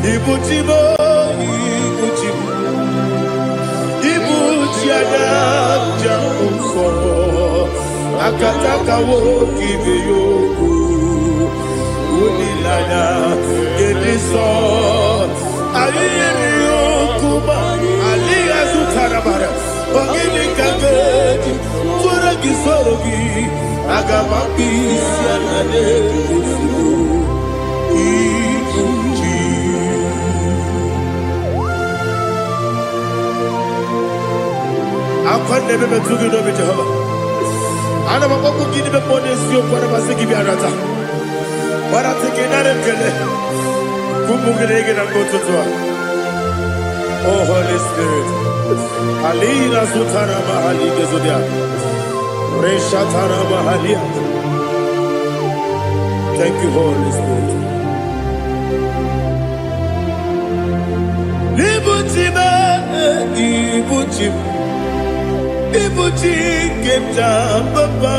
Ibutibo, Ibutibo, Ibutiada, Jamufo, Akataka woki beyoku, Unilada, Gediso, Ayeri Okuba, Ali Azutarabara, Ogini Kageti, Furagi Sorogi, Agamapi, Sianade, I can't never be too good over Jehovah. I never go to give the bonus you for a Masiki Biarata. But I think another killer. Kumugregin and go to Tua. Oh, Holy Spirit. Alina Sutana Mahali Gezudia. Reshatana Mahalia. Thank you, Holy Spirit. Ibutima, Ibutim. Ibuti kemta papa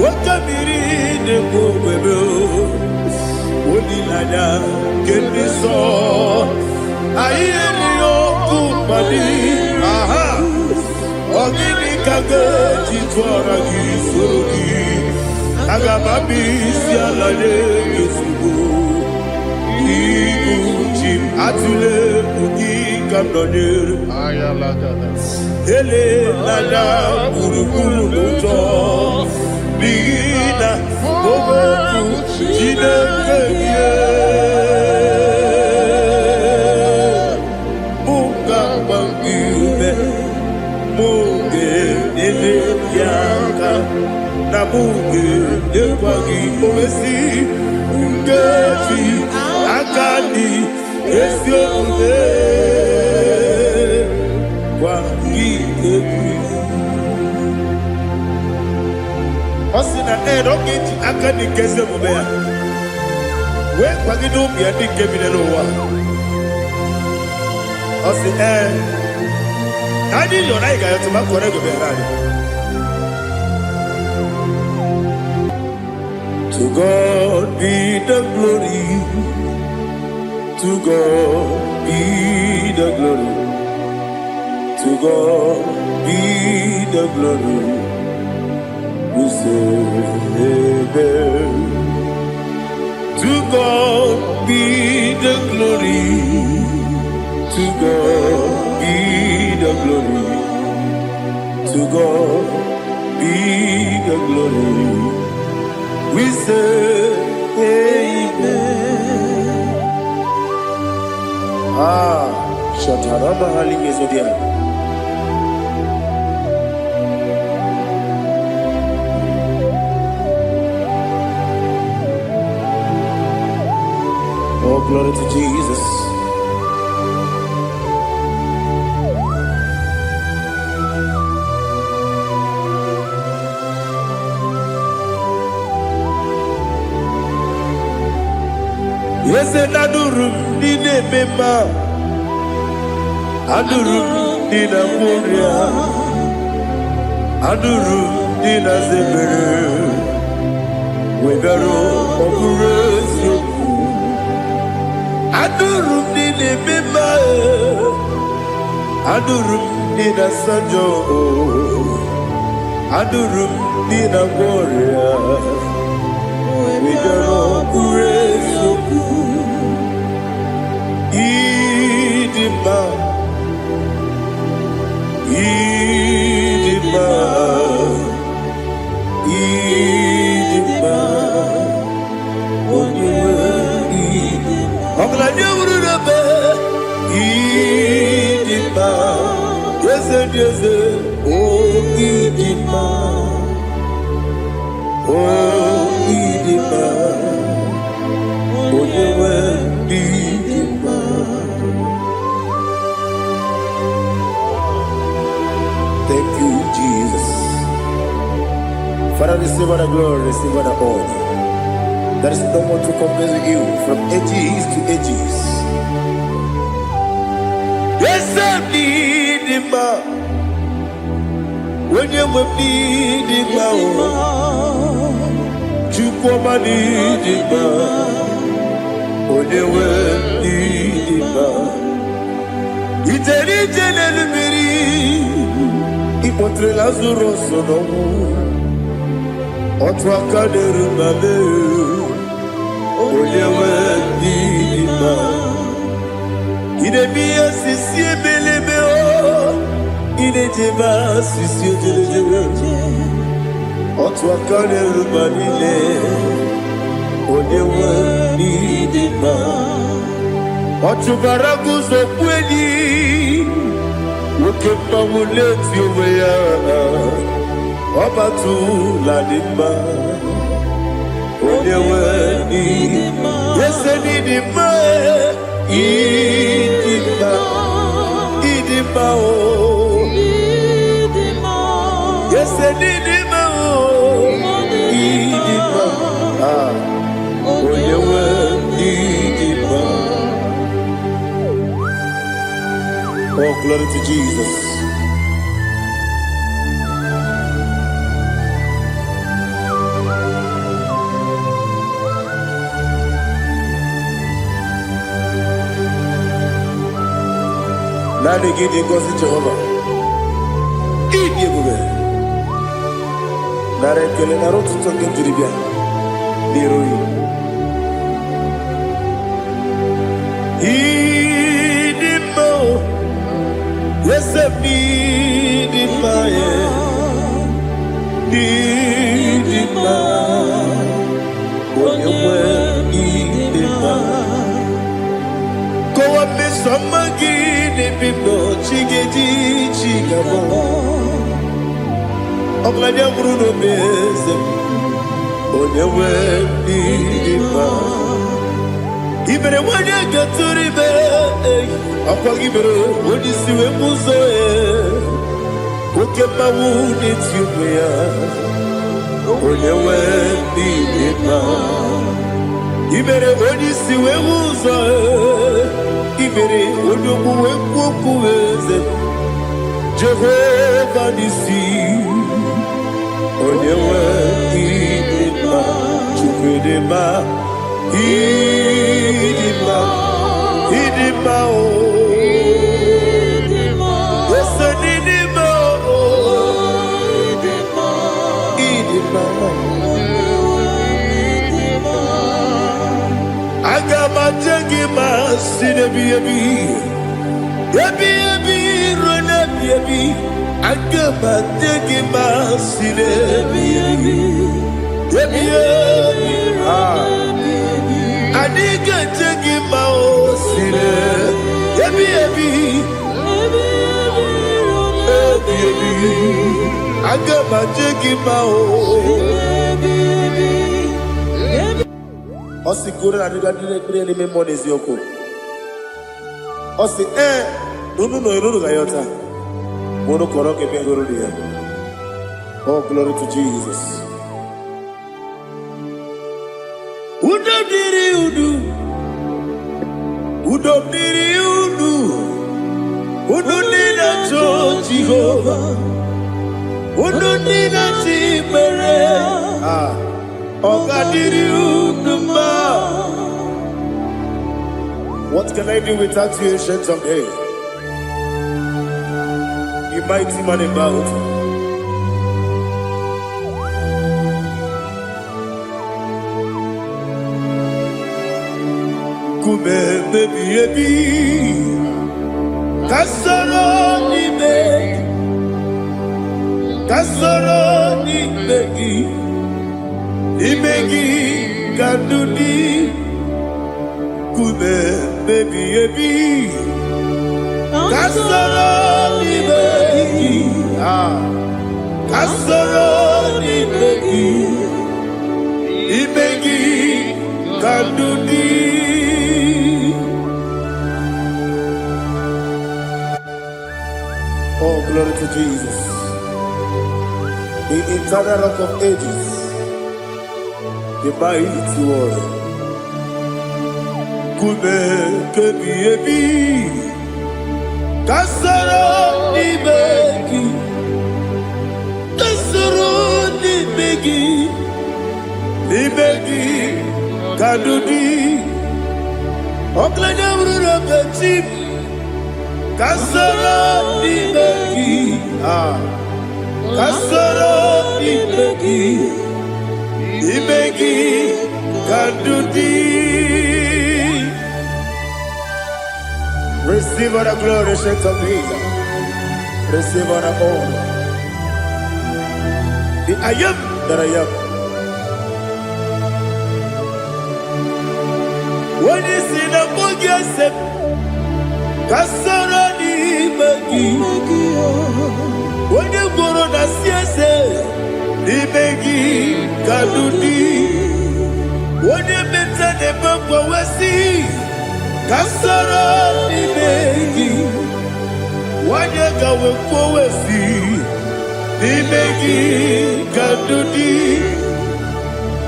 wakamiri de bobebe onilada kemiso ayeni okupadi aha ogini kage titwara gisorogi agababi sialade yesugo ibuti atule ugi kamdonir ayalada ele nada buruburu moto bina oboku jinekeye muka bangibe muge nele yaka na muge nekwagi omesi ngefi akani esiode Osina don't akani kese mubea. We kwagido bia di kebine lowa. Osi nadi yona iga yotu makore go berani. To God be the glory. To God be the glory. To God be the glory. We say amen. To God be the glory. To God be the glory. To God be the glory. We say amen. Shataraba Haligezodia. Oh, glory to Jesus. Yes, and Adurum did a member. Adurum did a warrior. Adurum did a zebra. We got operation. Adurum did a member. Adurum did a sajo. Adurum did a warrior. We got operation. Idima, Idima, Idima. Idima, yes, yes, oh Idima, oh Idima, oh Idima. Thank you, Jesus. Father, receive all the glory, receive all the honor. There is no one to compare with you from ages to ages. Yes, I need him. When you need him, you come and need him. When you kpọtere Lazarus n'ọnwụ otu aka na-erubere onye nwe ndị mma idebe ihe sisi ebelebe idejebe sisi ojelejebe otu aka na-erubere niile onye nwe ndị mma ọ chụbara gị ụzọ kweli nwoke mmanwụ na-eti onwe ya ọ batụla dị mma onye nwe ndị ese n'ịdị mma ịdị mma ịdị mma o ese n'ịdị mma o ịdị mma onye nwe ndị dị mma. Oh, glory to Jesus. Nani gidi ngozi Jehovah. Idi ebube. Nare kele na rotu toke jiribia. Niroi. Idi mo. Yes, idi ma ye. Idi ma. Onyewe idi ma. Kowa me somagi ne bibo chigedi chigabo. Oglanya bruno beze. Onyewe idi ma. Ibere wanya gaturi be. Akwa ibere wodi siwe muzo oke mawu n'etiwe ya onyewe ndị mma ibere wodi siwe muzo ibere wodi okuwe kwokwu eze Jehova nisi onyewe ndị mma chukwu dị mma ịdị mma ịdị mma o Agabajagi masine ebi rona ebi agabajagi masine ebi adiga jagi maosine ebi agabajagi mao Osi gore na diga dire me monezi yoko. Osi no iruru ga yota. Mono koro ke be goro dia. Oh, glory to Jesus. Udo diri udu. Udo nina to Jehovah. Udo nina tibere. What can I do without you, ancient of days? You mighty man about. Kume baby, kasoro ni begi. Imegi kadudi kume baby kasoro ni begi kasoro ni begi imegi kadudi Oh, glory to Jesus, the eternal rock of ages, the mighty one. Kume kebi kasoro ni begi kadudi oklanya bruro petip kasoro ni begi kasoro imegi kadudi. Receive all the glory, shake of Jesus. Receive all the honor. The I am that I am. When you see the book, you say, kasoro imegi. When you go on the siese, imegi kadudi. When you meet the book, we see, kasoro imegi. When you go we see, imegi kadudi.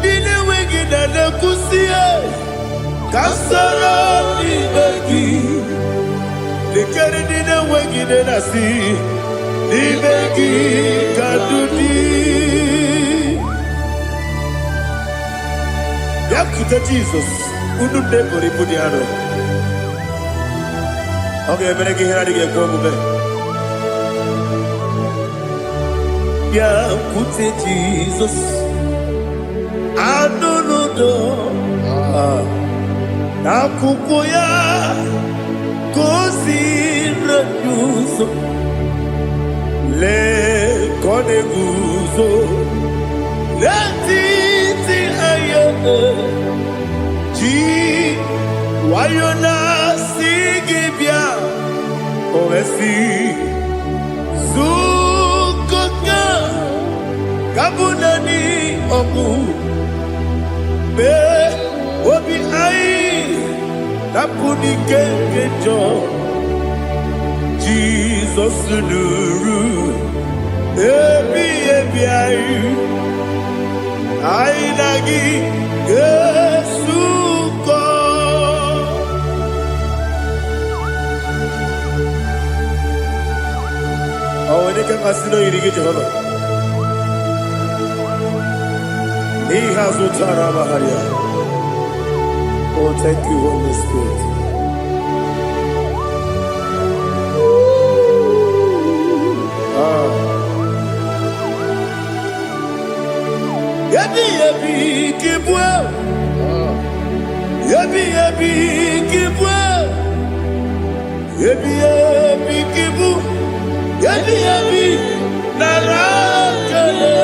Dine wegi na nekusie, kasoro imegi. Dikeri dine wegi na nasi. Imegi kadudi. Yakuta Jesus. Unu nebori pudiano. Okay, menegi hiradi ge komu. Yakute Jesus. Anunudo. Nakukoya. Kosi renuso. Le koneguzo le titi ayane ji wayona sigibia oesi zukoka kabunani oku be obi ai napuni kengejo Jesus nuru ebi ayu ainagi Yesu ko. Awani kan asino irige Jehovah. He has utara baharia. Oh, thank you, Holy Spirit. Yabi kibwa, yabi kibwa, yabi kibu, yabi narakale.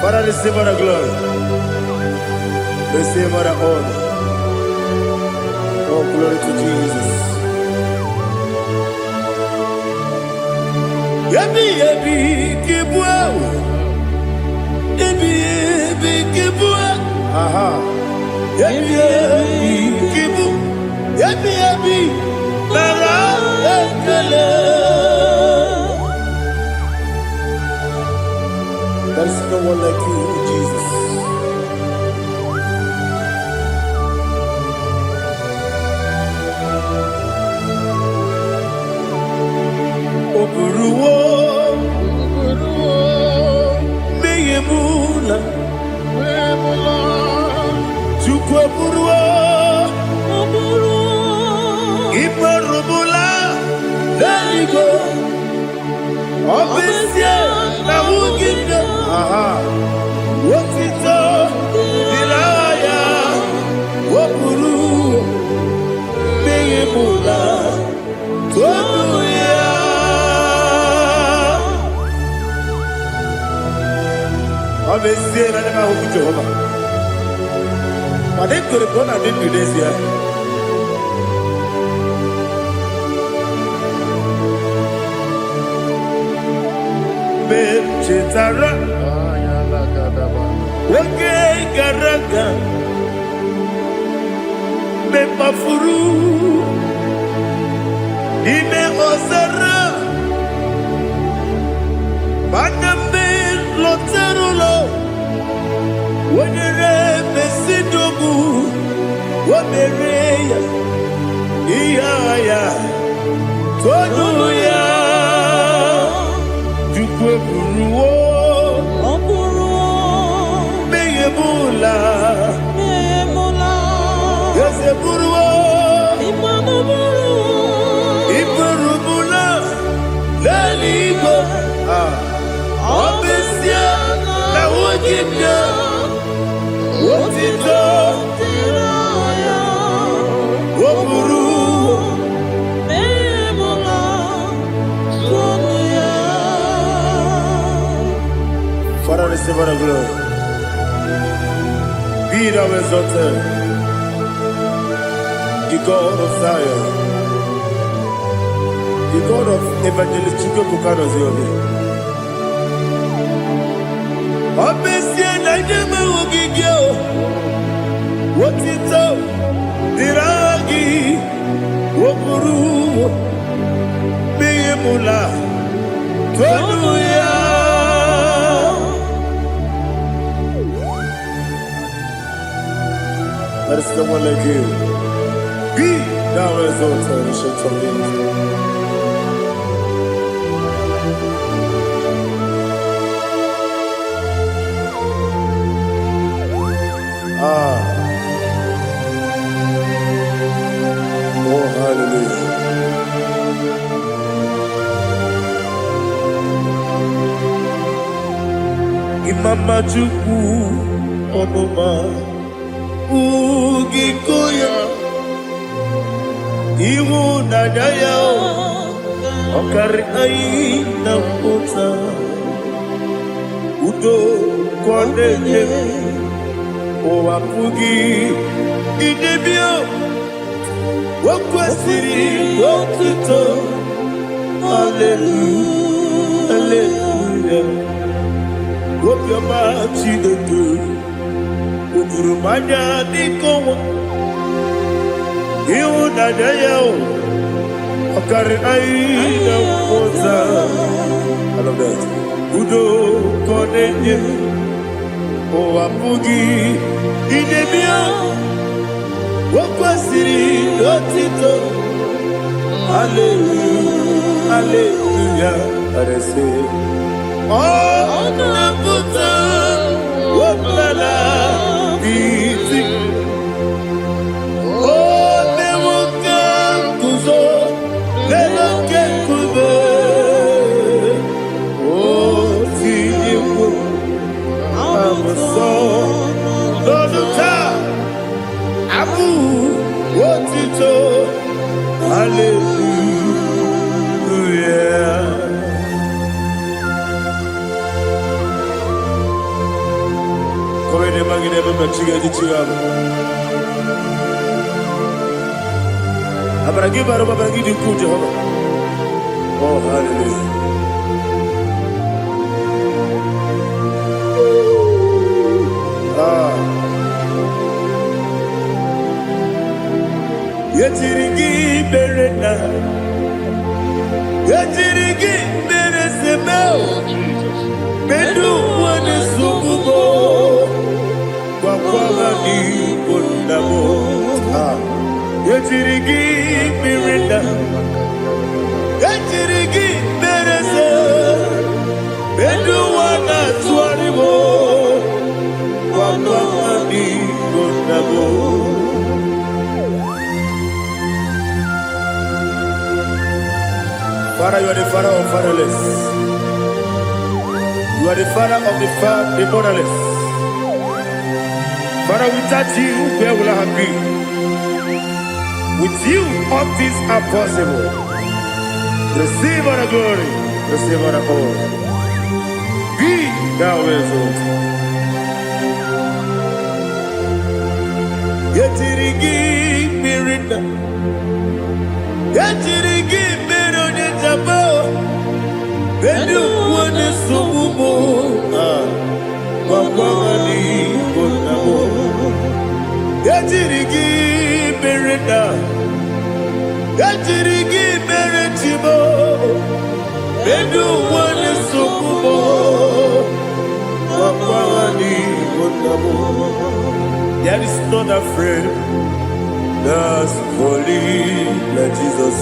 Para receive the glory, receive the honor. Oh, glory to Jesus. Yabi kibwa, yabi kibwa, aha. Yabi kibu, yabi nara ekele. There's no one like you, Jesus. Oburuwo, meyemula, chukwu oburuwo, iparubula, leligo, obesie na wugide, wotito, dilaya, oburuwo, meyemula, tobuya. Obviously, I never hope Jehovah. But they could have gone and did this year. Chitara, okay, Garaga, Mepafuru, Ime Osara, Banambe, Loterulo, when you Mesidobu, what Merea, Iaya, Toduya. Buruwo, meyemula, yese buruwo, iparubu, Father, receive all the glory. Be thou exalted, the God of Zion, the God of Evangelist Chukwu Bukano Ziobi. Obesi na nyeme ogigio, wotito, diragi, wokuru, biyemula, tonuya. There is no one like you. Be thou exalted, ancient of days. Oh, hallelujah. Imama Chukwu Onuma Ugikoya Iwu Nadaya Okari Aina Kota Udo Kwaneye Owapugi Idebio Wakwasiri Wakito Hallelujah Hallelujah Wopiama Chidetu Ukurumanya Nikowa Iwu Nadaya Okari Aina Kota I love that Udo Kwaneye Owapugi Idebio Wakwasiri Lotito Hallelujah Hallelujah I say Oh Nabuta Waplala Biti Oh Newoka Kuzo Leloke Kube Oh Tiyiwo Loduta Abu Wotito Hallelujah Come ne magine baba chiga di chiga Abragi baro baba di ku Jehovah Oh hallelujah Yetirigi berena Yetirigi beresebel Bedu wane sububo Kwa ni kondamo Yetirigi berena Yetirigi berese Bedu wana tuaribo Kwa ni kondamo Father, you are the father of fatherless. You are the father of the motherless. Father, without you, where will I have been? With you, all things are possible. Receive all the glory. Receive all the honor. Be thou exalted. Yetirigi mirina. Yetirigi mirona jabo. Bedu wane sububo. Wakwani konamo. Yetirigi mirina. Yetirigi miretibo. Bedu wane sububo. Wakwani konamo. There is not a friend that's holy like Jesus.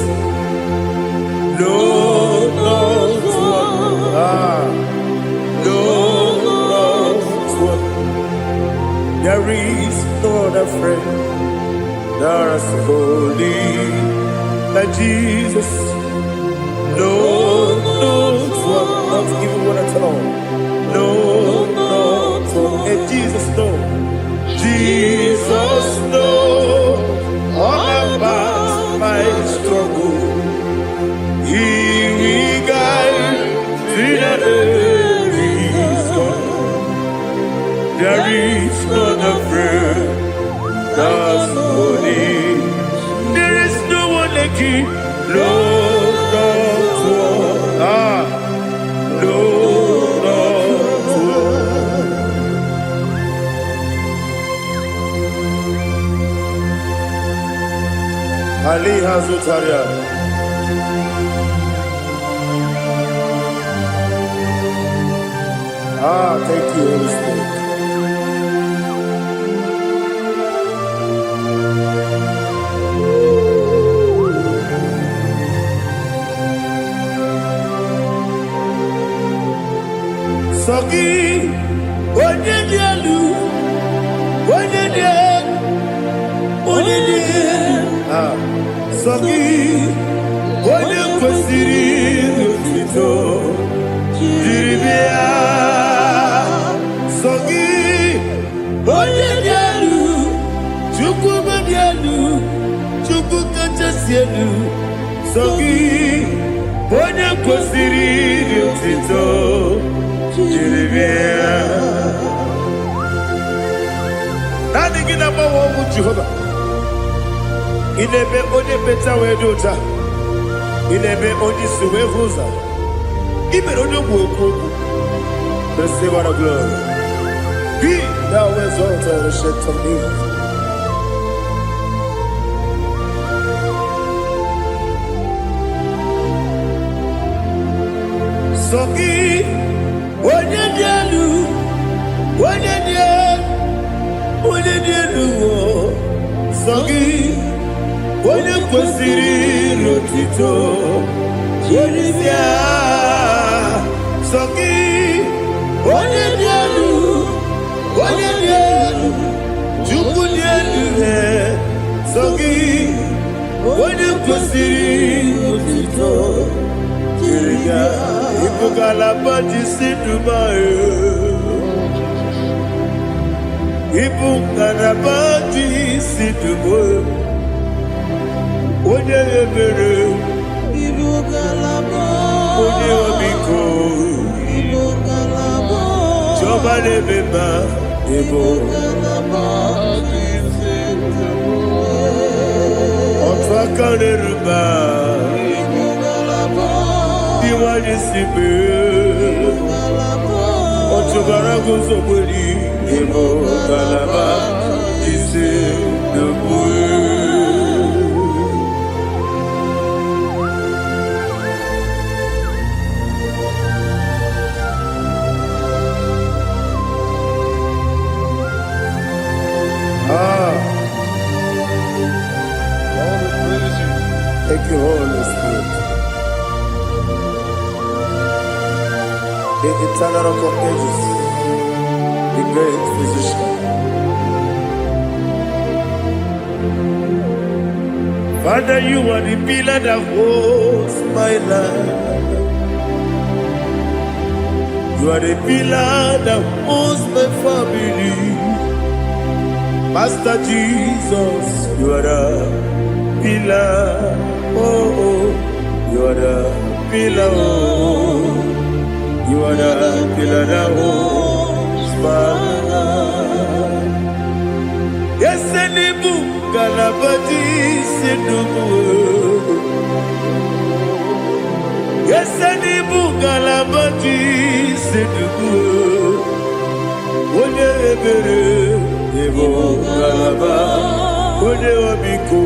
No, no, no, one. There is no other friend that's holy like Jesus. No, no, one. Not even one at all. No, no, one. Ali Hazutaria. Thank you, Holy Spirit. Sogi, Onyedialu, Sogi, Onyekwesiri n'otito, jiribia. Sogi, Onyedialu, Chukwu Bedialu, Chukwu Kachasielu. Sogi, Onyekwesiri n'otito, jiribia. Nani gina mawa omu Jehovah. Inebe onye beta wedota. Inebe onye suwe huza. Ibe onye mweku. Receive our glory. Be thou exalted, ancient of days. Sogi, onye dialu, Sogi, Onyekwesiri n'otito, jiribia. Sogi, Onyedialu, Chukwu dielu. Sogi, Onyekwesiri n'otito, jiribia. Ibugalaba jisidumae. Ibugalaba jisidumae. Onye ebere, onye omiko, Jehovah nebeba, otu aka n'eruba, diwani sibe, otu gara guzogbeli, Ibugalaba jisidumae. Thank you, Holy Spirit. The eternal rock of ages, the great physician. Father, you are the pillar that holds my life. You are the pillar that holds my family. Master Jesus, you are the pillar. Oh, you are the pillar. Oh, you are the pillar that holds my life. Yes, Enibu Galabati Sidubu. Yes, Enibu Galabati Sidubu. Onye ebere, Ibu Galaba. Onye omiko,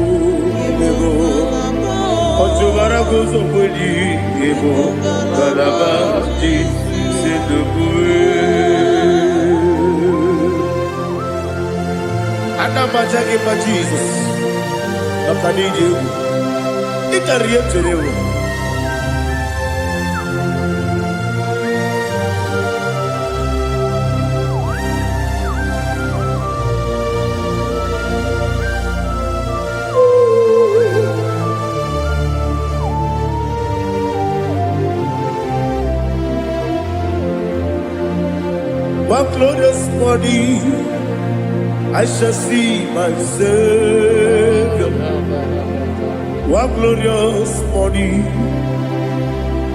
Ibu. Otubara gozo mweli, Ibugalaba jisidubu. Anamajage ma Jesus, Nakanije, Ikariyeterewo. One glorious morning, I shall see my Savior. One glorious morning,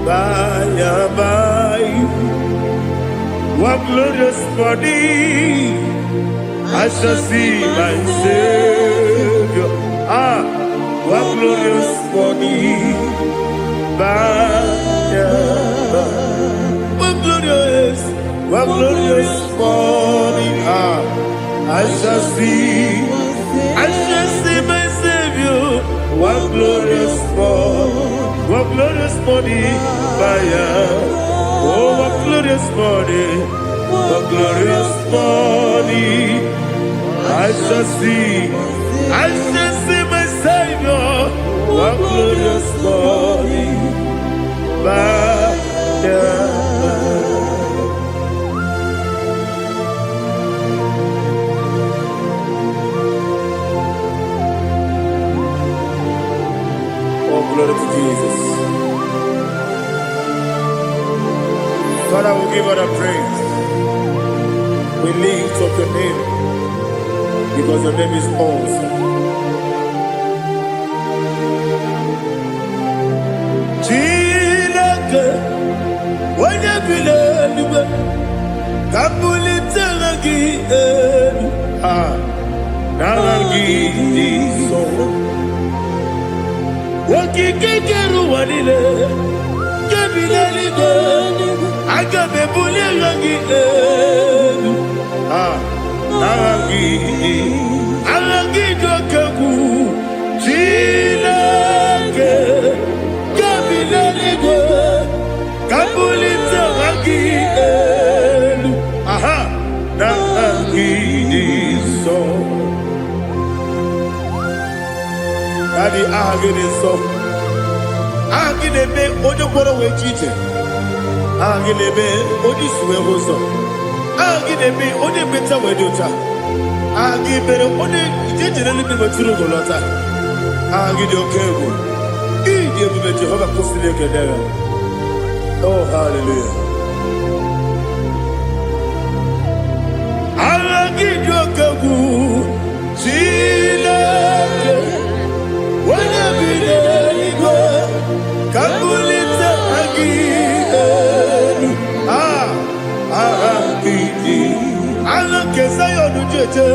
by and by. One glorious morning, I shall see my Savior. One glorious morning, by and by. One glorious morning, I shall see my Savior. One glorious morning, what glorious morning, oh, what glorious morning, what glorious morning. I shall see my Savior, what glorious morning, Oh, glory to Jesus. Father, we give all the praise. We lift up your name because your name is awesome. Chilake, when you believe, Kapulitagi, Naragi, so. Wakikekeru wanile, kebilaligo, agabe bulirangi, arangi dokagu, chilake, kebilaligo, kabulita rangi, narangi so. Daddy, agene so. Agene be ojo poro we chiche. Agene be oji suwe hoso. Agene be oji beta we dota. Agene be oji jejere libi maturu golota. Agene okego. Ije be Jehovah kosile kedera. Oh, hallelujah. Agene okego. Chilake. Kabulita again, Alake Sayonu Jeje,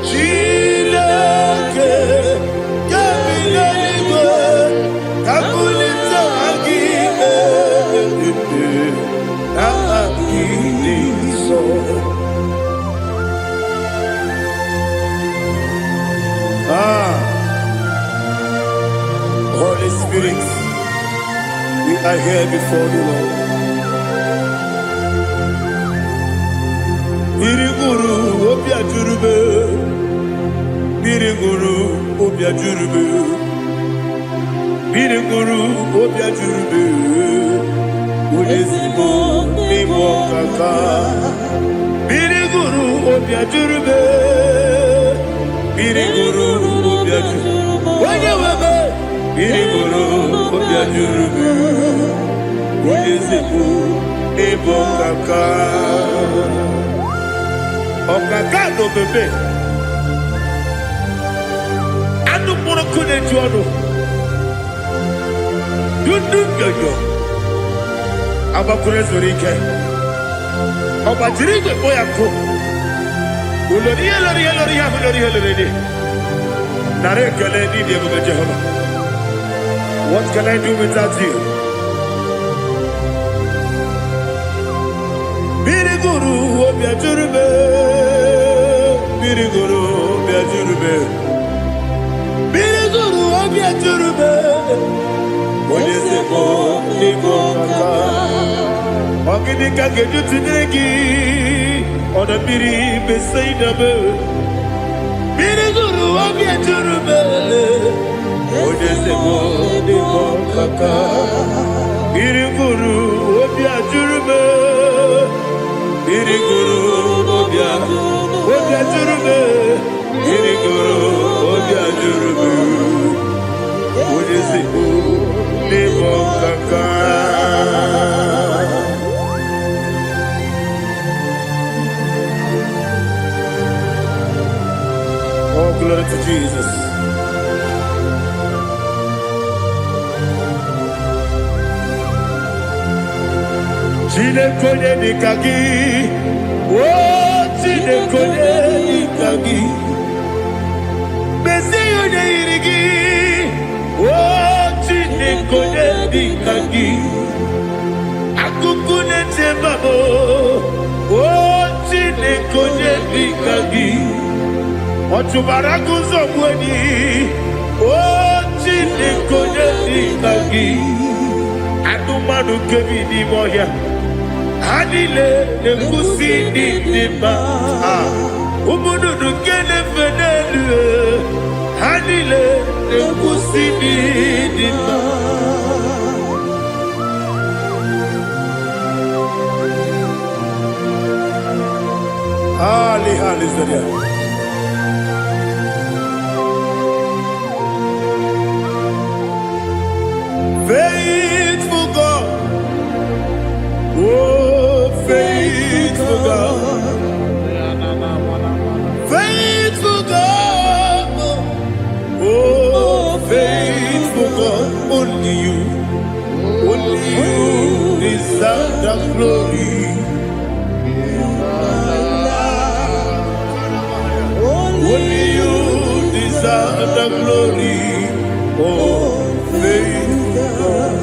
Chilake, Kabilanigo, Kabulita again, so. Holy Spirit, we are here before the Lord. Biriguru obia jurube, Biriguru obia jurube, Biriguru obia jurube, Udesibo nimo kaka, Biriguru obia jurube, Biriguru obia jurube, Wanyawebe. Biriguru obia jurube, Udesibo nimo kaka. Okaka no bebe. Anu moro kone juano. Dundu yoyo. Abakure zorike. Obajiri je boya ko. Ulori. Nare kale ni de bebe Jehovah. What can I do without you? Biriguru obia jurube, Biriguru obia jurube, Biriguru obia jurube. Odesibo nimo kaka, ogini kageju tinegi, ona biri besaidabe. Biriguru obia jurube, Odesibo nimo kaka, Biriguru obia jurube. Biriguru obia jurube, Biriguru obia jurube, Odesibo nimo kaka. Oh, glory to Jesus. Chinekonye nikagi, oh chinekonye nikagi, Mesiyone irigi, oh chinekonye nikagi, akukune tembabo, oh chinekonye nikagi, otubaraguzo mweni, Oh, Chineke Nagi, Adumanu Kevi di Moya, Hanile, the Kusi di Ma, Umudu Kene Fenelu, Hanile, the Kusi di Ma. Ali Hallelujah. Faithful God, oh faithful God, faithful God, oh faithful God, only you deserve the glory. Only you deserve the glory, oh faithful God.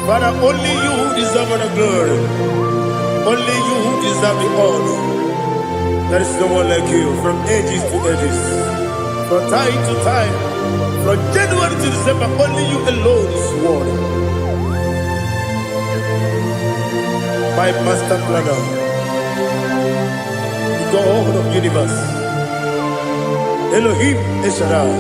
Father, only you deserve the glory. Only you deserve the honor. There is no one like you, from ages to ages, from time to time, from January to December. Only you alone is worthy. My master planner, God of universe, Elohim Eshadai,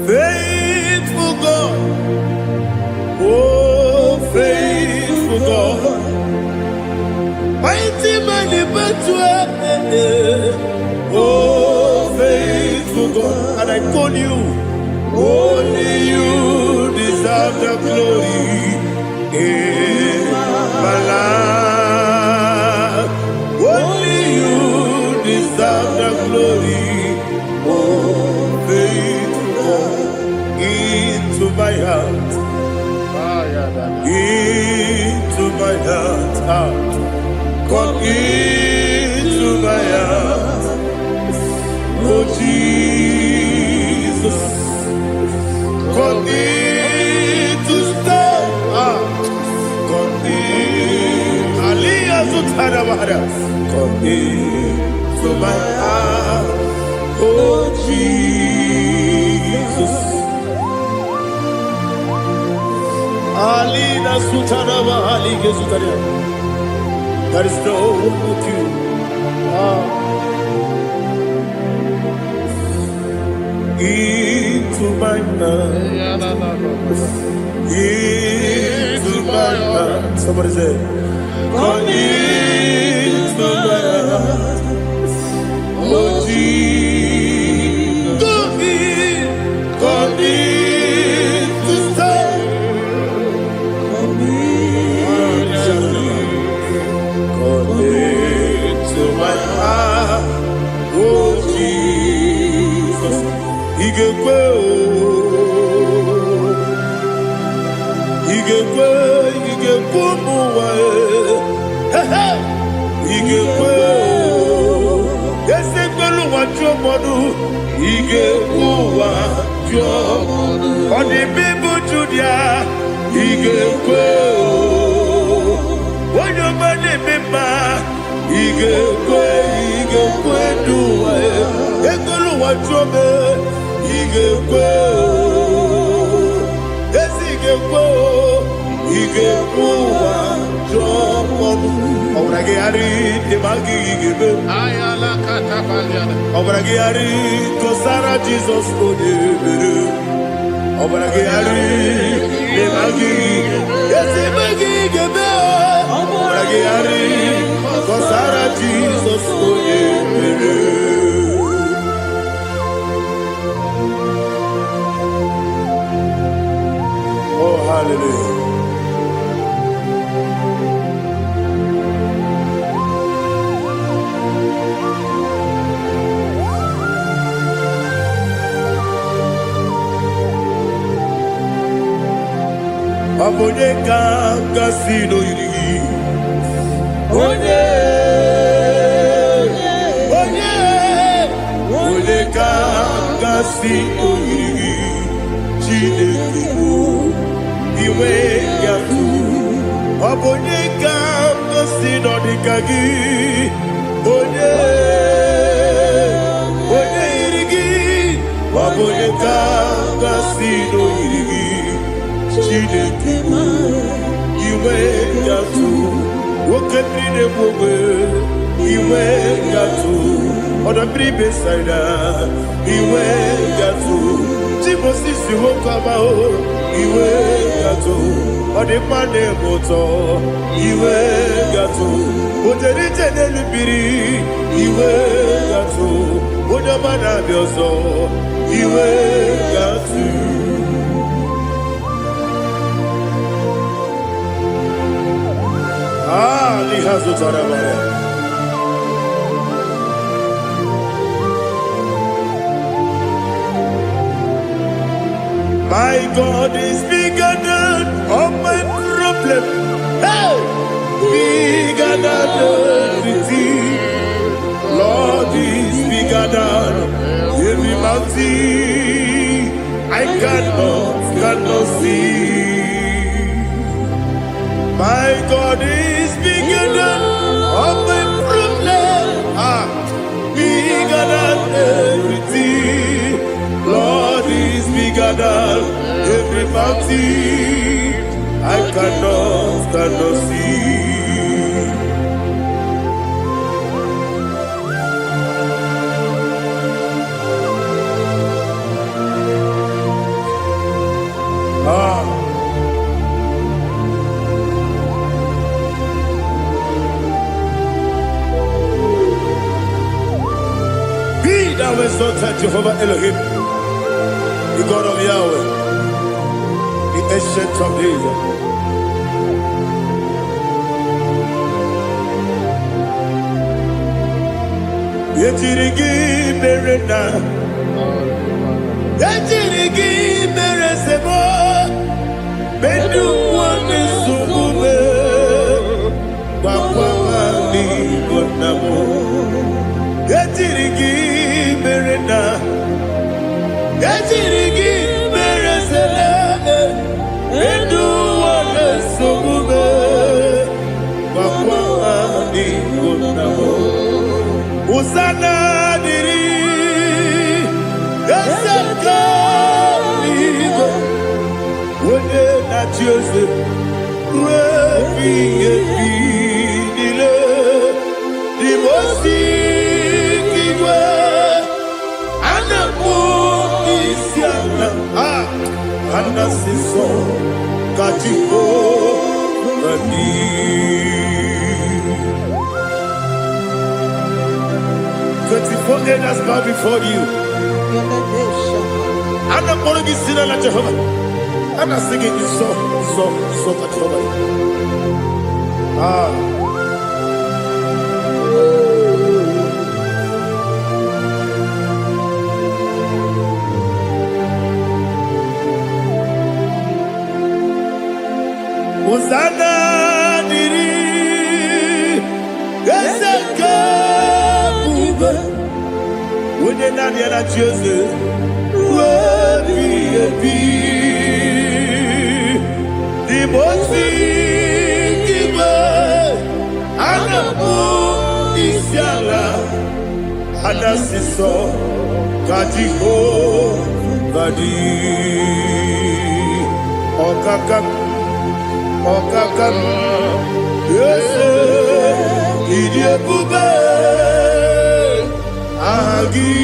faithful God, oh faithful God, mighty man in battle, oh faithful God, and I call you, only you deserve the glory. My life, only you deserve the glory. Oh, faithful God, into my heart, into my heart, come into my heart. Oh Jesus, come in to stay. Come into my heart, oh Jesus. Alina Sutanaba Ali Gesutaria. There is no one with you. Into my heart, into my heart. Somebody say, come into my heart, oh Jesus. Come in to stay. Come into my heart, oh Jesus. He can go. He can go. He can go away. He can go. Yes, they go what your mother. He can go what your mother. On the people Julia, he can go. When your money member, he can go. He can go do it. They go what your mother. He can go. Yes, he can go. He can go what your mother. Obragiari, the Magi give Ayala Catapaliana. Obragiari, Kosara Jesus, Obragiari, the Magi, yes, the Magi give Obragiari, Kosara Jesus, oh, hallelujah. Abonye kanga sino yiri. Onye kanga sino yiri. Chineke iwe yaku. Abonye kanga sino dikagi. Onye Oboneka Gasino Yiri Chineke Iwe Yatu Wokepine Bobe Iwe Yatu Oda Bribe Saida Iwe Yatu Timosisi Wokabao Iwe Yatu Ode Mane Moto Iwe Yatu Ode Tenelubiri Iwe Yatu Ode Mana Bioso Iwe Yatu Lihazu Tarabara. My God is bigger than all my problem. Hey! Bigger than everything. Lord is bigger than every mountain. I cannot see. My God is bigger than all my problems. Bigger than everything. Lord is bigger than every mountain. I cannot see. Thou exalted Jehovah Elohim, the God of Yahweh, the ancient of days. Yetirigi Berena, Yetirigi Beresebo, Bedu One Sumube, Wakwamani Gonamo, Yetirigi Berena, Yetirigi Beresele, Bedu One Sumube, Wakwamani Gonamo. Usana diri esaka ligo wode na Jose refi dile di mosi kiwe anapo isiana anasiso katiko gani. 24 elders bow before you. I'm not going to be singing like Jehovah. I'm not singing this song like Jehovah. Hosanna diri eseka when you're not yet at Joseph, will be a bee. The most giver, and the moon is yalla, and the sister, Katiho, Gadi, Okakam, yes, Idiot Bube. Agi,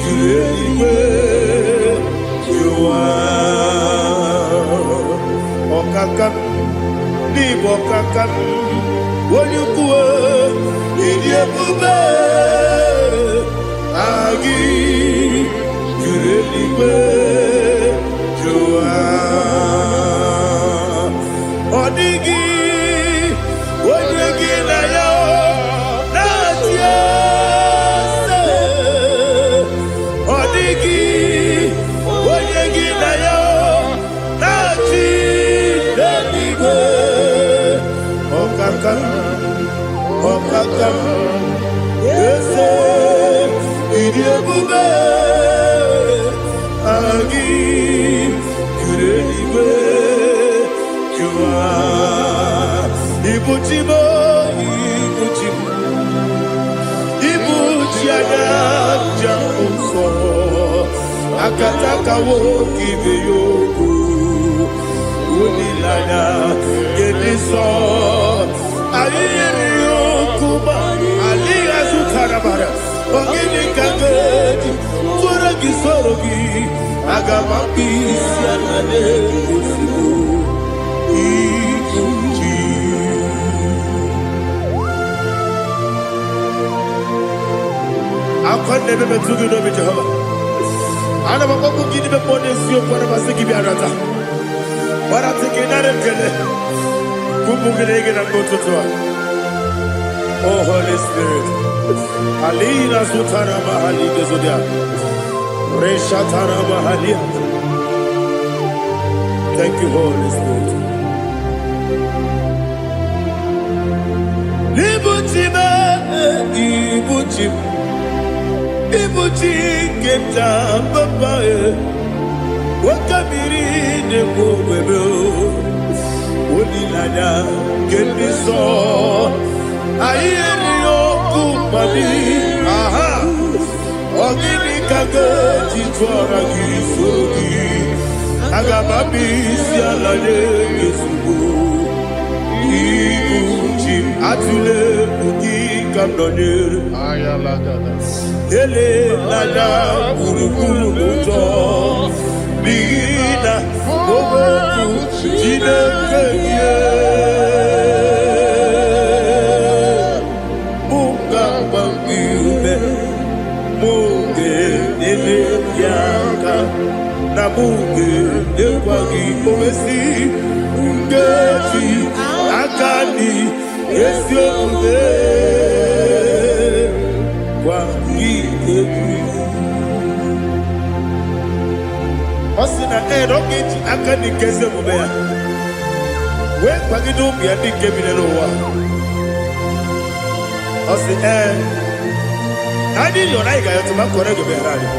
Juliwe, Jua, Okakam, Nibo Kakam, Wonyukue, Idiabube, Agi, Juliwe, Jua, Odigi, Wonyagi na yo, Natia. Okakam, yes, Idiabube, Agi, Kureliwe, Jua, Ibuchimo, Ibuchiana, Jamuso, akataka woki beyoku unilana gediso ayiri yokuba aliya zukarabara ogini kagedi tura gisorogi agamapi sianane kusibu ikuji akwande bebe tugi no be Jehova ana bako gidi be pone sio kwa na basiki bi arata bara tiki na rekele kumugirege na kototoa. Oh Holy Spirit alina sutara mahali gezodia resha tara mahali. Thank you Holy Spirit. Libutime ibutime ibuti keta papa wakabiri ne bobebe onilanya kemiso ayeri okupani aha ogini kage titwara gisogi agamabi sialane yesubu ibuti atule buki kamdonir ayalagada ele lada kurukuru muto bina oboku jinekeye munga bangiume munge ele yaka na munge ekwagi owesi ngeti akani esiombe Osina rogeji akani keze mubea we kwagidu bia di kebile wa osi nani yo na igayo tuma kore go berari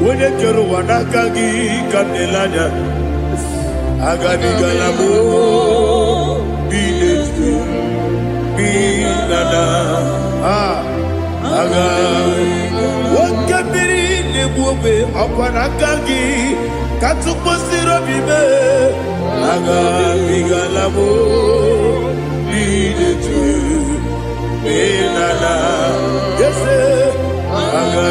wone kero wanaka gi kanelanya agani galamo biletu binana aga wakabiri nebuobe akwanakagi katuposiro bibe aga bigalamo biletu binana yese aga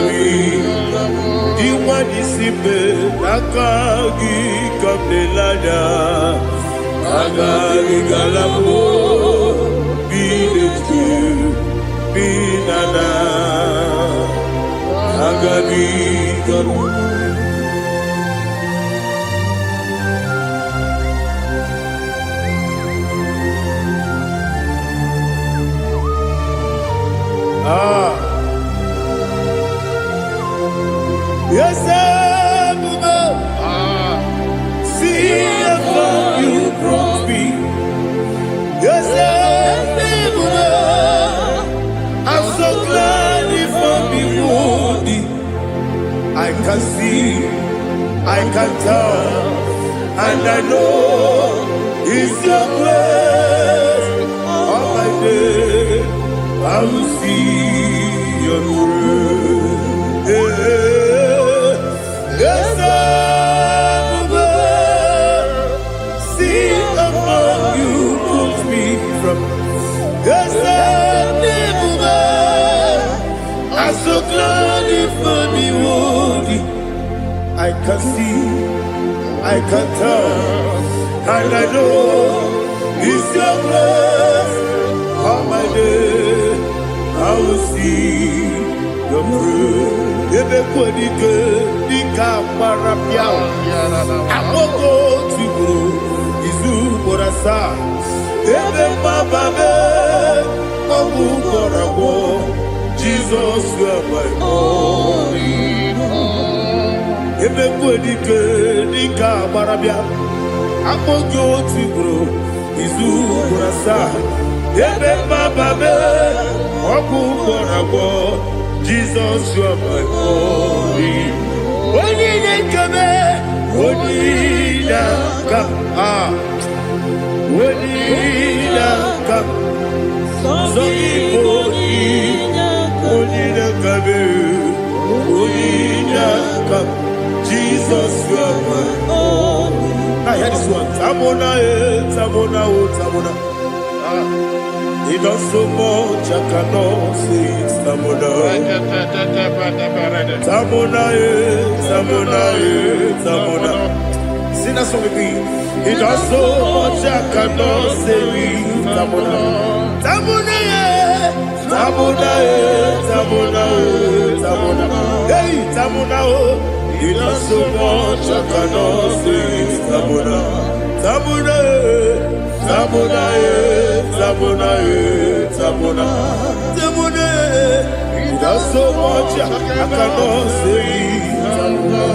diwani simbe nakagi kamdelanya aga bigalamo biletu binana agabi galu yes see how you brought me. Yes I'm so glad if I'm wounded. I can see, I can tell, and I know it's your grace. On my day, I will see your grace. Yes, see among you put me from. Yes, I'm so glad if me woody. I can see, I can tell, and I know it's your grace. On my day, I will see your grace. Ebe kodike, dika marapia. Amoko tibu, izu borasa. Ebe mababe, obu korabo. Jesus, you are my only home. Ebe kodike dika barabia, apojo tibro, izu burasa. Ebe bababe, oku korabo. Jesus, you are my only. Oni nekame, oni naka, oni naka. So oni nakabe. Jesus, you are my all. Now hear this one. Tamona, Tamona, Tamona. He does so much, I cannot say it. Tamona, Tamona, Tamona, Tamona. Sing that song with me. He does so much, I cannot say it. Tamona, Tamona, Tamona, Tamona, Tamona. Hey, Tamona, he does so much, I cannot say it. Tamona, Tamona, Tamona, Tamona, Tamona, Tamona. He does so much, I cannot say it. Tamona.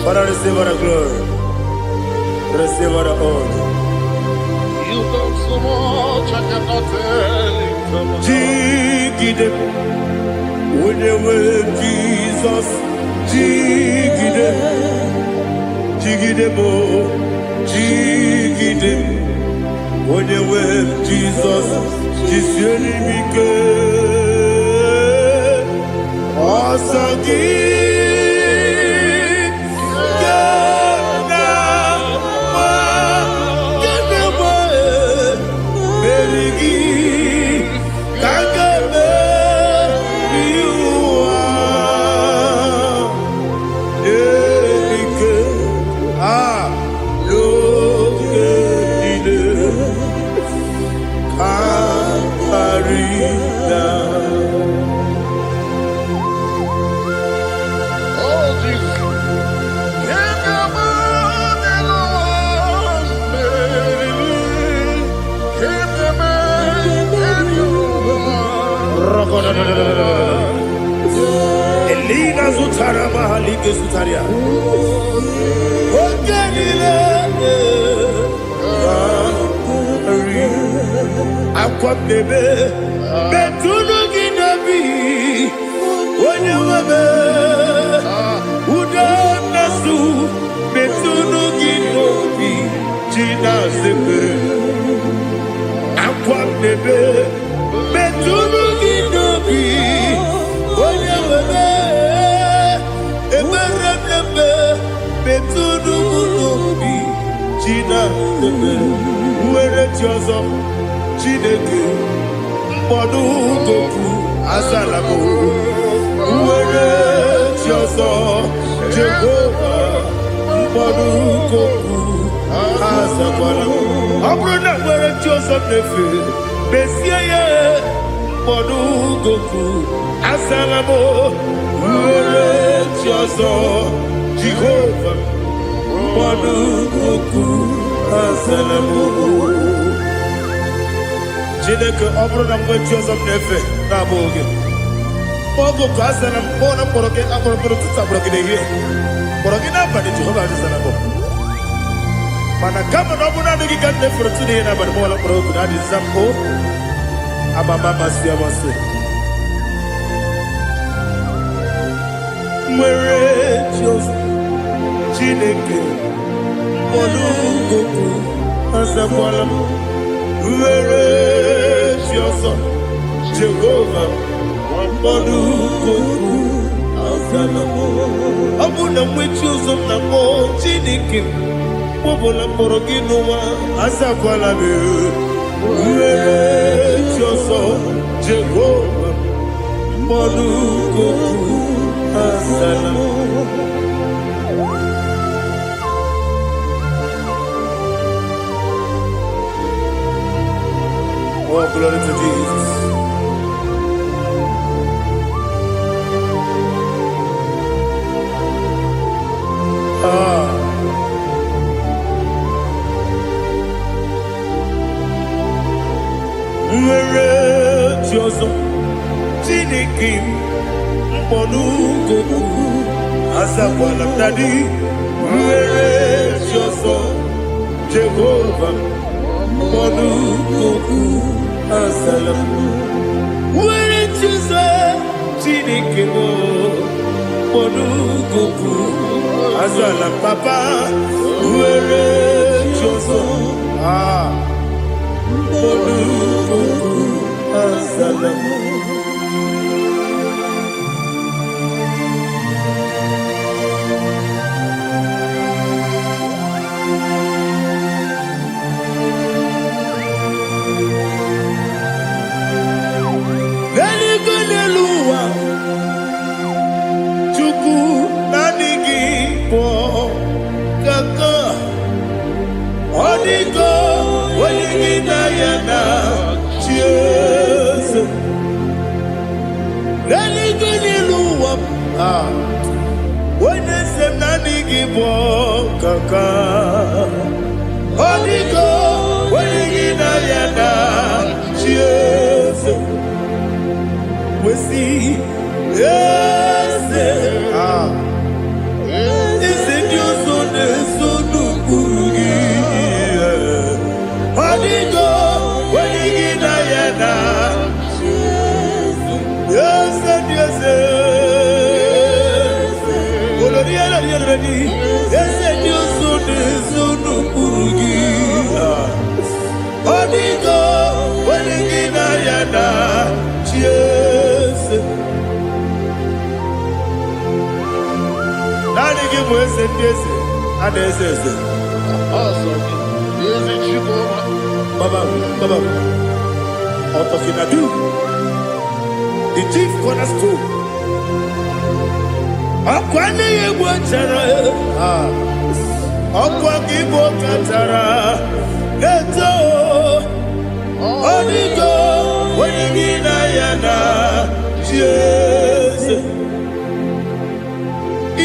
Father, receive all the glory. Receive all the honor. You done so much, I cannot tell it. Jigide, when you were Jesus, Jigide, Jigide mo, Jigide, when you were Jesus, Jisyenimike, Asagi. Elina Zutara Mahalike Zutaria. Ogenile Aqua Bebe Betunu Ginabi When Uda Nasu Betunu Ginobi Gina Zepe Aqua Bebe Betunu Ginobi China, where Jozo, Chineke, Modu Goku, Azalamo, where Jozo, Jehovah, Modu Goku, Azalamo, Abrona, where Jozo Nefe, Bessia, Modu Goku, Azalamo, where Jozo, Jehovah. Maduku Asalamu Jineke Obro Nambo Joseph Nefe Naboge Mogo Kasalam Bona Poroke Abro Tabroke Porogina Badi Jehovah Salamo Manakama Nobuna Nigan for today and Abamola Broke that is Zampo Abama Siamase Mere Joseph Chineke, Modu Goku, Asakwala, where your son, Jehovah, Modu Goku, Asalamo, Abuna Wichus of Namo, Chineke, Mobola Poroginoa, Asakwala, where your son, Jehovah, Modu Goku, Asalamo. Oh, glory to Jesus. Where Joseph, Chineke, Modu Goku, Asakwala Daddy, where Joseph, Jehovah, Modu Goku, Asalamu. Where Joseph, Chineke, Modu Goku, Asalam Papa, where The chief cornerstone. Akwane yegbo chara. Akwa kibo katara. Leto. Onigo. Wenigina yana. Jesus.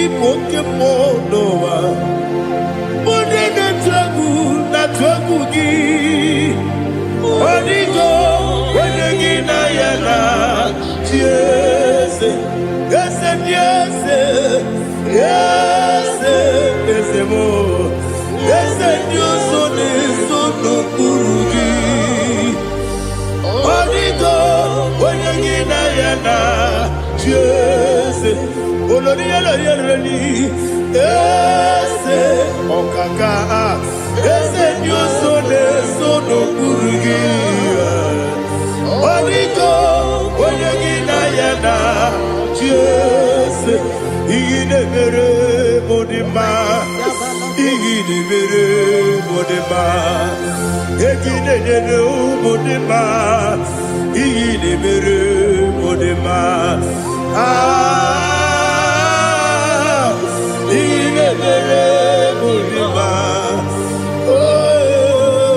Ipoke monowa. Monene tragu na tragu gi. Onigo. Wenigina yana. Yes, yes, yes, yes, yes, more. Yes, Dios son eso no purugi. Onigo, oyagina yana. Yes, oloria la yereni. Yes, okaka. Yes, Dios son eso no purugi. Onigo, oyagina yana. Yes, igide mere modima, igide mere modima, igide mere modima, igide mere modima. Ah, igide mere modima. Oh,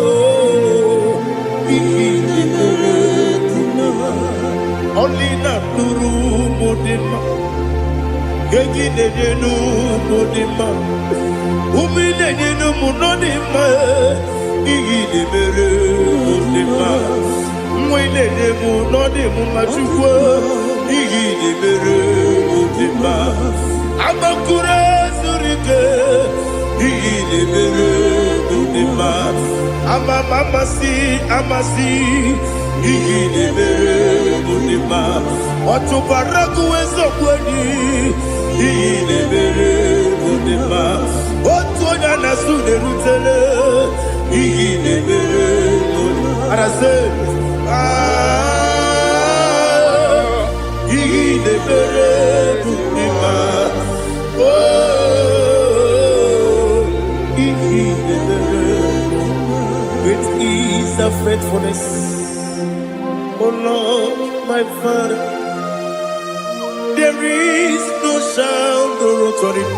igide mere modima. Only not Nuru Modima. Gagine no Modima. Umine no Munodima. Igide Mere Modima. Mwine Munodimu Machukwa. Igide Mere Modima. Amakure Zurike. Igide Mere Modima. Amasi. Igide Mere Modima. Otubaraku ezokweni. Igide Mere Modima. Otonya nasude rutele. Igide Mere Modima. Arase. Igide Mere Modima. Oh, Igide Mere Modima. Great is the faithfulness. Oh Lord, my Father, there is no sound or authority.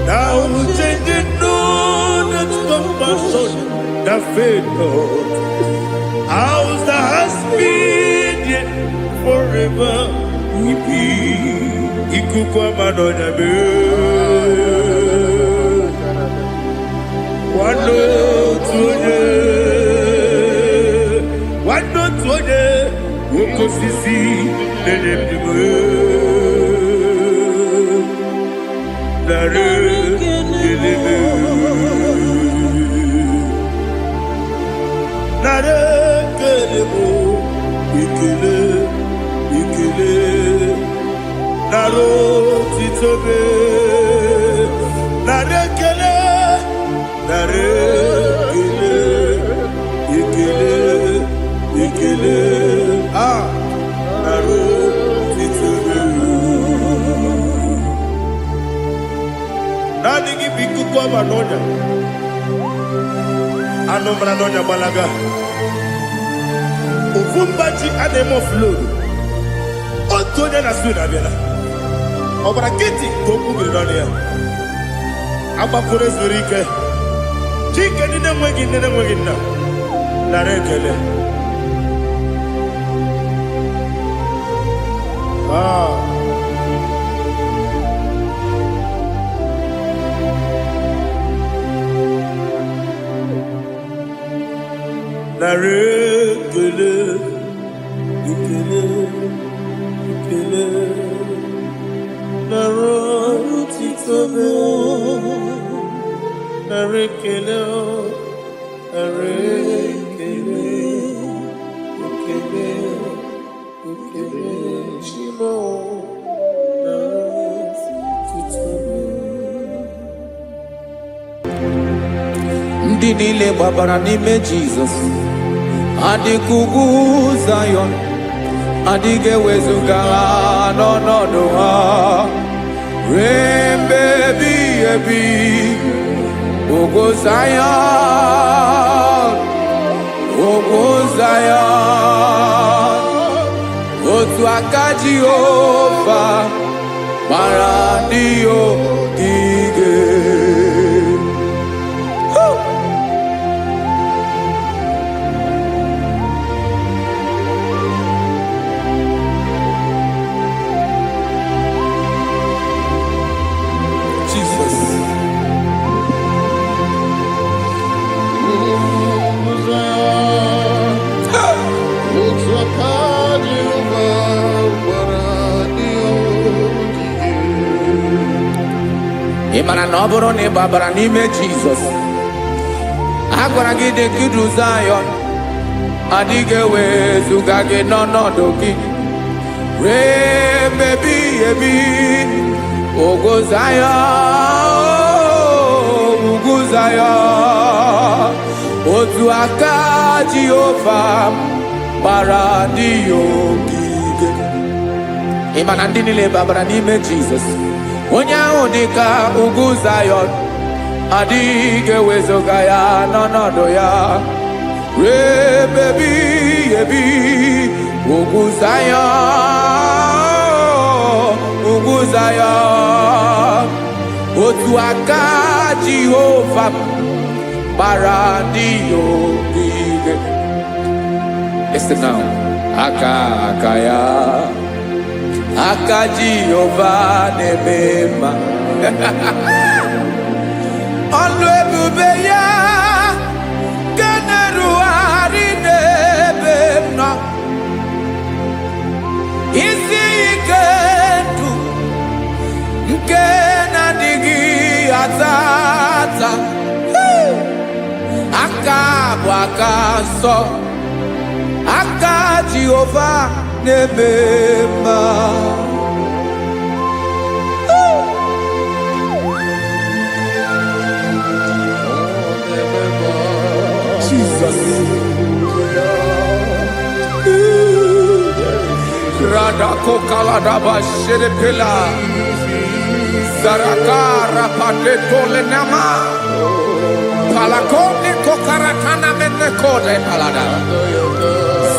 Now changing know that compassion, that faith, Lord. How's the has been yet forever we be. Ikukwa madonya be. Wano tuone. Wano tuone. Woko sisi. Nenebime. Nare. Nenebe. Nare. Kelebo. Ikele. Ikele. Naro. Titobe. Nare. Kele. nare ekele nare titulu nani gi bikuko manonya anomra nonya balaga ufumbaji anemo flow otonya na suna bela obra kiti koku bironia aba kore zurike chike nine mwegi na narekele narekele ikele narotitobe narekele shimo narotitobe. Ndị niile gbabara n'ime Jizọs adịghị ugwu Zayọn, adịghị ewezuga ha n'ọnọdụ ha ruo mgbe ebighị ebi. Ugwu Zayọn, ugwu Zayọn, otu aka Jehova gbara ndị ogige. Ị mara na ọ bụrụ na ị gbabara n'ime Jizọs, a gwara gị dị ka Zayọn, adịghị ewezuga gị n'ọnọdụ gị ruo mgbe ebighị ebi. Ugwu Zayọn, ugwu Zayọn, otu aka Jehova gbara ndị ogige. Ị ma na ndị niile gbabara n'ime Jizọs, onye ahụ dị ka ugwu Zayọn, adịghị ewezuga ya n'ọnọdụ ya ruo mgbe ebighị ebi. Ugwu Zayọn, ugwu Zayọn, otu aka Jehova gbara ndị ogige. Listen now, aka ya, aka Jehova na-eme mma. Ọlụ ebube ya ga na-erugharị n'ebe m nọ. Isi ike ndụ nke na-adịghị ata ata, aka bụ aka nsọ, aka Jehova na-eme mma. Jesus. Radako kaladaba sherepela zarakara pateto lenama palakone kokaratana menne kode palada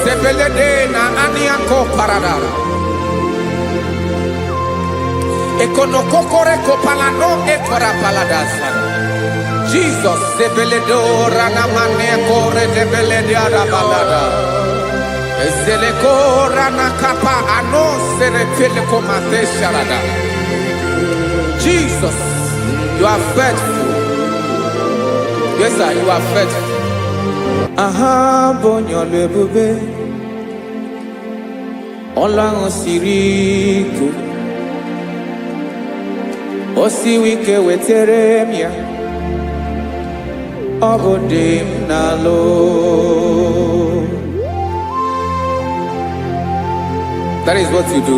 sepelede na aniako parada ekono kokore kopalano ekora paladasa. Jesus sepeledo rana mane kore sepelede ada palada. Eseleko rana kapa ano serepele komate sharada. Jesus, you are faithful. Yes, sir, you are faithful. Aha, bonyo lebube. Ola osiriku. Osi wike weteremia. Obodim nalo. That is what you do.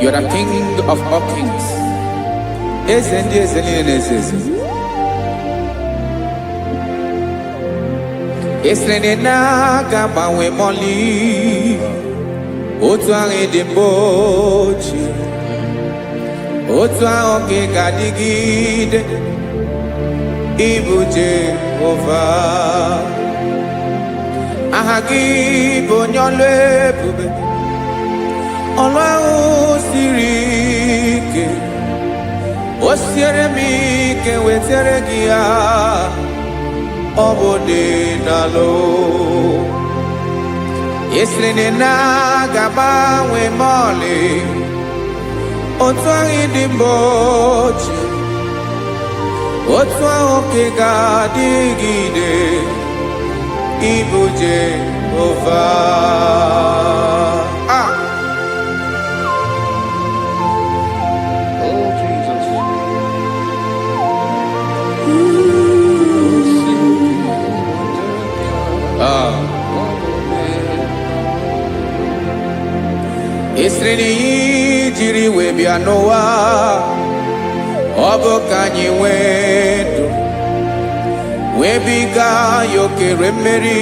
You are the King of all kings. eze ndị eze niile na-eze eze. Esere na ga-agbanwe mọlị otu ahụ dị mgbe ochie, otu ahụ ka ị ga-adịgide ịbụ Jehova. Aha gị bụ onye ọlụ ebube, ọlụ ahụ siri ike. O siere m ike wetara gị ya, ọ bụ dị n'alụ. Esiri na ga-agbanwe ma ọlị otu ahụ dị mgbe ochie, otu ahụ ka ị ga-adịgide ịbụ Jehova. Oh, Jesus. Esiri na ihe jiri wee bịa n'ụwa, ọ bụ ka anyị nwee ndụ, wee biga ya okere mmeri.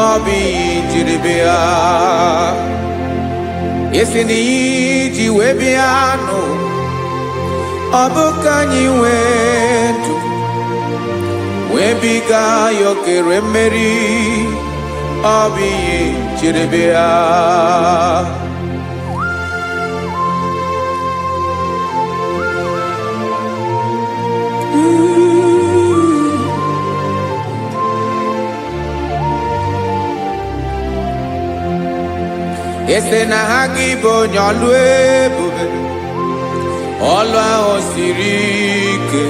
Ọ bụ ihe jiri bịa. Esi na ihe ji wee bịa nụ, ọ bụ ka anyị nwee ndụ, wee biga ya okere mmeri. Ọ bụ ihe jiri bịa. Ese na ha gị bụ onye ọlụ ebube, ọlụ ahụ siri ike.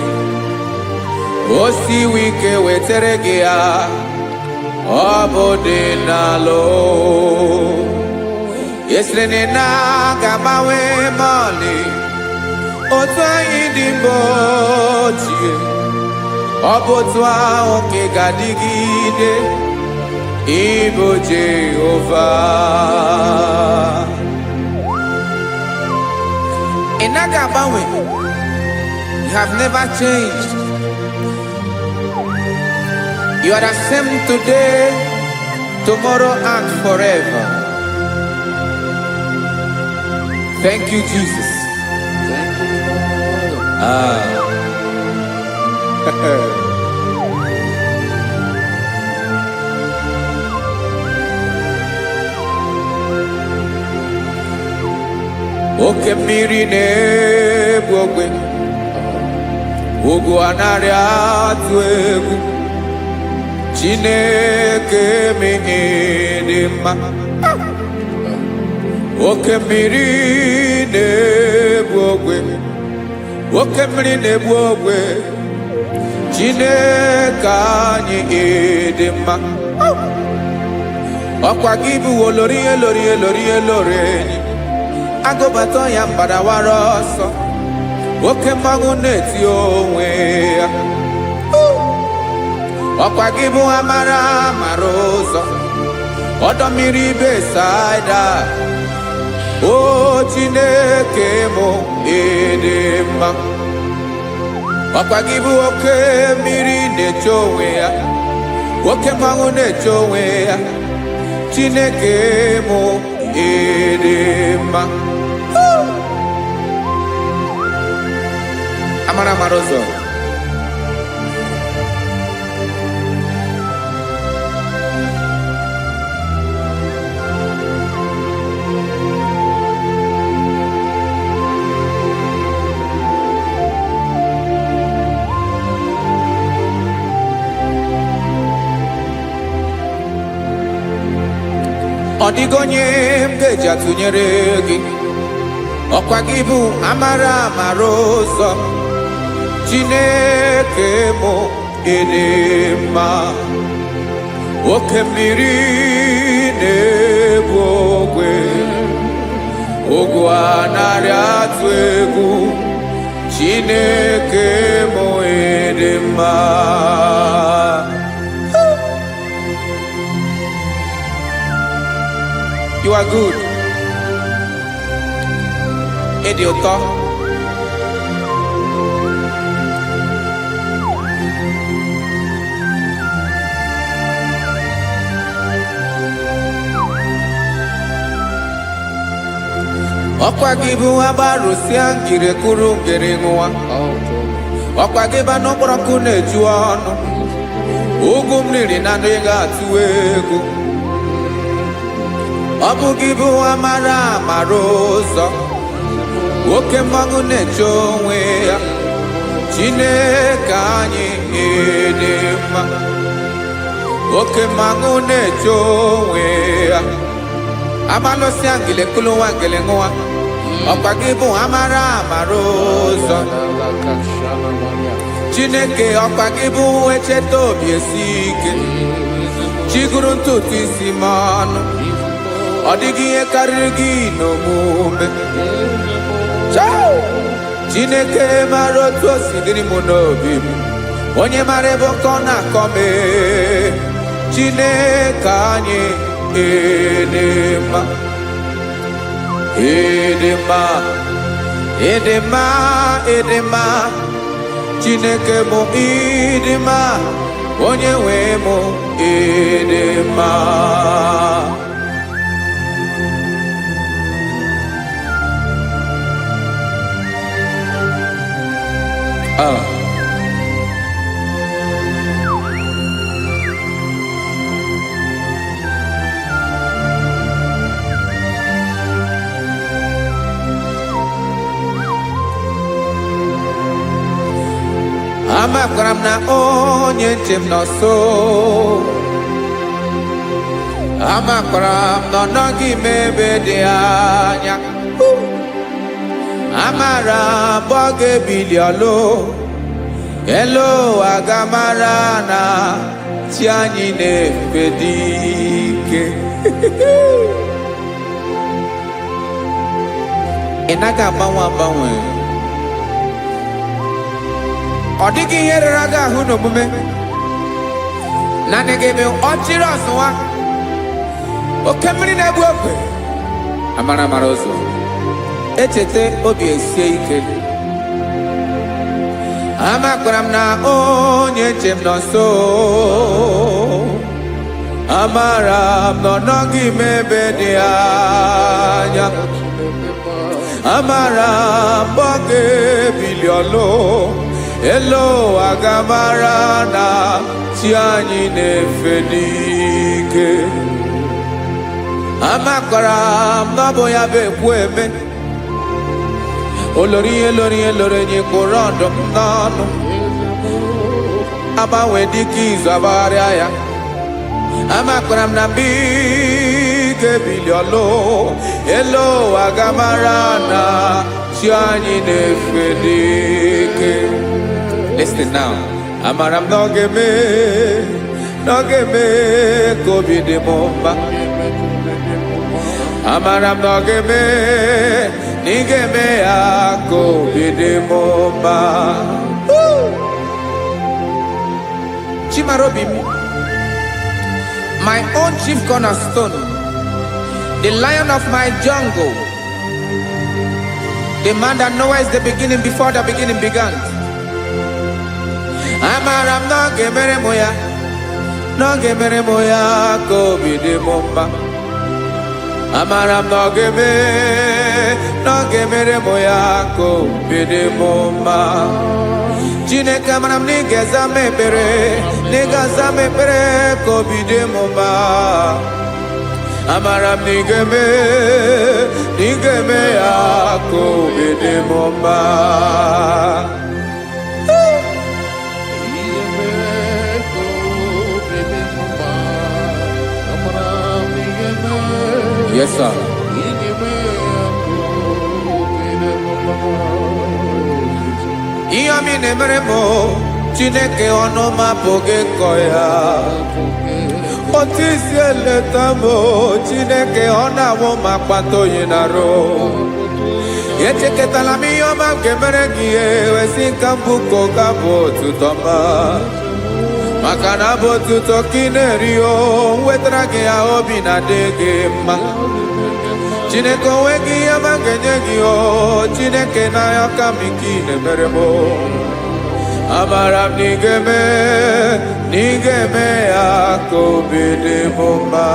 O siwe ike wetara gị ya, ọ bụ dị n'alụ. Esere na ga-agbanwe ma ọlị otu anyị dị mgbe ochie, ọ bụ otu ahụ ka ị ga-adịgide ịbụ Jehova. Ị naghị agbanwe. You have never changed. You are the same today, tomorrow, and forever. Thank you, Jesus. Thank you, Lord. Oke mmiri na-egbu ogwe, ugwu anaghị atụ egwu. Chineke mee dị mma. Oke mmiri na-egbu ogwe, oke mmiri na-egbu ogwe. Chineke anyị dị mma. Ọkwa gị bụ olori elori elori elori enyi, agụbata ya mbadawara ọsọ. Oke mmanwụ na-eti onwe ya. Ọkwa gị bụ amara amara ụzọ, ọdọ mmiri Besaida. O Chineke mụ ịdị mma. Ọkwa gị bụ oke mmiri na-eche onwe ya, oke mmanwụ na-eche onwe ya. Chineke mụ ịdị mma. Amara amara ụzọ. Ọ dịghị onye m ga-eji atụnyere gị. Ọkwa gị bụ amara amara ụzọ. Chineke mụ ịdị mma. Oke mmiri na-egbu ogwe, ogwu anaghị atụ egwu. Chineke mụ ịdị mma. You are good. Ịdị ụtọ. Ọkwa gị bụ agbarụsịa ngiri kụrụ ngiri nwa. Ọkwa gị bụ anụ kpọrọ nkụ na-eju ọnụ. Ugwu mmiri na anụ ị ga-atụ egwu. Ọ bụ gị bụ amara amara ụzọ. Oke mmanwụ na-eche onwe ya. Chineke anyị dị mma. Oke mmanwụ na-eche onwe ya. Amalụsịa ngili kụrụ nwa ngili nwa. Ọkwa gị bụ amara amara ụzọ. Chineke ọkwa gị bụ echeta obi esi ike. Chigụrụ ntutu isi m ọnụ. Ọ dịghị ihe karịrị gị n'omume. Chineke mara otu o si dịrị m n'obi m. Onye mara ebe ọkọ na-akọ m. Chineke anyị dị mma. Ịdị mma, ịdị mma, ịdị mma. Chineke mụ ịdị mma. Onye nwe mụ ịdị mma. Amakwara m na onye nche m nọ nso. Amakwara m na ọ nọghị m ebe dị anya. Amara m ọ ga-ebili ọlụ. Elu aga mara na chi anyị na-efe dị ike. Ị naghị agbanwe agbanwe. Ọ dịghị ihe rere gị ahụ n'omume. Naanị gị bụ ọchịrị ọzụwa. Oke mmiri na-egbu ogwe. Amara amara ụzọ. Echete obi esie ike. Amakwara m na onye nche m nọ nso. Amara m na ọ nọghị m ebe dị anya. Amara m ọ ga-ebili ọlụ. Elu aga mara na chi anyị na-efe n'ike. Amakwara m na ọ bụ ya bụ ekwu eme. Olori ihe lori ihe lori enyi kpụrụ ọdụm n'ọnụ. Agbanwe dịka izu agbagharịa ya. Amakwara m na mgbe ị ga-ebili ọlụ. Elu aga mara na chi anyị na-efe n'ike. Listen now. Amara m na ọ ga-eme ka obi dị m mma. Amara m na ọ ga-eme na ị ga-eme ya ka obi dị m mma. Chimarobi m, my own chief cornerstone, the lion of my jungle, the man that knows the beginning before the beginning began. Amara m na ọ ga-emere m ya, na ọ ga-emere m ya ka obi dị m mma. Amara m na ọ ga-emere m ya ka obi dị m mma. Chineke amara m na ị ga-aza m ekpere, na ị ga-aza m ekpere ka obi dị m mma. Amara m na ị ga-eme ya ka obi dị m mma. Yes, sir. Ihe ọmị na-emere m Chineke ọnụ m apụghị ịkọ ya. Otu isi eleta m Chineke ọ na-awụ m akpata oyi n'arụ. Echeketala m ihe ọma nke mere gị ewesi ka m bụkọ ga bụ otuto ma. Maka na bụ otuto ka ị na-eri o wetara gị ya obi na-adị gị mma. Chineke onwe gị ihe ma ga-enye gị o Chineke n'anya ka m ike ị na-emere m. Amara m na ị ga-eme ya ka obi dị m mma.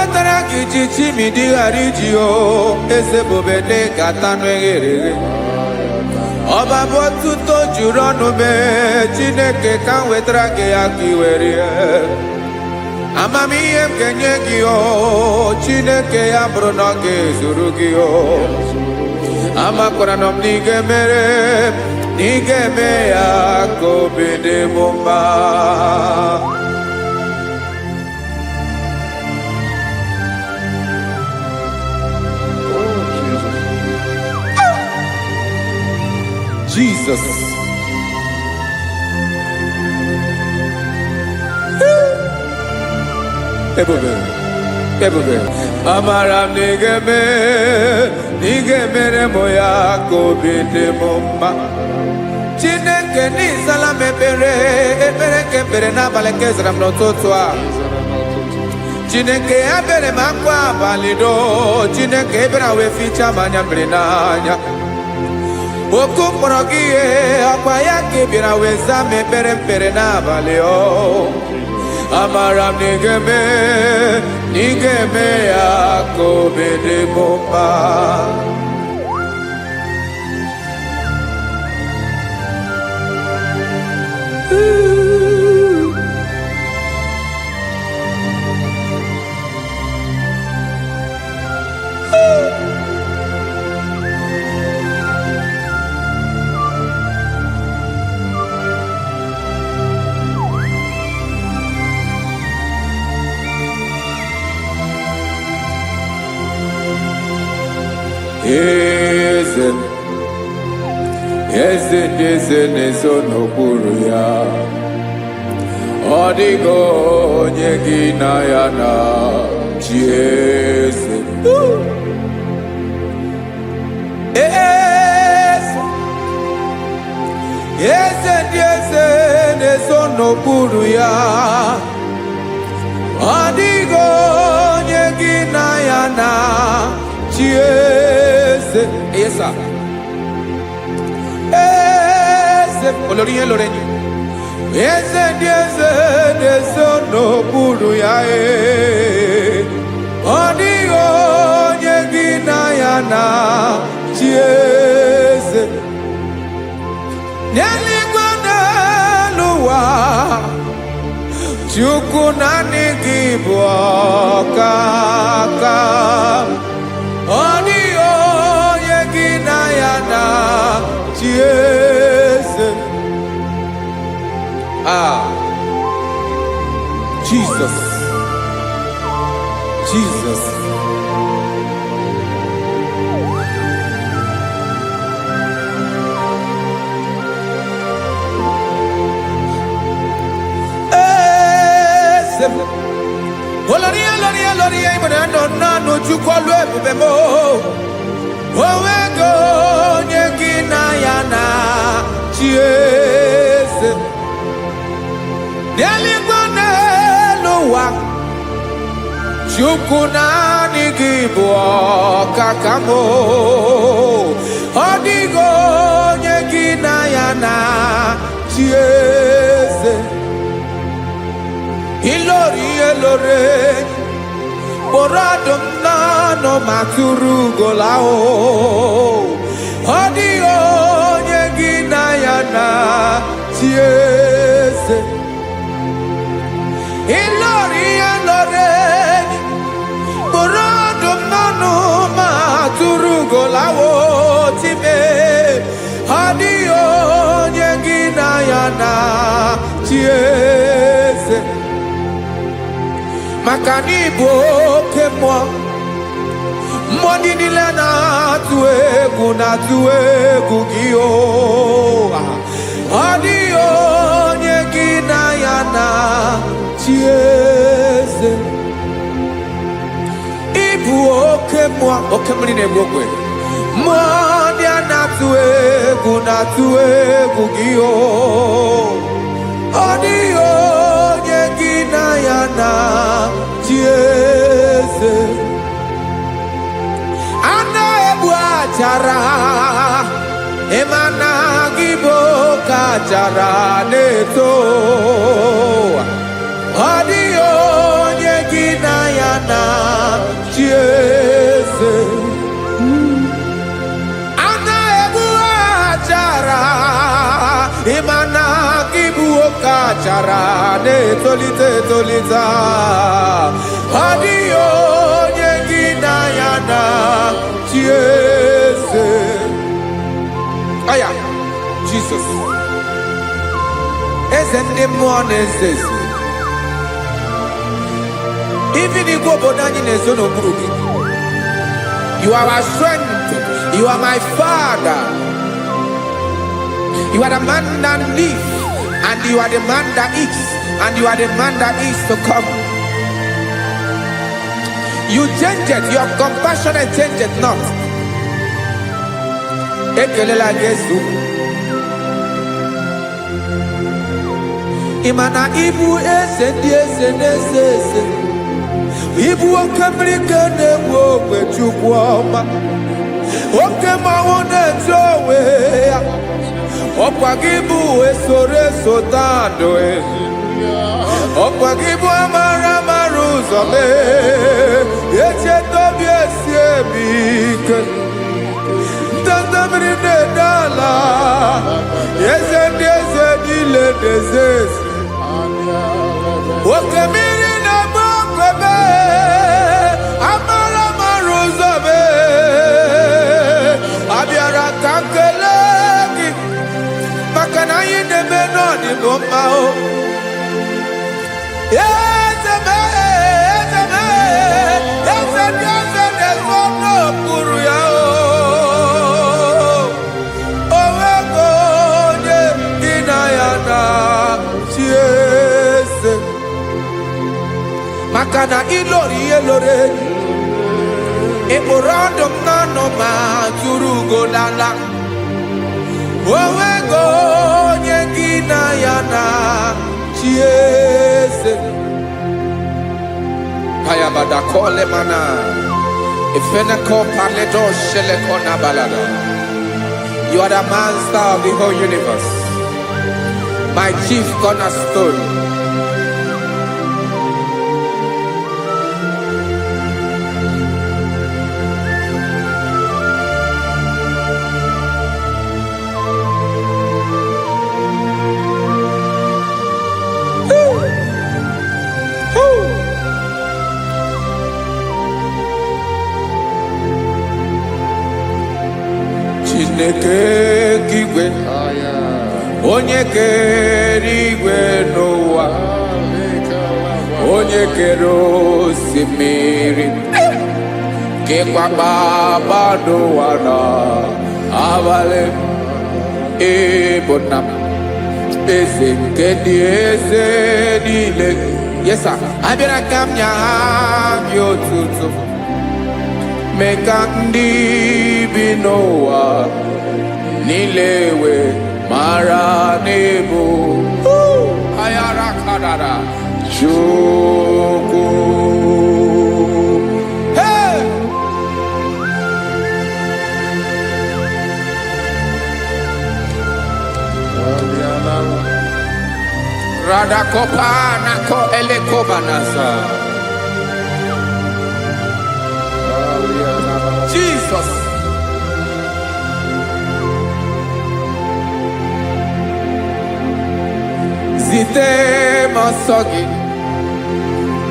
wetara gị ji chimidi ghara iji o eze bobede gata n'eghere ọba bụ otuto juru ọnụ mee Chineke ka m wetara gị ya ka i were amamihe m ga-enye gị o Chineke ya bụrụ na ọ ga-ezuru gị o amakwara na m na ị ga-emere na ị ga-eme ya ka obi dị m mma. Jesus. Ebube, ebube. Amara m na ị ga-emere m ya ka obi dị m mma. Chineke n'ịzala m ekpere nke ekpere n'abalị nke zara m n'ụtụtụ a. Chineke ya bere m akwa abalị do. Chineke ebere wee fichaa m anya mmiri n'anya. Oku mkpọrọ gị ihe akwa ya ka bịara wee zaa m ekpere mpere n'abalị o. Amara m na ị ga-eme ya ka obi dị m mma. Eze ndị eze na-ezo n'okpuru ya, ọ dịghị onye gị na ya na chi eze. Eze ndị eze na-ezo n'okpuru ya, ọ dịghị onye gị na ya na chi eze. Yes, sir. Eze olórí yẹn lórí ẹni. Eze ndị eze na-ezo n'okpuru ya ọ dịghị onye gị na ya na chi eze. N'eluigwe n'elu ụwa Chukwu naanị gị bụ ọkaka. Ọ dịghị onye gị na ya na chi eze. Jesus. Jesus. Olórí ìmọ̀ràn nánú Chukwu ọlụ ebube m onwego onye gị na ya na chi eze. N'eluigwe n'elu ụwa Chukwu naanị gị bụ ọkaka m ọ dịghị onye gị na ya na chi eze. Ilori elore kpọrọ ọdụm n'ọnụ ma tụrụ ugola o ọ dịghị onye gị na ya na chi eze. Ilori elore kpọrọ ọdụm n'ọnụ ma tụrụ ugola o time ọ dịghị onye gị na ya na chi eze. Maka na ị bụ oke mmụọ, mmụọ ndị niile na-atụ egwu gị o. Ọ dịghị onye gị na ya na chi eze. Ị bụ oke mmụọ, oke mmiri na-egbu ogwe, mmụọ ndị a na-atụ egwu gị o. Ọ dịghị onye gị na ya na chi eze. A na-egbu achara ịma na gị bụ ka achara na-eto. Ọ dịghị onye gị na ya na gara na-etolite etolite ọ dịghị onye gị na ya na chi eze aya Jesus eze ndị mmụọ na-eze eze even igwe obodo anyị na-ezo n'okpuru gị. You are our strength. You are my Father. You are the man that lives, and you are the man that eats, and you are the man that is to come. You change it. Your compassion change it not. Ekelela Yesu. Imana ibu eze ndị eze n'eze eze. Ibu oke mmiri ka na-egbu ogbe Chukwu ọma. Oke mmanwụ na-eche onwe ya. Ọkwa gị bụ esoro esota ndụ ọkwa gị bụ amara amara ụzọ mee. Echeta obi esi ebi ike. Ndanda mmiri na-ede ala. Eze ndị eze niile na-eze eze. Oke mmiri na-agba okwebe. Amara amara ụzọ mee. Abịara ka nkele gị maka na anyị na-eme n'ọdịbụ mma o. Eze mee, eze mee, eze ndị eze na-ezo n'okpuru ya o. O nwego onye gị na ya na chi eze maka na ịlọrọ ihe lọrọ enyi ịkpụrụ ọdụ m n'ọnụ ma tụrụ ugo n'ala. O nwego onye gị na ya na chi eze Hayabada kole mana Ifeneko paledo sheleko na balada. You are the master of the whole universe, my chief cornerstone. Chineke kigwe onye kere igwe n'ụwa onye kere osimiri kekwa kpakpando ụwa na abalị ịbụ nna m eze nke dị eze niile. Yes sir, abịara ka m nya gị otuto mee ka ndị bi n'ụwa niile wee mara n'ebu ayara kadara Chukwu. Hey! Radakopa nako elekobanasa. Jesus. Zite masogi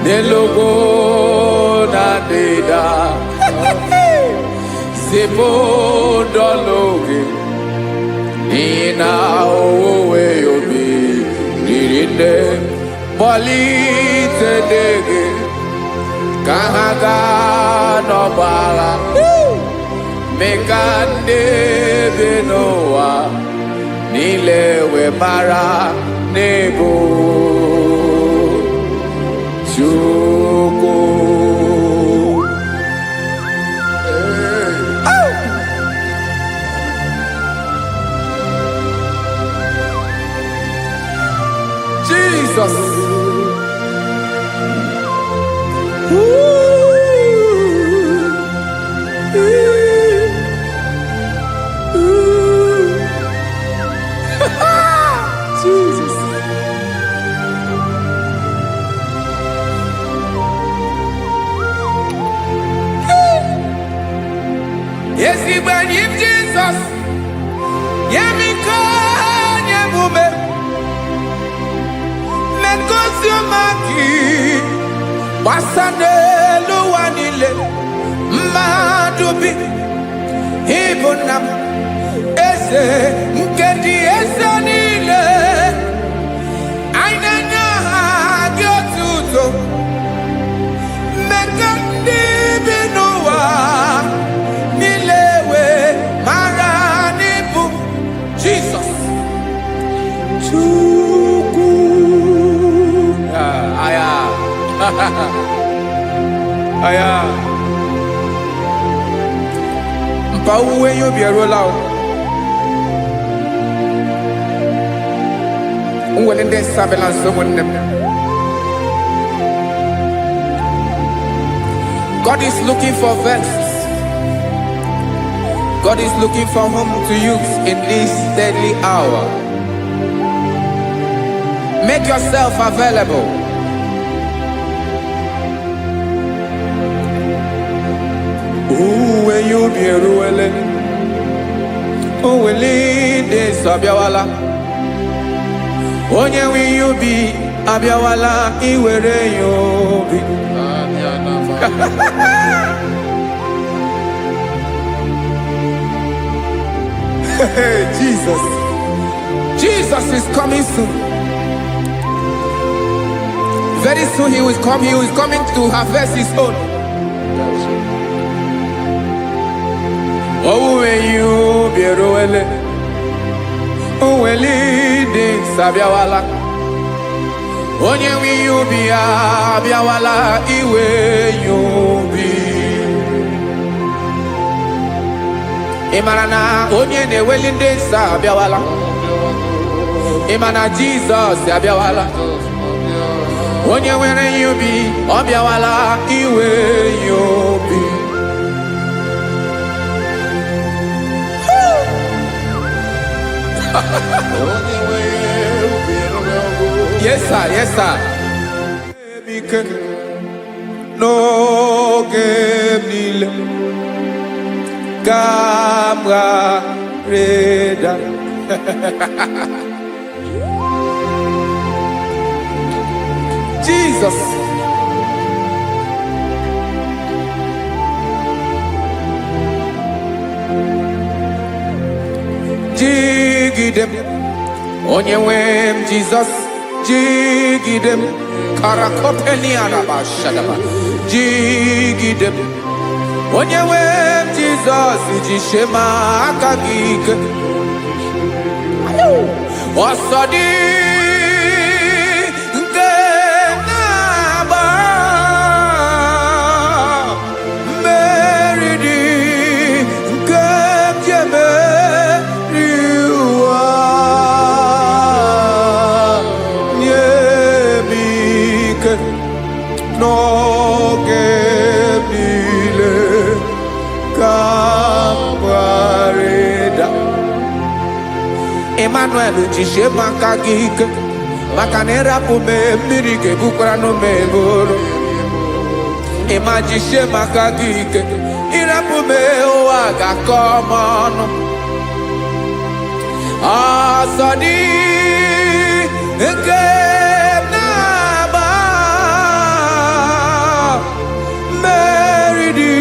nelogo na deda Zipo dologe Nina owe yobi Nirinde Bolite dege Kahaga no bala Mekande benoa Nilewe mara nebo Chukwu. Jesus. Jesus. Yes, he believe Jesus. Yeah, me call yeah, woman. ngozi ọma gị gbasa n'elu ụwa niile mmadụ bi ịbụ nna m eze nke dị eze niile anyị na-enye aha gị otuto mmeka ndị bi n'ụwa niile wee mara n'ịbụ Jizọs Chukwu aya aya mpa uwe ya obi eruola o nwere ndị nsabela nso ụmụnne m. God is looking for vessels. God is looking for whom to use in this deadly hour. Make yourself available. When you be ruling, who will lead this Abiawala? Onye will you be Abiawala? Iwere you be. Jesus. Jesus is coming soon. Very soon he will come. He is coming to harvest his own. Oh, when you be ruling, who will lead this Abiawala? Onye will you be Abiawala? Iwe you be. Imana onye na-eweli ndị nsọ Abiawala. Imana Jesus Abiawala. Onye nwere you be Abiawala iwe you be. Yes sir, yes sir. No game Camera Reda. Jesus. Jigidem. Onyewem Jesus. Jigidem. Karakopeni araba shadaba. Jigidem. Onyewem Jesus. Jishema akagike. Osodi. Emmanuel jishe maka gike maka na erapu me mmiri gebukwara no meboro Ema jishe maka gike irapu me ụwa ga-akọ ọnụ asọdi nke na-agba meridi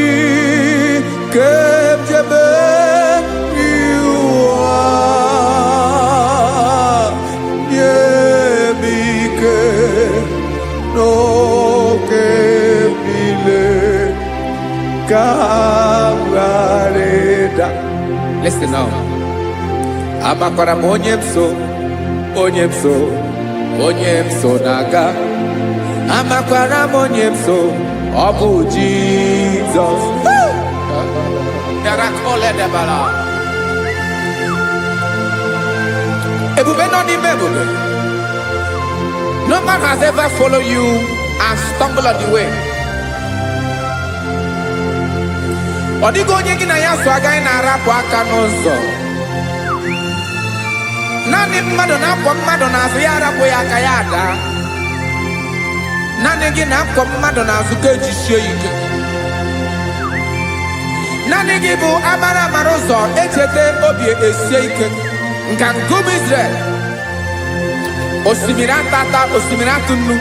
kemjebe Listen now. Amakwara m onye mso naga. Amakwara m onye mso, ọ bụ Jesus. Ebube nọ n'ime ebube. No man has ever followed you and stumbled on the way. Ọ dịghị onye gị na ya so agaghị na-arapụ aka n'ụzọ. Naanị mmadụ na-akwọ mmadụ n'azụ ya arapụ ya aka ya ada. Naanị gị na-akwọ mmadụ n'azụ ka ejisie ike. Naanị gị bụ amara ụzọ echete obi esie ike. Nka ngụm Israel. osimiri atata osimiri atunu.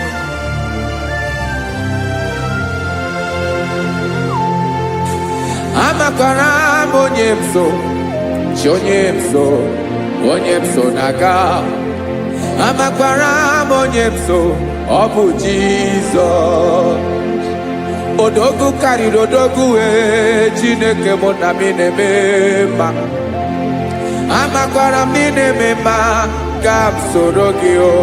Amakwara m onye m so, chi onye m so, onye m so na-aga. Amakwara m onye m so, ọ bụ Jizọs. Odogwu karịrị odogwu Chineke mụ na m na-eme mma. Amakwara m na-eme mma ka m soro gị o.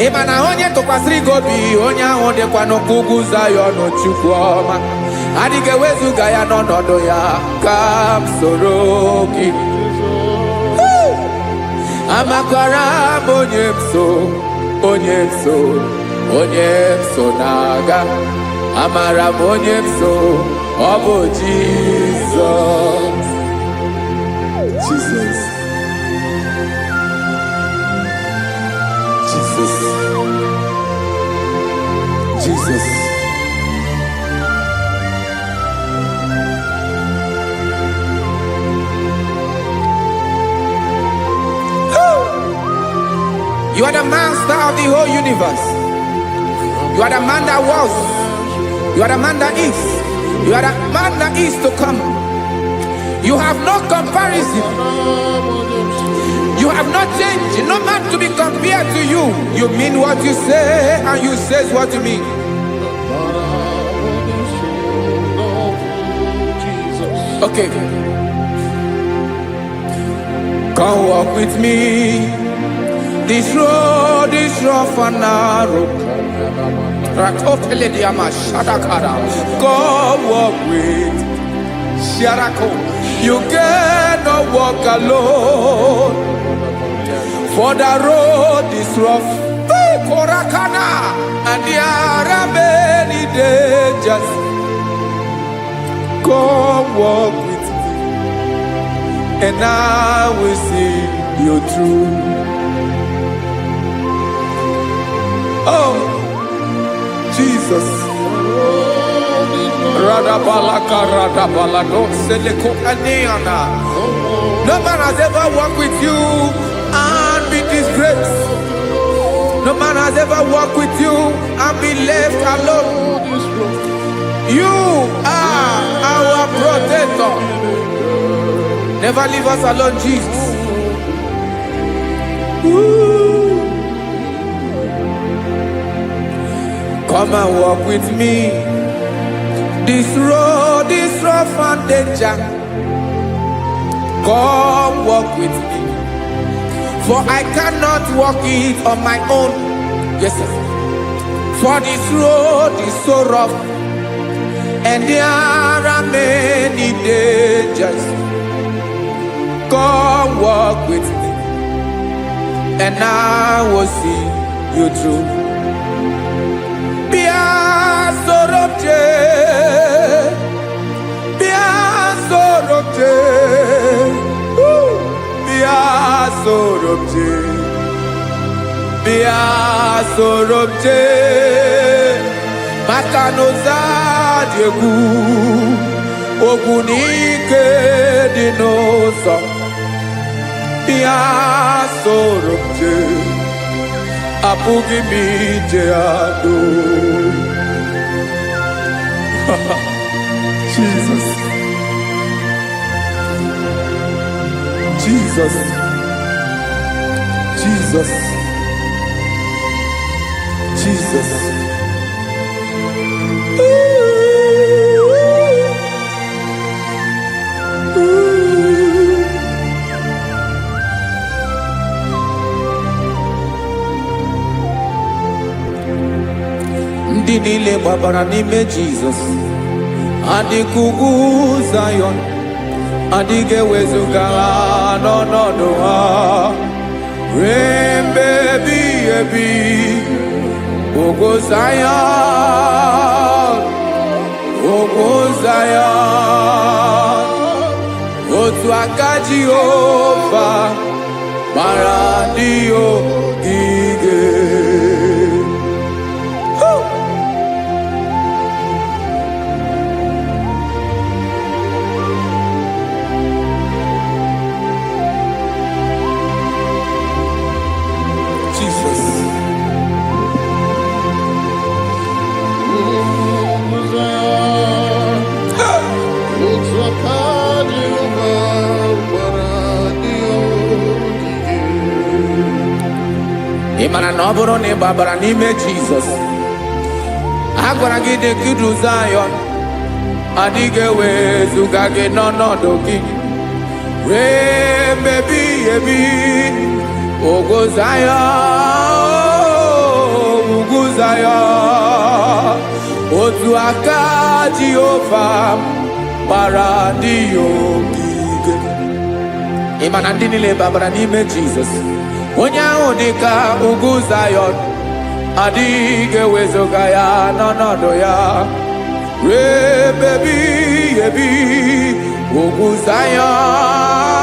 Ị ma na onye tụkwasịrị gị obi, onye ahụ dịkwa n'ụkwụ ugwu Zayọn Chukwu ọma. Adịghị ewezuga ya n'ọnọdụ ya ka m soro gị. Amakwara m onye m so, onye m so, onye m so na-aga. Amara m onye m so, ọ bụ Jizọs. Jesus. Jesus. Jesus. You are the master of the whole universe. You are the man that was. You are the man that is. You are the man that is to come. You have no comparison. You have not changed. No man to be compared to you. You mean what you say and you say what you mean. Okay. Come walk with me. This road is rough and narrow. Come walk with Sharako. You cannot walk alone. For the road is rough. Korakana. And there are many dangers. Come walk with me. And I will see you through. Oh, Jesus. No man has ever walked with you and be disgraced. No man has ever walked with you and be left alone. You are our protector. Never leave us alone, Jesus. Ooh. Come and walk with me. This road is rough and danger. Come walk with me. For I cannot walk it on my own. Yes, sir. For this road is so rough. And there are many dangers. Come walk with me. And I will see you through. Sorobje Makanoza Diegu Ogunike Dinosa Bia Sorobje Apugi Mijeado. Jesus. Jesus. Jesus. Jesus. Ndị niile gbabara n'ime Jizọs adịghị ugwu Zayọn, adịghị ewezuga ha n'ọnọdụ ha ruo mgbe ebighị ebi. Ugwu Zayọn, ugwu Zayọn, otu aka Jehova mara ndị ogige. na ọ bụrụ na ị gbabara n'ime Jizọs, a gwara gị dị ka idu Zayọn, adịghị ewezuga gị n'ọnọdụ gị ruo mgbe ebighị ebi. Ugwu Zayọn, ugwu Zayọn, otu aka Jehova gbara ndị ya ogige. Ị ma na ndị niile gbabara n'ime Jizọs, onye ahụ dị ka ugwu Zayọn, adịghị ewezuga ya n'ọnọdụ ya ruo mgbe ebighị ebi. Ugwu Zayọn,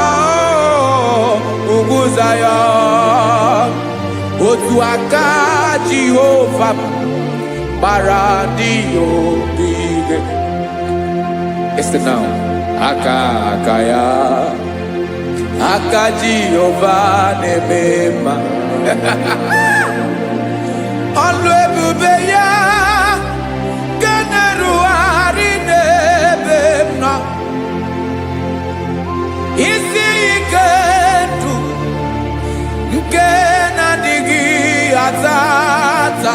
ugwu Zayọn, otu aka Jehova gbara ndị ya ogige. Listen now. Aka ya, aka Jehova na-eme mma. Ọlụ ebube ya ga na-erugharị n'ebe m nọ. Isi ike ndụ nke na-adịghị ata ata.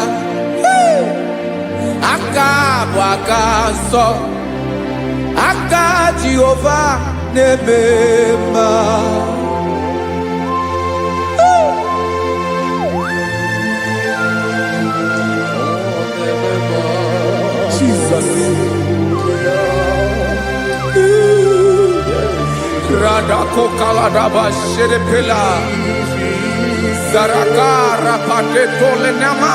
Aka bụ aka nsọ, aka Jehova na-eme mma. Jesus. Radako kaladaba sherepela zarakara patetole nama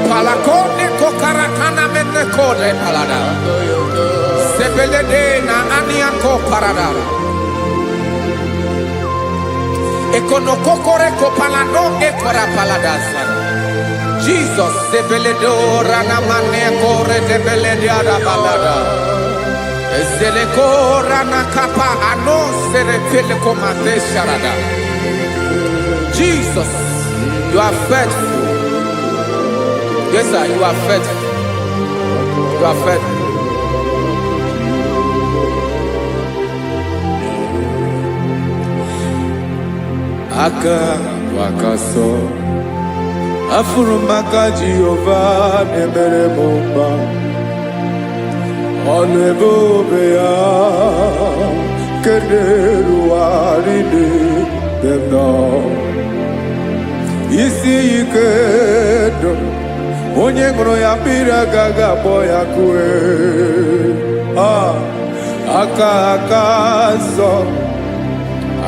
palakone kokarakana mene kole palada sebelede na aniako paradara ekonokokore kopalado ekora paladasa. Jesus sebeledo rana mane kore sebelede ada balada. Eseleko rana kapa ano serepele komate sharada. Jesus, you are faithful. Yes, sir, you are faithful. You are faithful. Aka wakaso afurumaka Jehova nemere mumba. Ọlụ ebube ya kenerughari n'ebe m nọ. Isi ike ndụ onye ṅụrụ ya mmiri agaghị akpọ ya kue. Aka nsọ,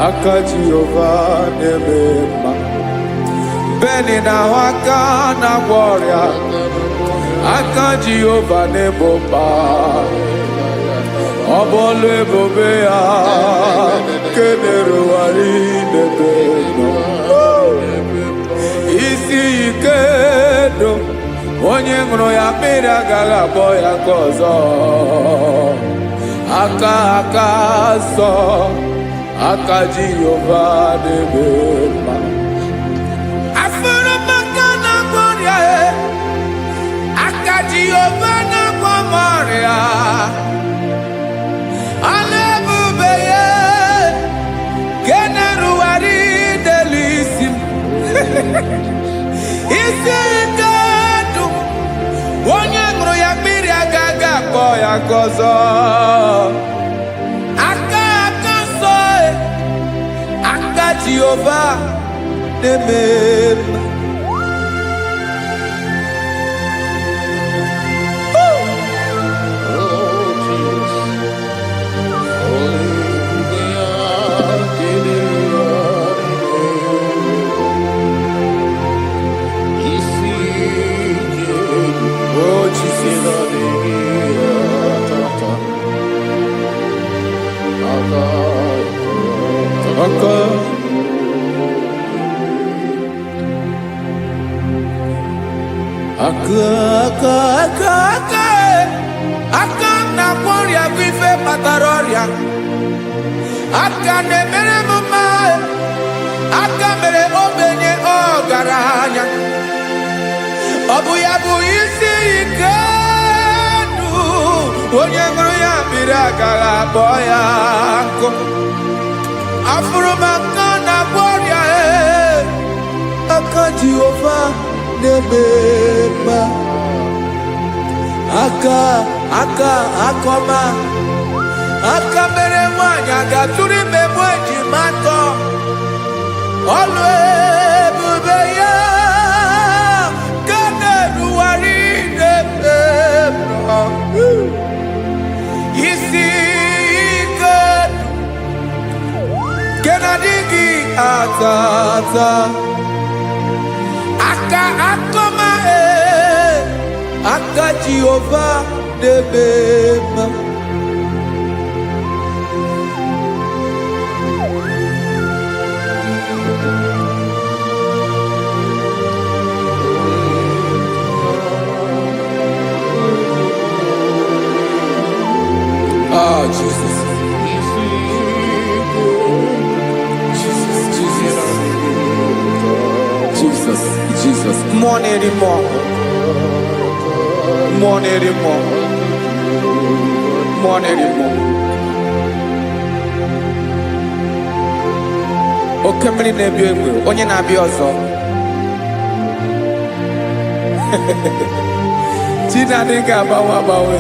aka Jehova na-eme mma. Beni na-ahụ aka na-agwọ ọrịa, aka Jehova na-ebo mma. Ọ bụ ọlụ ebube ya kenerughari n'ebe m nọ. Isi ike ndụ onye ṅụrụ ya mmiri agaghị akpọ ya ka ọzọ. Aka nsọ, aka Jehova na-eme mma. Jehova na-agwọ m ọrịa, ọlụ ebube ya nke na-erugharị n'elu isi m. Isi ike ndụ onye ṅụrụ ya mmiri agaghị akpọ ya ka ọzọ. Aka nsọ, aka Jehova na-eme mma. Aka na-agwọ ọrịa bụ ife kpatara ọrịa. Aka na-emere m mma, aka mere ogbenye ọgaranya. Ọ bụ ya bụ isi ike ndụ onye ṅụrụ ya mmiri agaghị akpọ ya nkụ. Afụrụ m aka na-agwọ ọrịa, aka Jehovah nebema akoma mere nwanyị agatụrụ ime mweji matọ ọlụ ebube ya ka na-eruwari nebema isi ike ke na-adịghị atata akoma aka Jehovah nebema Oh, Jesus. Jesus. More anymore. Okemri na-ebi egbe, onye na-abịa ọzọ. Chinadị ga-agbanwe.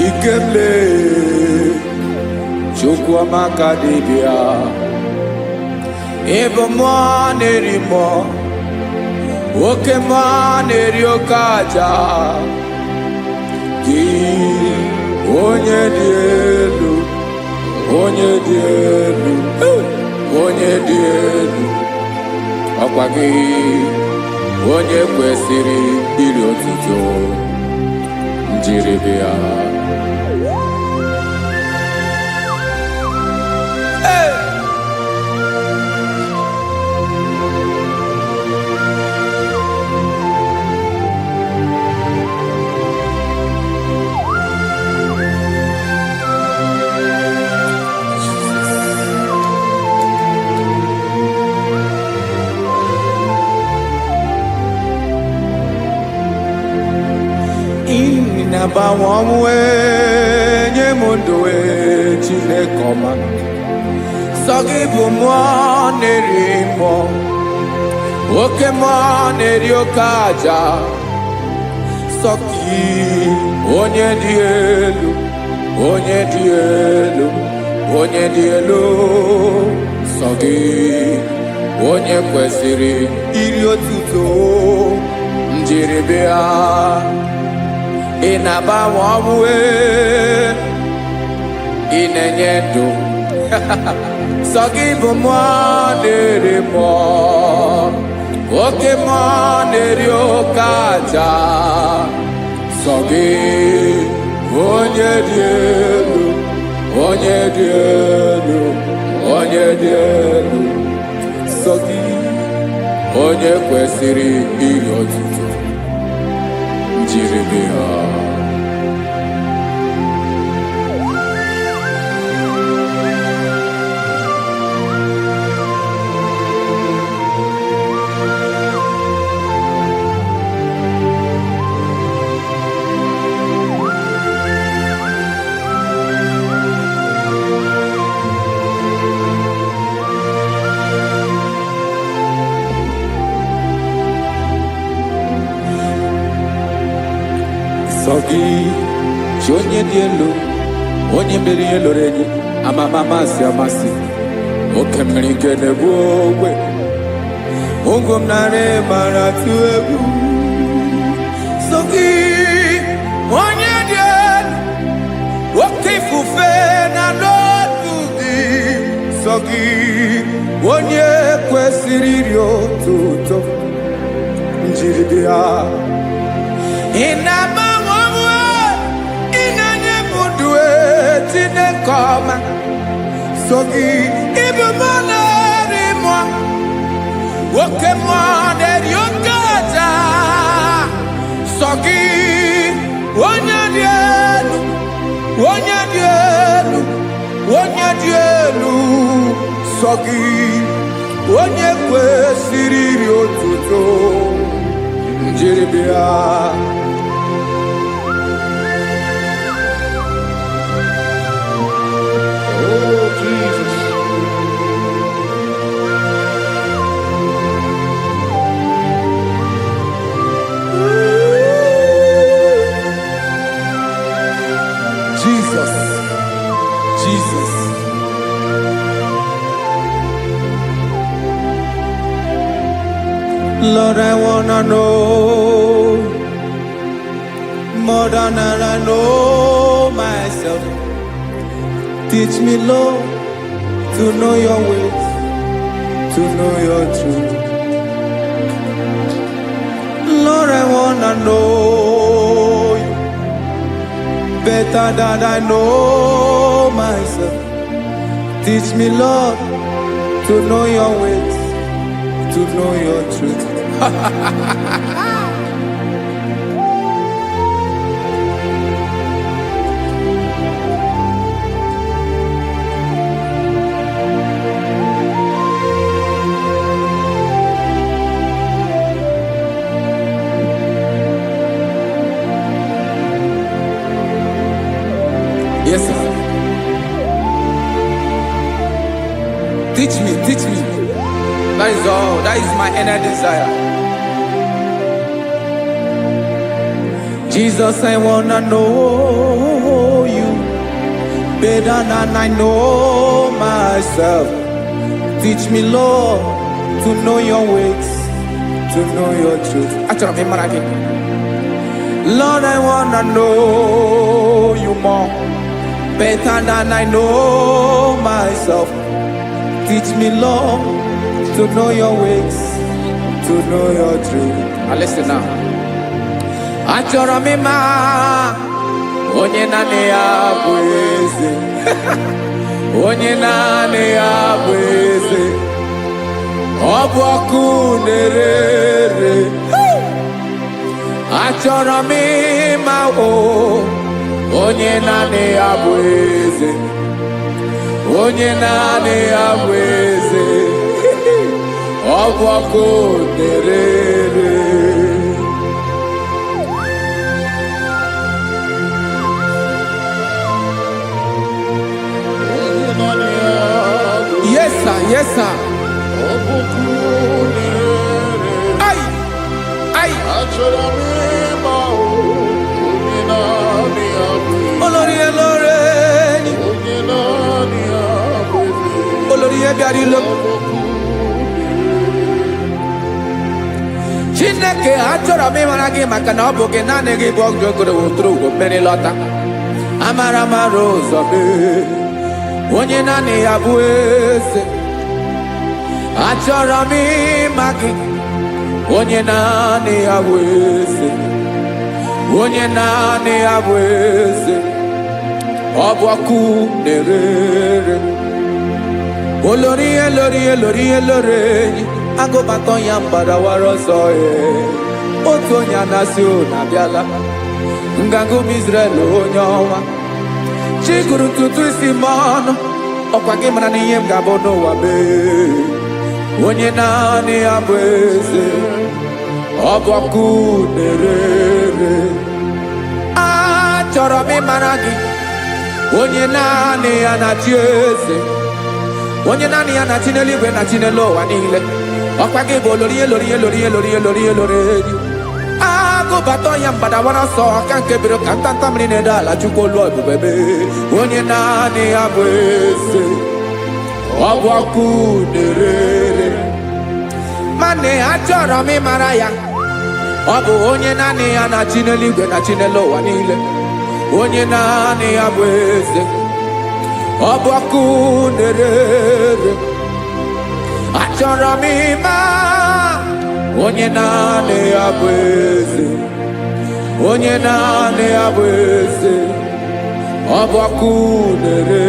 Ikemle Chukwamaka dibia Ebo mwanerimo Oke mwaneriokaja Ki onye dielu Ọkwa gị onye kwesịrị iri otuto njiribia Nabawanwe nye mundoe Chineke ọma Sọgị bụ mmụọ na-eri mmụọ Oke mmụọ na-eri oke aja Sọgị onye dị elu Sọgị onye kwesịrị iri otuto njiribia Inabawanwe inenye ndụ Sọgị bụ mmụọ na-eri mmụọ Oke mmụọ na-eri oke aja Sọgị onye dị elu Sọgị onye kwesịrị iri otuto njiribia Sọgị chi onye dị elu onye mmeri ihe lụrụ enyi amasị oke mmiri nke na-egbu ogbe ogo m narị mara tụ egwu Sọgị onye dị elu oke ifufe na n'otu gị Sọgị onye kwesịrị iri otuto njiribia Inabawanwe inenye mundoe Chineke ọma Sọgị ịbụ mmụọ na-eri mmụọ Oke mmụọ na-eri oke aja Sọgị onye dị elu sọ gị onye kwesịrị iri otuto njiri bịa. Oh, Jesus. Jesus, Jesus. Lord, I wanna know more than I know myself. Teach me, Lord, to know your ways, to know your truth. Lord, I wanna know you better than I know myself. Teach me, Lord, to know your ways, to know your truth. Yes, sir. Teach me, teach me. That is all. That is my inner desire. Jesus, I wanna know you better than I know myself. Teach me, Lord, to know your ways, to know your truth. Actually, I'm again. Lord, I wanna know you more better than I know myself. Teach me, Lord, to know your ways, to know your truth. Now listen now. Achọrọ m ịma onye naanị ya bụ eze. Onye naanị ya bụ eze. Ọ bụ ọkụ na-ere. Achọrọ m ịma onye naanị ya bụ eze. Onye naanị ya bụ eze. Ọ bụ ọkụ na-ere. Yes, sir. Yes, sir. Ay, ay. Olórí Olórí. Olórí Ebiari lo. Chineke achọrọ m ịmara gị maka na ọ bụ gị naanị gị bụ ọgụ ogoro wotoro ugo mmeri lọta. Amara mara ụzọ mee. Onye naanị ya bụ eze. Achọrọ m ịma gị. Onye naanị ya bụ eze. Onye naanị ya bụ eze. Ọ bụ ọkụ na-ere. Olórí Olórí Olórí Olórí. Agụbatọ ya mgbadawara ọsọ ya. Otu onye anasị na-abịala. Nganga ụmụ Izrel onye ọma. Chiguru ntutu isi m ọnụ. Ọkwa gị mara na ihe m ga-abụ n'ụwa mee. Onye naanị ya bụ eze. Ọ bụ ọkụ na-ere. Achọrọ m ịmara gị. Onye naanị ya na-achị eze. Onye naanị ya na-achị n'eluigwe na-achị n'elu ụwa niile. Ọkwa gị bụ Olórí Olórí Olórí Olórí Olórí Olórí. Agụbatọ ya mgbadawara ọsọ aka nke biri ka ntanta mmiri na-ede ala Chukwu olu ebube mee. Onye naanị ya bụ eze. Ọ bụ ọkụ na-ere. Mane achọrọ m ịmara ya. Ọ bụ onye naanị ya na-achị n'eluigwe na-achị n'elu ụwa niile. Onye naanị ya bụ eze. Ọ bụ ọkụ na-ere. Achọrọ m ịma onye naanị ya bụ eze. Onye naanị ya bụ eze. Ọ bụ ọkụ na-ere.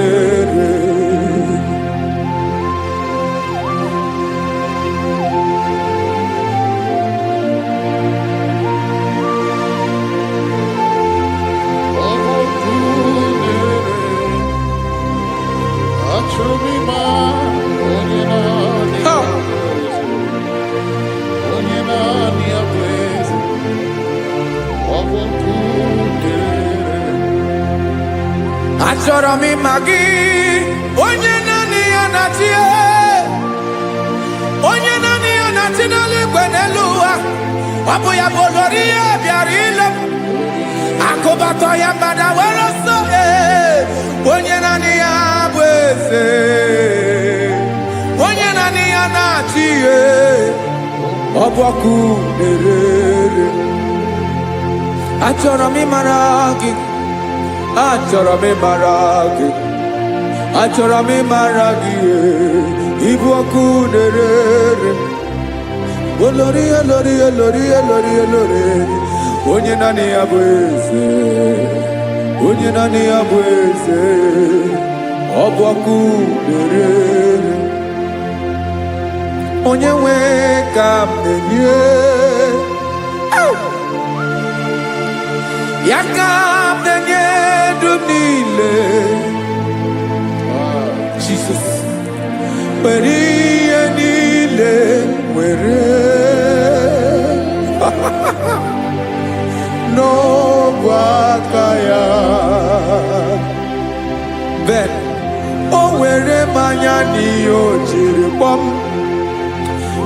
Achọrọ m ịma achọrọ m ịma gị, onye naanị ya na-achị, onye naanị ya na-achị n'eluigwe n'elu ụwa. Ọ bụ ya bụ olori ya bịara ile m, akụbatọ ya mgbada were ọsọ. Onye naanị ya bụ eze, onye naanị ya na-achị ihe. Ọ bụ ọkụ na-erere. Achọrọ m ịmara gị, achọrọ m ịmara gị, achọrọ m ịmara gị. Ịbụ ọkụ na-erere. Olori, olori, olori, olori, olori. Onye naanị ya bụ eze, onye naanị ya bụ eze. Ọ bụ ọkụ na-erere. Onye nwe ka m na-enye, ya ka m na-enye dum niile. Jesus, were ihe niile were n'ọbụ aka ya. Ben, o were mmanya n'ihe o jiri kpọọ m,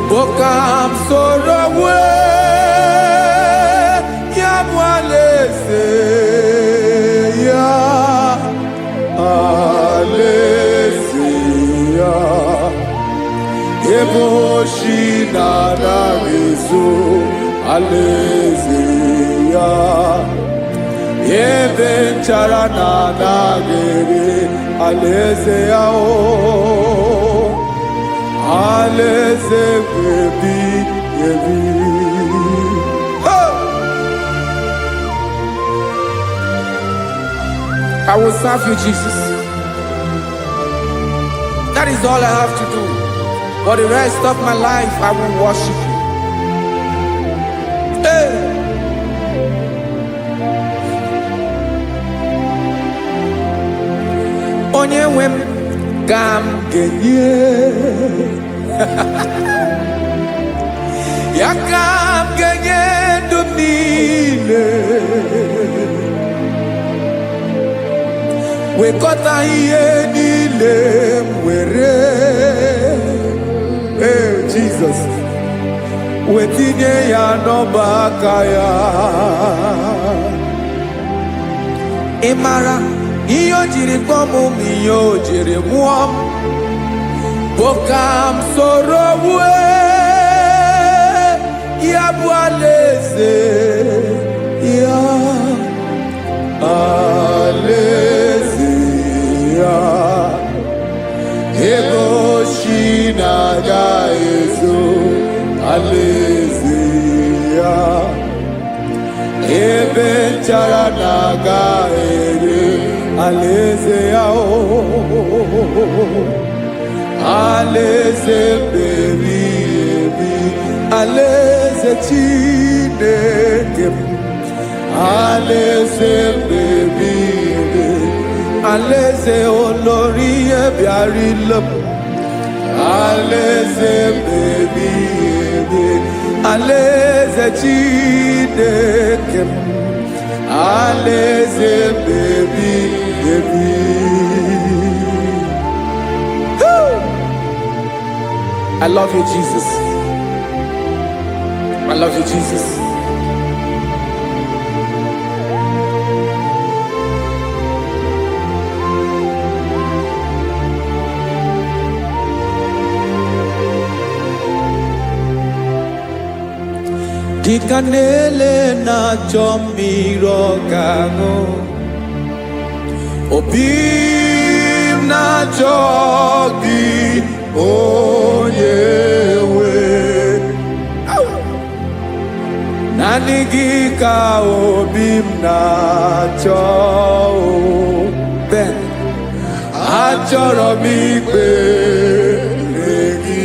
boka m soro wee ya bụ alaeze ya, alaeze ya. Ebe oshi na-anaghị ezo, alaeze ya. Ebe nchara na-anaghị ere, alaeze ya. Alaeze ebi ebi. I will serve you, Jesus. That is all I have to do. For the rest of my life, I will worship you. Hey. Onye nwe m ka m ga-enye, ya ka m ga-enye ndụ m niile. Wekọta ihe niile m were, Jesus, wetinye ya n'ọba aka ya. Ị mara ihe o jiri kpọọ m, ihe o jiri mụọ m, bụ ka m soro wee ya bụ alaeze ya, alaeze ya. Ebe oshi na-agaghị ezo, alaeze ya. Ebe nchara na-agaghị ere, alaeze ya. Alaeze ebi ebi, alaeze Chineke m. Alaeze ebi ebi, alaeze olori ya bịara ile m. Alaeze ebi ebi, alaeze Chineke m. Alaeze ebi ebi. I love you, Jesus. I love you, Jesus. Dịka na-ele na-achọ mmiri ọ ga-aṅụ, obi m na-achọ gị, onye nwe. Naanị gị ka obi m na-achọ. Ben, achọrọ m ikpere gị.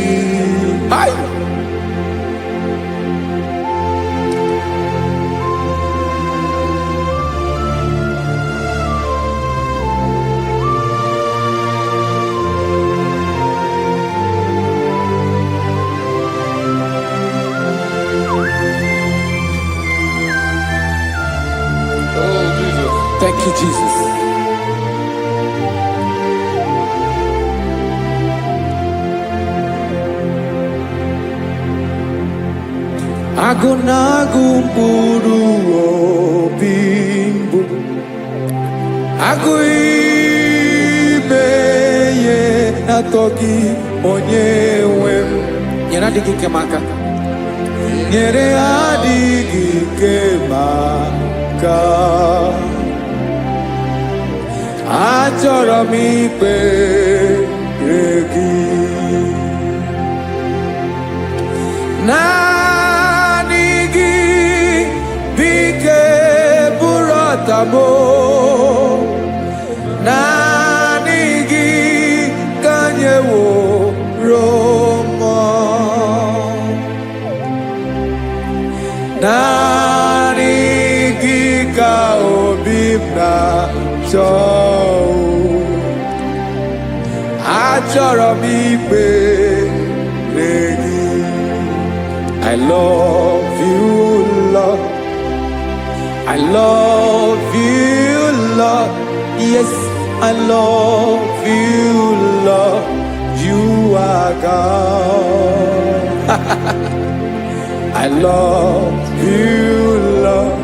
Oh, Jesus. Thank you, Jesus. Agụnagụ mkpụrụ obi mbụ agụ ime ihe atọ gị onye nwe m nyere adịghị ike m aka nyere adịghị ike m aka achọrọ m ikpere gị naanị gị bike bụrụ ọtamo naanị gị ka nyeworo m naanị gị ka obi m na-achọ achọrọ m ikpere gị I love you, Lord. I love you, Lord. Yes, I love you, Lord. You are God. I love you, Lord.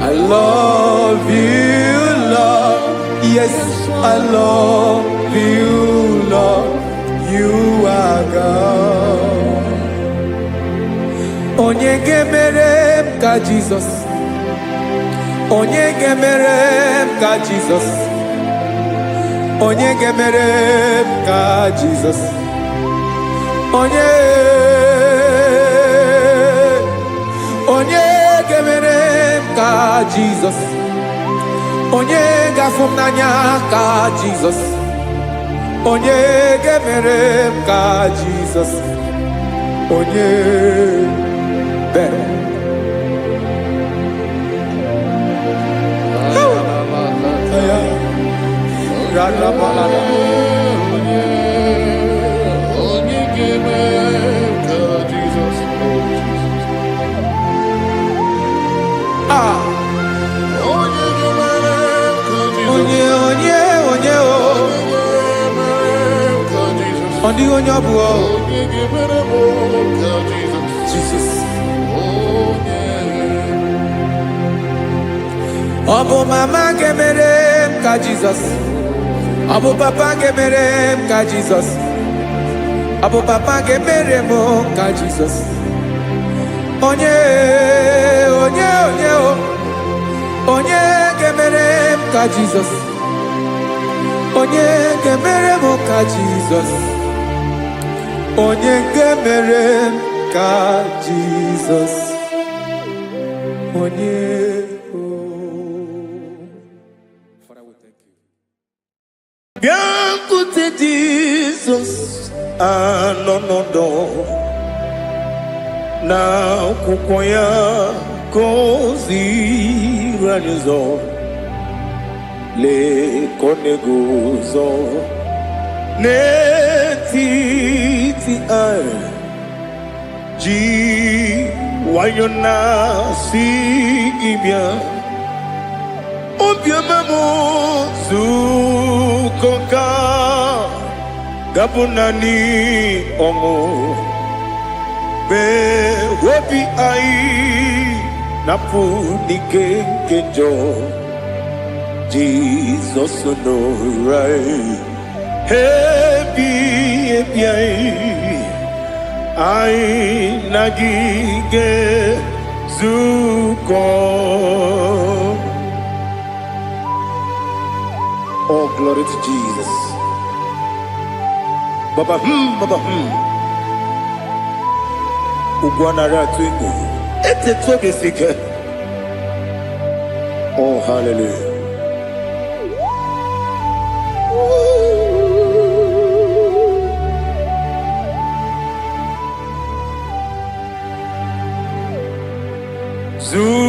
I love you, Lord. Yes, I love you, Lord. You are God. Onye ga-emere m ka Jizọs Onye ga-emere m ka Jizọs Onye ga-emere m ka Jizọs Onye ga-emere m ka Jizọs Onye ga-afụ m n'anya ka Jizọs Onye ga-emere m ka Jizọs Onye better. Jesus. Ọbụ mama ga-emere m ka Jizọs Ọbụ papa ga-emere m ka Jizọs Ọbụ papa ga-emere m ka Jizọs Onye ga-emere m ka Jizọs Onye ga-emere m ka Jizọs Onye ga-emere m ka Jizọs Onye Bịakwute Jizọs anọnọdụ n'akwụkwọ ya ka o ziri anyị ụzọ lee ka ọ na-eguzo n'etiti anyị ji nwayọọ na-asị gị bịa obiọma m zukọ ka gabụ naanị ọṅụ mgbe obi anyị na-apụ n'ike nke njọ Jizọs nọrọ anyị ebi anyị na gị ga-ezukọ. Oh, glory to Jesus. Baba, Ugwanara twingo. Ete tobe sike. Oh, hallelujah.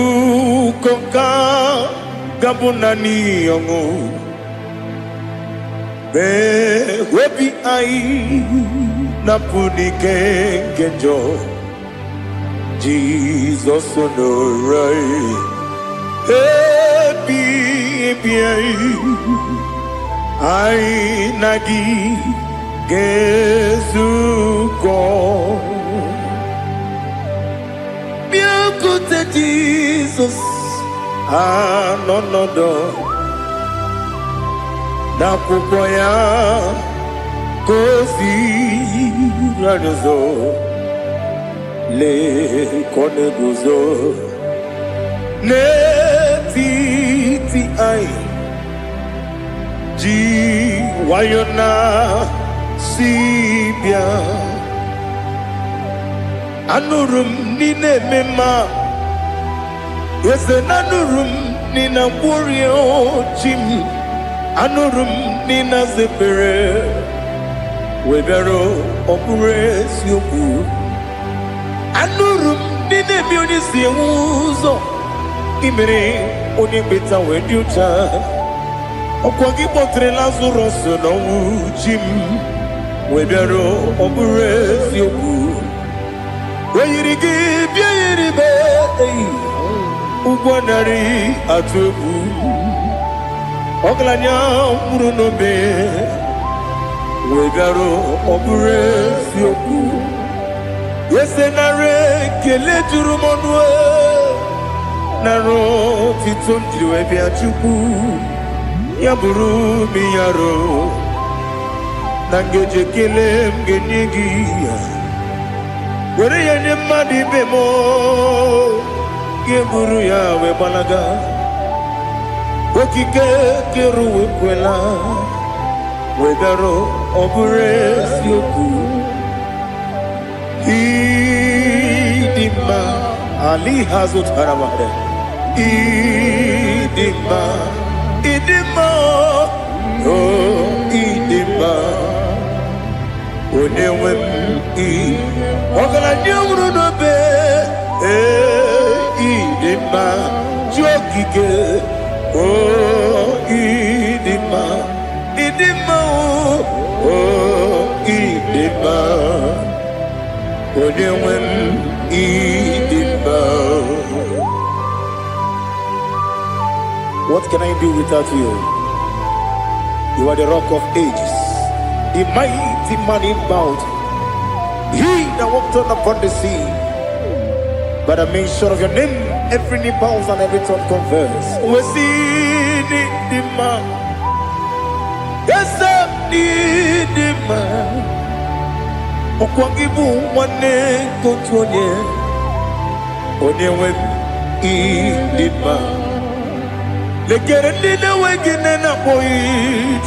Zukoka gabunani yongo. Be webi ai na punike kenjo Jesus onorai happy ai nagi gezuko. Jesus anonodo na kupoya kosi ranuzo le koneguzo ne ti ai ji wayona sibia anurum nine mema yese nanurum nina warrior jim anurum nina zepere webero opure sioku anurum nine mionisi uzo imere oni beta weduta okwagi potre Lazarus no jim webero opure sioku weyirigi biayiribe ugwanari atubu oglanya murunobe wegaro obure sioku yesenare kele jurumonwe naro titondriwe biachuku yaburu miyaro nangeje kele mgenigi were yenye madi bemo geburu ya we balaga okike keru we kwela we daro obure sioku idima ali hazut haramade idima oh idima onewem ogala nyamru no be idima jokike oh idima oh idima onewem idima. What can I do without you? You are the rock of ages, the mighty man in mountain, he that walked on upon the sea. By the mention of your name, every knee bows and every tongue confess. We see the man. Yes, the man. Okwangibu wane kotonye. Onyewe the man. Lekere nina wengine na boy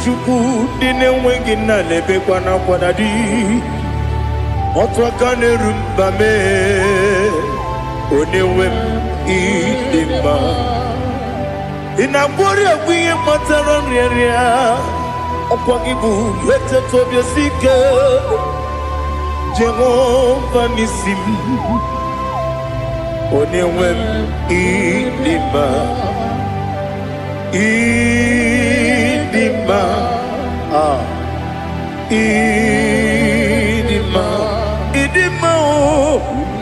chuku nina wengine lebe kwa na kwa dadi. Otwa kane rumba me. Onewem idima inabori agwiye matara nria okwagibu lete tobia sike Jehova nisim onewem idima idima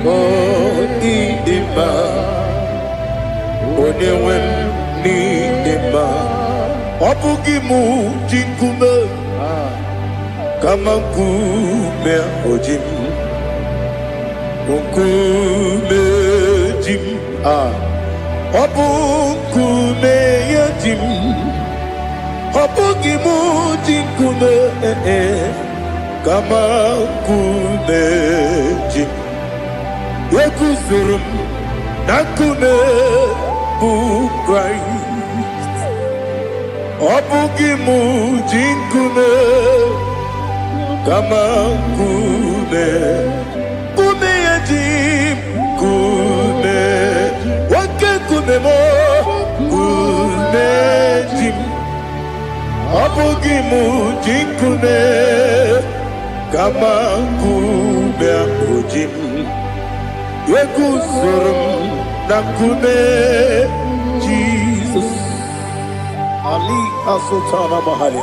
oh idima onewem idima obugi mu jinkume kama nkume ojim nkume jim obukume yajim obugi mu jinkume kama nkume jim Yekuzurum nakume Christ Obugimu jinkume kama kume kume yajim kume wake kume mo kume jim Obugimu jinkume kama kume ojim Yekuzurum nakume Jesus Ali Asultana Mahali.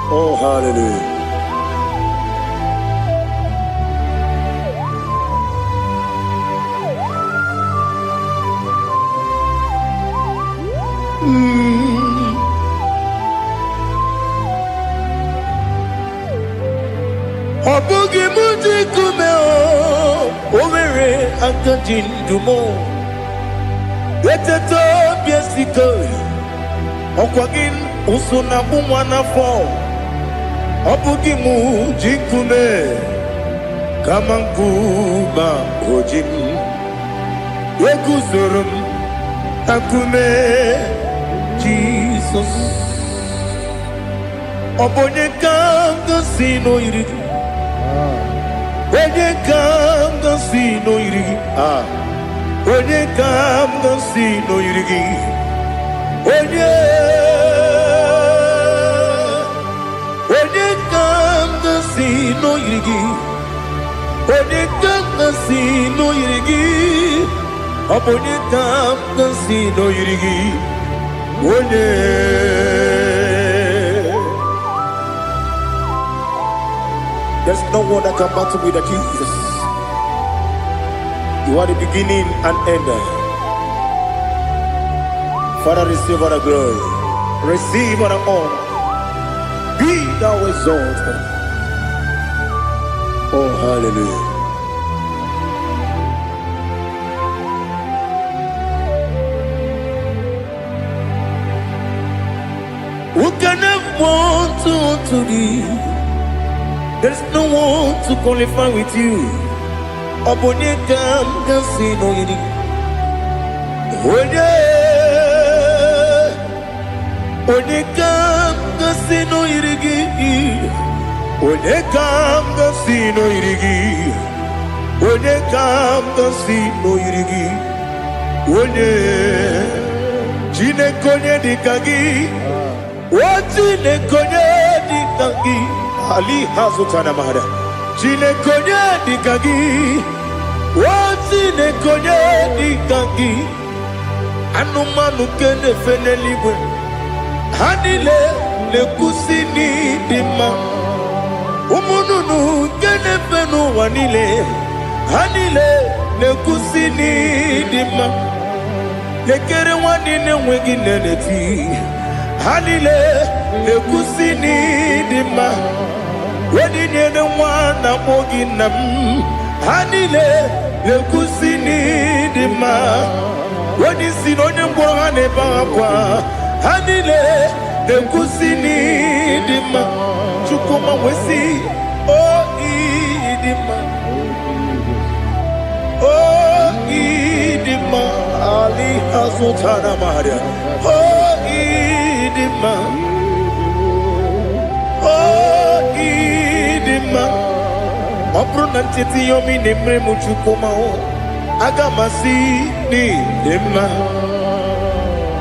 Oh, hallelujah. Obugi muji kume Owere akaji ndumo Eteto biesiko Okwagin usuna umwana fo Obugi muji kume Kamankuma ojim Yeguzurum akume Jesus Obonye kanga sino irigi Onye kanga sino irigi Onye kanga sino irigi Onye kanga sino irigi Onye kanga sino irigi Onye kanga sino irigi There's no one that can battle with Jesus. You are the beginning and end. Father, receive all the glory. Receive all the honor. Be thou exalted. Oh, hallelujah. Who can have one to thee? There's no one to qualify with you. Obonye kam sino yiri. Onye kam sino yiri. Onye kam sino yiri. Onye kam sino yiri. Onye jine konye dikagi. Wajine konye dikagi. Ali hazutana mahada. Jine konye dikagi. Wajine konye dikagi. Anumanu kene fene libwe. Hanile le kusini dima. Umununu kene fenu wanile. Hanile le kusini dima. Lekere wanine wengi neneti. Hanile le kusini dima. Wedi nyene wana mogi nam. Hanile le kusini dima. Wedi sinonye mbwagane bakwa. Hanile le kusini dima. Chukuma wesi o idima. O idima. Ali hazutana maria. O idima. O idima. Opro nantiti yomi nemre muchukuma o. Agamasi ni dima.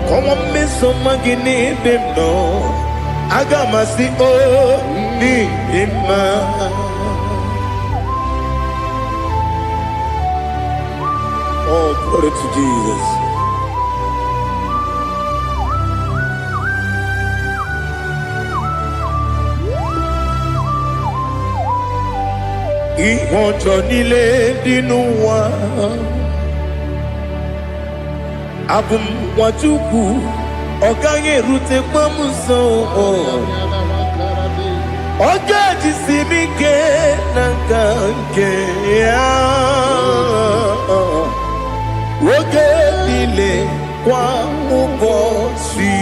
Como me somagini demno. Agamasi o ni dima. Oh, glory to Jesus. Ihojo nile dinuwa Abum wajuku Oganye rute pamuso Oga jisimike nangange Oge nile kwa ubosi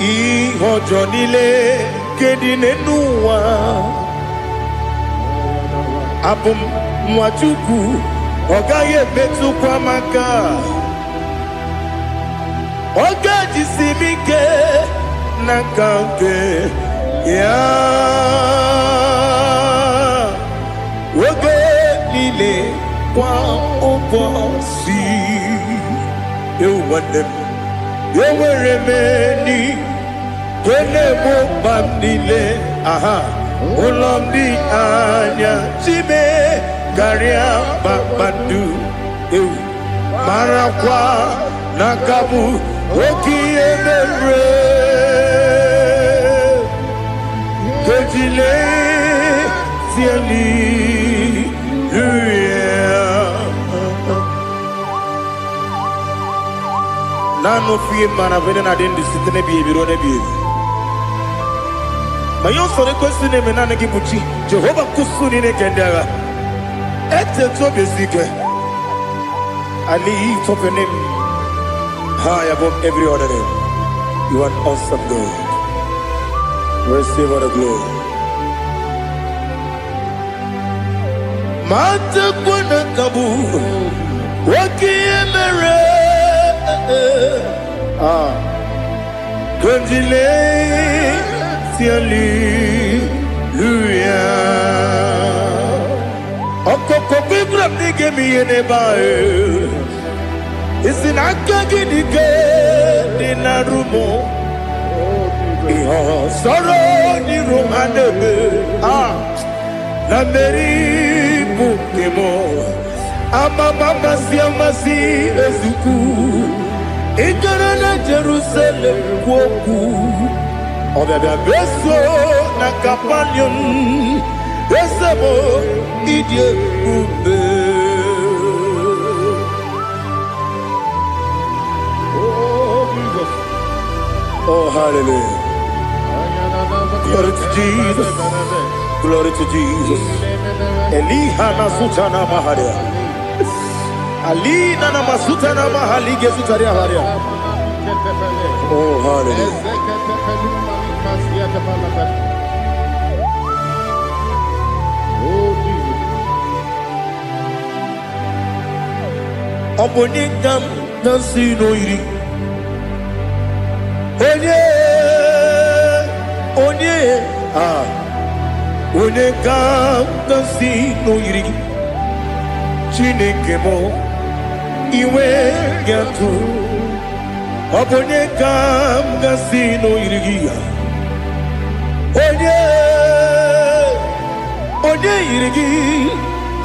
Ihojo nile kedine nuwa Abum mwachuku Ogaye betu kwa maka Oga jisimike nakange ya Oge nile kwa ubosi Ewanem Eweremeni Kene mo bandile, aha, ulomdi anya, chime, garia babandu, marakwa, nakabu, oki emere, kejile, siali, Nano fiye mana vene na den disitene biye biro ne biye. yon sore kwesi ne menane gibuchi. Jehovah kusuni ne kendera. Ete to besike. I lift up your name high above every other name. You are an awesome God. Receive all the glory. Mata kuna kabu waki emere Kondile Hallelujah. Okoko bibra nige mi ene bae. Isin akagi nige dinarumo. Iho soro ni romanebe. Na meri bukemo. Ama mama si amasi ezuku. Igara na Jerusalem woku. Obebe beso na kapanion. Besebo idie ube. Oh, Jesus. Oh, hallelujah. Glory to Jesus. Glory to Jesus. Eliha na sutana maharia. Ali na masutana mahali gesutaria haria. Oh, hallelujah. Oh, Jesus. Obonikam nasino iri. Onye Onekam nasino iri. Chineke mo iwe yatu. Obonekam nasino iri. Onye irigi,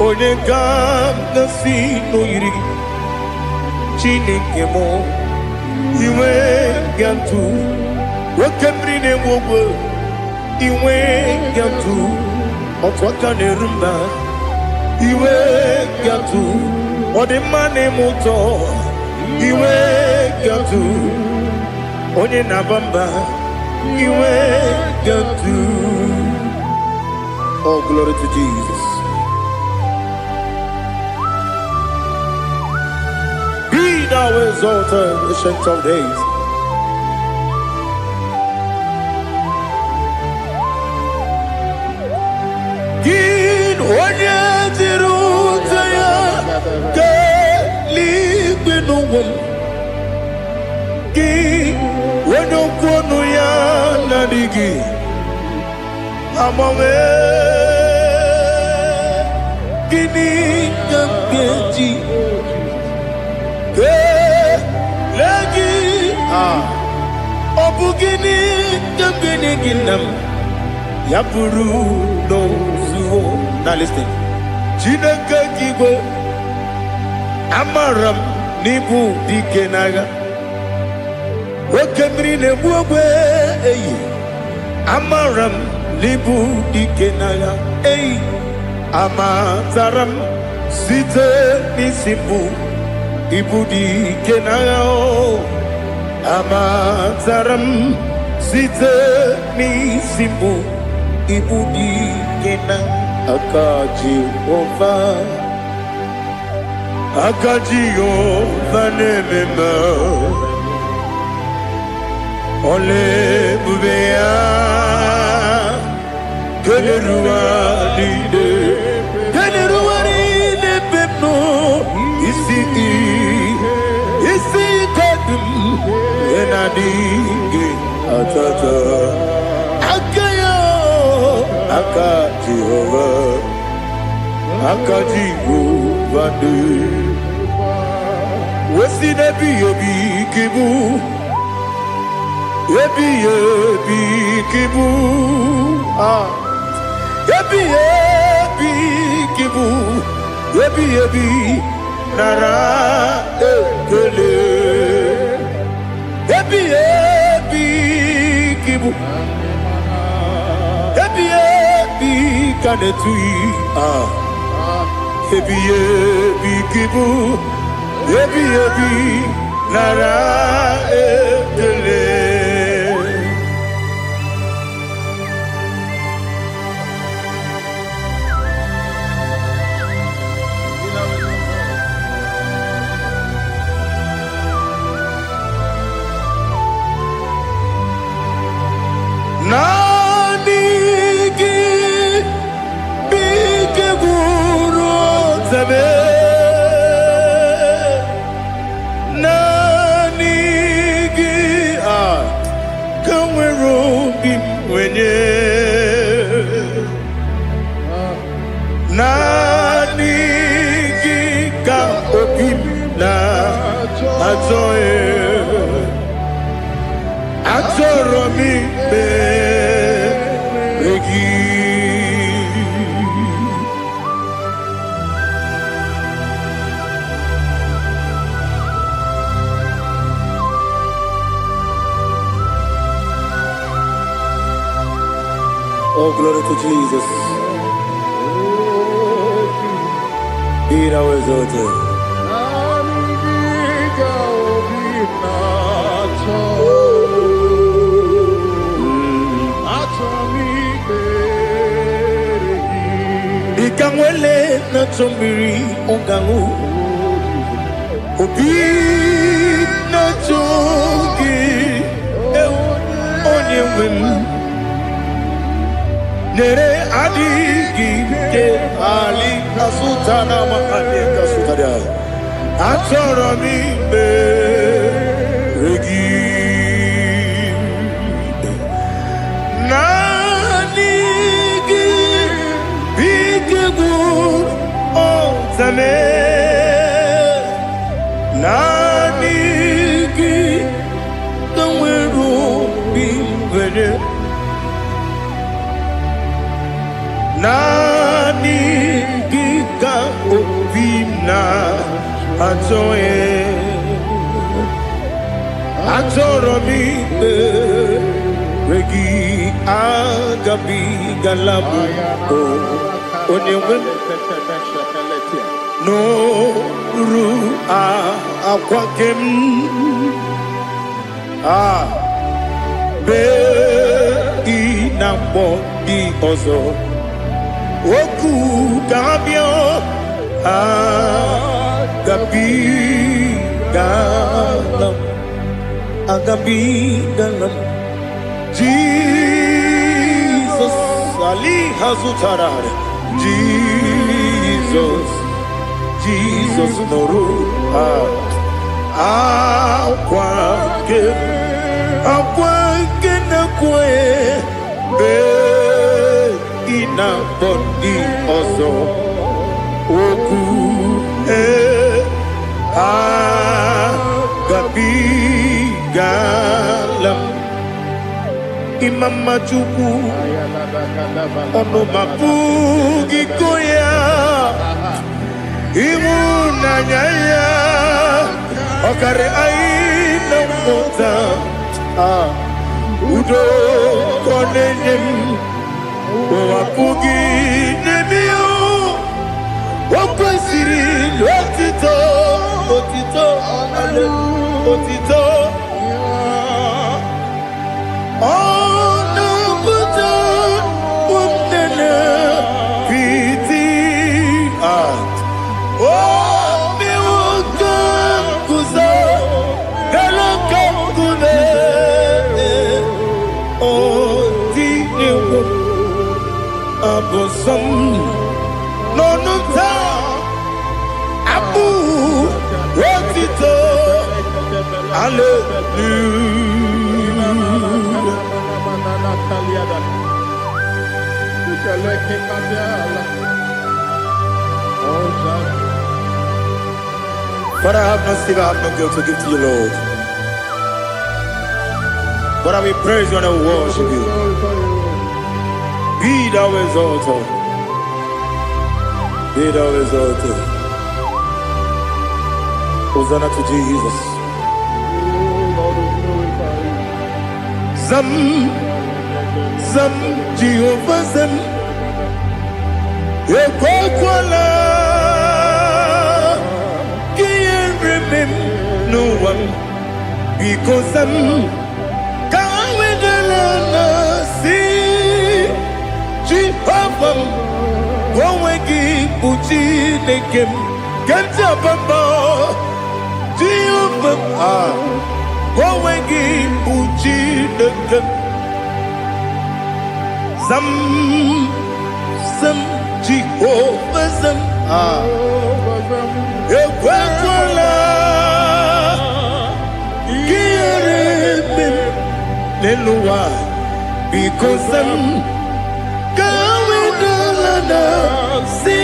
onekam nasino irigi. Chineke mo iwe gantu. Wakemri ne wowo iwe gantu. Otwaka ne rumba iwe gantu. Odemane moto iwe gantu. Onye nabamba iwe gantu. Oh, glory to Jesus. Be thou exalted, ancient of days. Gin onye jirutaya ke libinuwum. Gin onye kwonu ya nadigi. Amame Gini Gamgeji Ke Lagi Obu Gini Gambini Ginam Yapuru no Zuho. Now listen. Chineke Kigo Amaram Nibu Dikenaga Wakemri Nebuwe Amaram Libu dikenaya, amazaram site nisimbu, ibu dikenaya, amazaram site nisimbu, ibu dikenaya, akaji ova nemema, ole bubea. Keneruari pepno isi kadum enadi atata akayo akaji vande wesi nebi obi kibu ebi kibu Ebi kibu, ebi nara ekele. Ebi kibu, ebi kanetui. Ebi kibu, ebi nara ekele. zame nanigi kanwero bimwenye nanigi ka obim na azoe azoro mi be regi. Oh, glory to Jesus. Be thou exalted. Ikangwele na chombiri ongangu obi na chogi onye wem nere adigi ke ali kasutana ma ali kasutaria atoro mi be regi nanigi bigegu o zame nanigi kanweru bimwere nanigi ka obina atoe atoro mi regi agabi galabu onyewe no ru akwakem be inambo di ozo oku gabio agabi galam Jesus Ali Hazutarare Jesus Noru akwake na kwe be ina bondi ozo oku gabi galam imama chuku ono mapugi koya imuna nyaya okare aina mota udo konenem wapugi nemio wakwasiri lotito ale otito ono buta umnene piti mi uka kuzo galo kangune otine abosom nonunta abu otito But I have no sin, I have no guilt to give to you, Lord. But I will praise you and I will worship you. Be thou exalted. Be thou exalted. Hosanna to Jesus. Zam Jehovah Zam Ekwakwala Can't remember no one because I'm Kawedalana see Jehovah Wawegi Uchi Nekem Kanjabamba Jehovah Wawegi Uchi Nekem Zam Jehovah Zam Ekwekwala ihere n'elu ụwa biko zem ka wedala na si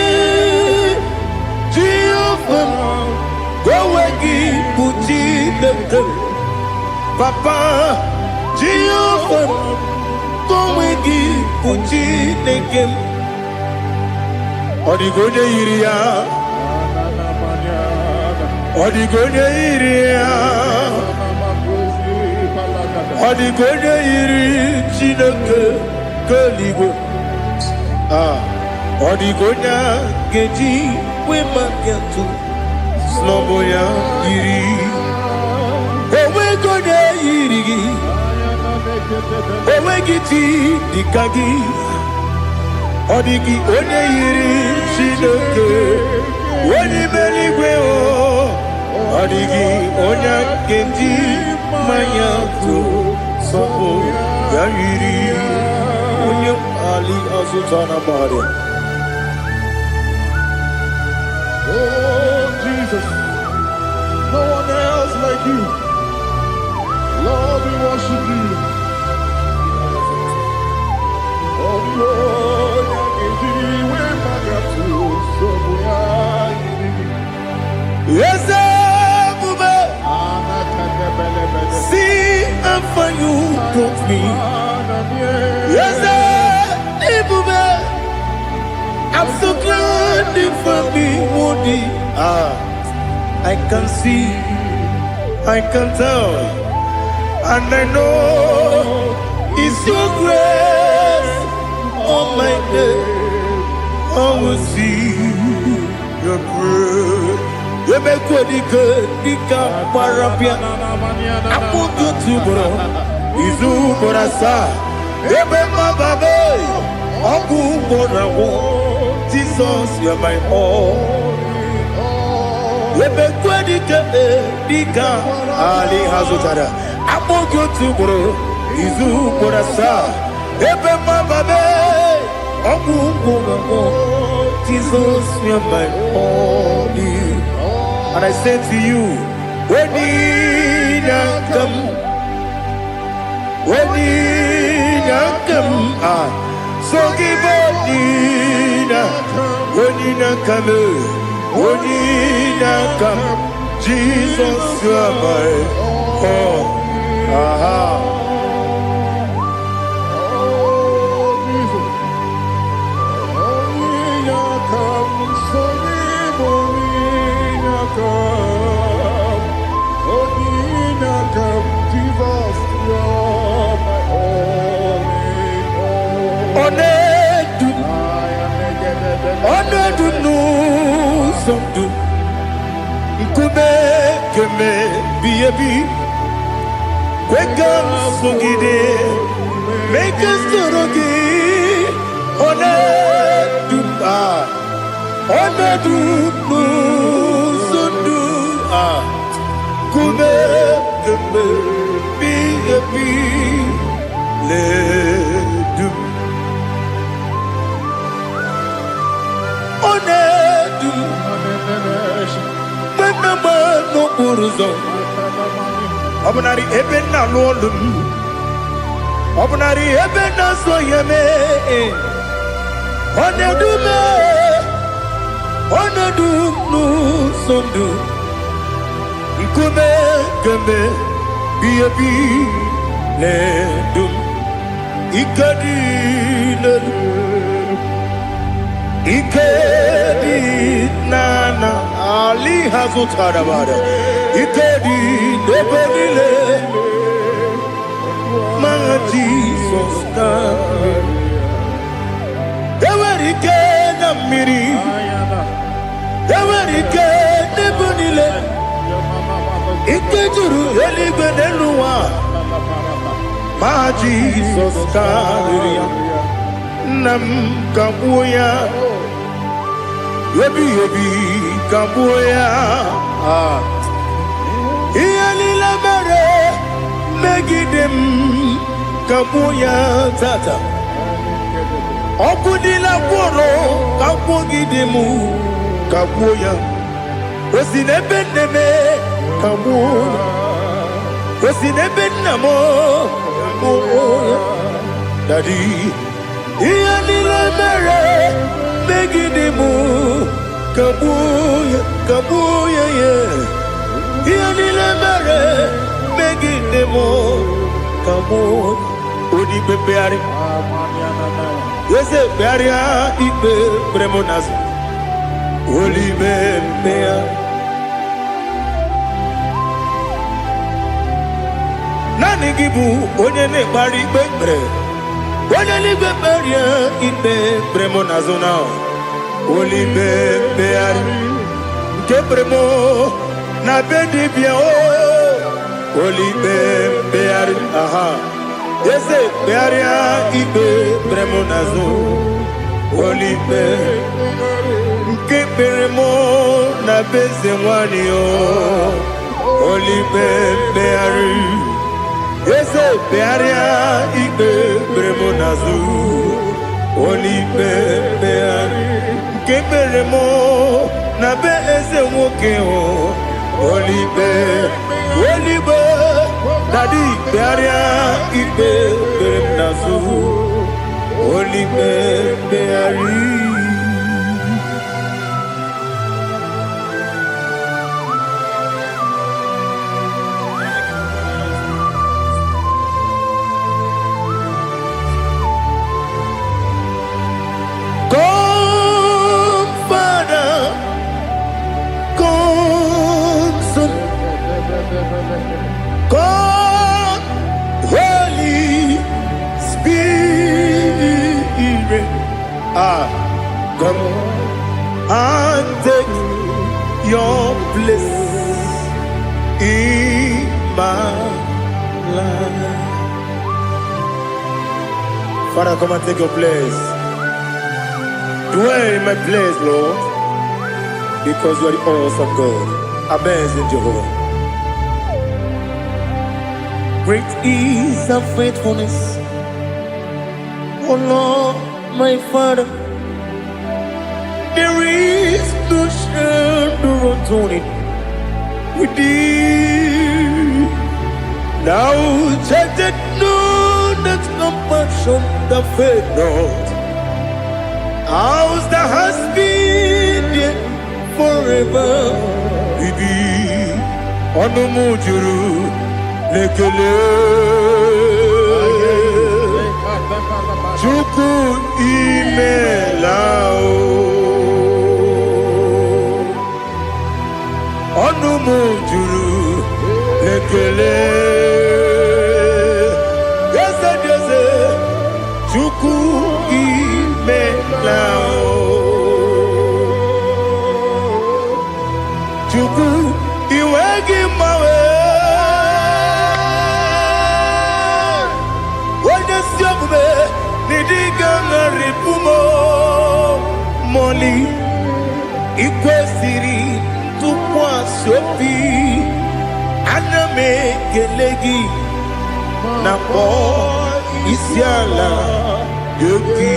Jehova gowe gị bụ Chineke Papa Jehova gowe gị bụ Chineke ọ dịghị onye yiri ya ọ dịghị onye yiri ya ọ dịghị onye yiri Chineke keligwe ọ dịghị onye ga-eji wee maka atụ n'ọbụ ya yiri onweghị onye yiri gị onweghị chi dịka gị ọ dịghị onye yiri Chineke onye eluigwe ọ dịghị onye ga-eji mmanya atụ n'ọbụ ya yiri onye ali azụta na mmadụ. Oh, Jesus, no one else like you. Lord, we worship you. Oh, Lord, yes, see how far you brought me. Yes, I'm so glad for me, Woody. I can see, I can tell, and I know it's your grace. Oh my God, I will see your grace. You make good, Nika Parapia. I put you to bro. Izu Borasa. You make my baby. Aku Borawo. Jesus, you're my all. You make good, Nika Ali Hazutara. I put you to bro. Izu Borasa. You make my baby. Aku Borawo. Jesus, you're my all. And I say to you, when you come, so give up, when you come, Jesus, you are my all. Make us Obunari ebena lolum Obunari ebena soyeme Onedu nu sondu Ikume keme biyebi ledum Ikadi nana Ali hazutara bada Ikadi nebele Manga Jesus kame Ewerike na miri Ewerike nebunile Ikejuru eligwe neluwa Ma Jesus kame Nam kabuya Yebi kabuya Iyalila mere Megidem kabuya tata Okudila kworo kabugidemu kabuya. Osinebe neme kabuya. Osinebe namo kabuya. Daddy, iyanile mere megidimu kabuya kabuya ye. Iyanile mere megidimu kabuya. Odi bebeari. Yese bearia ibe bremonas. Oli bebea. Nani gibu onye ne bari bebre. Onye ni beberia ibe bremonas ona. Oli bebeari. Ke bremo na bedi bia o. Oli bebeari. Aha. Yese bearia ibe bremonazo olibe nke beremo na beze nwani o olibe beari yese bearia ibe bremonazo olibe beari nke beremo na beze nwoke o olibe olibe Daddy, bearia ibe beremnazu, olibe beari. Come, Father, come, Son, come, Holy Spirit, come and take your place in my life. Father, come and take your place. Dwell in my place, Lord, because you are the awesome God. Amazing Jehovah. Great is thy faithfulness, O Lord, my Father. There is no shadow of turning with thee. Thou changest not that compassion that faith not. Ours thou hast been there forever with thee. Onumujuru lekele Chuku imelao Onumujuru lekele Yese yese Chuku imelao Chuku iwegi mawe Moli ikwesiri tụkwasị aname gelegi na kpọ isi ala yogi.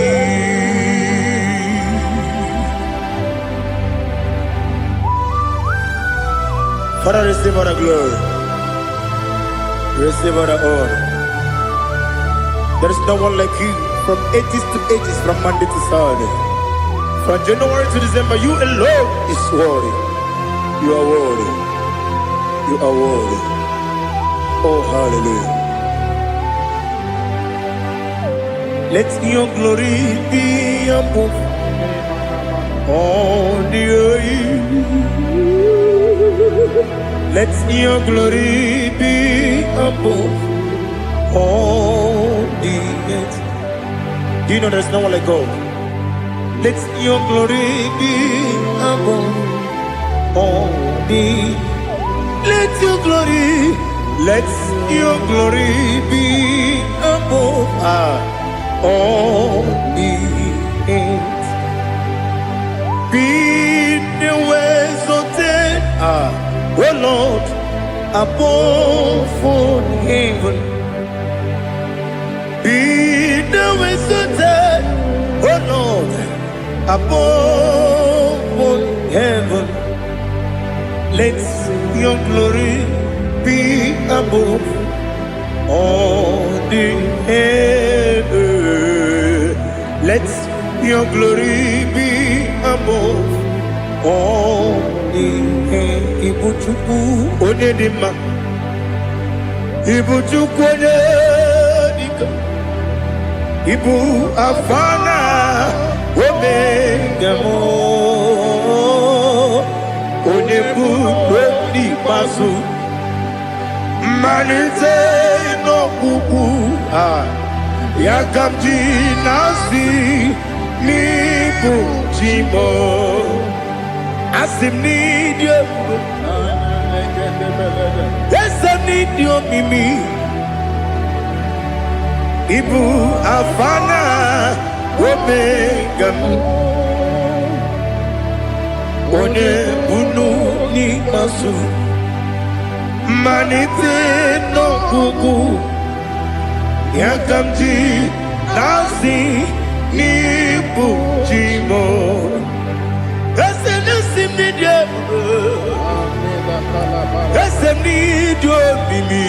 Father, receive all the glory, receive all the honor. There is no one like you. From ages to ages, from Monday to Sunday, from January to December, you alone is worthy. You are worthy. You are worthy. Oh, hallelujah. Let your glory be above all the earth. Let your glory be above all the earth. Do you know there's no one like God? Let your glory be above all the. Let your glory be above all the earth. Be the ways of death, oh Lord, above all heaven. Be the ways of death, oh Lord, above all heaven. Let your glory be above all the earth. Let your glory be above all the earth. Ibuchukwu Onedima, Ibuchukwu Onedika, Ibu Afana Omega mo, Onebu Oni Masu, Manite no Kuku, Yakamji Nasi, Nibu Jimo, Asim need you, yes I need you, Mimi, Ibu Afana Omega, Onebu ni Masu, Manite no Kuku, Yakamji Nasi, Nibu Jimo. Ese nasi media, ese nidio mimi,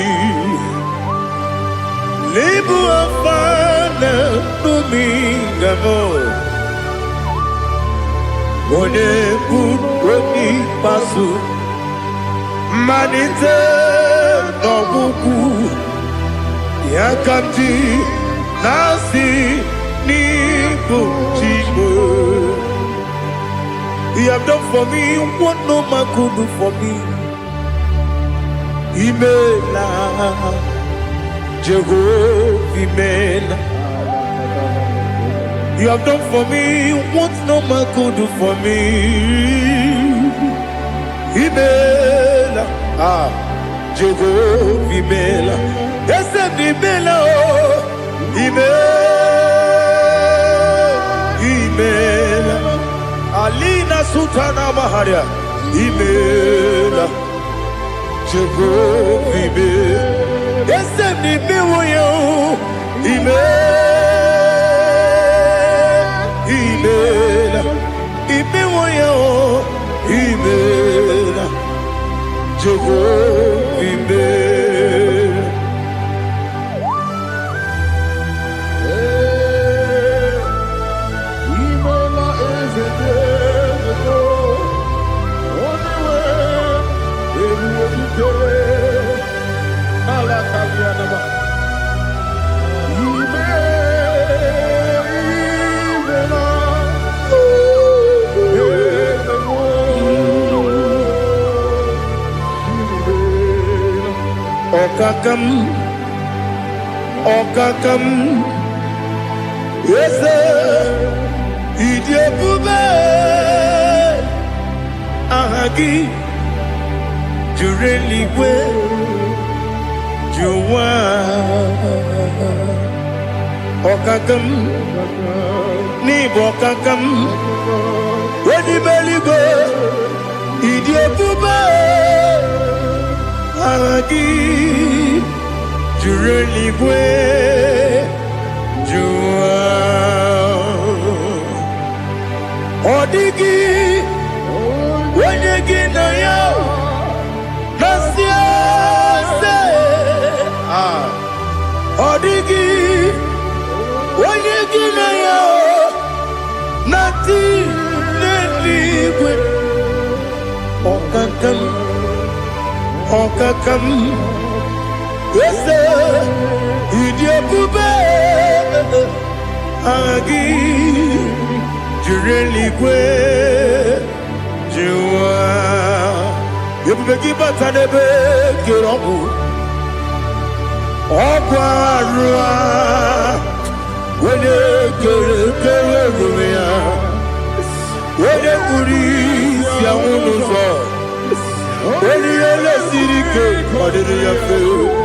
lebu afana numingamo, onebu oni pasu, manite no buku, yakamji nasi nibu jimo. You have done for me what no man could do for me. Imela, Jehovah, Imela. You have done for me what no man could do for me. Imela, Jehovah, Imela. Yes, Imela, Imela. Alina Sutana Maharia, Imela, Jehovah, Imela, yes, and Imela, Imela, Imela, Jehovah, Imela. Okakam, yes, Idiabube, Ahagi, Jureligwe, Juwa, Okakam, Nibokakam, Ready Beligo, Idiabube, Ahagi. Jureligwe, Jua, Odigi, Wanyegi na yo, Nasia se, Odigi, Wanyegi na yo, Nati Neligwe, Okakam, Okakam. Yes, Idiabube, Agi, Jureligwe, Jua, Yabegi Batanebe, Kirobu, Okwarua, when you get when you Uris, Yamunuzo, when you let Sirike, what did you feel?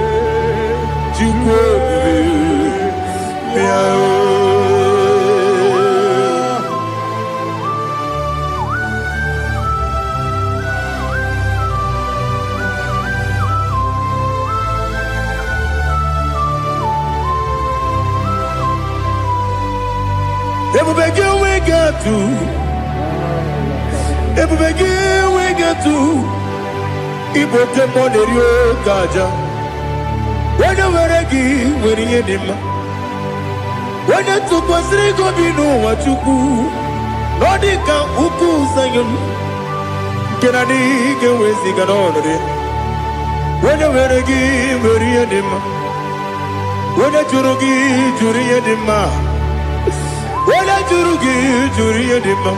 ebubegi wegetu ibote monerio gaja wena weregi weriye dima wena tukwasiri gobinu wachuku nodika uku zayon kenadi gewezi ganonore wena weregi weriye dima wena jurugi juriye dima wena jurugi juriye dima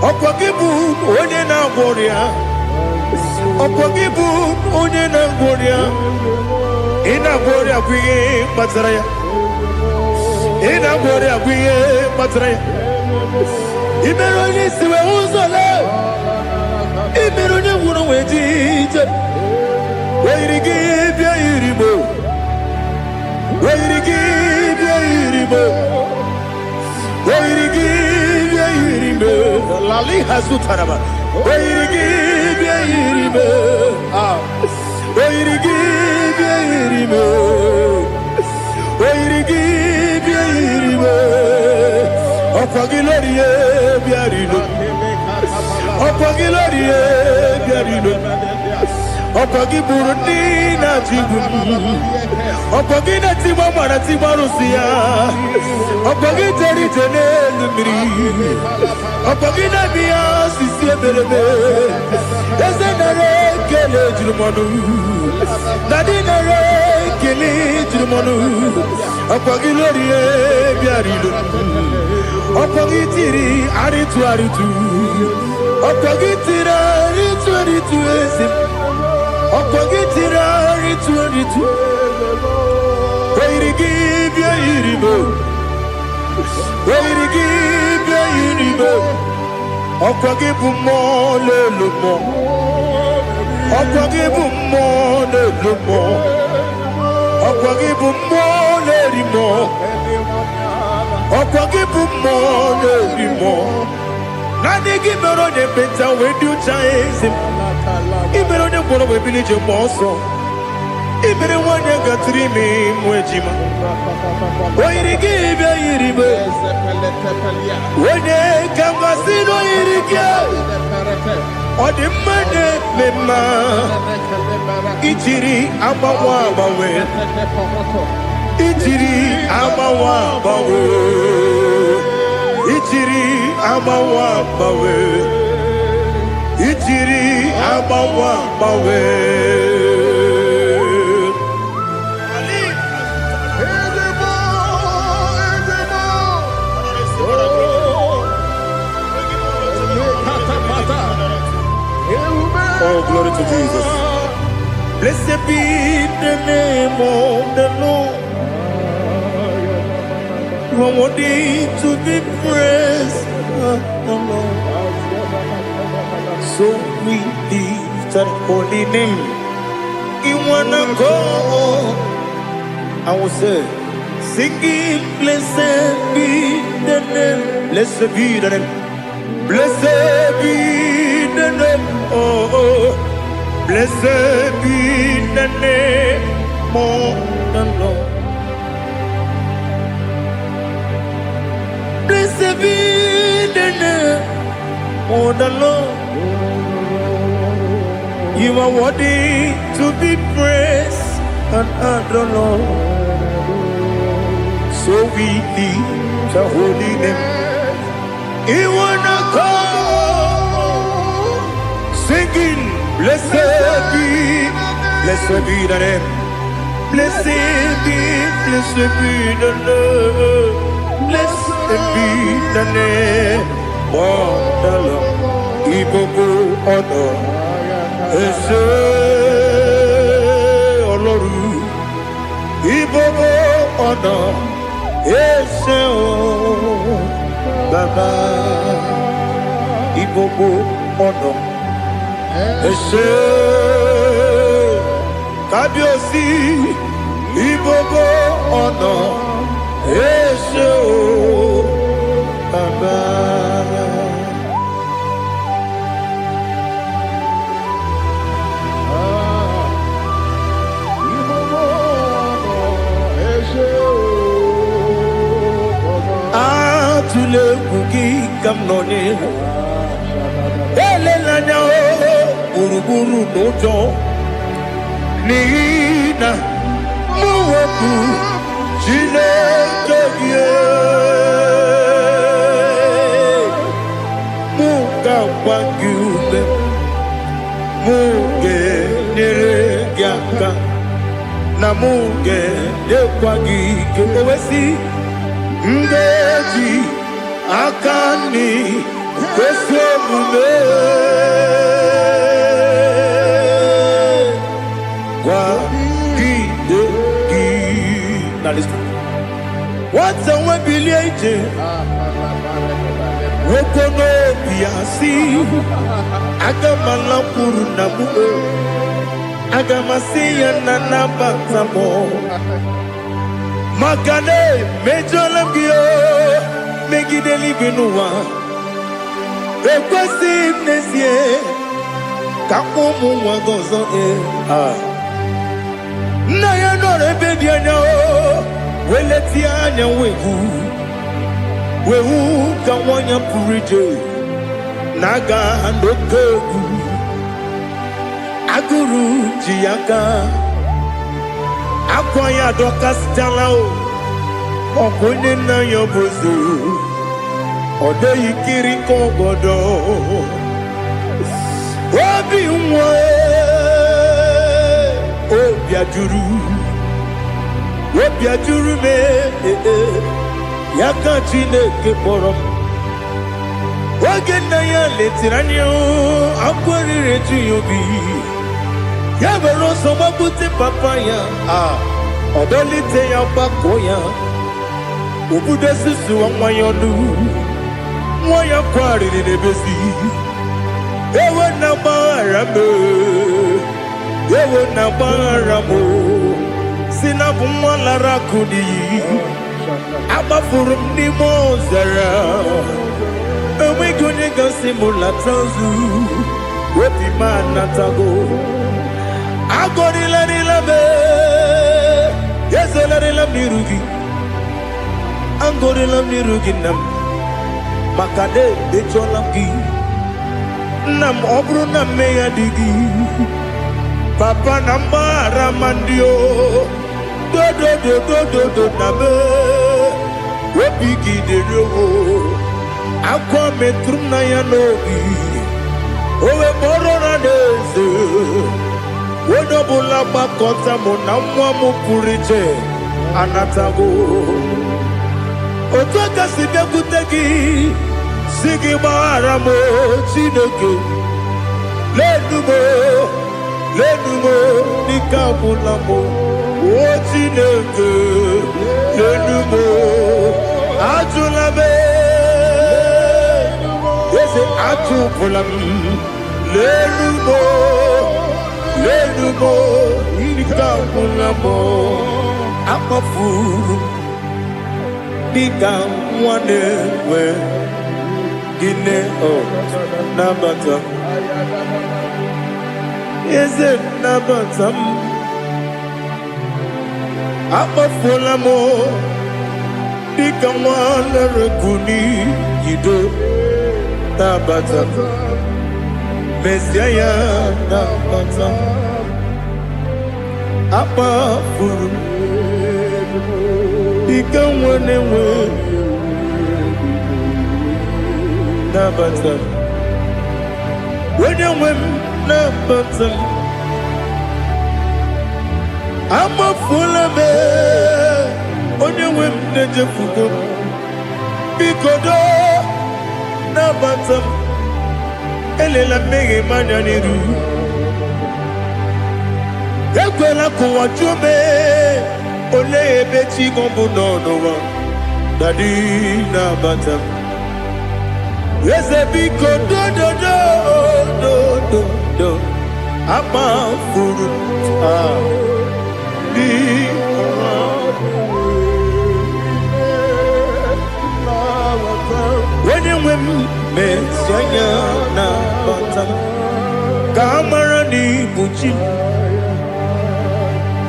Okwagibu onye na-agwọrịa Okwagibu onye na-agwọrịa Ị na-agwọrịa bụ ihe kpatara ya Ị na-agwọrịa bụ ihe kpatara ya Ị mere onye isi wee ụzọ lee Ị mere onye nwụrụ wee dị ije Wee yiri gị bịa yiri mo Wee yiri gị bịa yiri mo Wee yiri gị bịa yiri mo Lali Hazutaraba. Oirigi Yirime. Oirigi Yirime. Oirigi Yirime. Opagilorie Biarino. Opagilorie Biarino. Opagiburundi na Jibun. Opagina Timama na Timarusia. Opagiteri Tenelumri. Opagina Bia Sisia Belebe. Ezenare Kele Jumanu. Nadinare Kele Jumanu. Opagilorie Biarino. Opagitiri Aritu Aritu. Opagitira Aritu Aritu Esim. Opagitira Aritu Aritu. Oirigi Bia Yirimo. Oirigi Bia Yirimo. Okwagibu mo le lumo. Okwagibu mo le lumo. Okwagibu mo le rimo. Okwagibu mo le rimo. Nani gimero de beta we do chaizim. Imero de bono we village moso. Imere wanya gatrimi mwejima. Oirigi Bia Yirimo. Wene kamasino irike Odi mene mema Ichiri amawa bawe Ichiri amawa bawe Ichiri amawa bawe Ichiri amawa bawe Oh, glory to Jesus. Blessed be the name of the Lord. You are worthy to be praised, the Lord. So we lift that holy name. You wanna go? I will say, singing, blessed be the name. Blessed be the name. Blessed be the name. Oh, blessed be the name of the Lord. Blessed be the name of the Lord. You are worthy to be praised and adored, Lord. So we lift the holy name. You wanna call? Singing, blessed be the name. Blessed be the Lord. Blessed be the name of the Lord. Ibobo ono, ese oloru. Ibobo ono, ese o Baba. Ibobo ono. Ese Kabiosi Ibobo ono Ese o Baba Ibobo ono Ese o Baba Atule kuki kamnoni n'anya gburugburu n'ụjọ n'ihi na mụ wepụ Chineke gị mụ ga-agba gị ume mụ ga-enyere gị aka na mụ ga-enyekwa gị ike owesi ngeji aka nri kwesị omume gwagide gị na listen nwata nwe bilie ije nwoke n'obi ya si aga m alakwuru na mụ aga m asị ya na nabata m maka na emejọla m gị megide eluigwe n'ụwa ekwesịghị m n'ezie ka ụmụ nwa gị ọzọ nna ya nọrọ ebe dị anya weletie anya wehu ka nwanyị pụrụ ije na-aga n'oke egwu agụrụ ji ya ka akwa ya dọkasịchala ọkwa onye nna ya bụzi ọ dịghị kiri ka obodo obi nwa obi ajuru m ya ka Chineke kpọrọ m oge nna ya letiri anya akwa riri eju ya obi ya were ọsọ gbapute papa ya ọ dọlite ya gbakọ ya obodo susuwa nwa ya ọnụ nwa ya kwarịrị n'ebezi ewe na gbaghara m si na bụ nwa lara akụ n'iyi agbafuru m n'ime ọzara enweghị onye gasị m lata nzu obi m anatago agọrịlarịla m ezelarịla m n'iru gị agọrịla m n'iru gị nna m maka na emejọla m gị nna m ọ bụrụ na mmehie dị gị papa na mgbaghara ma ndị dodododododo na me obi gị dịrị akwa metụrụ m na ya n'obi o wee kpọrọ na n'eze onye ọbụla gbakọta mụ na nwa m pụrụ iche anatago otu aka si bịakwute gị si gị gbaghara m Chineke lenumo dịka agwụla m o Chineke lenumo ajụla m eze ajụpụla m lenumo dịka agwụla m akpafuru dịka nwa na-enwe gịnị nabata eze nabata m akpafuola m dịka nwa na-erekwu n'iyido nabata mezie ya nabata akpafuru dịka nwa na-enwe nabata onye nwe m nabata amafuola m onye nwe m na-ejefugo biko nabata m elela mmehie m anya n'iru ekwela ka ụwa jụọ m olee ebe chi gị bụ n'ụwa dadi nabata m eze biko do akpafuru onye nwe m mezi anya na bata ka amara n'ibu chi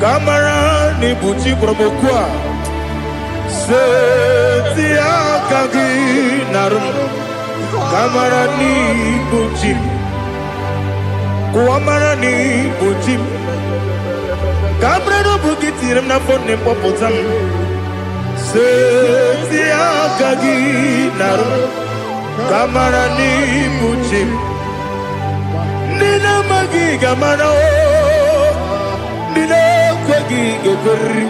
ka amara n'ibu chi gwara m okwu a seti aka gị narụ ka amara n'ibu chi Kuamarani Bujim Cabrero Bukitirim na phone Popotam Setia Kagi Naru Kamarani Bujim Nina Magi Gamano Nina Kwagi Gokuri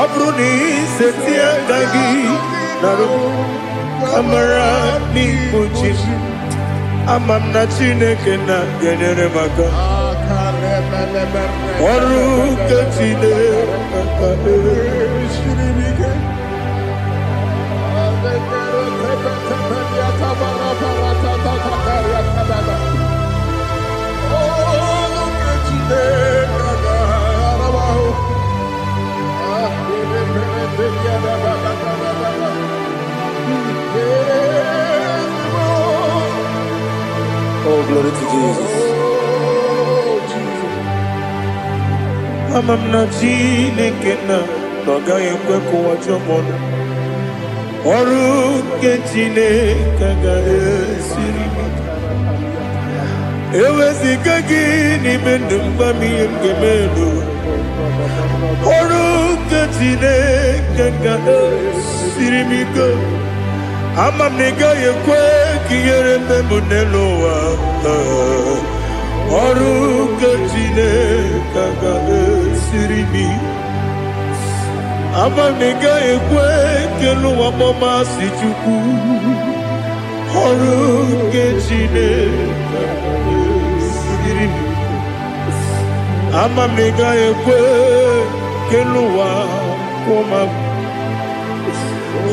Abruni Setia Kagi Naru Kamarani Bujim Amam na Chineke na genere maka Oru ke Chineke Shiribike Oh, glory to Jesus. Amam na Chineke na noga yekwe kuwacho mono. Oru ke Chineke ga esiri. Ewezi kagi ni mendumba mi yemgemelo. Oru ke Chineke ga esiri miko. Amam nega yekwe kiyere mbunelo wa Oru kachine kaka sirimi Amam nega yekwe kelu wa mama sichuku Oru kachine kaka sirimi Amam nega yekwe kelu wa mama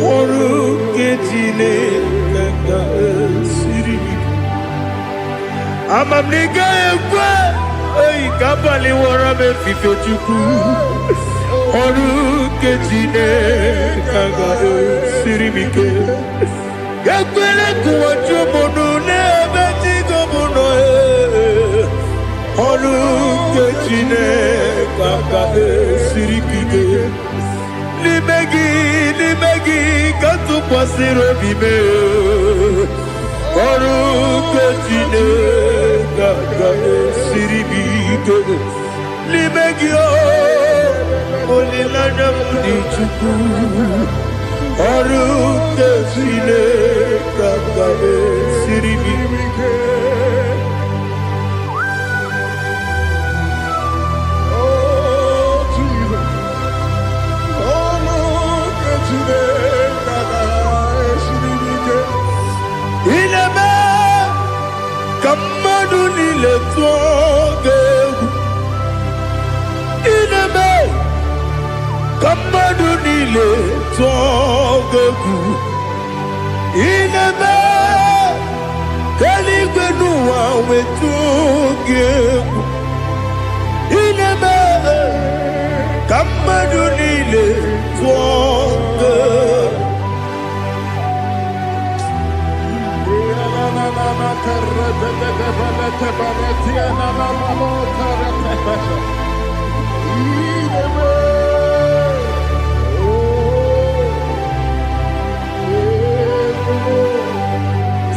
Oru ketine kaka sirimi Amam nega ekwe Ei kabali wara me fifo chuku Oru ketine kaka sirimi ke Yakwele kuwa chumono nebe tigo mono Oru ketine kaka sirimi ke Limegi kantu pasiro bime Oru ketine kaka siribike Limegi olilanya mudi chuku Oru ketine kaka siribike Kamadunile toge Inebe Kamadunile toge Inebe Kaligwenuwa wetoge Inebe Kamadunile toge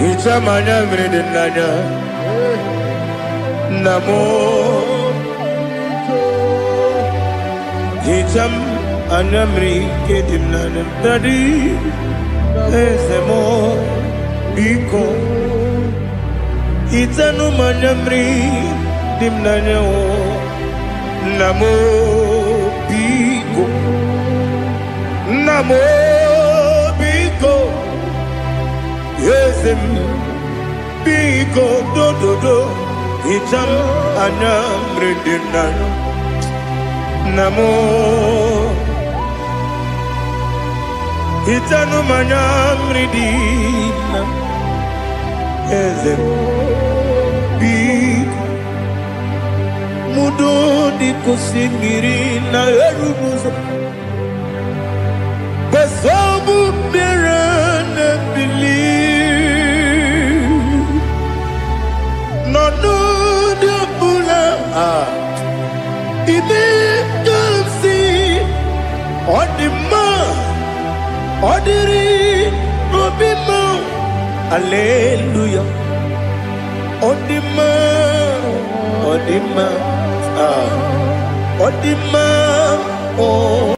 Ichamanya mridinanya Namo Icham anamri kedinanya Dadi Ezemo Biko Itanu manamri dimnanya Namo Biko Namo Biko Yesem Biko do do do Icham anamri dimnanya Namo Itanu manamri dimnanya Ezem Biko Mudo di kusingiri na erumuzo Besobu mirane believe No no de bula Ibe dansi Odima Odiri Obima Alleluia Odima Odima, Odima, oh.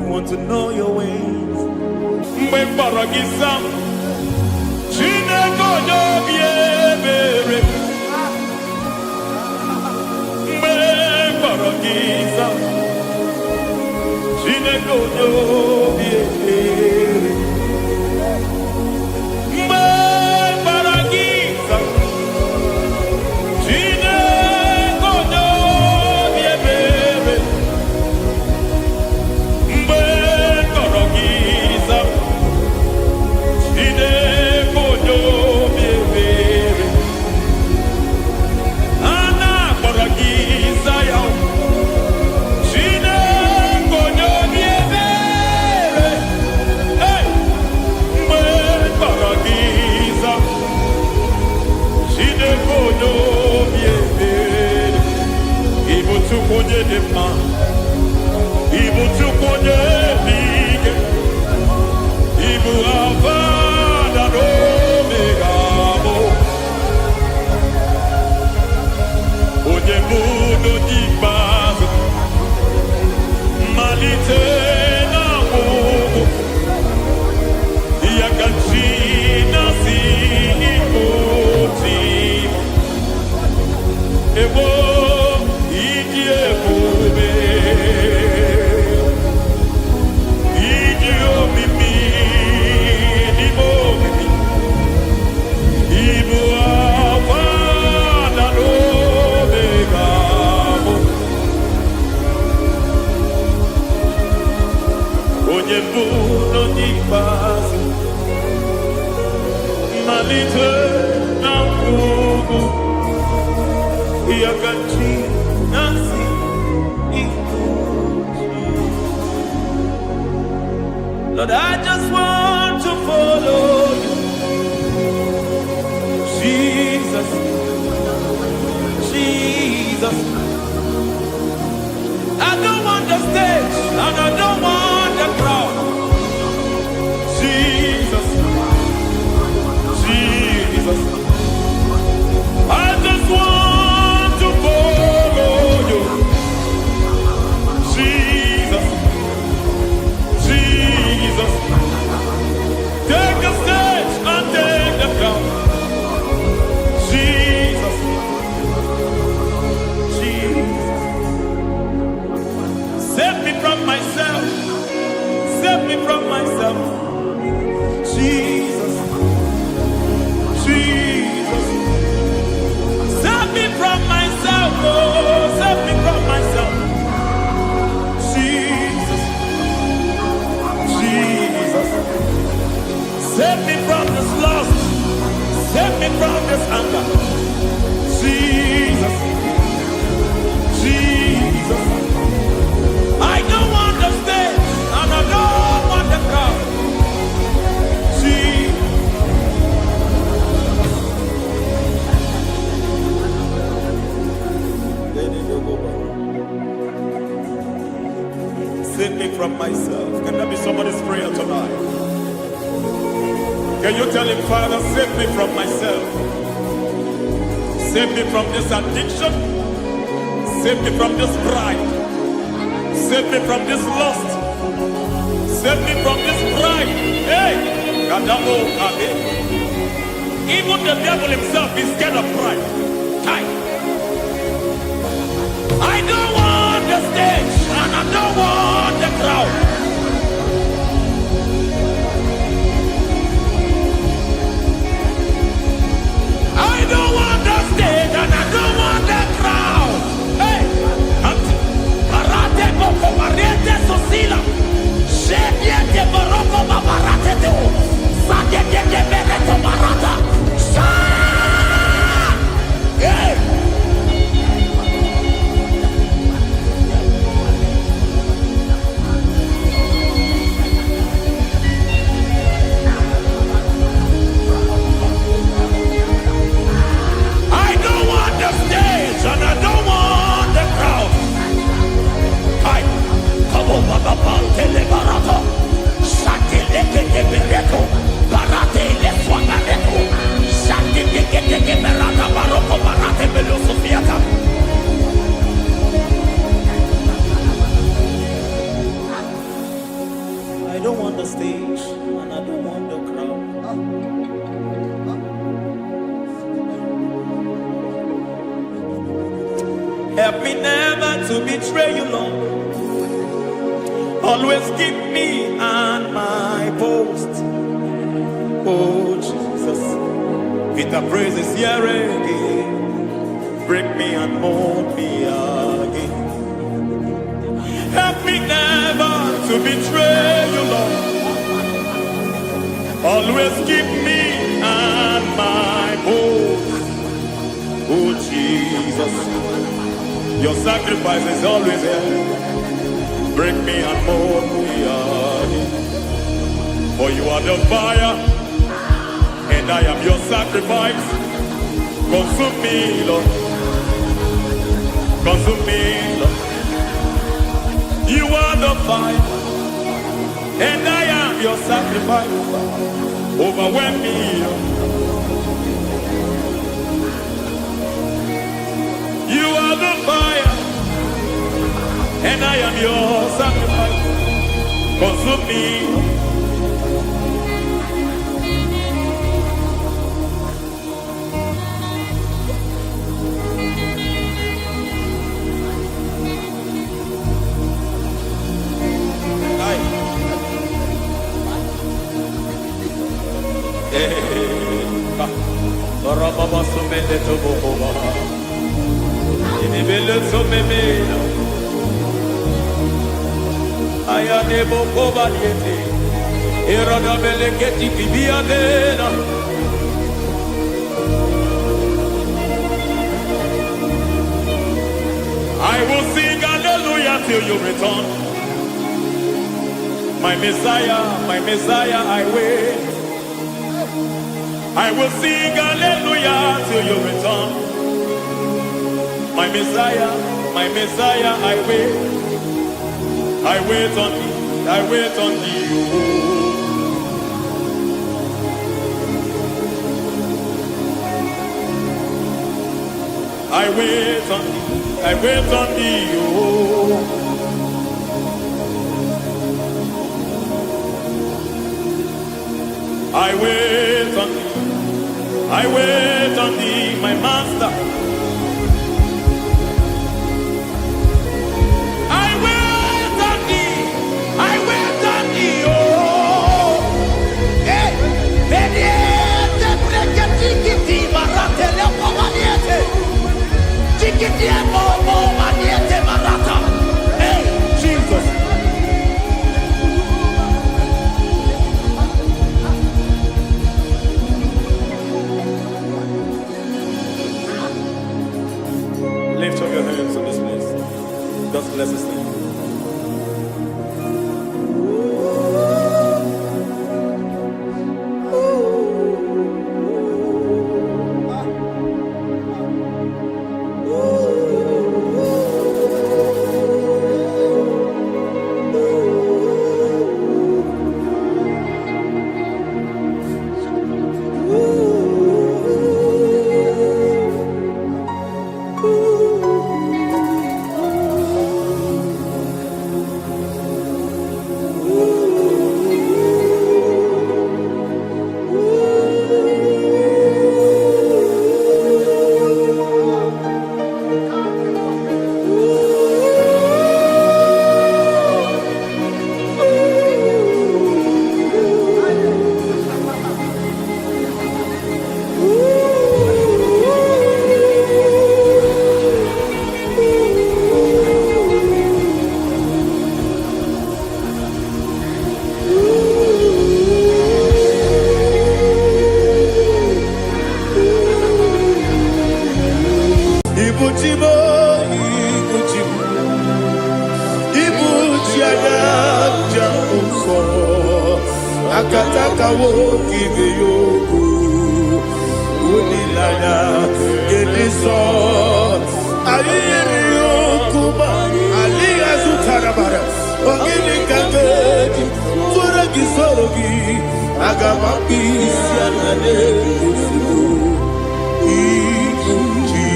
want to know your ways. Mgbe mkpọrọ gị zaa, Chineke onye obi ebere. Mgbe mkpọrọ gị zaa, Chineke onye obi ebere. Mgbe mkpọrọ gị zaa, Chineke onye obi ebere. Mgbe mkpọrọ gị zaa, Chineke onye obi ebere. A na-akpọrọ gị zaa ya, Chineke onye obi ebere. Hey! Mgbe mkpọrọ gị zaa, Chineke onye obi ebere. Ị bụ Chukwu onye dị mma, ị bụ Chukwu onye dị ike, ị bụ Alfa na Omega bụ. buno nyimbazo malite na Mungu yakachina simuti ebo idie bube idio mimi ibo mimi ibo afana no begamo onye buno nyimbazo malite na Mungu yakachina simuti. Lord, I just want to follow you, Jesus, Jesus. I don't want the stage and I don't want the crowd, Jesus, Jesus. I just want to follow you, Jesus, Jesus. Take the stage and take the crown, Jesus, Jesus. Save me from myself, save me from myself, Jesus, Jesus. Save me from myself, oh, save me from myself, Jesus, Jesus. Save me from this lust, save me from this anger, Jesus, Jesus. I don't want the stage and I don't want the crowd, Jesus. Save me from myself. Can that be somebody's prayer tonight? Can you tell him, Father, save me from myself. Save me from this addiction. Save me from this pride. Save me from this lust. Save me from this pride. Hey! Kadamo Abe. Even the devil himself is scared of pride. Time. I don't want the stage and I don't want the crowd. I don't want the stage and I don't want the crowd. Hey, Parate Boko Mariete Sosila. Shediete Boroko Babarate Teo. Sadete Bereto Barata. Hey! And I don't want the crowd. Kai, kabo baba tele barato, shati leke bereto, barate le swagareto, shati leke berata baroko barate belo sofiata. I don't want the stage and I don't want the crowd. Help me never to betray you, Lord. Always keep me on my post. Oh, Jesus. With the praises here again. Break me and mold me again. Help me never to betray you, Lord. Always keep me on my post. Oh, Jesus. Your sacrifice is always there. Break me and mold me again. For you are the fire, and I am your sacrifice. Consume me, Lord. Consume me, Lord. You are the fire, and I am your sacrifice. Overwhelm me, Lord. You are the fire, and I am your sacrifice. Consume me. I will sing hallelujah till you return. My Messiah, I wait. I will sing hallelujah till you return. My Messiah, I wait. I wait on thee, I wait on thee. I wait on thee, I wait on thee. I wait on thee, I wait on thee, my master. I wait on thee, I wait on thee, oh. Hey, vediete, pregati, marate, le pomaniete. Tikiti, momo, maniete, marata. Hey, Jesus. Lift up your hands in this place. Just bless His name. Akataka woki beyoku Unilana Geliso Ayiri Yokuma Aliya Zutarabara Ogini Kageti Tura Gisorogi Agamapi Sianane Kusibu Ikuji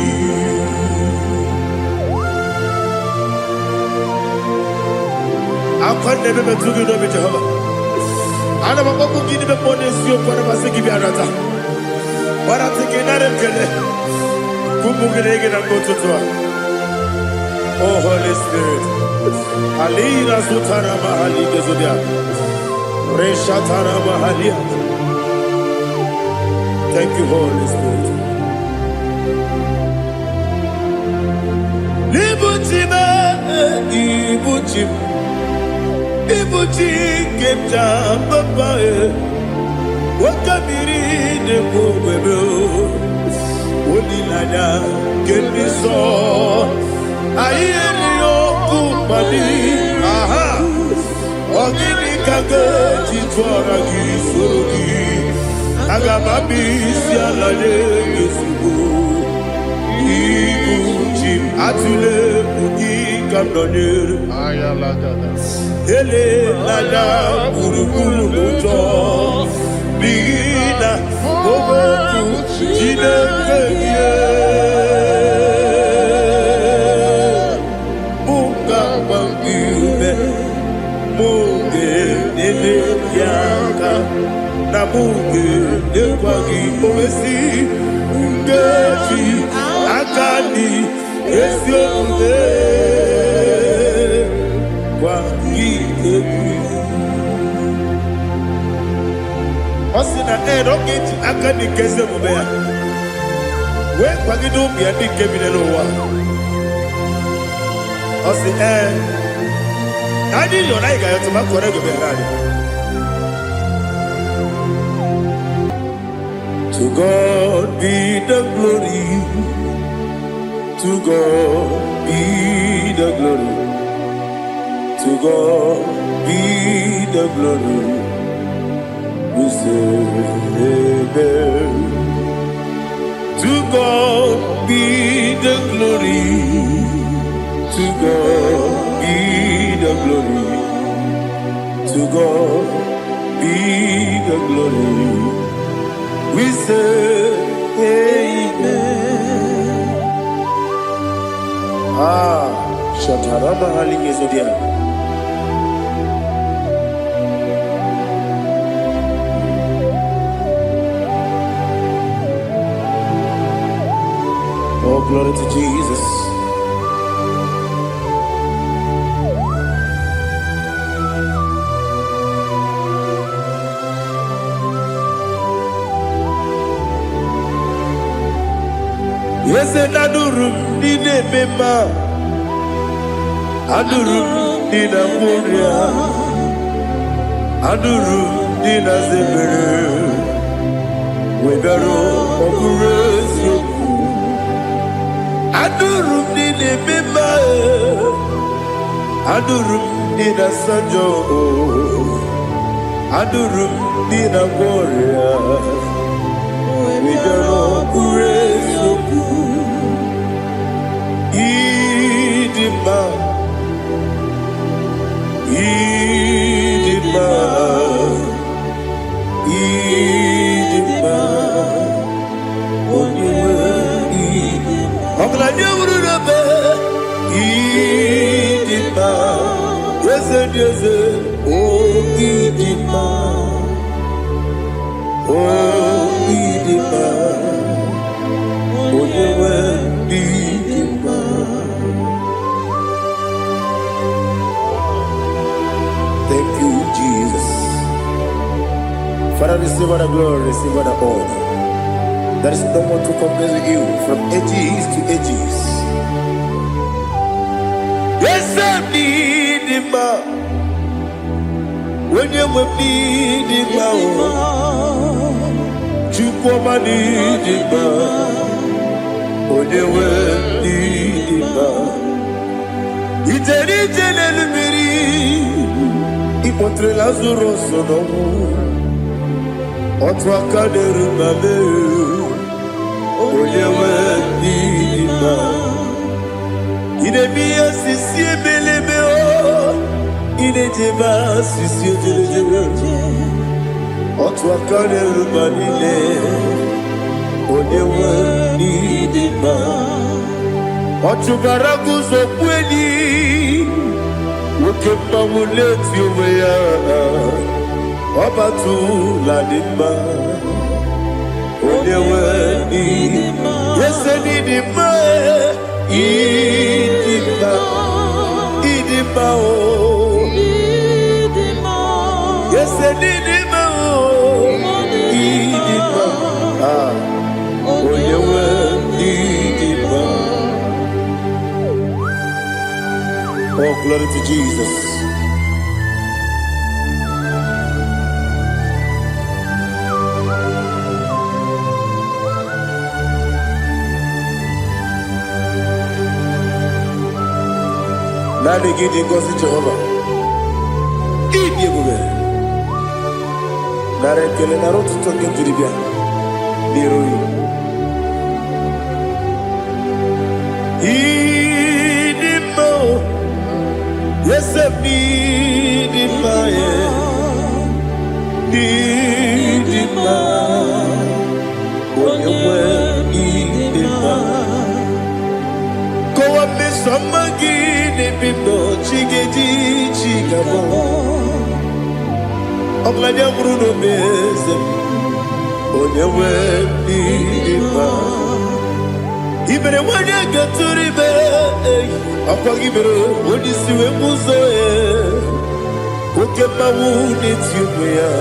Akande bebe tugi no Jehovah. Ana makoku gini be ponesio kwa basiki bi arata. Bara tekenare kele. Kumugirege na ngototwa. Oh Holy Spirit. Alira sutara mahali gezodia. Reshatara mahali. Thank you, Holy Spirit. Libuchime, ibuchim. Ibuchi kemja papae. Wakamiri de kubebe. Unilada keliso. Ayeri okumali. Aha. Ogini kage chitwara gisurugi. Agamabi sialade gesugu. Ibuchi atule ugi kamdonere. Ele lala buruburu luto. Bigina oboku jine keye. kwa gị Osina rocket aka ni keze mbe ya we kwagide obi adi nke bi n'ụwa osi ani yo na ga yo to ma kore go be radi To God be the glory, to God be the glory, to God be the glory. We say amen. To God be the glory, to God be the glory, to God be the glory. We say amen. Shatarama halinge zodia. Oh, glory to Jesus. Yes, and adurum dine mema, adurum dina muria, adurum dina zebere, wegaro okurezio. Adurum dine mema, adurum dina sanjo, adurum dina muria, wegaro okurezio. Idima, Idima, Idima, Oniwe, Idima, Oglanya Urube, Idima, Yeze, Oh Idima, Oh Idima, Oniwe, Idima. Thank you, Jesus. Father, receive all the glory, receive all the honor. There is no one to compare with you from ages to ages. Yes, I need him. When you need him, you come and need him. When you need him, it's a little Ipotre Lazaro sonomu Otwa kaderu mame Oyewe nima Inemiya sisi ebelebe o Inejeba sisi ejelejebe Otwa kaderu manile Oyewe nima Otubaragu zokweni Ukemba muleti uweya Wabatu ladima Onewe nidima Yese nidima Idima Idima o Yese nidima o Idima Onewe nidima Oh, glory to Jesus. Nani gidi ngozi Jehovah. Idi ebube. Nare kele naro tutoke jiribia. Dirui. Idi mo. Yes, I need it, my need it, when you need it, go up me some again, if you know, chigamo. I'm glad you're Bruno Bezem, when you need it, even when you get to the bed, Ọkwa gị mere onye isi wee ụzọ oke mmanwụ n'eti ụmụ ya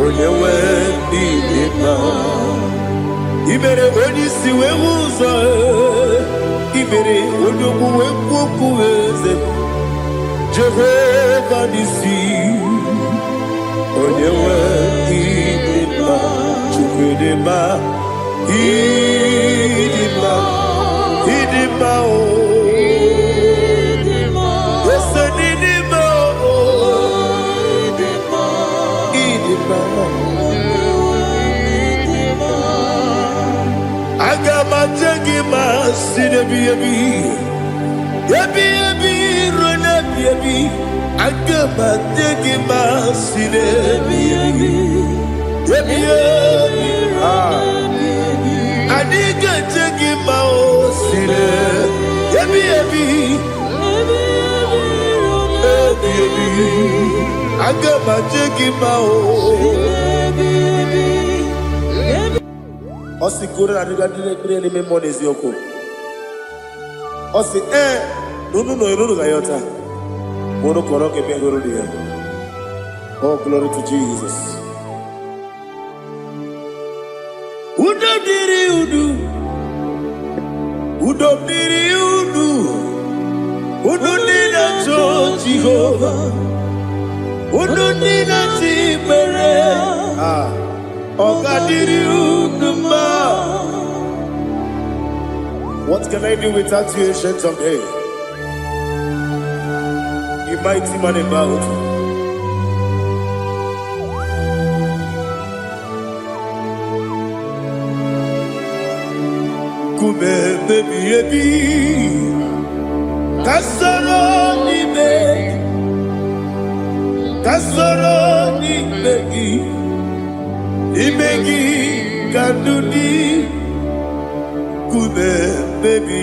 onye nwee n'ime mma imere onye isi wee ụzọ imere onye ogbu wee kwuo okwu eze Jehova n'isi onye nwee n'ime mma Chukwu dị mma ịdị mma ịdị mma o Agamajagi masinebi ebi ronebi ebi agamajagi masinebi ebi adiga jagi maosine ebi agamajagi mao Osi kura adiga dire ni memone zioko. Osi nunu gayota. Mono koroke bengoro dia. Oh, glory to Jesus. Udo diri udu. Udo nina cho Jehovah. Udo nina timere. What can I do without you, ancient of days? You mighty man in battle. Kube baby kasoro ni begi Imegi kandudi kube baby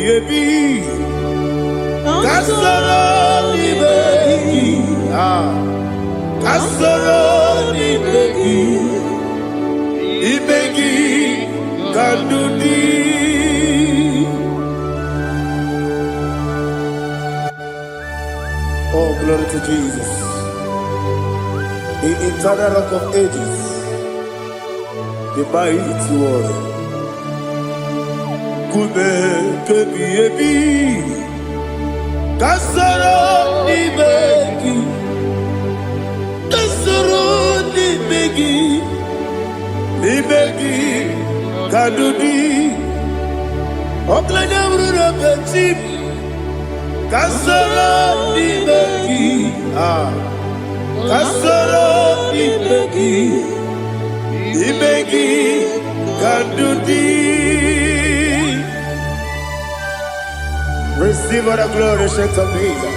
kasoro ni begi kasoro ni begi imegi kandudi Oh, glory to Jesus, the eternal rock of ages, the mighty one. Kube kebi kasoro ni begi kadudi oklanya urura betip kasoro ni begi kasoro ni begi Ibegi Kadudi. Receive all the glory, strength of Jesus.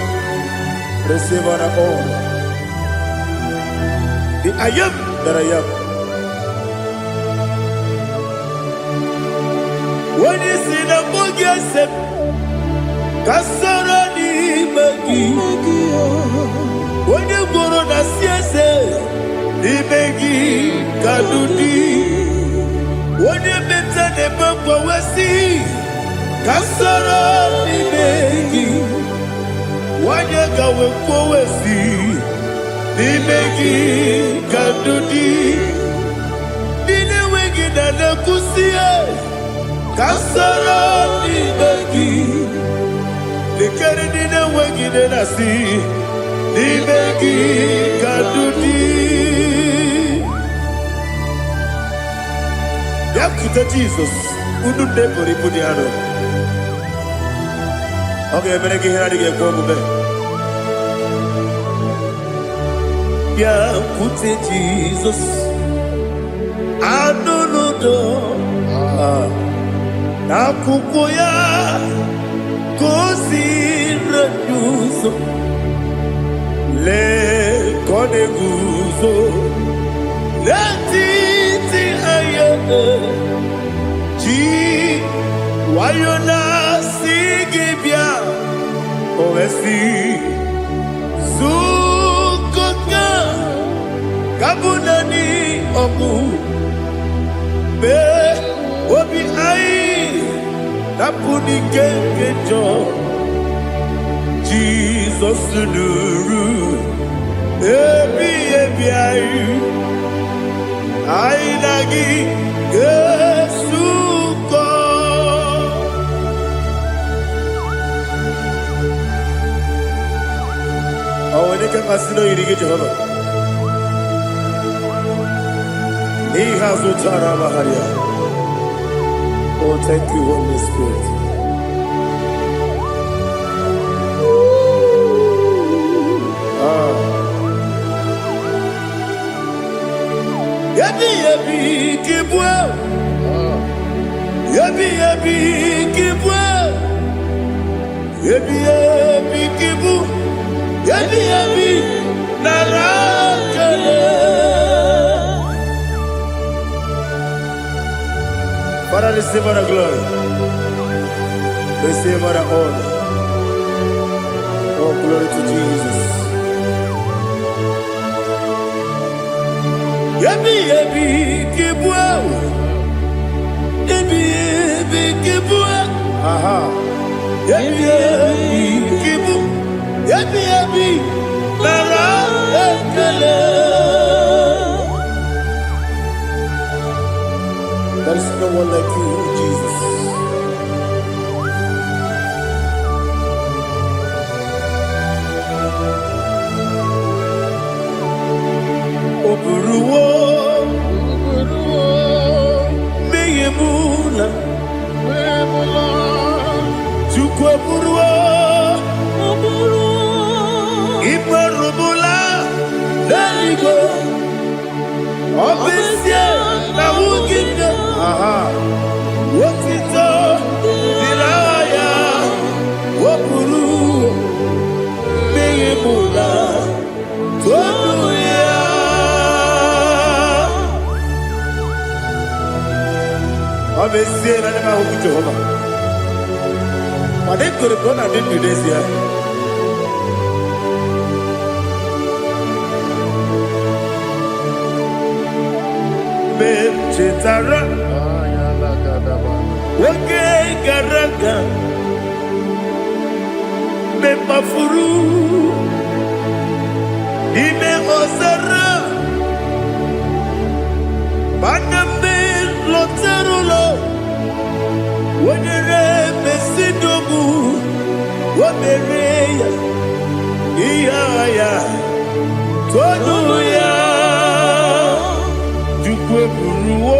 Receive all the honor. The I am that I am. When you see the book, you say, Kasarani Magi. When you go on a siese, Ibegi Kadudi. When you better the Bamba Wesi, Kasara Ibegi. When you go with Wesi, Ibegi Kadudi. Dine Wegi Nana Kusia, Kasara Ibegi. The Karadina Wegi Nasi, Ibegi Kadudi. Yakuta Jesus, Udu Depori Pudiano. Okay, I'm going to get going. Yakuta Jesus, Anunudo, Nakukoya, Kosi Reduso, Le Koneguso, Letiti Ayane. Wayona sigibia oesi sukoka kabunani oku be obi ai napuni kenkejo Jesus nuru ebi ebi ai nagi Yesu ko awone ke kasino irige Jehova he has utara baharia. Oh, thank you, Holy Spirit. Yabi yabi kibwa, yabi yabi kibwa, yabi yabi kibu, yabi yabi narakale. Father, receive our glory, receive our honor. Oh, glory to Jesus. Yabi yabi kibwa, yabi yabi kibwa, aha, yabi yabi kibu, yabi yabi nara ekele. There is no one like you, Jesus. Oburuwo, meyemula, chukwu oburuwo, imerubula, n'eluigwe, obesie na wugide, otito diraya, oburuwo, meyemula, tonuya. Obesie na nema huku Jehova. Wade kuribona nini desia. Chetara wake garaga me mafuru ime ozara banambe loterulo wonere mesidobu womereya iyaya tonuya Buruwo,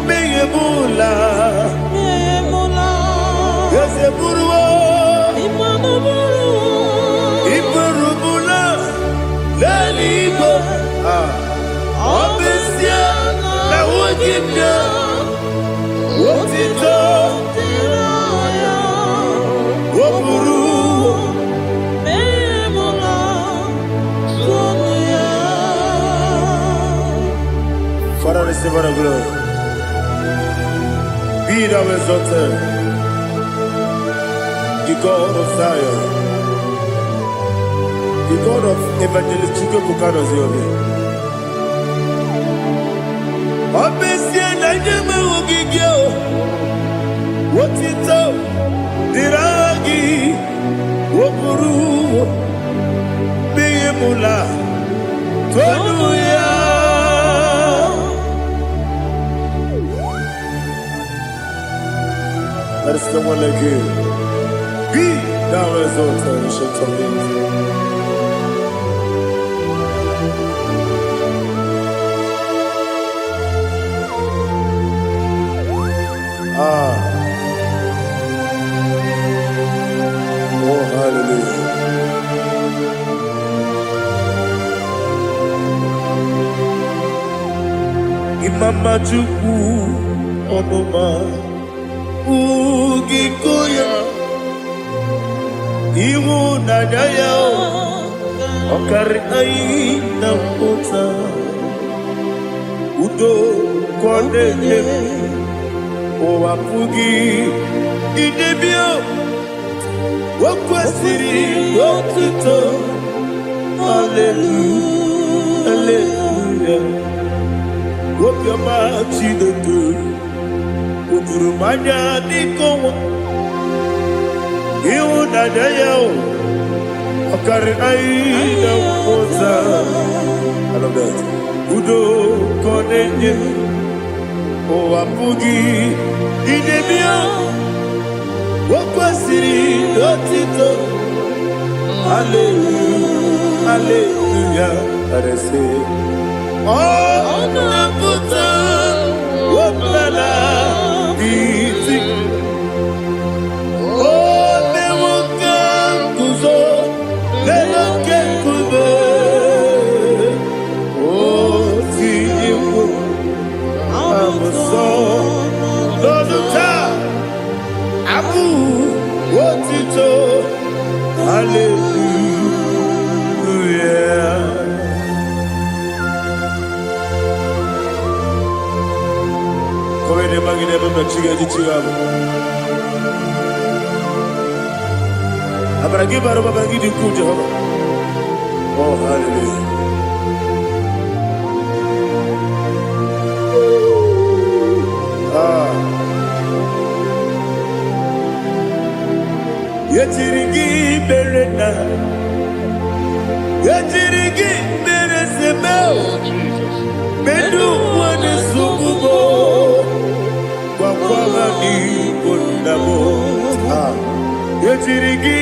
meyemula, yese buruwo, iburubula, leligo, obesia na wogida, wotito, woburuwo, Father, receive our glory. Be thou exalted, the God of Zion, the God of Evangelist Chike Bukano Ziobi. Obesie na nyeme ugigio, wotito, diragi, woburu, biyemula, tonuya. There is no one like you. Be thou exalted, ancient of days. Oh, hallelujah. Imama Chukwu Onoma Ugikoya Iwu Nadaya Okari Aina Kota Udo Kondele Owapugi Idebio Wakwasiri Wakito Hallelujah Hallelujah Wop your mouth, see the good. Uturumanya nikowo Iu nadayao Okari aina mota I love that Udo konenye O apugi Idemia Wakwasiri dotito Hallelujah Hallelujah Arese Oh nabuta Wapala Iti Oh nemuka kuzo Nemuka kube Oh tiyimu Amuso Loduta Abu Wotito Hallelujah Komene magine baba chiga chigabu Abaragi baro babaragi diku Jehovah Oh hallelujah Yetirigi berena Yetirigi beresemeo Bedu wane sukubo Wakwama ni kundabo Yetirigi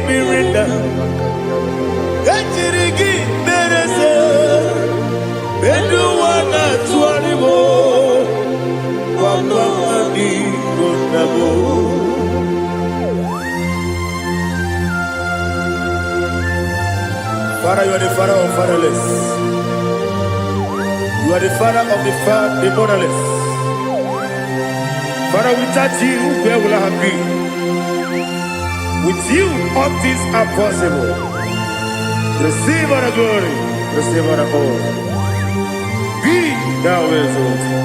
berena Yetirigi berese Bedu wana tuanibo Wakwama ni kundabo Father, you are the father of fatherless. You are the father of the motherless. Father, without you, where will I have been? With you, all things are possible. Receive all the glory, receive all the honor. Be thou exalted.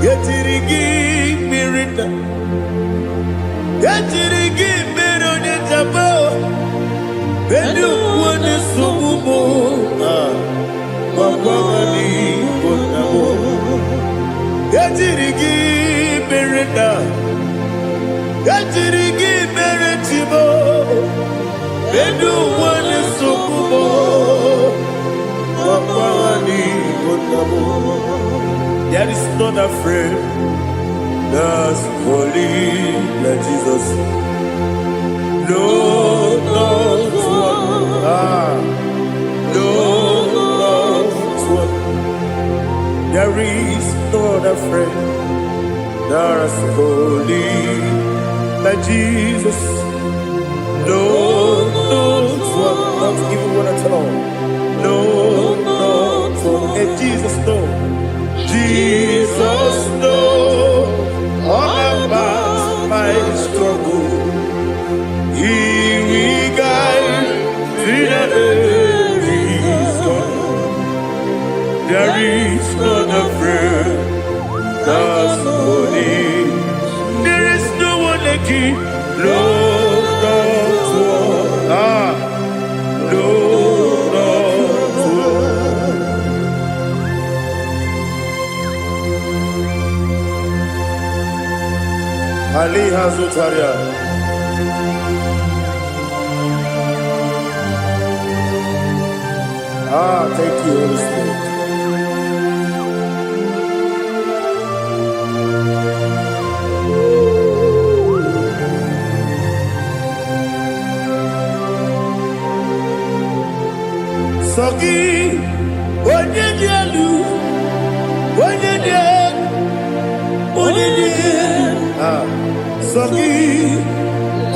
Yetirigi mirita, yetirigi mirone jabo, bedu wane subumo, wakwani bonamo. Yetirigi mirita, yetirigi miretibo, bedu wane subumo, wakwani bonamo. There is not a friend that's holy like Jesus. No, not one. No, not one. There is not a friend that's holy like Jesus. No, not one. Not even one at all. No, not one. And Jesus knows. Jesus knows all about my struggle. He will guide through the days. There is not a friend that's holy. There is no one like him. No, not one. No, not one. Ali Hazutaria. Thank you, Holy Spirit. Sogi, Onyedialu, Sogi,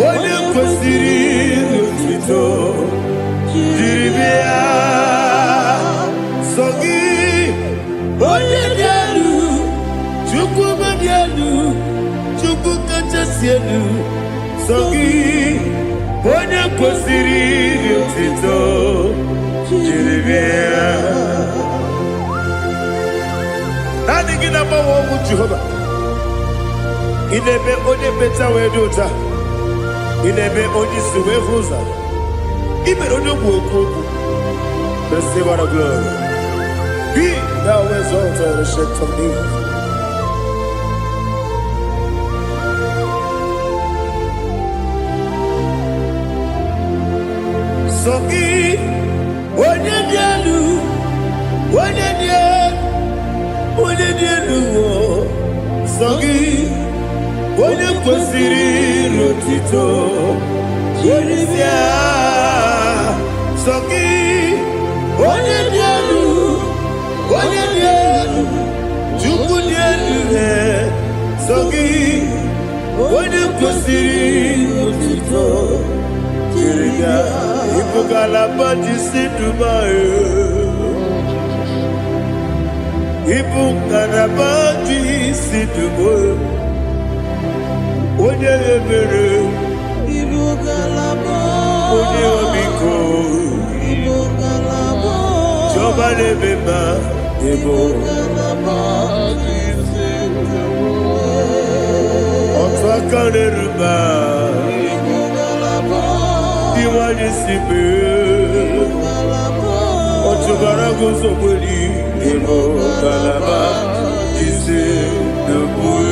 Onyekwesiri Otito, Jiribia. Sogi, Onyedialu, Chukwu Madialu, Chukwu Kachasielu. Sogi, Onyekwesiri Otito, Jiribia. Nani gina mawa Jehovah. Inebe onye beta we dota. Inebe onye suwe huza. Ibe onye buoku. Receive our glory. Be thou exalted, ancient of days. Soki, onye dielu, Soki, onye kwesịrị otito, Jeremia. Soki, onye dielu, Chukwu dielu, Soki, onye kwesịrị otito, Jeremia. Ipukalaba jisi Dubai, Ipukalaba jisi Dubai, Onye ebere, Ipukalaba, Onye omiko, Ipukalaba, Joba lebeba, Ipukalaba, jisi Dubai, Otwakaneruba, Iwani sibe, Otubarago zobeli, Ipukalaba jisi Dubai.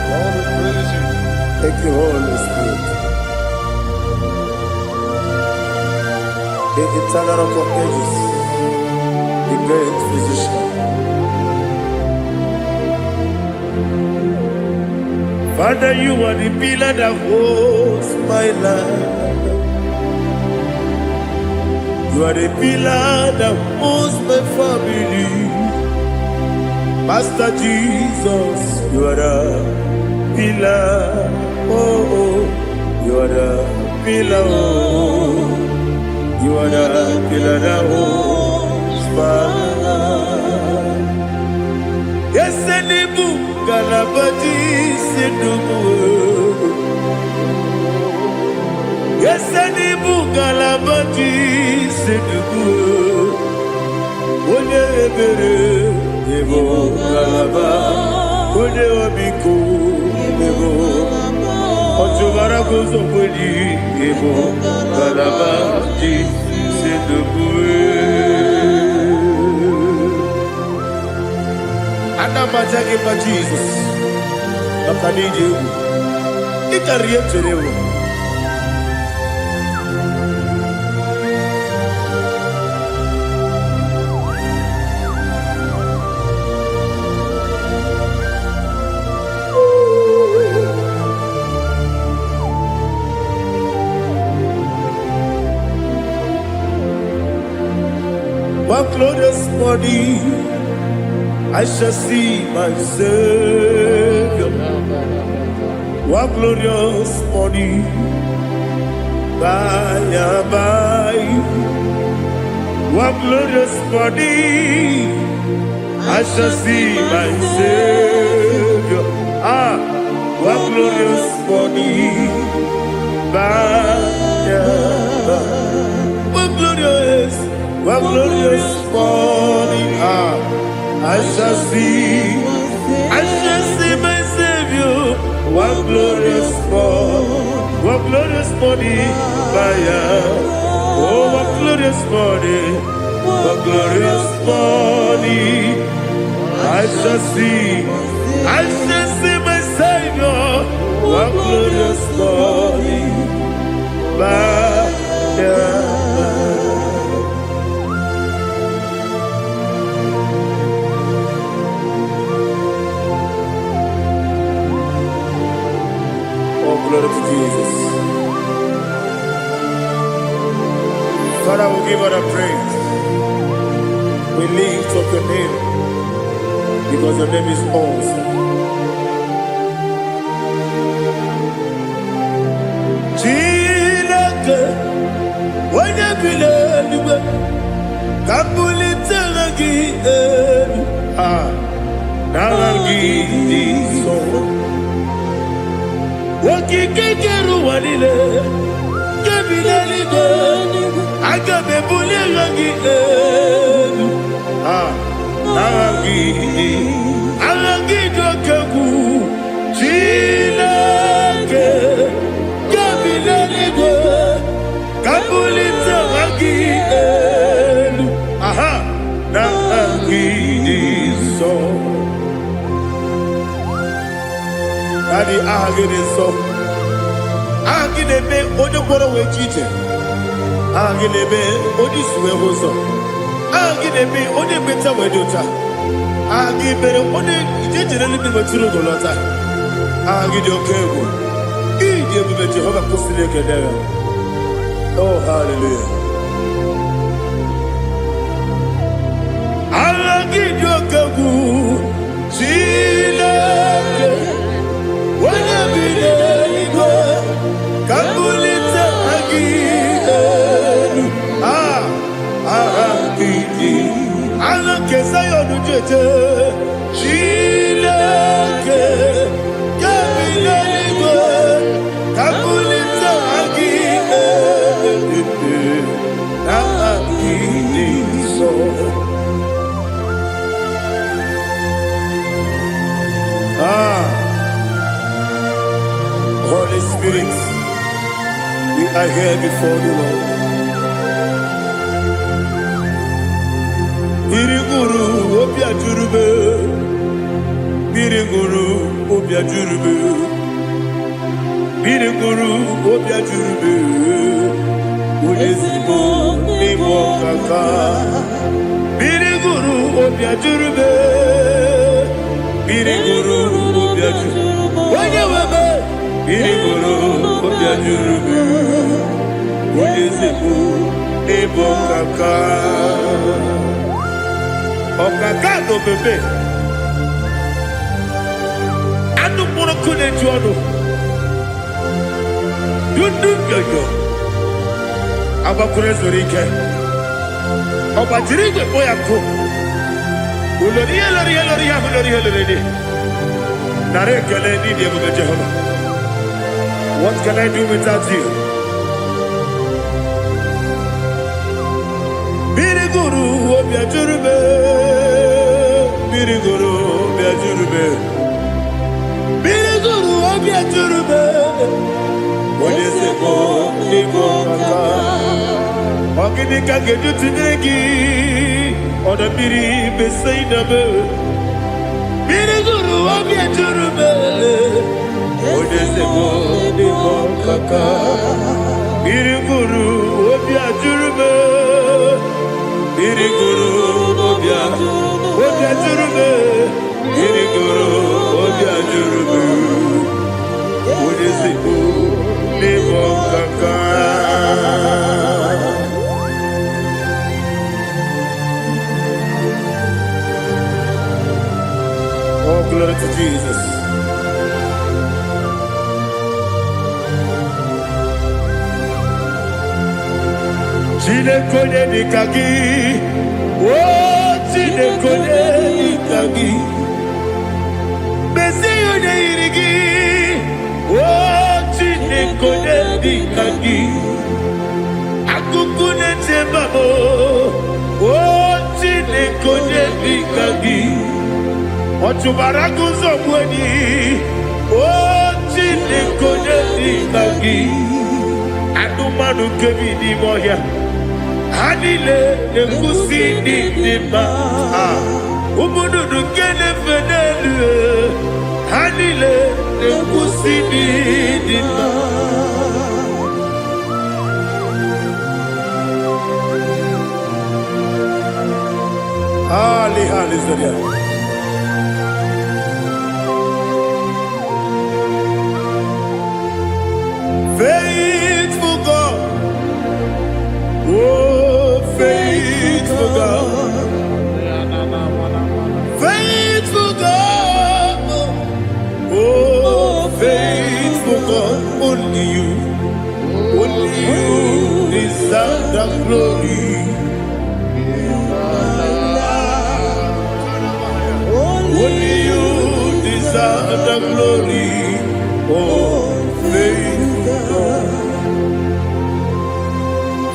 Lord, we praise you. Thank you, Holy Spirit. The eternal rock of ages, the great physician. Father, you are the pillar that holds my life. You are the pillar that holds my family. Master Jesus, you are the pillar. Oh, you are the pillar. Oh, you are the pillar that holds my life. Yes, Enibu, Galabadi, Sidubu. Yes, Enibu, Galabadi, Sidubu. Onye ebere, Ebo Galaba, Onye Omiko, Ebo Otubara gozo kweli, Ebo Galaba, Sidubu. Anamajagi ma Jesus, Bakaniji, Ikariye Cherewo. One glorious morning, I shall see my Savior. One glorious morning, by and by. One glorious morning, I shall see my Savior. One glorious morning, by and by. One glorious morning, I shall see my Savior. One glorious morning, oh, one glorious morning, I shall see my Savior. One glorious morning, glory to Jesus. Father, we give all the praise. We lift up your name because your name is awesome. Chilaka, when you believe, Kabuli Telagi, Naragi, so. Wakikekeru walile, kebilalibe, agabe bule rangi Agidokegu Chineke Gabileligwe Kabulita Agidelu na Agidiso Daddy Agidiso Agidebe Odokoro Wechite Agidebe Odisuwe Hoso Agidebe Odebeta Wedota Agibere Ode Ijejere Libi Maturu Golota Agidokegu Ije Bibe Jehovah Kusileke Dere. Oh hallelujah. Agidokegu Chineke Wanabileligwe Kabulita Agidelu Agidi Alakesayodu Jeje Chineke Gabileligwe Kabulita Agidelu Agidiso. Holy Spirit, we are here before you, Lord. Biriguru Obia Jurube, Biriguru Obia Jurube, Biriguru Obia Jurube, Udesibo Nibo Kaka, Biriguru Obia Jurube, Biriguru Obia Jurube, Wanyawebe, Biriguru Obia Jurube, Udesibo Nibo Kaka. Okakado bebe anu moro kune juono dundu yoyo abakure zorike obajirige boya ko ulori nare kele ni de buga Jehovah. What can I do without you? Biriguru Obia Jurube, Biriguru Obia Jurube, Biriguru Obia Jurube, Odesebo Nibo Kaka, Okinika Gedu Tinegi, Oda Biri Besaidabe, Biriguru Obia Jurube, Odesebo Nibo Kaka, Biriguru Obia Jurube. Biriguru Obia Jurube, Biriguru Obia Jurube, Udesibo Nibo Kaka. Oh, glory to Jesus. Chinekone Nikagi, oh Chinekone Nikagi, Messiyo ne irigi, oh Chinekone Nikagi, Akukune Chembabo, oh Chinekone Nikagi, Ochubaraku Zomweni, oh Chinekone Nikagi, Adumanu Kevini Moya. Hanile nekusi nima, umududu kene fenelu. Hanile nekusi nima. Ali Zoria. Faithful God, oh faithful God, faithful God, oh faithful God, only you deserve the glory. Only you deserve the glory, oh faithful God.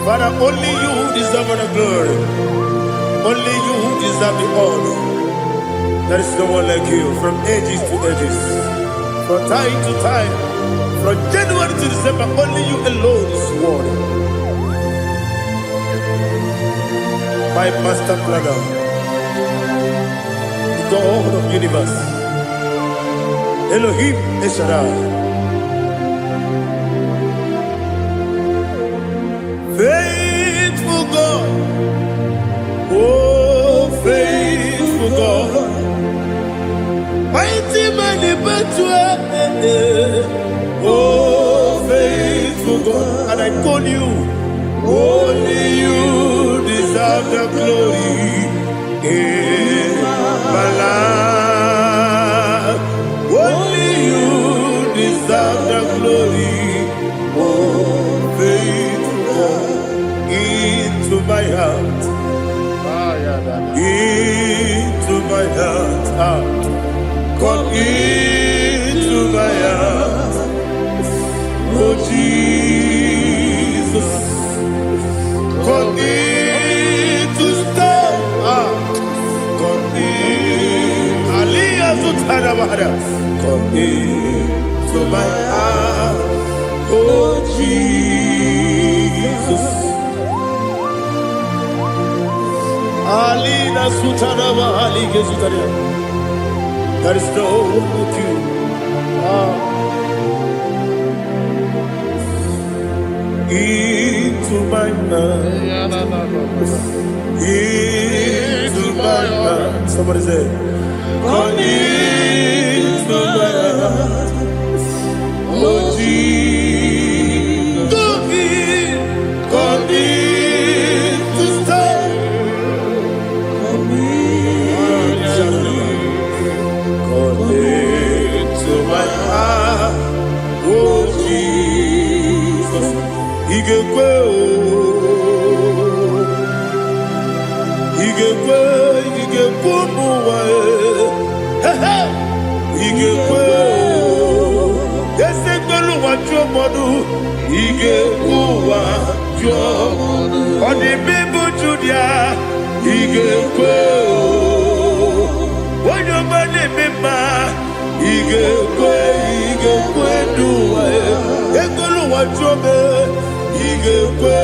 Father, only you deserve the glory. Only you deserve the honor. There is no one like you from ages to ages, from time to time, from January to December. Only you alone is worthy. My master planner, the God of the universe, Elohim Eshadai. Faithful God, oh faithful God, mighty man in battle, oh faithful God, and I call you, only you deserve the glory in my life, only you deserve the glory, oh faithful God. Into my heart, into my heart, come into my heart, oh Jesus, come in to stay, come in, Aliyah to Tanabara, come into my heart, oh Jesus. Alina Sutanaba Ali Gesutaria. There is no one like you. Into my mind. Into my mind. Somebody say, come into my heart. Oh Jesus. Come in to stay. To my heart, oh Jesus, He can go, He can go, He can go, He can go. Yes, they don't know what you're going. He can go, what you're on the people, Julia. He can go. When you're money, Ige kwe duwa Ekolo wa chobe Ige kwe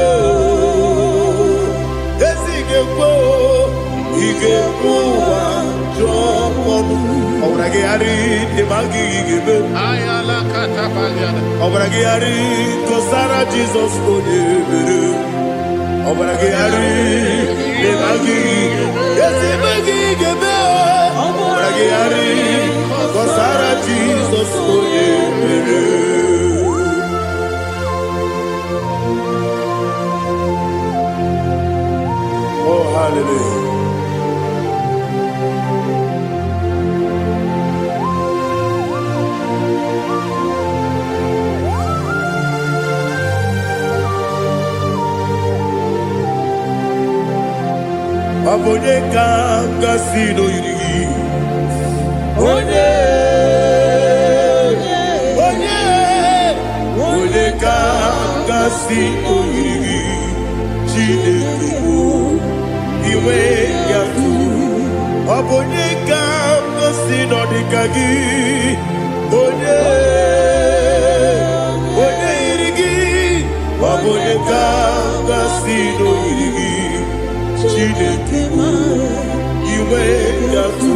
Ige kwe wa chobe Obrage ari Demagi igebe Ayala katapaliana. Obrage ari Kosara Jesus Odebere Obrage ari Demagi igebe Obrage ari Kosara Jesus Odebere. Oh, hallelujah. Abone kanga sino yiri. Onye kanga sino yiri. Chineke iwe yatu. Abone kanga sino dikagi. Onye yirigi. Abone kanga sino yirigi. Chineke iwe yatu.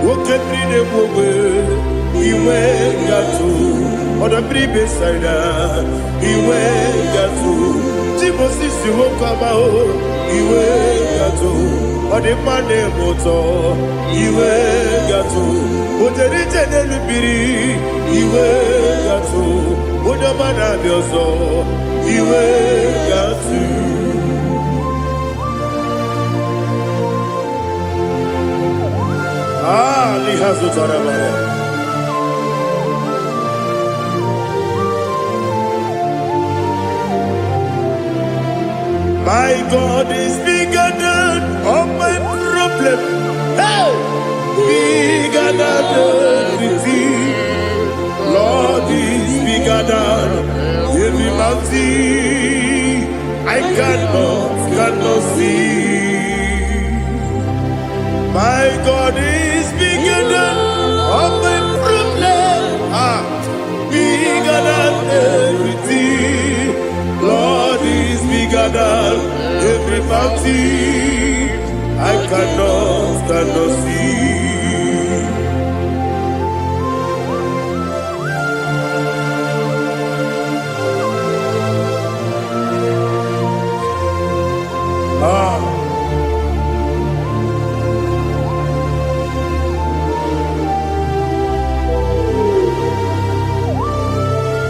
Woke pride wowe iwe yatu. Oda pribe saida iwe yatu. Tibosi si wokama o iwe yatu. Ode mane moto iwe yatu. Ode jene lubiri iwe yatu. Ode mana bioso iwe yatu. Lihazu tarabara. My God is bigger than all my problem. Hey, bigger than everything. Lord is bigger than every mountain. I cannot see. see, I cannot see.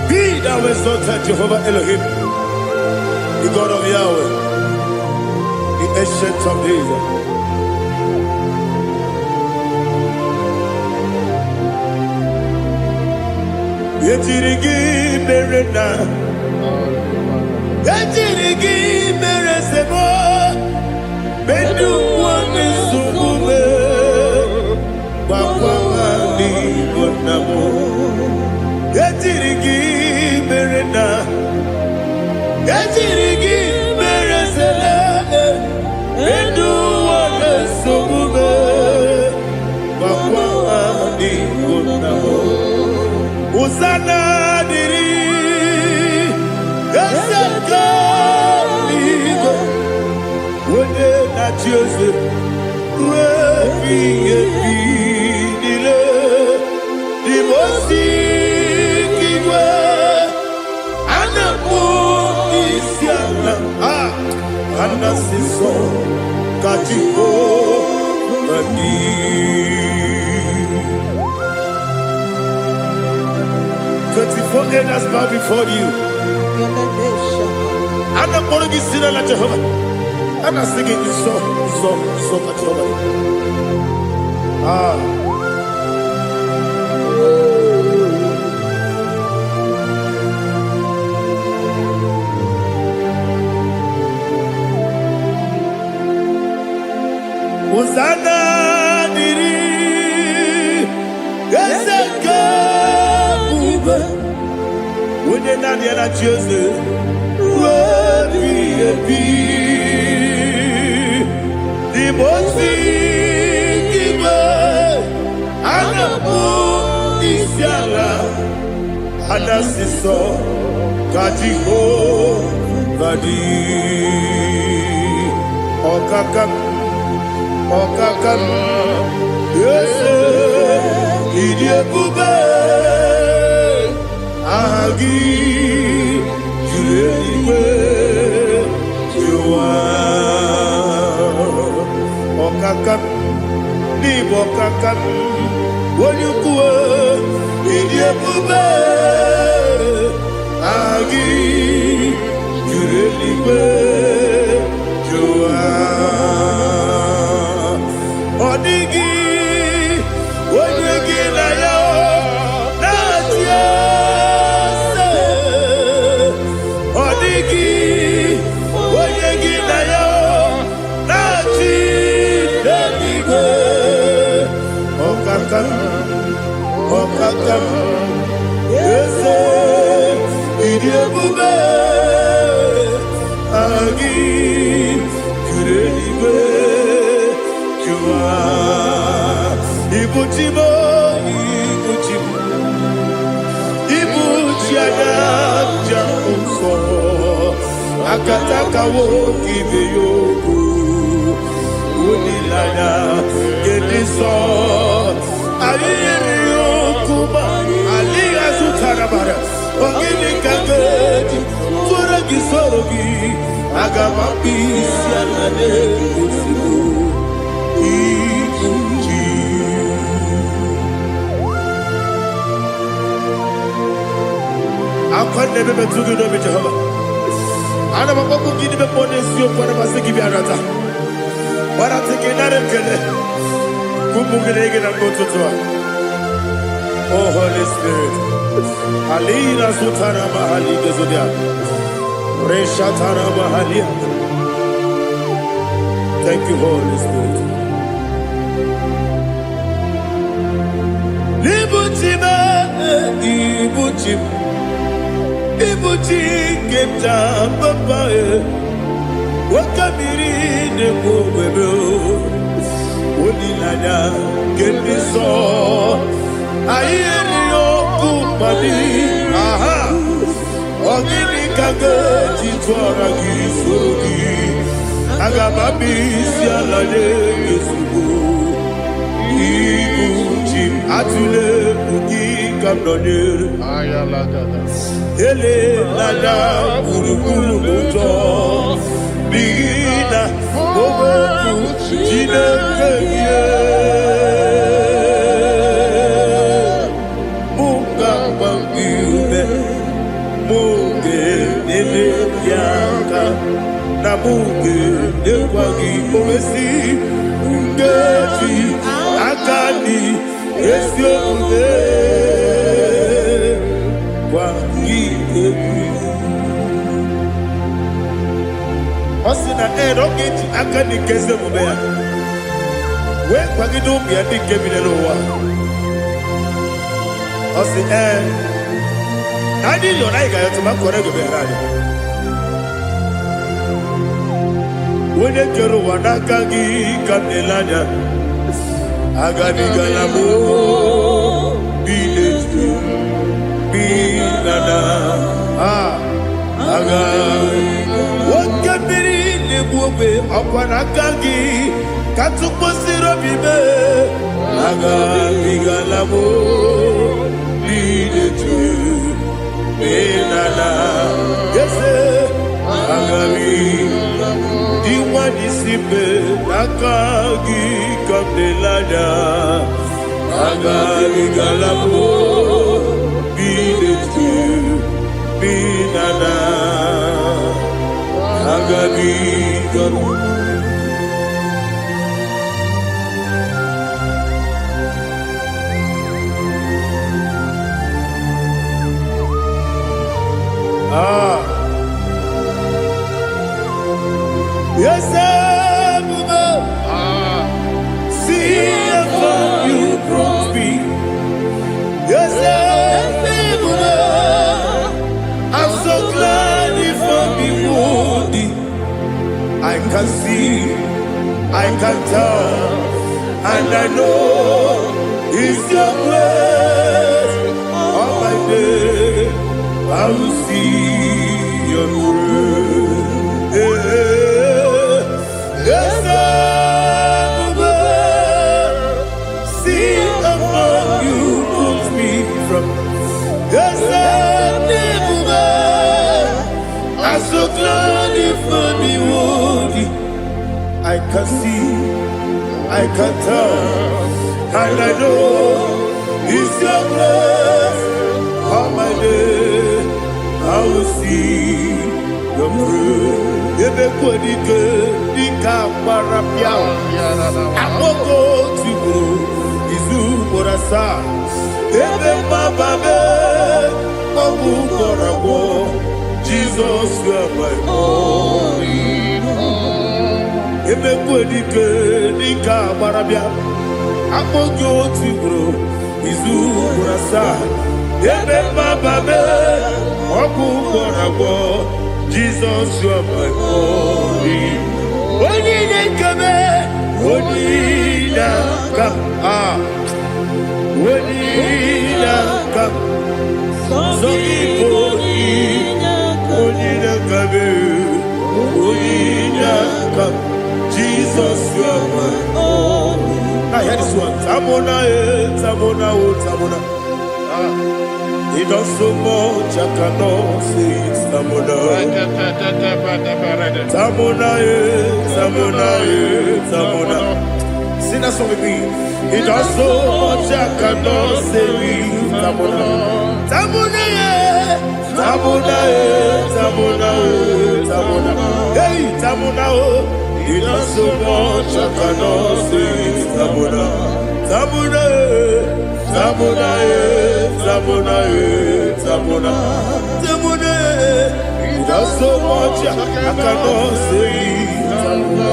Be thou exalted, Jehovah Elohim, the God of Yahweh, the ancient of days. Yetirigi merena, yetirigi meresemo, bedu wani sumube, bakwani bonamo. Yetirigi merena, yetirigi meresele, bedu wani sumube, bakwani bonamo. Usana diri, yasaka ligo, wone na Jose, webi dile, dimosi kiwe, anamu isiana, anasiso katiko mani. 24 elders bow before you. And I'm going to be singing like Jehovah. And I'm singing this song like Jehovah. Hosanna diri, Yeseka. When you're not yet at Jose, the most giver, and a book is Yala, and a sister, Katiho, Kadi, Okakam, yes, Idiot Bube. Agi, Juliwe, Jua, Okakam, Nibokakam, Wanyukua, Idiabube, Agi, Juliwe, Jua, Odigi, Wanyuki Naya. Okakam, yes, Idiabube, Agi, Kureliwe, Jua, Ibuchimo, Ibuchiana, Jamuso, Akataka woki beyoku, Unilana, Gediso, Aliya Sutarabara, Ogini Kageti, Suragi Sorogi, Agamapi, Sianade, Usibu, Ibuji. I never met to do with Jehovah. I never go to the bonus you for a Masiki Biarata. But I think another killer. Kumugege and go to Oh, Holy Spirit. Alina Sutana Mahali Gezodia. Reshatana Mahalia. Thank you, Holy Spirit. Ibuchima, Ibuchim. Ibuchi Kepta Papa. Wakamiri de Bobebo. Unilana, get this all. Ayeni okupani, aha. Ogini kage jitwara gisurugi. Agamabisi alade Yesubu Iguchi Atule Ugi Kamdonir Ele Nada Uruguru Muto Bina Oboku Jinekeye Munga Bangiube Munge Nene Yaka Namuge Newagi Owesi Ngeji Akani Esioge Wagi Ebi Osina Erogeji Akani Keze Mubea We Wagi Dumbi Adi Kebine Lowa Osi Nadi Yonaiga Yotuma Korego Berani Wene kero wanakagi kamnelanya Agani galamo Binetu Binana Agani Wakabiri nebuwe Akwanakagi Katupo siro bibe Agani galamo Binetu Binana Yese Agani Iwanisipe nakagi kamdelada agami galabo binetu binana agami galabo Yes, see how you brought me. Yes, I'm so glad if I'm wounded. I can see, I can tell, and I know it's your grace. All my day, I will see your grace. Yes, see how you put me from. Yes, I'm so glad if I'm worthy. I can see, I can tell, and I know it's your grace. All my day, I will see your grace. Ebekwedike dika parapia Akoko tibu izu borasa Ebe bababe Obu korabo Jesus you are my only home Ebekwedike dika parapia Akoko tibu izu borasa Ebe bababe Obu korabo Jesus, you are my only. Onina kame, onina kam, onina kam. Onina kame, onina kam. Jesus, you are my only. Now hear this one. Tamona, tamona, tamona. He does so much, I cannot say it. Tamona, Tamona, Tamona, Tamona. Sing that song with me. He does so much, I cannot say it. Tamona, Tamona, Tamona, Tamona, Tamona. Hey, Tamona, he does so much, I cannot say it. Tamona, Tamona, Tamona, Tamona, Tamona, Tamona. He does so much I cannot say. Tamona.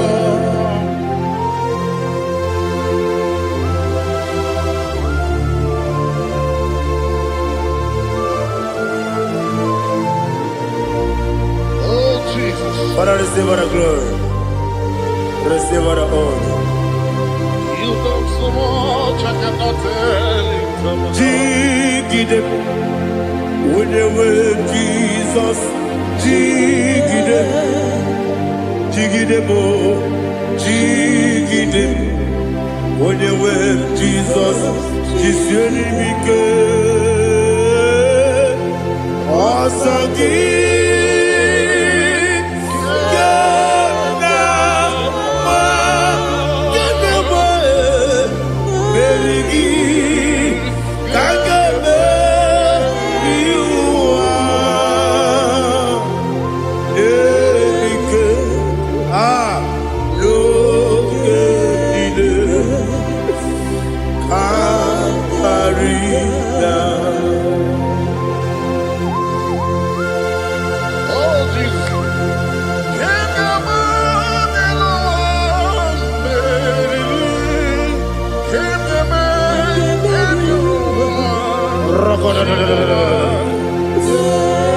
Oh Jesus. Father, receive our glory. Receive our honor. You've done so much I cannot tell it. Jigide, with the word Jesus, Jigide, jigide mo, jigide onye nwe Jizọs jisiere m ike ọsọ gị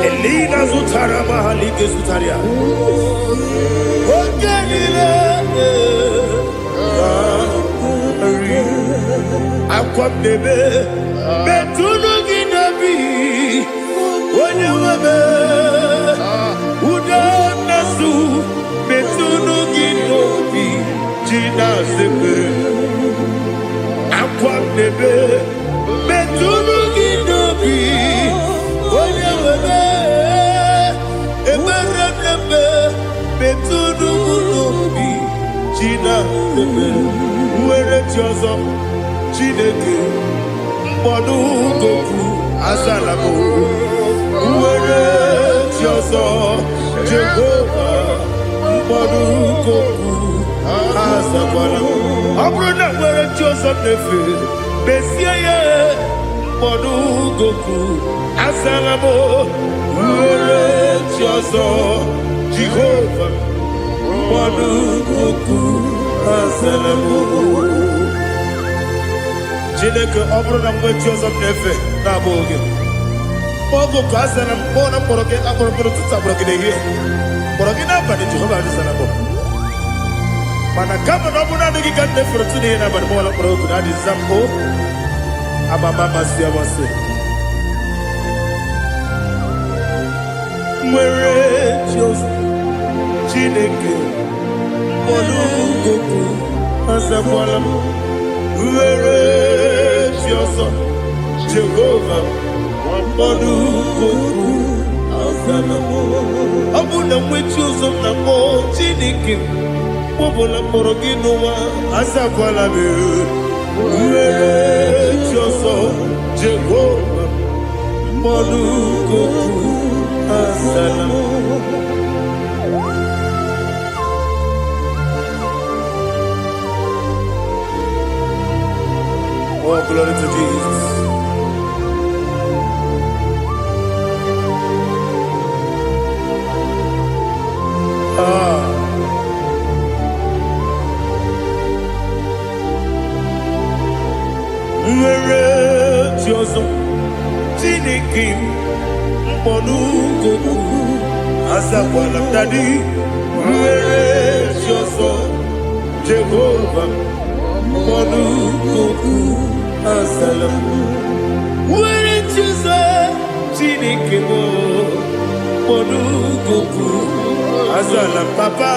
Elina Zutara Mahalike Zutaria Ogenile Akwam Nebe Betunu Ginabi Onye Webe Uda Nasu Betunu Ginobi Jina Sebe Akwam Nebe Betunu Ginobi Onye Webe Eberebe Betunu Ginobi Jina Sebe Uwere Tiozo Chineke Mbodu Goku Azalamo Uwere Tiozo Jehovah Mbodu Goku Azalamo Abrona Uwere Tiozo Nefe Besiye Mbodu Goku Azalamo Uwere Tiozo Jehovah Mbodu Goku Azalamo Chineke ọbụrụ na mgbe Jizọs na-efe na-abụ oge ogo ka asara mkpọ na mkpọrọ gị akpọrọ mkpọrọ tutu akpọrọ gị n'ehihie mkpọrọ gị n'abalị Jehova adịzara mbọ mana kama na ọ bụrụ na adịghị ka nne fere tụ n'ihe n'abalị mọwala mkpọrọ ogu na adịza mbụ abama amasị amasị nwere Jizọs Chineke mkpọrọ ogu azakwala m Uwere Tiozo Jehovah Mbodu Goku Azalamo Abuna mwechi uzo na mo Chineke Mbobola mkpọrọ gị n'ụwa Azakwala m Uwere Tiozo Jehovah Mbodu Goku Azalamo Oh, glory to Jesus. Uwere Tiozo Chineke Mbodu Goku Azakwala Dadi Uwere Tiozo Jehovah Mbodu Goku Azalamo Uwere Tiozo Chineke Mbodu Goku Azalamo Papa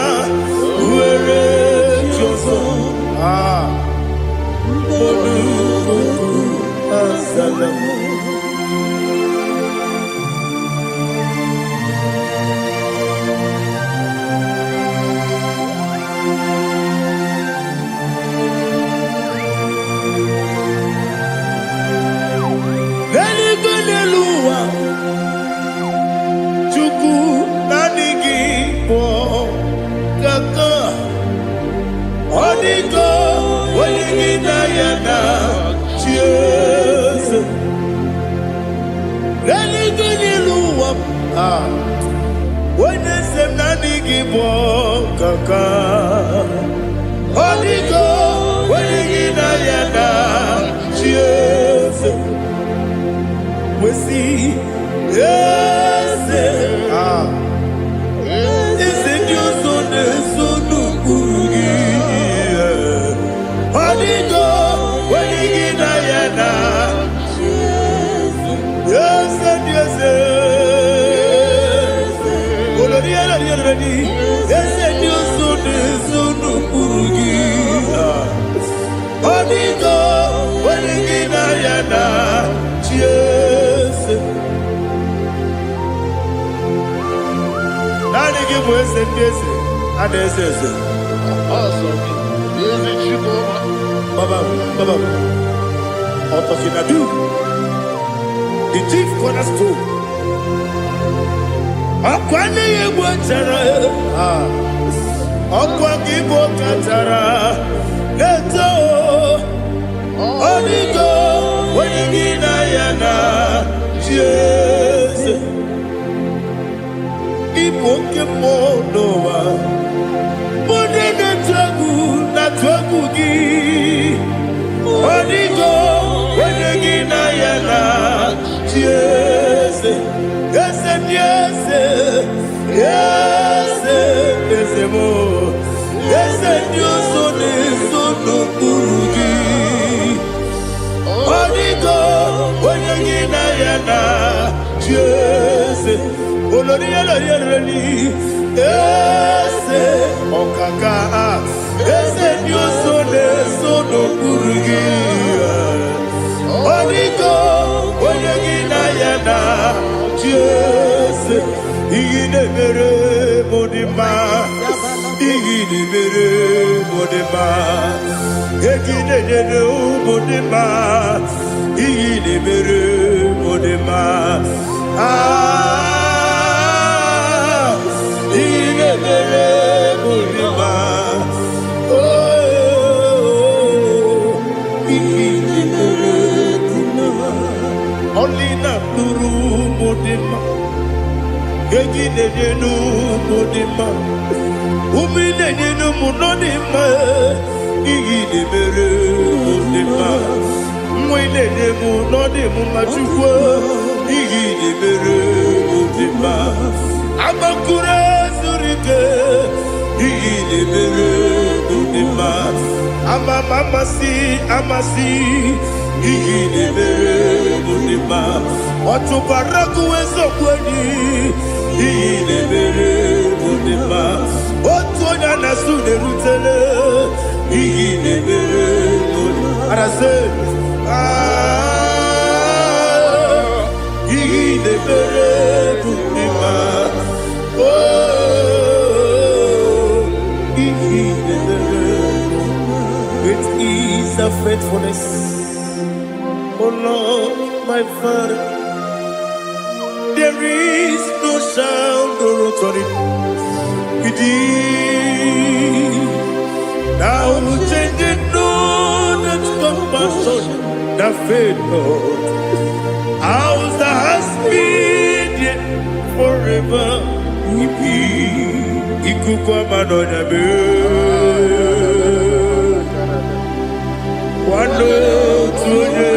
Uwere Tiozo Mbodu Goku Azalamo Chukwu na-adịghị bụ kaka ọ dịgo onye gị na ya na chi eze eluigwe n'elu ụwa onye eze m na-adịghị bụ kaka ọ dịgo onye gị na ya na chi eze wesi eze eze ndị ọzọ na-eso n'okpuru gị ọ dịgo onye gị na ya na eze ndị eze olori The chief cornerstone. Akwani yebo tara. Akwa kibo katara. Leto. Onigo. Wenigina yana. Jesus. Ibo kemo noa. Monene tagu na tagu gi. Onigo. Wenigina yana. Yes, yes, yes, yes, yes, more. Yes, Dios son no burugi. Onigo, oyagina yana. Yes, oloria lori. Yes, okaka. Yes, Dios son no burugi. Onigo, oyagina yana. Yes, igine mere modima, igine mere modima, igine mere modima, igine mere modima. Ah, igine mere modima. Oh, igine mere modima. Only na nuru modima. Egine nenu modima. Umine nenu munodima. Igine mere modima. Mwine nemu nodimu machukwa. Igine mere modima. Amakure zurike. Igine mere modima. Amasi. Igine mere modima. Otubaraku wezo kweni. Igine mere modima. Otonya nasude rutele. Igine mere modima. Arase. Igine mere modima. Oh, igine mere modima. It is a faithfulness. Oh Lord, my Father, there is no sound or authority within. Now changing all that compassion, the faith, Lord. Ours that has been yet forever will be. Ikukwa manonya be. Wando tuye.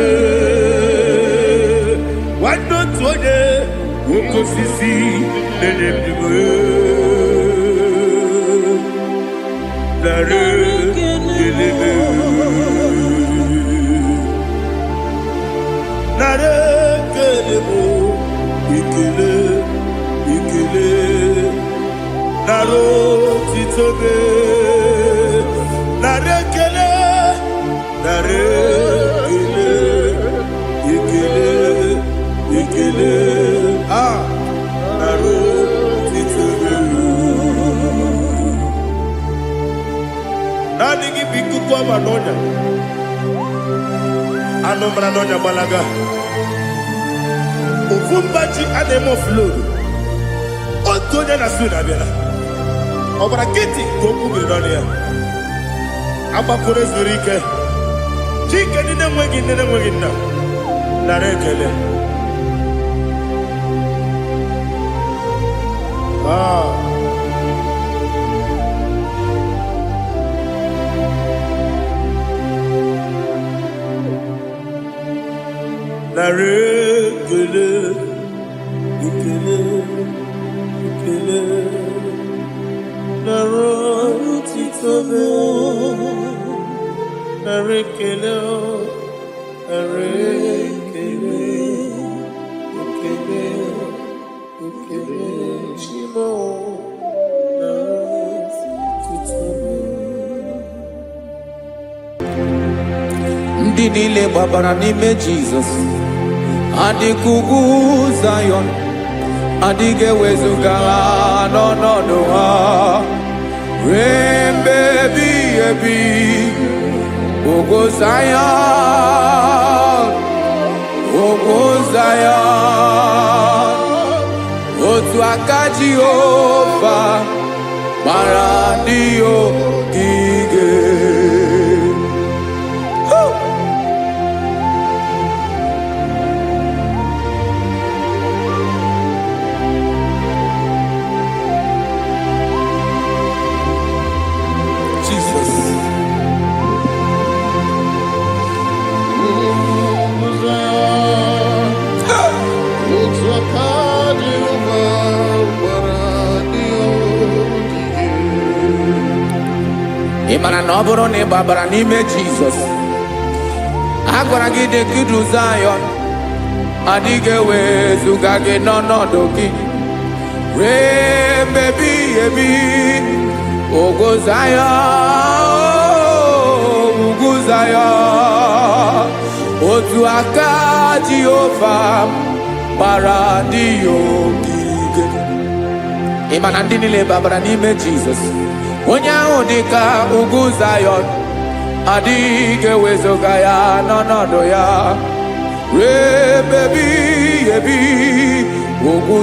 Wando tuye. Woko sisi. Nenem diwe. Nare. Dileme. Nare. Kelemo. Ikele. Naro. Titobe. Nare. Kele. Nare. Ikele. Ah. Naro. Titobe. Nani gibiku kwa manonya. Ano manonya balaga. Ufumbaji anemo flow. Otonya na suna bela. Obra kiti koku bedonia. Aba kore zurike. Chike nina mwegi na. Narekele. Ah. Narekele. Ikele. Naro titobe. Narekele. Shimo. ndị niile gbabara n'ime Jizọs adịghị ugwu Zayọn adịghị ewezuga ha n'ọnọdụ ha ruo mgbe ebighị ebi. Ugwu Zayọn, ugwu Zayọn, otu aka Jehova gbara ndị ogige. Ị mara na ọ bụrụ na ị gbabara n'ime Jizọs, a gwara gị dị ka Zayọn adịghị ewezuga gị n'ọnọdụ gị ruo mgbe ebighị ebi. Ugwu Zayọn, ugwu Zayọn, otu aka Jehova gbara ndị ogige. Ị ma na ndị niile gbabara n'ime Jizọs, onye ahụ dị ka ugwu Zayọn adịghị ewezuga ya n'ọnọdụ ya ruo mgbe ebighị ebi. Ugwu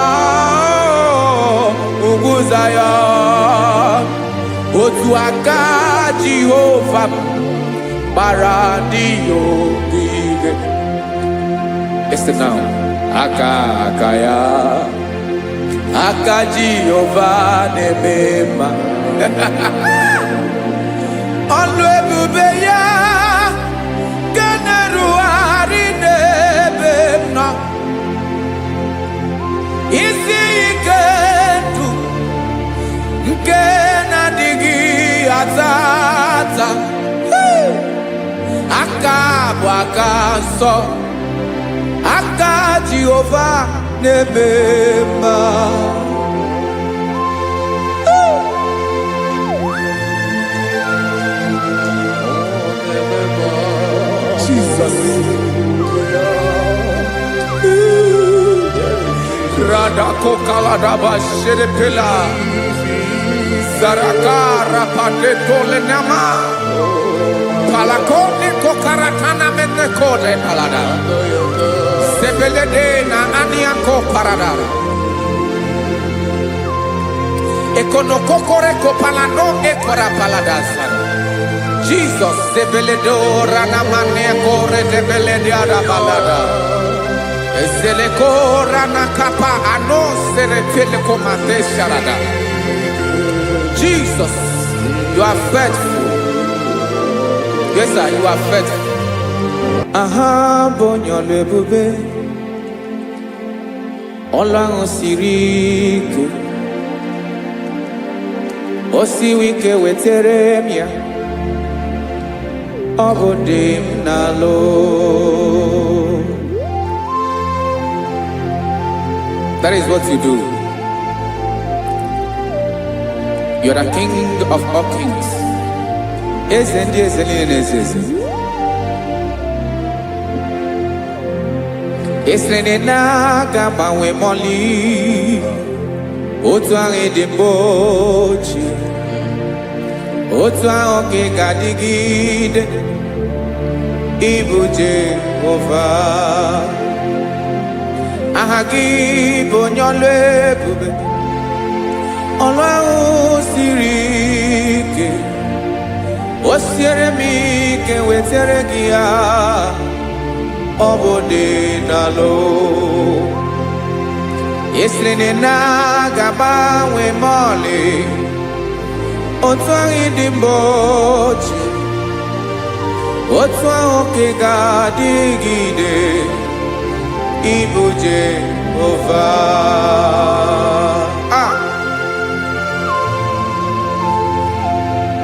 Zayọn, ugwu Zayọn, otu aka Jehova gbara ndị ogige. Listen now, aka ya, aka Jehova na-eme mma. Ọlụ ebube ya ga na-erugharị n'ebe m nọ. Isi ike ndụ nke na-adịghị ata ata. Aka bụ aka nsọ, aka Jehova na-eme mma. Jesus. Radako kaladaba sherepela zarakara padetole nama palakone kokaratana mene kode palada sebelede na aniako paradara ekonokokore kopalano ekora paladasa. Jesus sebeledora na mane kore debelediada balada ezelekora na kapa ano serepele komate sharada. Jesus, you are faithful. Yes sir, you are faithful. Aha bonyo lebube Ọlọ́run siri ike o siwi ike wetere m ya. Ọ bụ dị m n'alụ. That is what you do. You are the King of all kings. Eze ndị eze niile na-eze eze. Esere na-aga gbanwe mọlị otu ahụ dị mgbe ochie, otu ahụ ka ị ga-adịgide. Ịbụ Jehova, aha gị bụ onye ọlụ ebube. Ọlụ ahụ siri ike, o siere m ike wetere gị ya. Ọ bụ dị n'alụ. Esiri na-agbanwe mọlị otu ahụ dị mgbe ochie, otu ahụ ka ị ga-adịgide. Ịbụ Jehova.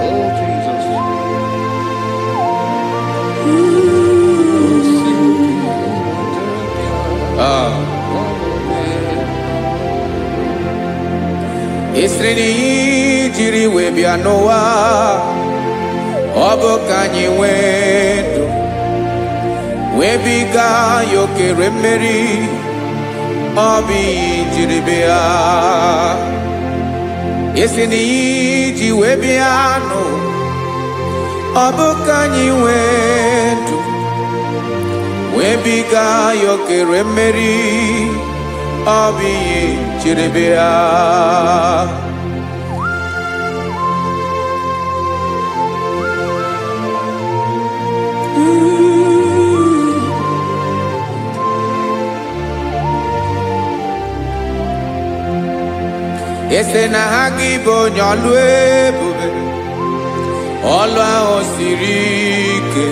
Oh, Jesus. Esiri jiri wee bịa n'ụwa, ọ bụ ka anyị nwee ndụ wee biga ya okere mmeri, ọ bụ ihe jiri bịa. Esi na ihe ji wee bịa nụ, ọ bụ ka anyị nwee ndụ wee biga ya okere mmeri, ọ bụ ihe jiri bịa. Ese na ha gị bụ onye ọlụ ebube, ọlụ ahụ siri ike,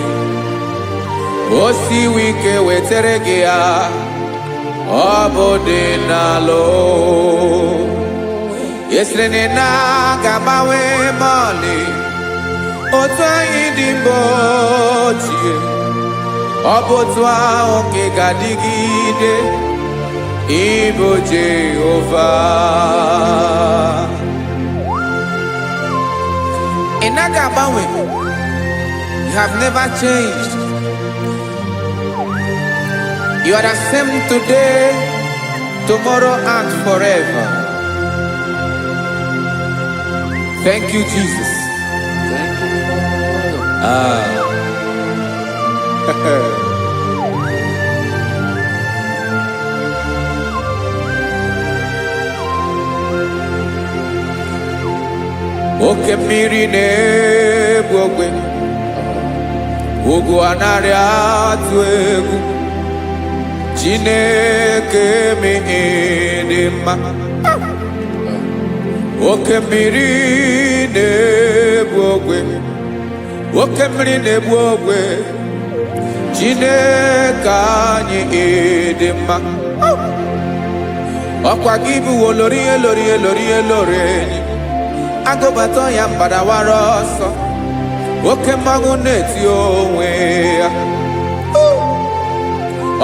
o siwe ike wetere gị ya, ọ bụ dị n'alụ. Esere na ga-agbanwe ma ọlị, otu anyị dị mgbe ochie, ọ bụ otu ahụ ka ga-adịgide, ịbụ Jehova. Ị naghị agbanwe. You have never changed. You are the same today, tomorrow and forever. Thank you, Jesus. Thank you, Lord. Oke mmiri na-egbu ogwe, ugwu anaghị atụ egwu, Chineke mee dị mma. Oke mmiri na-egbu ogwe, oke mmiri na-egbu ogwe, Chineke anyị dị mma. Ọkwa gị bụ olori elori elori elori enyi, agụbata ya mgbadawara ọsọ, oke mmanwụ na-eti onwe ya.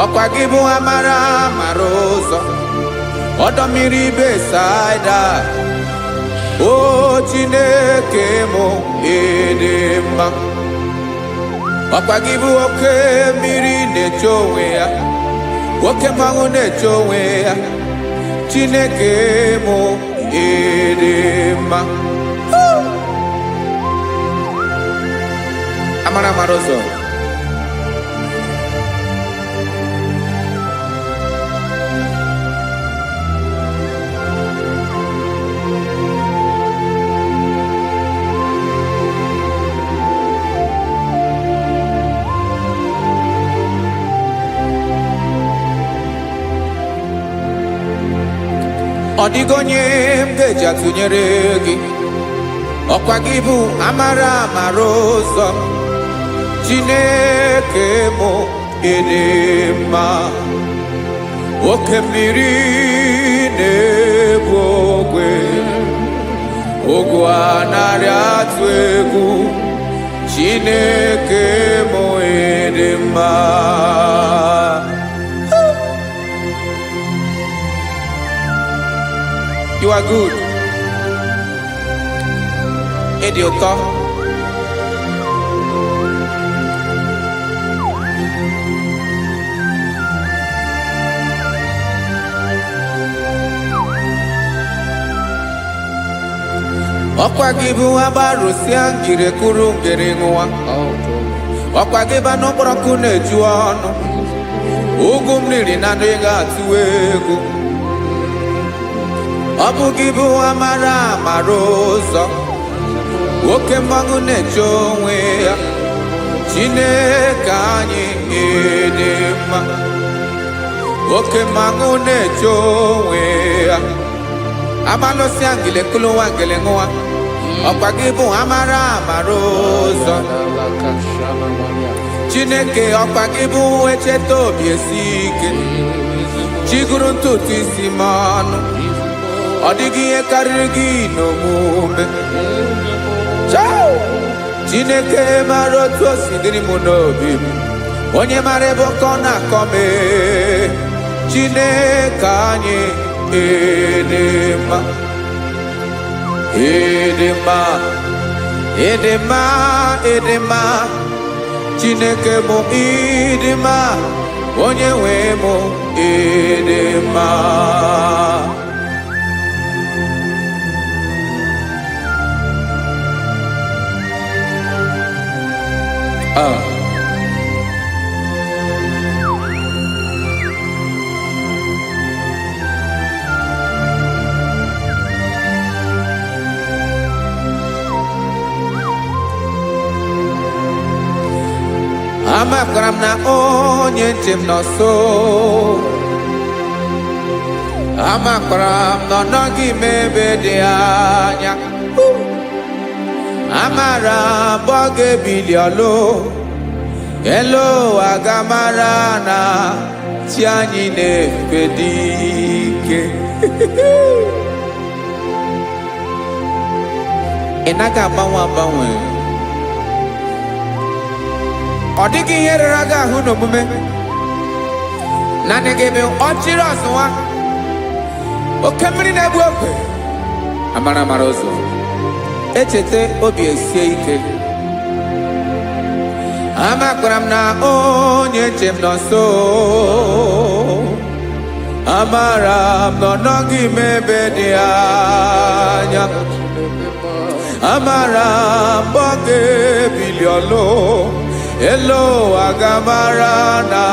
Ọkwa gị bụ amara amara ụzọ, ọdọ mmiri Besaida, o Chineke mụ ịdị mma. Ọkwa gị bụ oke mmiri na-eche onwe ya, oke mmanwụ na-eche onwe ya, Chineke mụ ịdị mma. Amara amara ụzọ, ọ dịghị onye m ga-eji atụnyere gị. Ọkwa gị bụ amara amara ụzọ, Chineke mụ ịdị mma. Oke mmiri na-egbu ogwe, ugwu anaghị atụ egwu, Chineke mụ ịdị mma. You are good. Ịdị ụtọ. Ọkwa gị bụ agbarụsịa ngire kụrụ ngere nwa. Ọkwa gị bụ anụkpọrọkụ na-eju ọnụ, ugwu mmiri na ndị ga-atụ egwu. Ọ bụ gị bụ amara amara ụzọ, oke mmanwụ na-eche onwe ya, Chineke anyị ịdị mma. Oke mmanwụ na-eche onwe ya, abalụsịa ngile kụrụ nwa ngele nwa. Ọkwa gị bụ amara amara ụzọ, Chineke. Ọkwa gị bụ echeta obi esi ike, chigụrụ ntutu isi m ọnụ, ọ dịghị ihe karịrị gị n'omume. Chineke mara otu o si dịrị m n'obi m, onye mara ebe ọkọ na-akọ m. Chineke anyị ịdị mma, ịdị mma, Edema, edema, Chineke mo idema, onye nwe mo edema. Amakram na onye ntem no so. Amakram no nogi mebe de anya. Amara boge biliolo. Hello agamara na tianyi ne pedike. Enaga banwe. Odigi here raga huno mume nanegebe ochiri oswa okemiri na ebu okwe amara marozo echete obi esie ike amakram na onye chem no so amara no nogi mebe de anya amara boge biliolo. Hello agamara na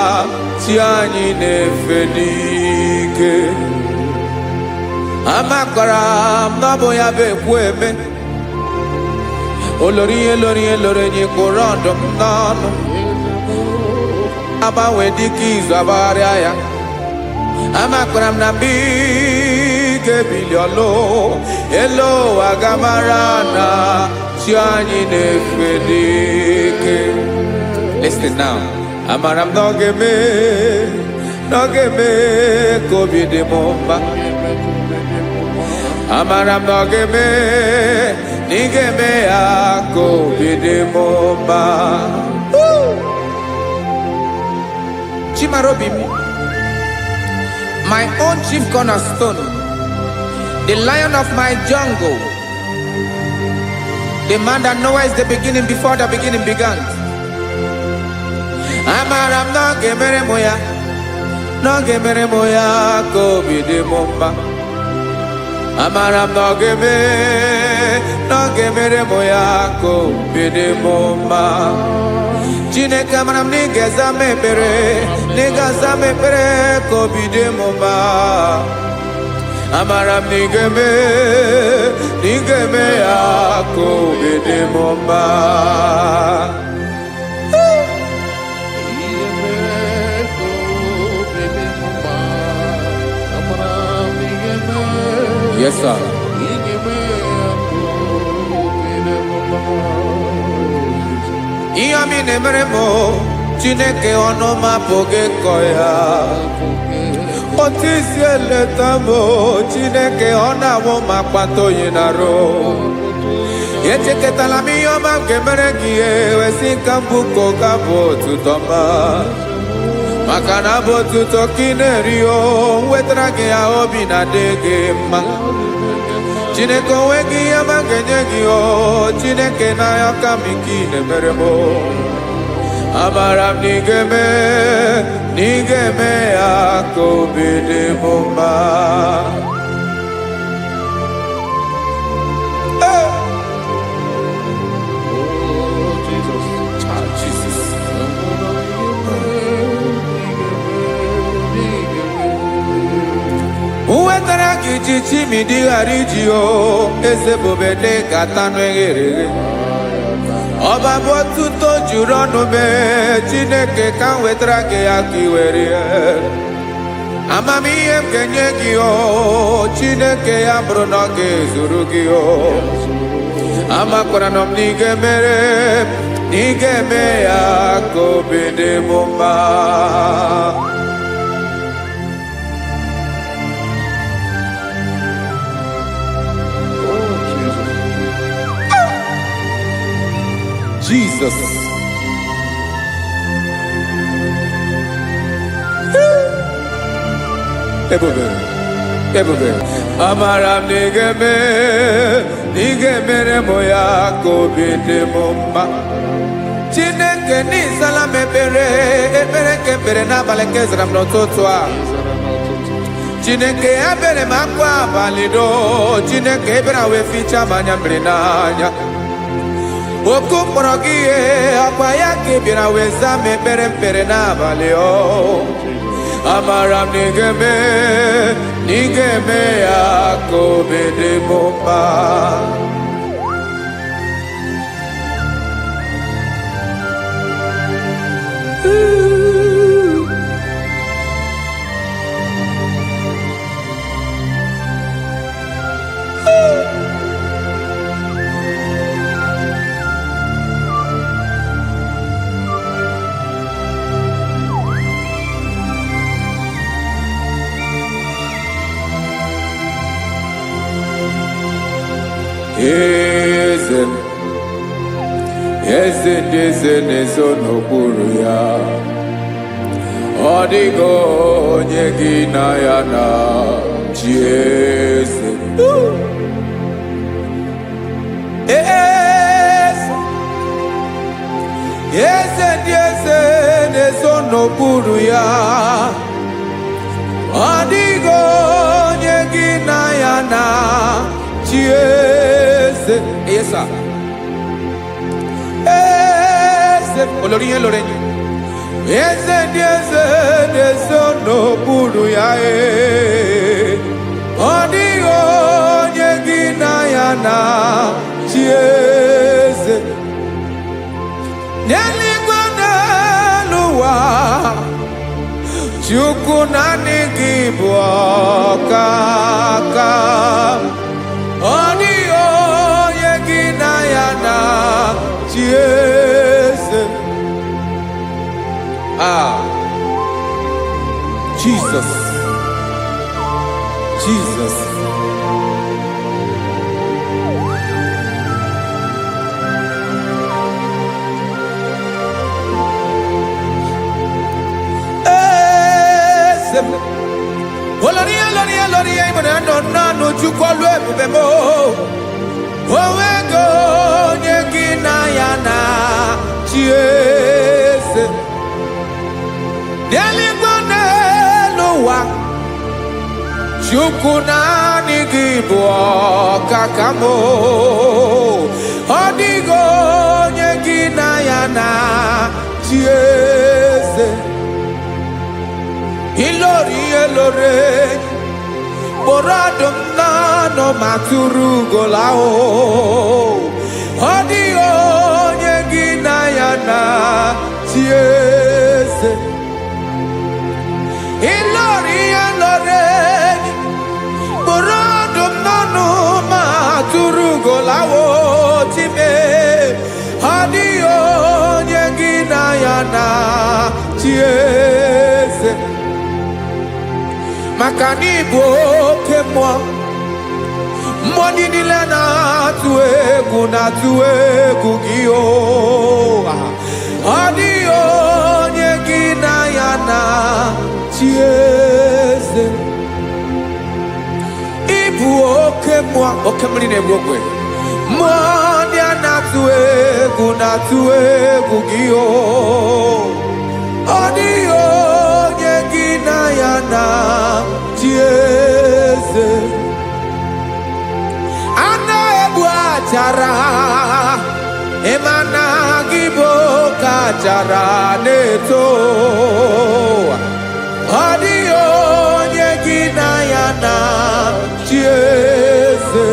tianyi ne fedike. Amakara mnabo ya bekweme. Olori ni korondo mnano. Aba wediki zabaria ya. Amakara mnabike biliolo. Hello agamara na tianyi ne fedike. Listen now. Amaram nogeme kobi de momba. Amaram nogeme nigeme a kobi de momba. Chimarobimi, my own chief cornerstone, the lion of my jungle, the man that knows the beginning before the beginning began. Amaram no gemere moya kobi de momba. Amaram no gemere moya kobi de momba. Chineke amaram ni geza mepere kobi de momba. Amaram ni geme ya kobi de momba. Yes, sir. Iyami nemeremo, Chineke onoma poge koya. Otisi eletamo, Chineke onawo makpato yinaro. Yecheke talami yoma kemerekie, wesinkambuko kabo tutoma. Makana botu tokinerio wetrage ya obi na dege ma. Chineke wegi ya mangenyegi o Chineke na ya kamiki nemeremo. Amaram nigeme ya kobi de momba. Uwetara kichichi midi harijio eze bobede katano egere. Oba botu to jurono me Chineke kan wetara ke akiwere. Amami em kenyegi o Chineke ya brono ke zurugi o. Amakora nom nigeme ya kobi de momba. Jesus. ebube amara m n'ige mere mụ ya ka obi dị m mma Chineke n'ịzala m ekpere nke ekpere n'abalị nke zara m n'ụtụtụ a Chineke ya bere m akwa abalị do Chineke ebere wee ficha m anya mmiri n'anya oku mkpọrọ gị ihe akwa ya ka ị bịara wee zaa m ekpere n'abalị amara m n'ige eme ya ka obi dị m mma Eze n'ezo n'okpuru ya ọ dịghị onye gị na ya na chi eze ndị eze n'ezo n'okpuru ya ọ dịghị onye gị na ya na chi eze olórí yẹn lórí eze ndị eze n'ezo n'okpuru ya ọ dịghị onye gị na ya na chi eze n'eluigwe n'elu ụwa Chukwu naanị gị bụ ọkaka ọ dịghị onye gị na ya na chi eze Jesus Oloria ibona no chukolu ebube mo owego onye gị na ya na chi eze n'eluigwe n'elu ụwa Chukwu naanị gị bụ ọkaka m ọ dịghị onye gị na ya na chi eze ilori kpọrọ ọdụm n'ọnụ ma tụrụ ugola ọ dịghị onye gị na ya na chi eze ilori kpọrọ ọdụm n'ọnụ ma tụrụ ugola time ọ dịghị onye gị na ya na chi eze maka na ịbụ oke mmụọ niile na-atụ egwu gị ọ dịghị onye gị na ya na chi eze ịbụ oke mmiri na-egbu ogwe mmụọ ndị a na-atụ egwu gị ọ dịghị onye gị na ya na chi eze a na-egbu achara ịmana gị bụ ka achara na-eto ọ dịghị onye gị na ya na chi eze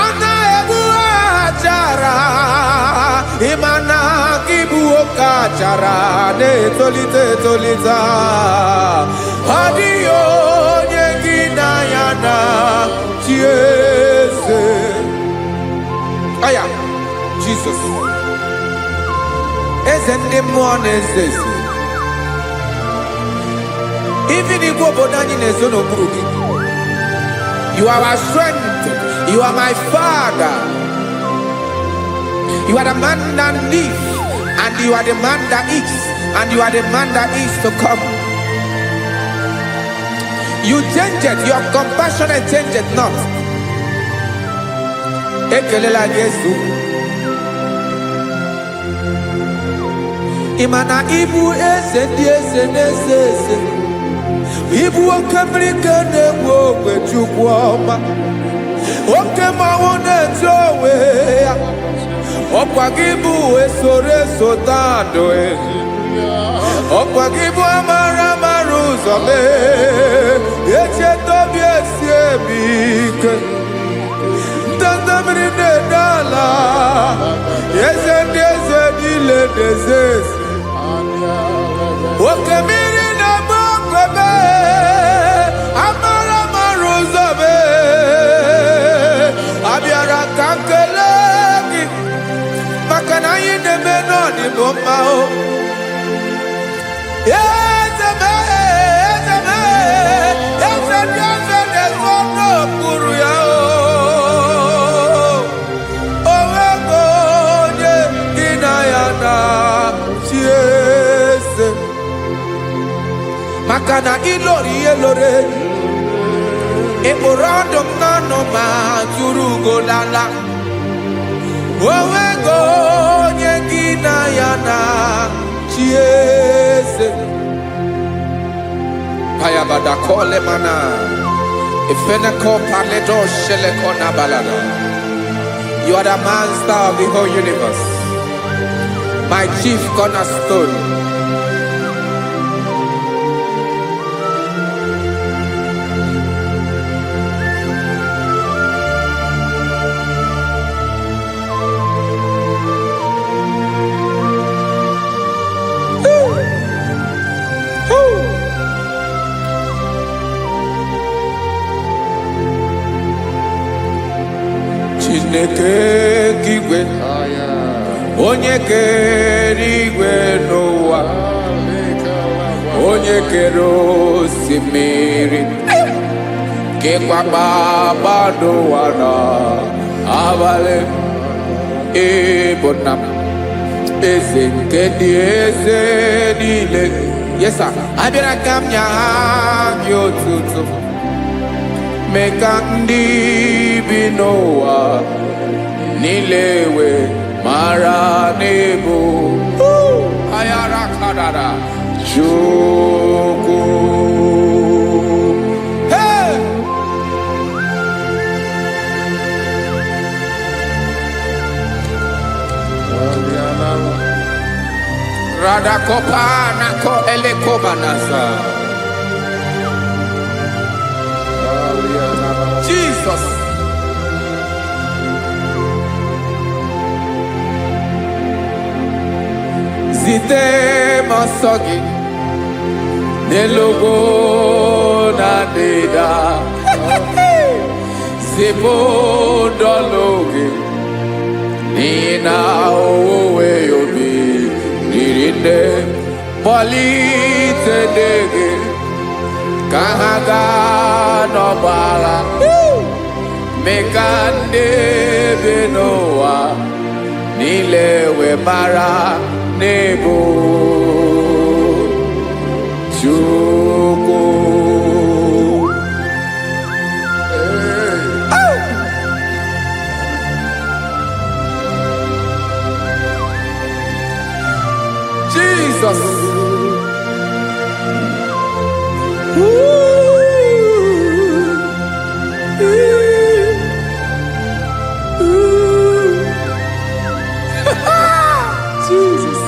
a na-egbu achara ịmana gị bụ ka achara na-etolite ọ dịghị onye gị na ya na chi eze aya Jizọs eze ndị mmụọ na-eze even igwe obodo anyị na-ezo n'okpuru gị you are our strength, you are my Father, you are the man that lives and you are the man that is and you are the man that is to come. You change it, your compassionate change it not. Ekelela Yesu. Imana ibu ese di ese nese ese. Ibu okamrika nebu okwechukwoma. Okemawone towe. Okwagibu esore sotado ezi. Okwagibu amara maruzome. Eche tobi esiebike. Ntantamrine dala. Yeze dile dezezi. Okemiri na mokwebe. Amara maruzome. Abiara kankelegi. Makana yine menoni bomao. Makana ilori elore eborado nano ma turugo lala owego nyegina yana chiese ayabada kole mana ifena ko paledo shele kona balada. You are the master of the whole universe, my chief cornerstone. Chineke kigwe onye kere igwe n'ụwa, onye kere osimiri kekwa kpakpando ụwa n'abalị. Ịbụ nna m, eze nke ndị eze niile. Yes sir, abịara ka m nye gị otuto, mee ka ndị bi n'ụwa niile wee mara n'ebu ayara kadara Chukwu. Hey! Radakopa nako elekobanasa. Jesus. Zite masogi nelogo na deda zibo dologe nina owe yobi nirinde polite dege kahaga no bala mekande benoa nilewe mara nebo Chukwu. Jesus. Jesus.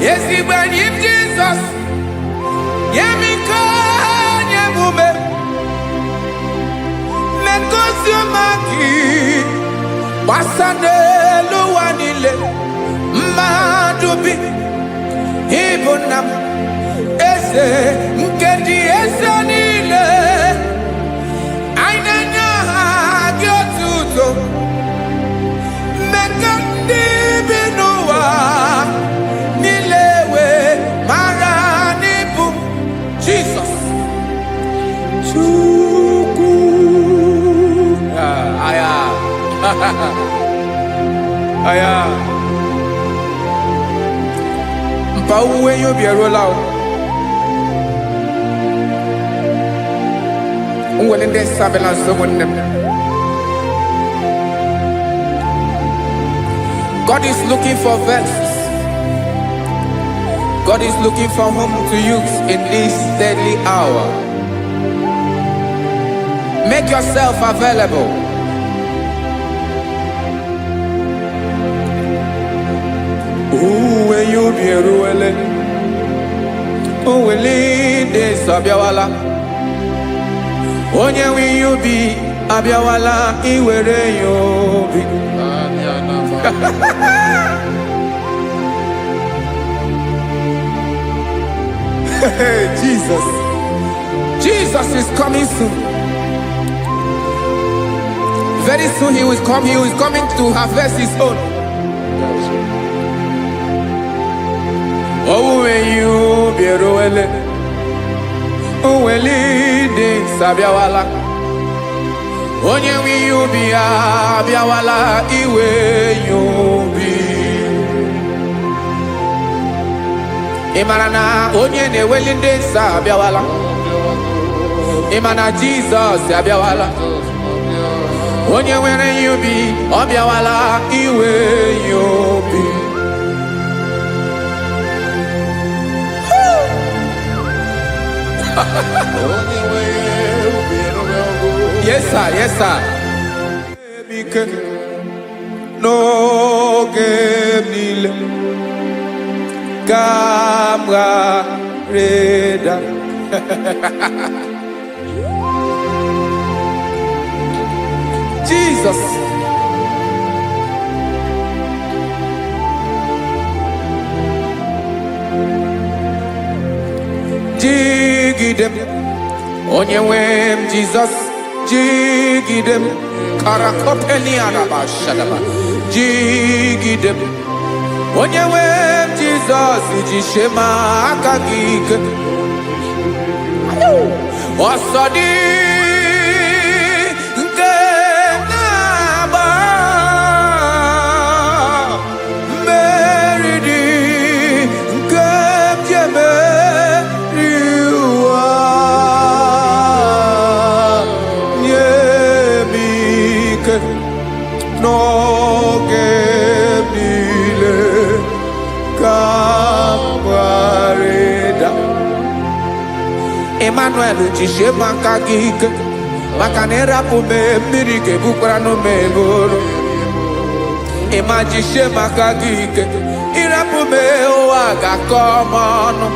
Yes, he when you Jesus. Yemiko nyemume. Mekosumaki. Basane luwanile. Madubi. Ibunam. Ese mkendi ese nile. Ainenya agyotuto. Mekandi binuwa. Nilewe maranibu. Jesus. Chukwu. Aya. aya mpa uwe yo bierola o ngwele nde sabela somonem. God is looking for vessels. God is looking for whom to use in this deadly hour. Make yourself available. When you be ruele, oh, will de sabiawala. Onye when you be abiawala, iwere you be. Jesus is coming soon. Very soon he will come. He is coming to harvest his own. Oh, when you be roele, oh, when leading sabiawala. Onye when you be abiawala, iwe you be. Imarana onye ne welinde sabiawala. Imana Jesus abiawala. Onye were you be abiawala, iwe you be. Yes sir, yes sir. No game nile camarada. Jesus. Jigidem onyewem Jesus jigidem karakopeni araba shadaba jigidem onyewem Jesus jishema akagik osodi nke naba meridi nke jeme no gebile kamareda. Emmanuel jishema kagike makanera pume mirike bukrano meboro. Ema jishema kagike irapume oaga komono.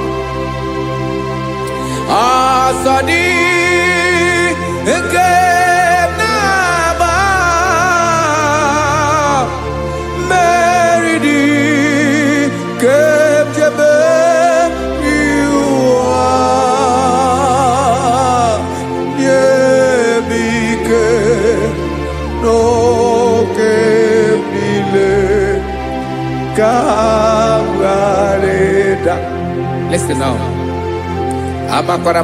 Asadi eke listen now. Amakwara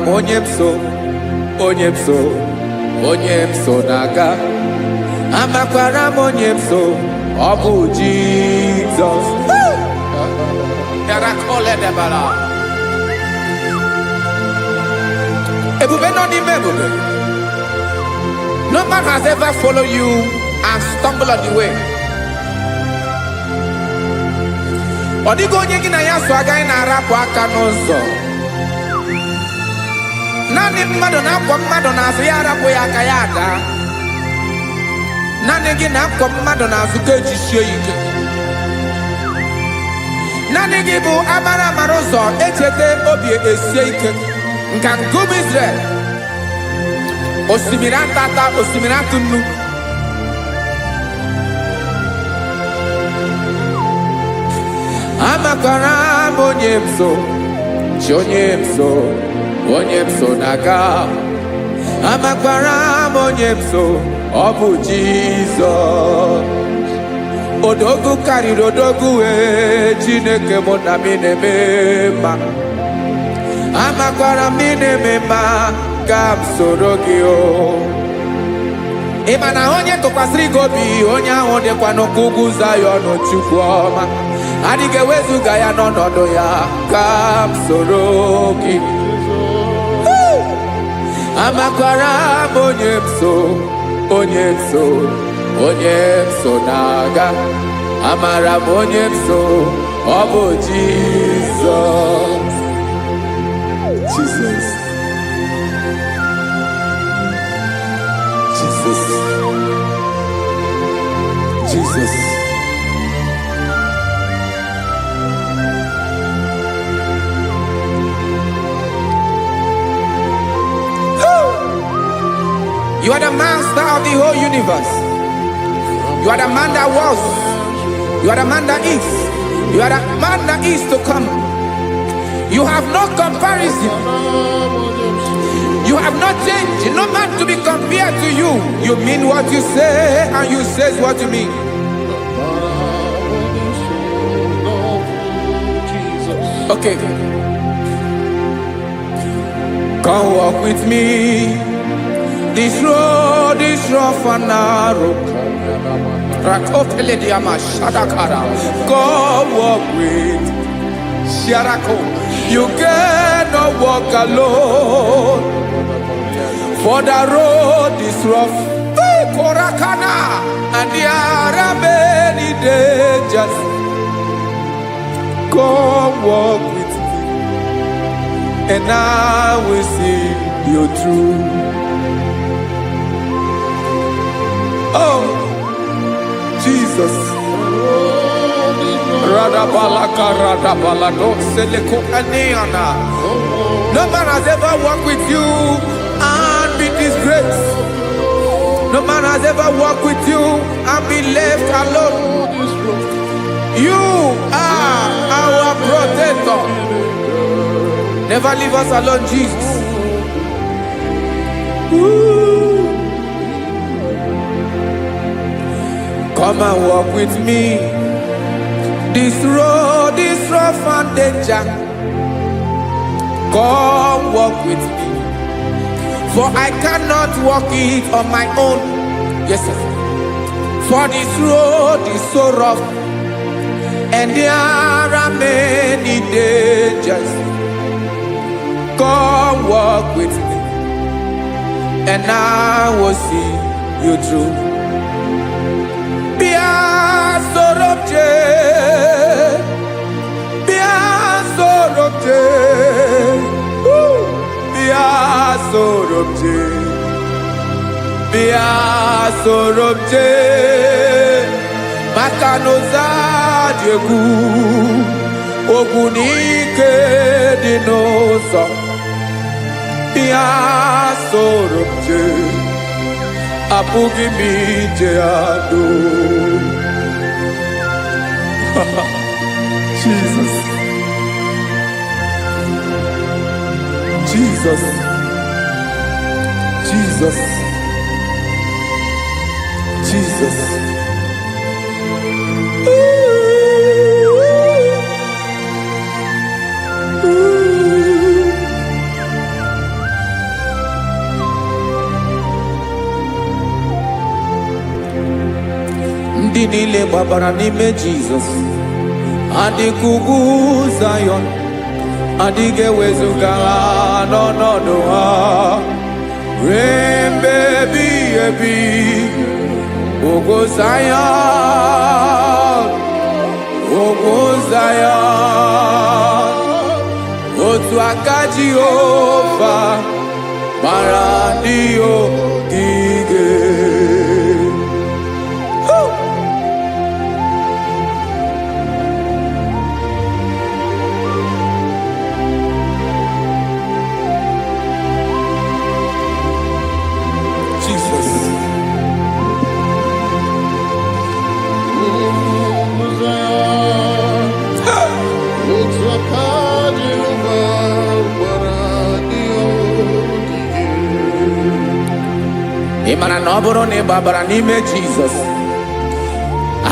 onyemso naga. Amakwara onyemso obu Jesus. Yarakole debara. Ebube no ni mebube. No man has ever followed you and stumbled on the way. Odigo onye gị na ya so agaghị na-arapụ aka n'ụzọ. Naanị mmadụ na-akwọ mmadụ n'azụ ya arapụ ya aka ya ada. Naanị gị na-akwọ mmadụ n'azụ ka ejisie ike. Naanị gị bụ amara ụzọ echete obi esie ike. Nka ngụm Israel. Osimiri atata, osimiri atụ nnu. Amakwara onyemso naga. Amakwara onyemso obu Jesus. Odogu karịrị odogu Chineke mụ na mi na-eme mma. Amakwara mi na-eme mma ka m soro gị o. Ịma na onye tụkwasịrị gị obi onye ahụ dịkwa n'ugwu Zayọn Chukwu ọma. Adịghị ewezuga ya n'ọnọdụ ya ka m soro gị. Amakwara m onye m so, onye m so, onye m so na-aga. Amara m onye m so, ọ bụ Jizọs. Jesus. Jesus. Jesus. You are the master of the whole universe. You are the man that was. You are the man that is. You are the man that is to come. You have no comparison. You have not changed. No man to be compared to you. You mean what you say and you say what you mean. Okay. Come walk with me. This road is rough and narrow. Come walk with Sharako. You cannot walk alone. For the road is rough. Korakana. And there are many dangers. Come walk with me. And I will see you through. Oh, Jesus. No man has ever walked with you and been disgraced. No man has ever walked with you and been left alone. You are our protector. Never leave us alone, Jesus. Ooh. Come and walk with me. This road is rough and danger. Come walk with me. For I cannot walk it on my own. Yes, sir. For this road is so rough. And there are many dangers. Come walk with me. And I will see you through. Sorobje Makanoza Diegu Ogunike Dinosa Bia Sorobje Apugi Mijeado. Jesus. Jesus. Jesus. Jesus. Ndị niile gbabara n'ime Jizọs adịghị ugwu Zayọn, adịghị ewezuga ha n'ọnọdụ ha ruo mgbe ebighị ebi. Ugwu Zayọn, ugwu Zayọn, otu aka Jehova mara ndị ogige. Ịmara na ọ bụrụ na ị gbabara n'ime Jizọs,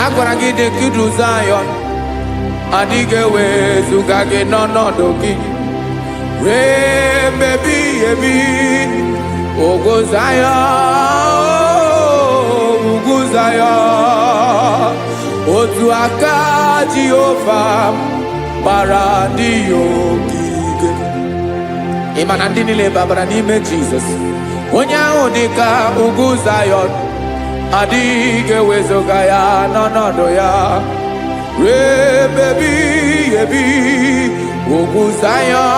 a gwara gị dị ka idu Zayọn, adịghị ewezuga gị n'ọnọdụ gị ruo mgbe ebighị ebi. Ugwu Zayọn, ugwu Zayọn, otu aka Jehova gbara ndị ya ogige. Ị ma na ndị niile babara n'ime Jizọs, onye ahụ dị ka ugwu Zayọn, adịghị ewezuga ya n'ọnọdụ ya ruo ebe ebighị ebi. Ugwu Zayọn,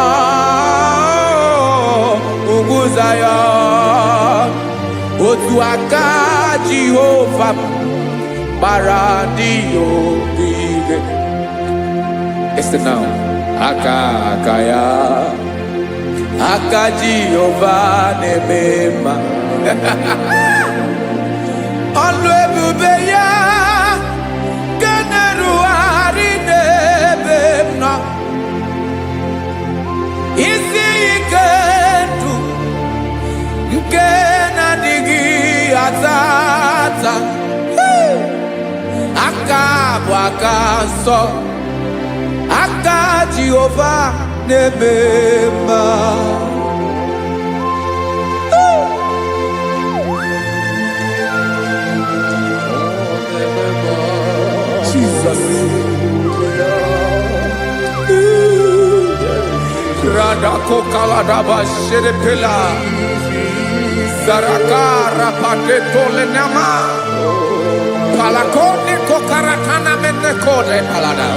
ugwu Zayọn, otu aka Jehova gbara ndị ya ogige. Listen now, aka ya, aka Jehova na-eme mma. Ọlụ ebube ya nke na-erugharị n'ebe m nọ. Isi ike ndụ nke na-adịghị ata ata. Aka bụ aka nsọ, aka Jehova na-eme mma. Jesus. Radako kaladaba sherepela, Zarakara pateto lenama, Palakone kokaratana menekode palada,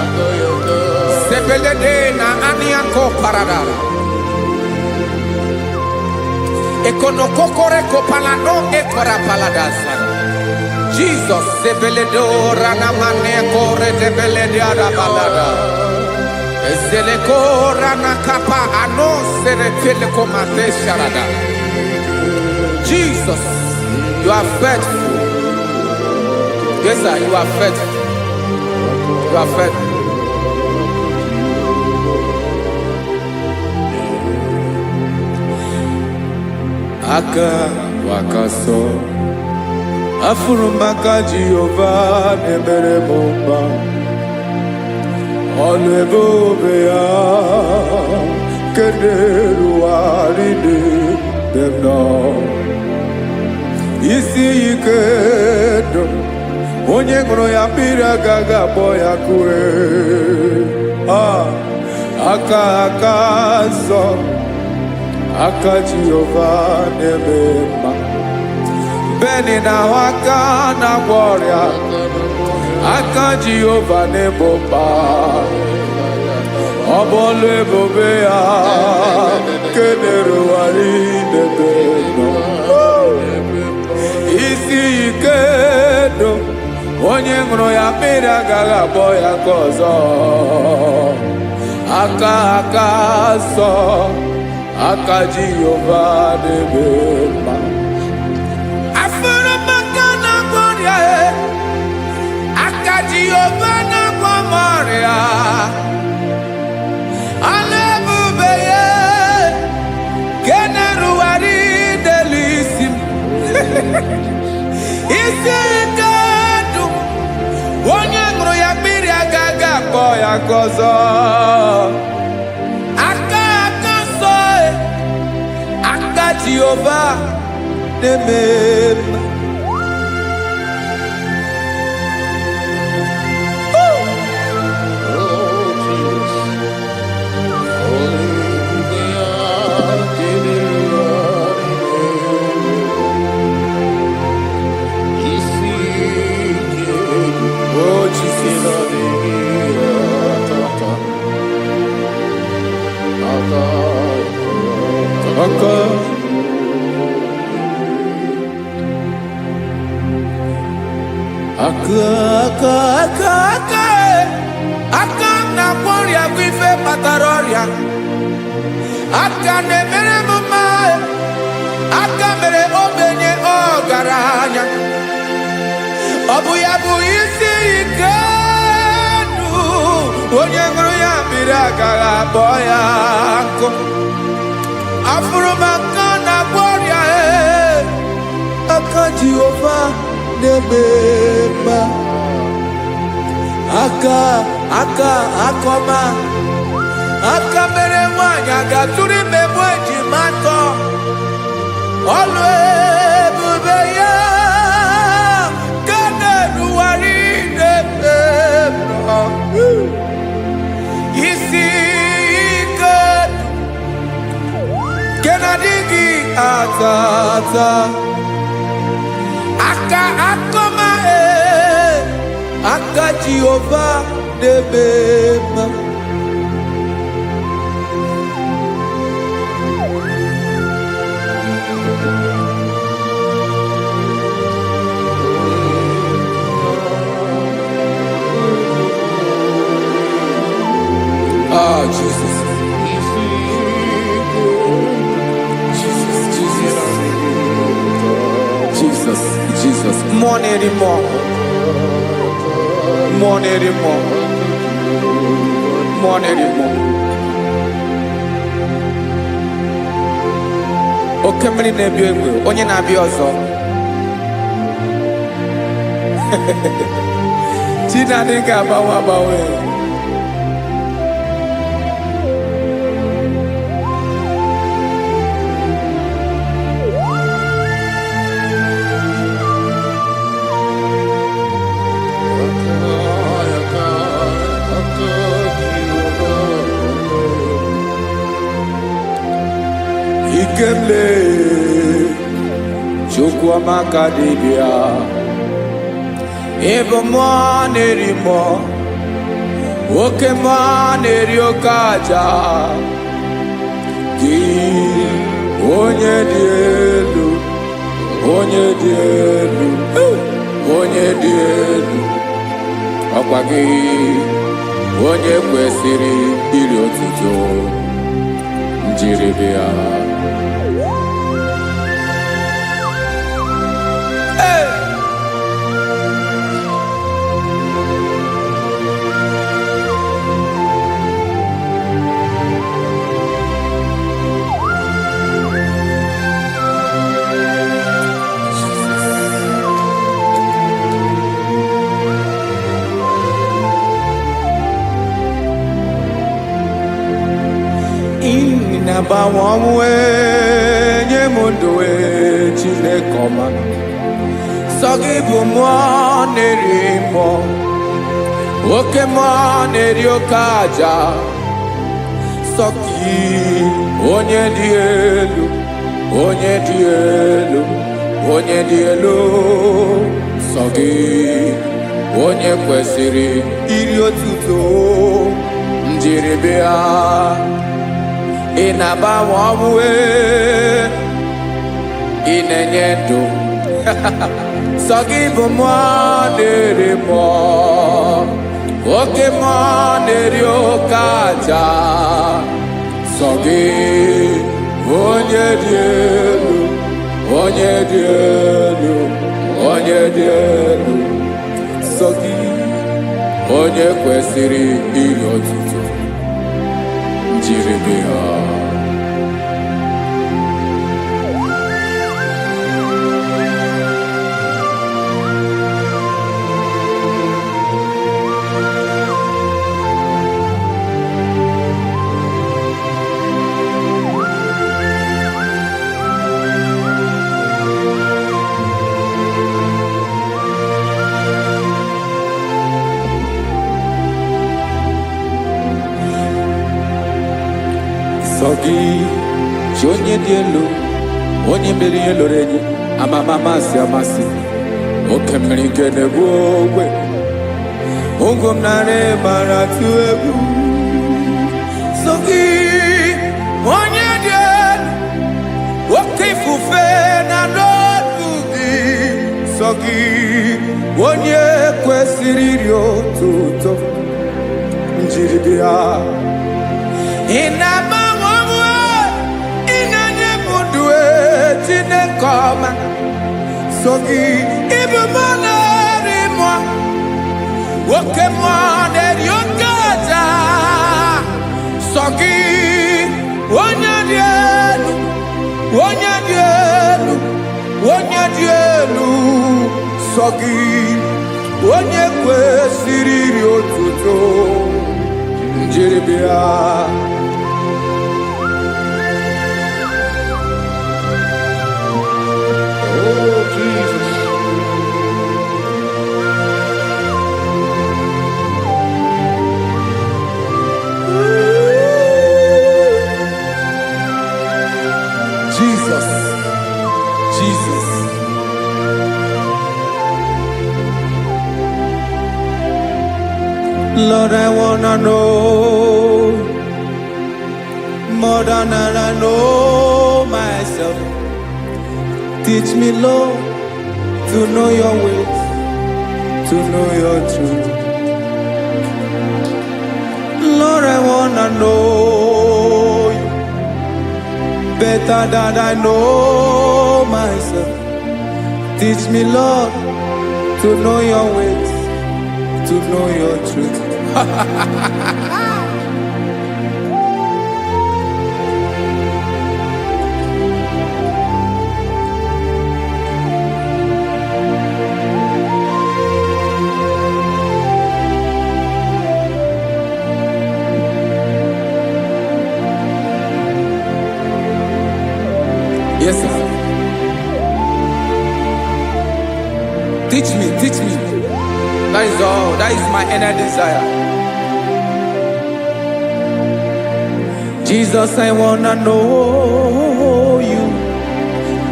Sebelede na anianko parada, Ekonokokore kopalano ekora paladasa. Jesus, Sebeledora Namane Kore de Belediada Balada. Zelekora Nakapa Ano Seretelecomate Sharada. Jesus, you are faithful. Yes, sir, you are faithful. You are faithful. Aka Wakaso. Afurumaka Jehova nebere mumba, ọlụ ebube ya kederu arịdị demnọ. Isi ike dum, onye ṅụrụ ya mmiri agaghị akpọ ya kue. Aka nsọ, aka Jehova na-eme mma. Beni na waka na gloria, aka Jehova na-ebo mba. Ọbọlụ ebube ya kederugharị n'ebe nọ. Isi ike dụ, onye ṅụrụ ya mmiri agaghị akpọ ya ka ọzọ. Aka nsọ, aka Jehova na-eme mma. Aka Jehova na-agba ọrịa, ọlụ ebube ya nke na-erugharị n'elu isi m. Isi ike dụ, onye ṅụrụ ya mmiri agaghị akpọ ya ka ọzọ. Aka nsọ, aka Jehova na-eme mma. Aka na-agwọ ọrịa bụ ife kpatara ọrịa. Aka na-emere m mma, aka mere ogbenye ọgaranya. Ọ bụ ya bụ isi ike ndụ, onye ṅụrụ ya mmiri agaghị akpọ ya nkụ. Afụrụ m aka na-agwọ ọrịa, aka Jehova na-eme mma. Aka akọma, aka mere nwanyị agatụrụ ime bụ ejima atọ. Ọlụ ebube ya tata aka akoma aka Jehovah debema Jesus. Jesus, more anymore. More anymore. More anymore. Okay, many nebi onye na bi ozo. Tina dinga bawe. Ikemle chukwa makadibia ebo mwanerimo oke mwaneriokaja ki onye dielu ọkwa gị onye kwesịrị iri otuto njiribia. Inabawamwe nyemunduwe chinekoma Sogibu mwanerimo Oke mwaneriokaja Soki onye dielu Sogi onye kwesịrị iri otuto njiribia. Inabawamwe inenyedo Sogibu mwanerimo Oke mwaneriokaja Sogi onye dielu Sogi onye kwesịrị iri otuto njiribia. Sogi onye dielu onye mere ihe loro enyi amasi oke mmiri nke na-egbu ogwe ungom nare bara tu egwu. Sogi onye dielu oke ifufe na n'otu gị. Sogi onye kwesịrị iri otuto njiribia. Inabawamwe inenyemunduwe chinekoma Sogi ibu mwanerimo oke mwaneriokaja Sogi onye dielu Sogi onye kwesịrị iri otuto njiribia. Jesus. Lord, I wanna know more than I know myself. Teach me, Lord, to know your ways, to know your truth. Lord, I wanna know you better than I know myself. Teach me, Lord, to know your ways, to know your truth. Yes, sir. Teach me, teach me. That is all. That is my inner desire. Jesus, I wanna know you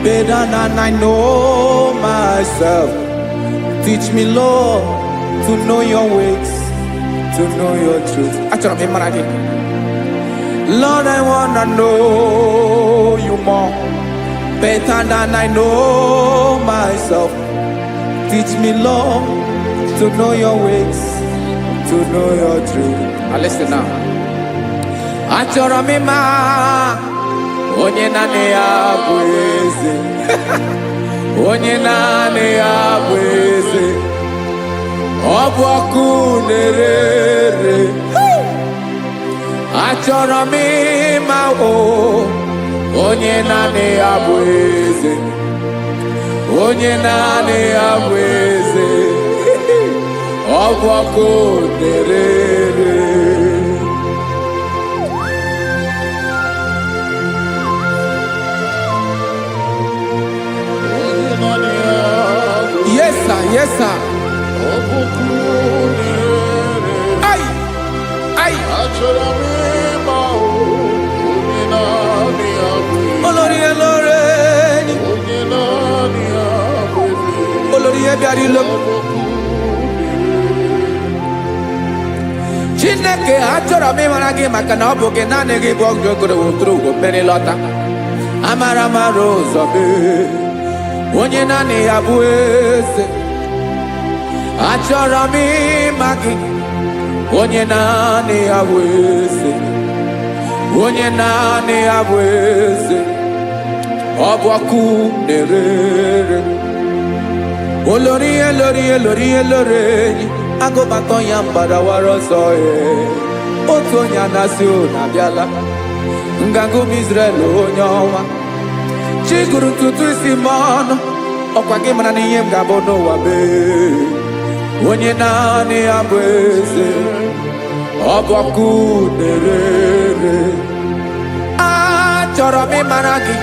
better than I know myself. Teach me, Lord, to know your ways, to know your truth. Lord, I wanna know you more, better than I know myself. Teach me, Lord, to know your ways, to know your truth. Now listen now. Achọrọ m ịma onye naanị ya bụ eze. Onye naanị ya bụ eze. Ọ bụ ọkụ na-ere. Achọrọ m ịma onye naanị ya bụ eze. Onye naanị ya bụ eze. Ọ bụ ọkụ na-ere. Yes, sir. Yes, sir. Ay, ay. Olórí elóore ni. Olórí ebiari lo. Chineke achọrọ m ịmara gị maka na ọ bụ gị naanị gị bụ ọgụ ogoro wotoro ugwo mmeri lọta. Amara mara ụzọ mee. Onye naanị ya bụ eze. Achọrọ m ịma gị. Onye naanị ya bụ eze. Onye naanị ya bụ eze. Ọ bụ ọkụ na-ere. Olórí elórí elórí elóore enyi. Agụbatọ ya mgbadawara ọsọ ya. Otu onye anasị unu abịala. Nganga ụmụ Izrel onye ọnwa. Chiguru ntutu isi m ọnụ. Ọkwa gị mara na ihe m ga-abụ n'ụwa mee. Onye naanị ya bụ eze. Ọ bụ ọkụ na-ere. Achọrọ m ịmara gị.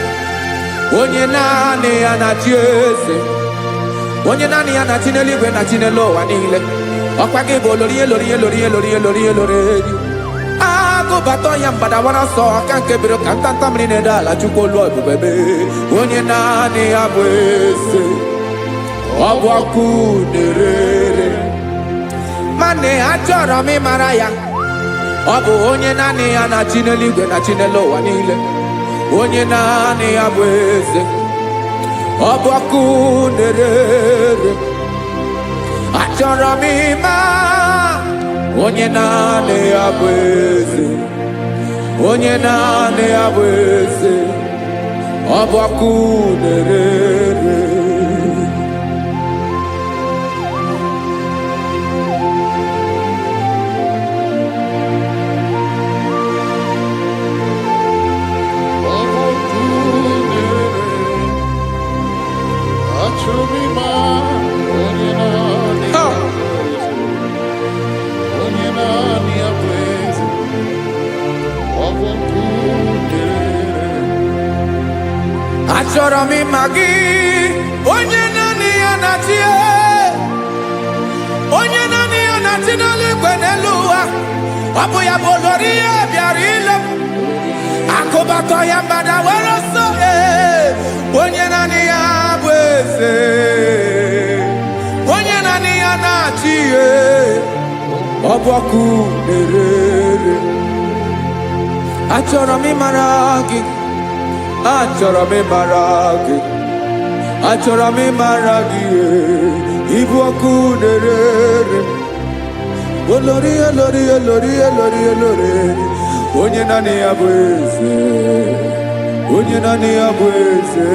Onye naanị ya na-achị eze. Onye naanị ya na-achị n'eluigwe na-achị n'elu ụwa niile. Ọkwa gị bụ olórí elórí elórí elórí elórí elórí enyi. Agụbatọ ya mgbadawara ọsọ aka nke biro ka ntanta mmiri na-ede ala Chukwu olu ebube mee. Onye naanị ya bụ eze. Ọ bụ ọkụ na-ere. Mane achọrọ m ịmara ya. Ọ bụ onye naanị ya na-achị n'eluigwe na-achị n'elu ụwa niile. Onye naanị ya bụ eze. Ọ bụ ọkụ na-ere. Achọrọ m ịma onye naanị ya bụ eze. Onye naanị ya bụ eze. Ọ bụ ọkụ na-ere. Achọrọ m ịma gị. Onye naanị ya na-achị. Onye naanị ya na-achị n'eluigwe n'elu ụwa. Ọ bụ ya bụ olórí ya bịara ile. Akụbatọ ya mgbadawara ọsọ. Onye naanị ya bụ eze. Onye naanị ya na-achị. Ọ ọbọkụ na-erere. Achọrọ m ịmara gị, achọrọ m ịmara gị, achọrọ m ịmara gị, ịbụ ọkụ na-erere. Olori olori olori olori olori, onye naanị ya bụ eze, onye naanị ya bụ eze,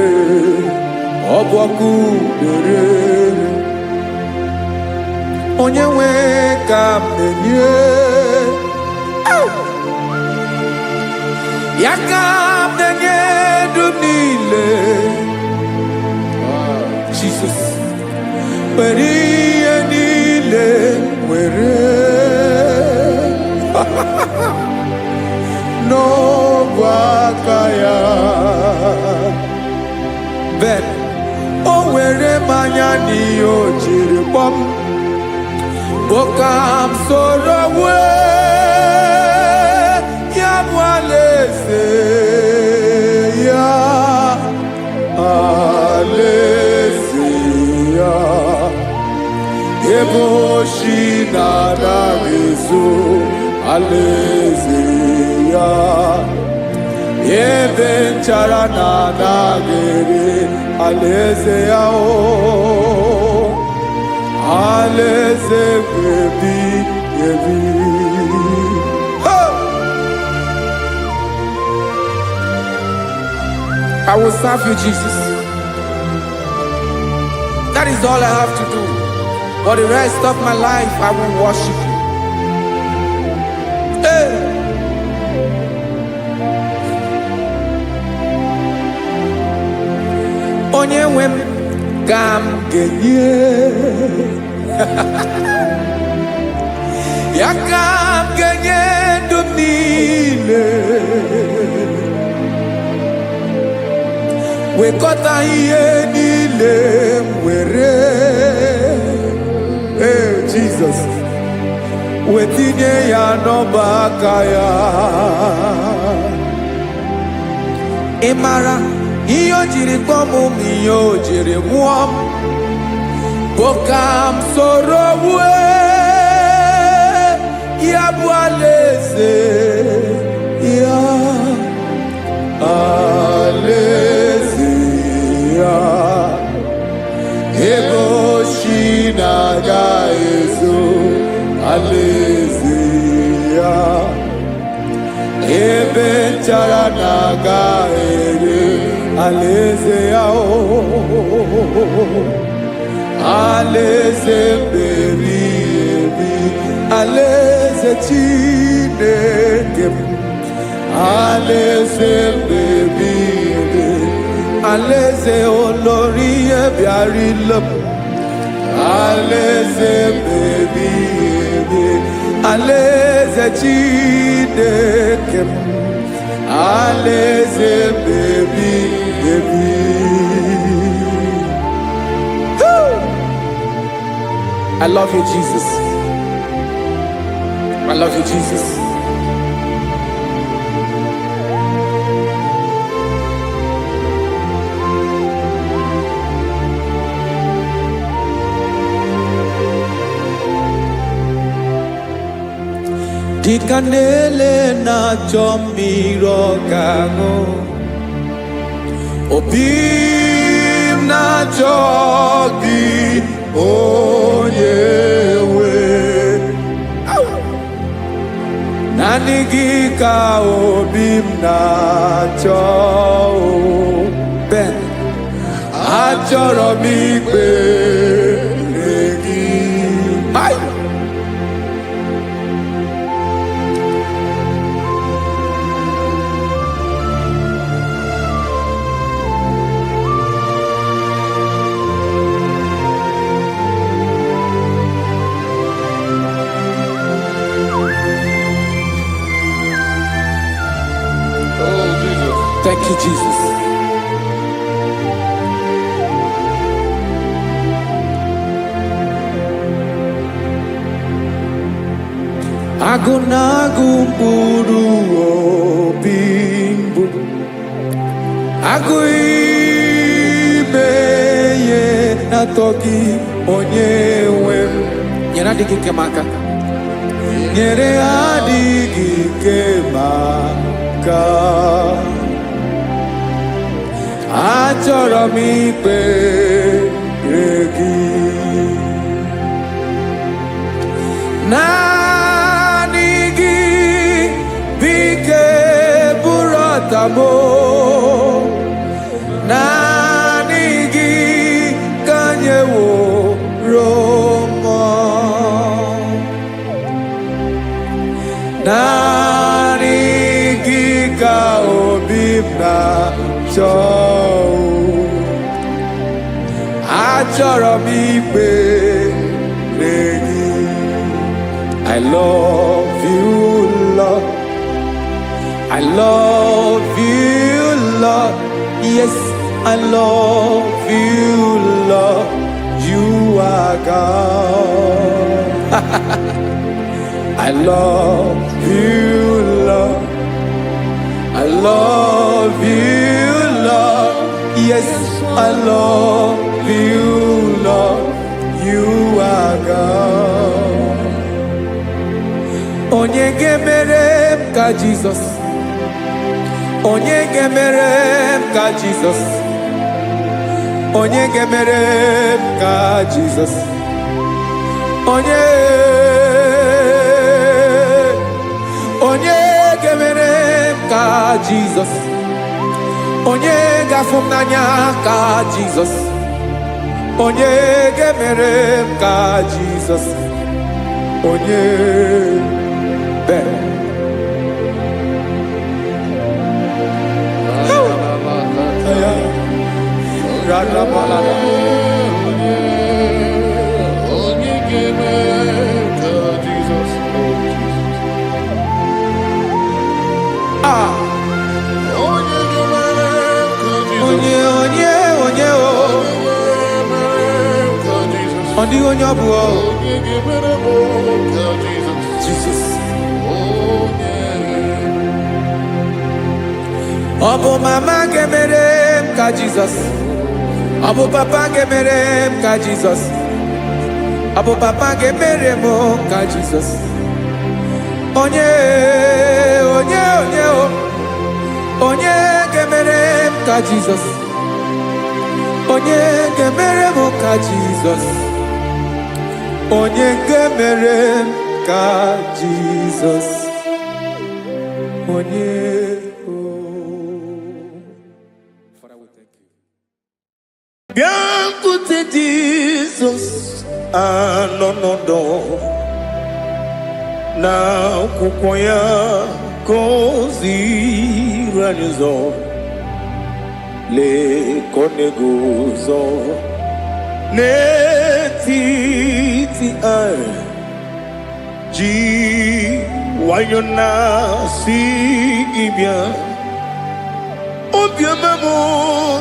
ọ bụ ọkụ na-erere. Onye nwe ka m na-enye, ya ka m na-enye ndụ niile. Jesus, were ihe niile were n'ọbụ aka ya. Ben, o were mmanya n'ihe o jiri kpọm, Bokam soro wee ya bụ alaeze ya, alaeze ya. Ebe oshi na-adaghị ezo, alaeze ya. Ebe nchara na-adaghị ere, alaeze ya o. Alaeze ebi ebi. I will serve you, Jesus. That is all I have to do. For the rest of my life, I will worship you. Hey. Onye nwe m ka m ga-enye, ya ka m ga-enye ndụ m niile. Wekọta ihe niile m were, Jesus, wetinye ya n'ọba aka ya. Ị mara ihe o jiri kpọọ m, ihe o jiri mụọ m, Bokam soro wee ya bụ alaeze ya, alaeze ya. Ebe oshi na-agaghị ezo, alaeze ya. Ebe nchara na-agaghị ere, alaeze ya o. Alaeze ebi ebi, alaeze Chineke m. Alaeze ebi ebi, alaeze olori ebiarịla m. Alaeze ebi ebi, alaeze Chineke m. Alaeze ebi ebi. I love you, Jesus. I love you, Jesus. Dịka na-ele na-achọ mmiri ọ ga-aṅụ, obi m na-achọ gị, onye nwe. Naanị gị ka obi m na-achọ. Ben, achọrọ m ikpere gị. Thank you, Jesus. Agụ na-agụ mkpụrụ obi mbụ, agụ ime ihe na-atọ gị, onye nwe m. Nyere adịghị ike m aka. nyere adịghị ike maka achọrọ m ikpere gị naanị gị bike bụrụ ọtamo naanị gị ka nyeworo m naanị gị ka obi m na-achọ achọrọ m ikpere gị I love you, Lord. I love you, Lord. Yes, I love you, Lord. You are God. I love you, Lord. I love you, Lord. Yes, I love you, Lord. You are God. Onye ga-emere m ka Jizọs. Onye ga-emere m ka Jizọs. Onye ga-emere m ka Jizọs. Onye ga-emere m ka Jizọs. Onye ga-afụ m n'anya ka Jizọs. Onye ga-emere m ka Jizọs. Onye onye ọbụ Jesus. Ọ bụ mama ga-emere m ka Jizọs. Ọ bụ papa ga-emere m ka Jizọs. Ọ bụ papa ga-emere m ka Jizọs. Onye ga-emere m ka Jizọs. Onye ga-emere m ka Jizọs. Onye ga-emere m ka Jizọs. Onye Father, we thank you. Bịakwute Jizọs anọnọdụ n'akwụkwọ ya ka o ziri anyị ụzọ lee ka ọ na-eguzo n'etiti anyị ji nwayọọ na-asị gị bịa obiọma m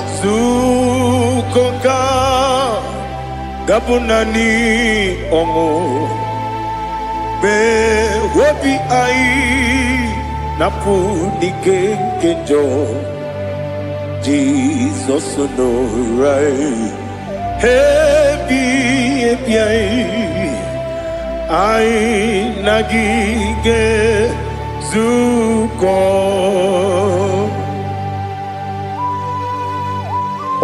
nzukọ ka gabụ naanị ọṅụ mee obi anyị napụ n'ike nke njọ Jizọs nọrọ anyị ebi anyị na gị ga-ezukọ.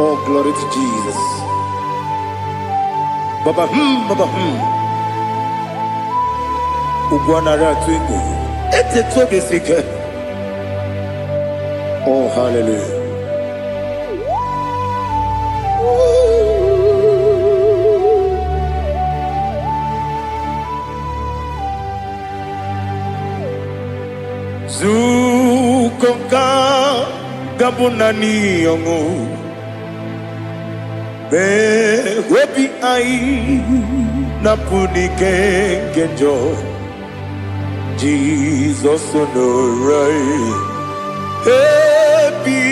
Oh, glory to Jesus. Baba, Baba, Ugwanara twingo. Ete tobe sike. Oh, hallelujah. Zukonga gabunani yongo. Be wepi ai napuni kenjo Jesus no right happy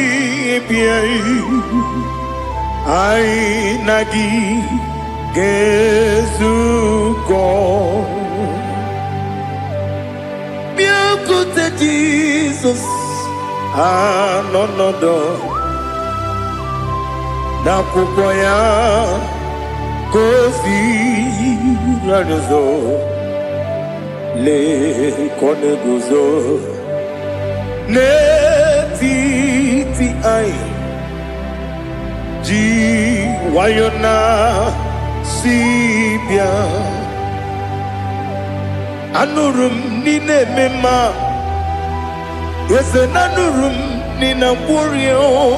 ai nagi gezuko biakote Jesus no n'akwụkwọ ya ka o ziri anyị ụzọ le kone guzo n'etiti anyị ji nwayọ na si bịa anụrụ m n'ine eme mma eze na anụrụ m n'ina mkpụrụ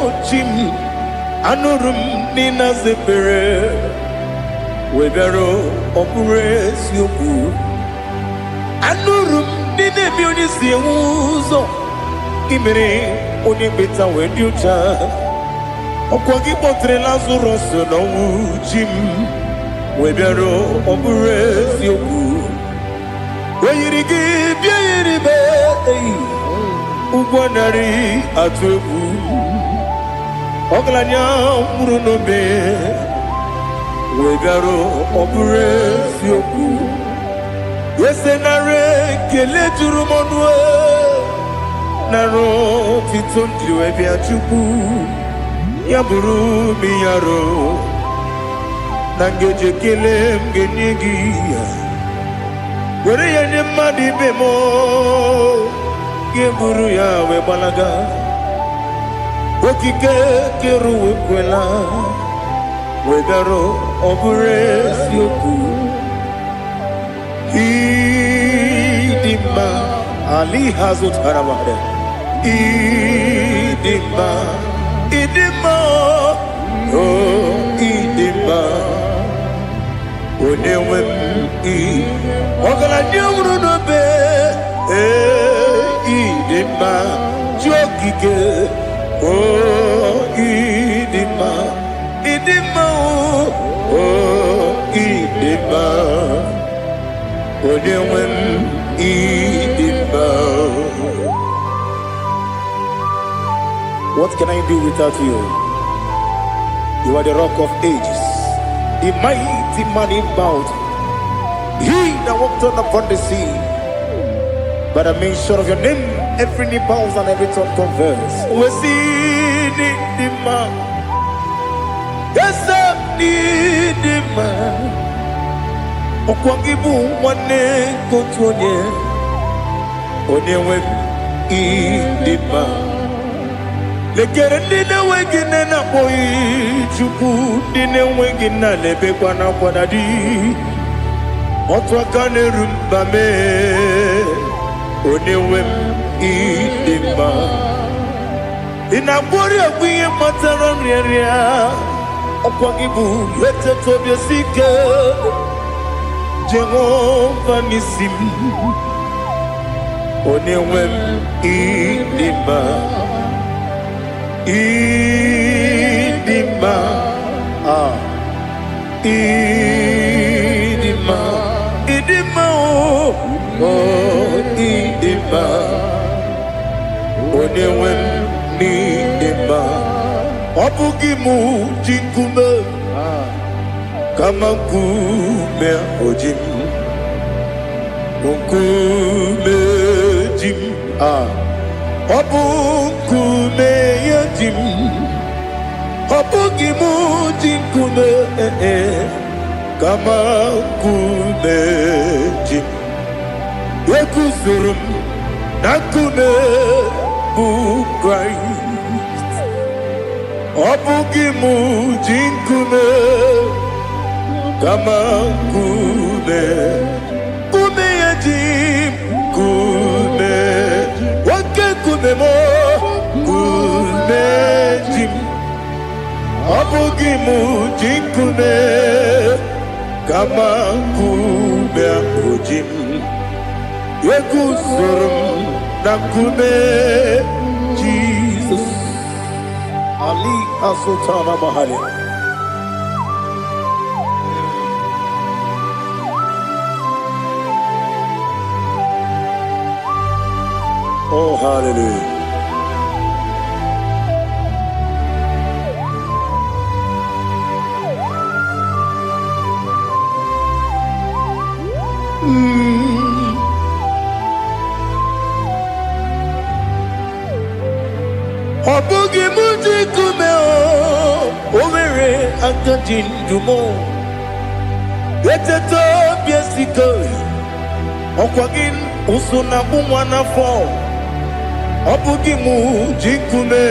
ochi m anụrụ m n'ina zebere webịara ọ bụrụ eziokwu anụrụ m n'ine eme onye si enwe ụzọ imere onye mkpeta wee dị ụcha ọkwa gị kpọtere Lazarọs n'ọnwụ chi m wee bịara ọ bụrụ eziokwu wee yiri gị bịa yiri be ụgwọ narị atụ egwu ọgaranya mkpụrụ n'obe wee bịara ọ bụrụ eziokwu ese narị ekele juru m ọnụ narị otito njiri wee bịa Chukwu ya bụrụ m ya ro na ngeji ekele m ga-enye gị ya were ya nye mmadụ ibe m ga-eburu ya wee gbalaga okike kere wee kwela wee bịara ọ bụrụ eziokwu ịdị mma Ali ha zụtara mmadụ ịdị mma idima oh idima onye nwe m ọgaranya nwụrụ n'obe idima ji okike oh idima idima oh idima onye nwe m idima. What can I do without you? You are the rock of ages, the mighty man in battle. He that walked on upon the sea. By the mention of your name, every knee bows and every tongue confesses. We see the man. Yes, I need the man. Okwangibu wane kotonye. Onyewe the man. Lekere ndị na-enweghị nne na-akpọghị Chukwu ndị na-enweghị nna na-ebekwa n'akwa na di otu aka na-eru mba mee onye nwe m ịdị mma ị na-agbọrị ọgwụ ihe matara nrịarịa ọkwa gị bụ eteta obi esi ike Jehova n'isi m onye nwe m ịdị mma idima idima idima oh idima onye nwe m n'idima ọ bụghị mụ ji nkume kama nkume oji m nkume ji m ọ bụ nkume ya ji m ọ bụghị m ji nkume kama nkume ji m ekuzuru m na nkume bụ Kraịst ọ bụghị m ji nkume kama nkume nkume ya ji m nkume nwoke nkume m nkume ji m ọ bụghị m ji nkume kama nkume ahụ ji m eguzoro m na nkume Jizọs Ali Asotana Mahali. Oh, hallelujah. Ọ bụghị m ji nkume o nwere aka ji ndụ m eteta obi esiko ọ Okwagin usuna umwana fo Obugi mu jikume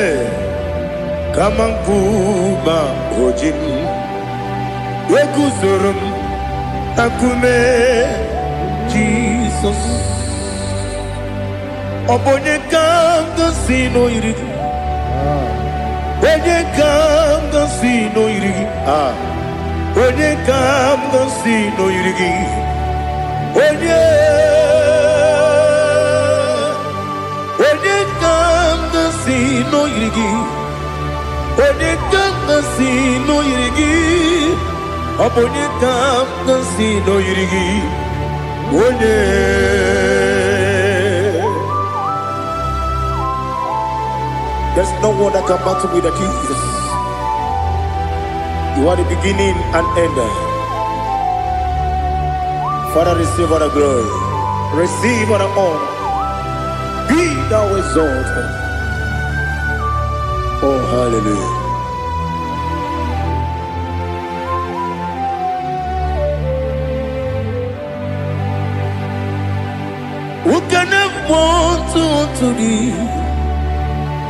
Kamankuba ojin Wekuzurum Akume Jesus Obonye kanga sino irigi Onye kanga sino irigi Onye kanga sino irigi Onye kanga sino irigi Onye kanga sino irigi Onye kanga sino irigi Onye There's no one that can battle with Jesus. You are the beginning and end. Father, receive all the glory. Receive all the honor. Be thou exalted. Oh, hallelujah. Who can have one to thee?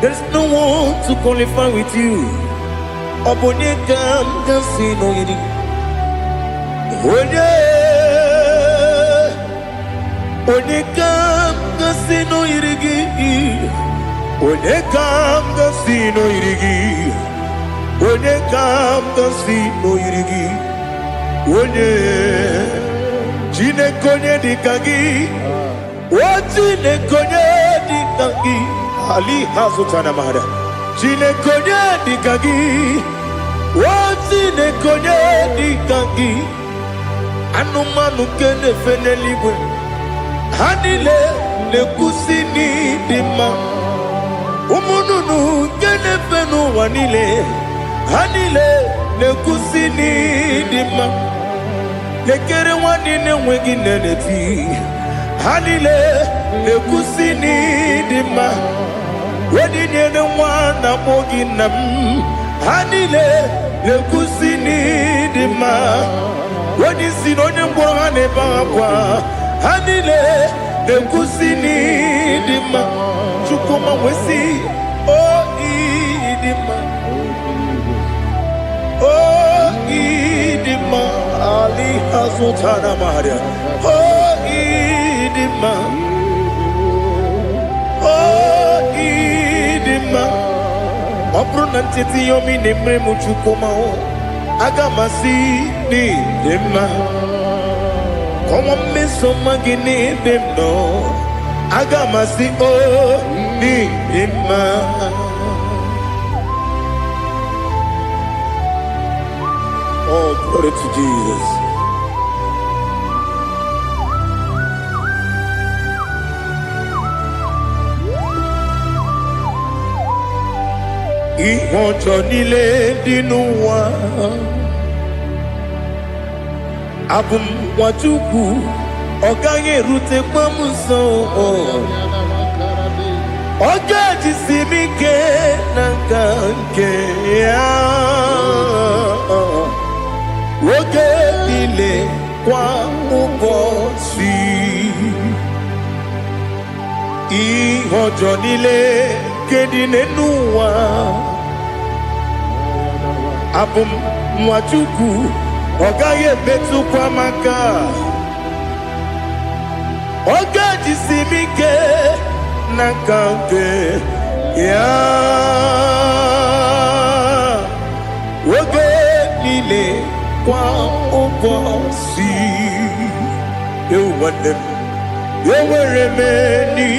There's no one to qualify with you. Obonye kam sino yiri. Onye kam sino yirigi. Onye kam sino yirigi. Onye kam sino yirigi. Onye chine konye dikagi. Chine konye dikagi. Ali hazutana mahada. Chine konye dikagi. Chine konye dikagi. Anumanu kene feneliwe. Hanile le kusini dima. Umununu kene fenu wanile. Hanile le kusini dima. Lekere wanine wengi neneti. Hanile le kusini dima. Wedi nyene wana mogi nam. Hanile le kusini dima. Wedi sinonye mbwangane bangwa. Hanile le kusini dima. Chukuma wesi oh idima. Oh idima. Ali hazutana maria. Oh idima. Oh idima. Obruna titi yomi nemre muchukuma o. Agamasi ni dema. Como me soma gini demno. Agamasi o ni dema. Oh, glory to Jesus. Ìwọ̀njọ́ nílé dínú wa Abùmwàjúkù ọ̀gá yẹ̀rù tẹ pọ́mù sàn Ọ̀gá jìsì mi ké nàkà nkè yá Wọ́gẹ́ nílé kwa ụbọ̀ sí Ìwọ̀njọ́ nílé kédi nínú wa Abùmwàjúkù ọ̀gá yẹ mẹ́tù kwamaka ọ̀gá jìsì mi ké nàkà nkè yá Wọ́gẹ́ nílé kwa ụbọ̀ sí Ewuwadem Ewere meni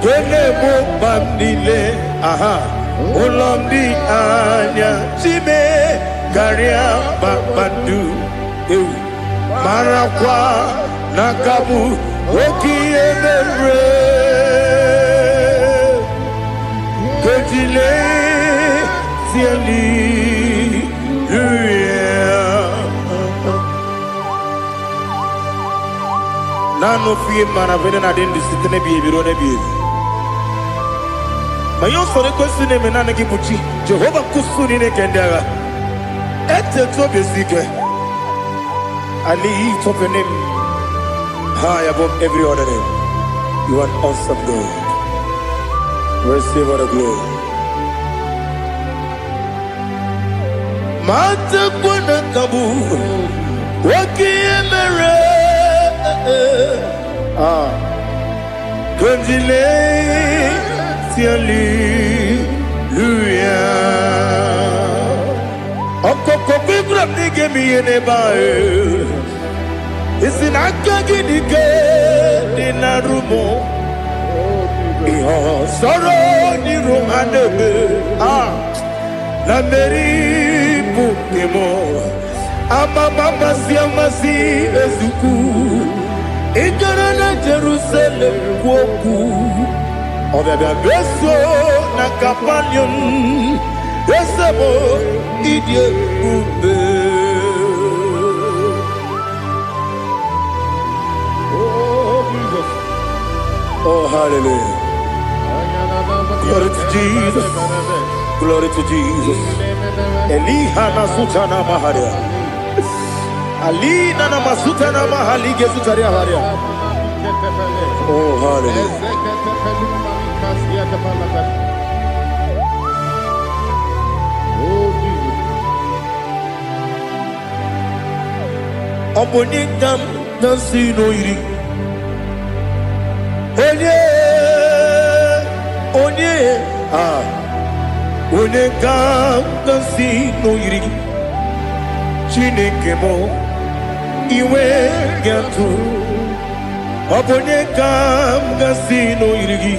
Kene mo bamnile aha Ulomdi anya Chime Karia babandu Ewu Marakwa Nakabu Oki emere Kejile Siali Nano fiye mana vene na dendi sitene biye birone biye Mayon sore kwesine menane kipuchi Jehova kusuni ne kendera Ete tobe sike Ali topenem high above every other name. You are awesome, God. Receive all the glory. Mata kuna kabu wakiemere Konjile tiali luya Okoko kukura nige miyene bae Isinaka gidike dinarumo Iho soro ni romanebe La meri bukemo Amama siamasi ezuku Ikarana Jerusalem woku Obebe beso na kapanion Esemo idye ube Oh, Jesus. Oh, hallelujah. Glory to Jesus. Glory to Jesus. Elihana sutana maharia. Alina na masutana mahali gesutaria haria. Oh, hallelujah. Oh, Jesus. Obonikam nasino iri. Onekam nasino iri. Chineke mo iwe gatu. Obonekam nasino iri.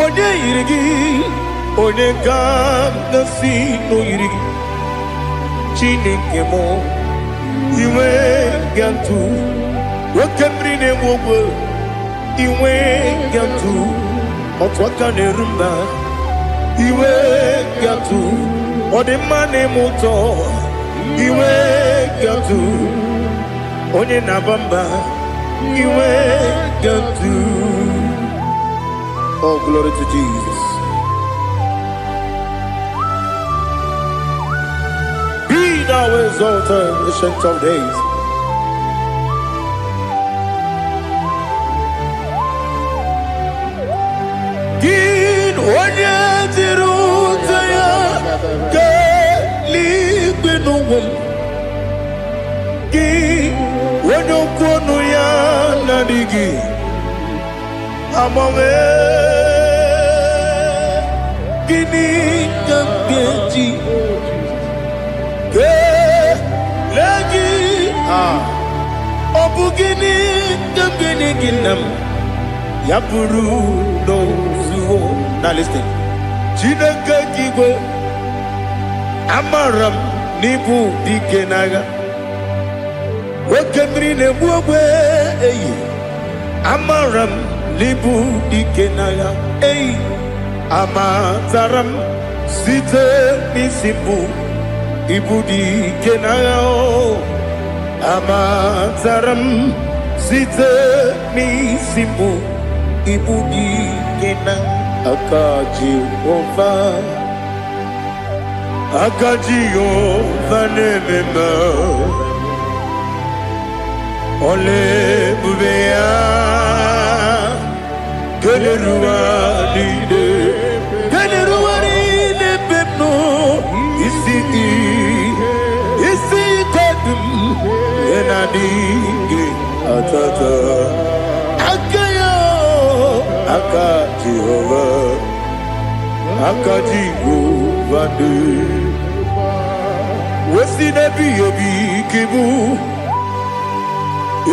Onye iri. Onekam nasino iri. Chineke mo iwe gatu. Wakemri ne mwogo iwe gatu. Otwaka ne rumba iwe gatu. Odemane moto iwe gatu. Onye nabamba iwe gatu. Oh, glory to Jesus. Be thou exalted, ancient of days. Gin onye tirutaya ke libenuwum. Gin onye kwonu ya nadigi amame. Gini kambeji ke lagi obugini kambeni ginam yapuru no zuo. Now listen. Chineke kigwe amaram nibu dikenaga. Wakemri ne buogwe eyi amaram nibu dikenaga eyi amataram site misibu ibu dikenaga o amataram site misibu ibu dikenaga. Akaji Ova nemema Ole bubea Geleruwa lide pepno Isi kodum Enadinge atata Aka Jehovah, Aka Jehovah, Wesi nebi kibu,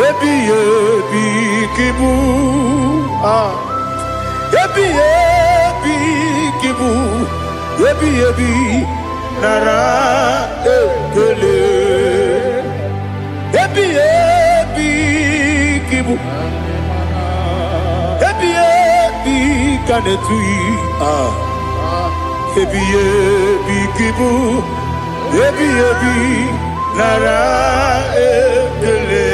ebi kibu, ebi kibu, ebi nara ekele, ebi kibu. Kanetui ebi kibu ebi nara ekele.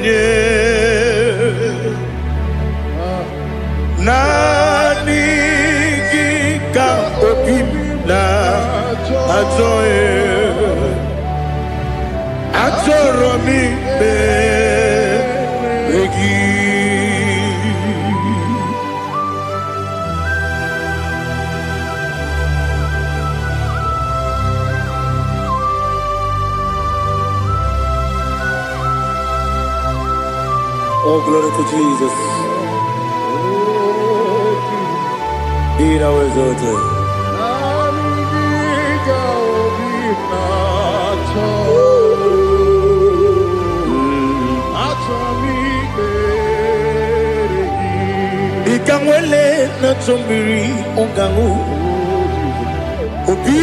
onye nani gika opim na ajoye ajoromi begi. Oh, glory to Jesus. Be thou exalted. Ikangwele na chombiri ongangu obi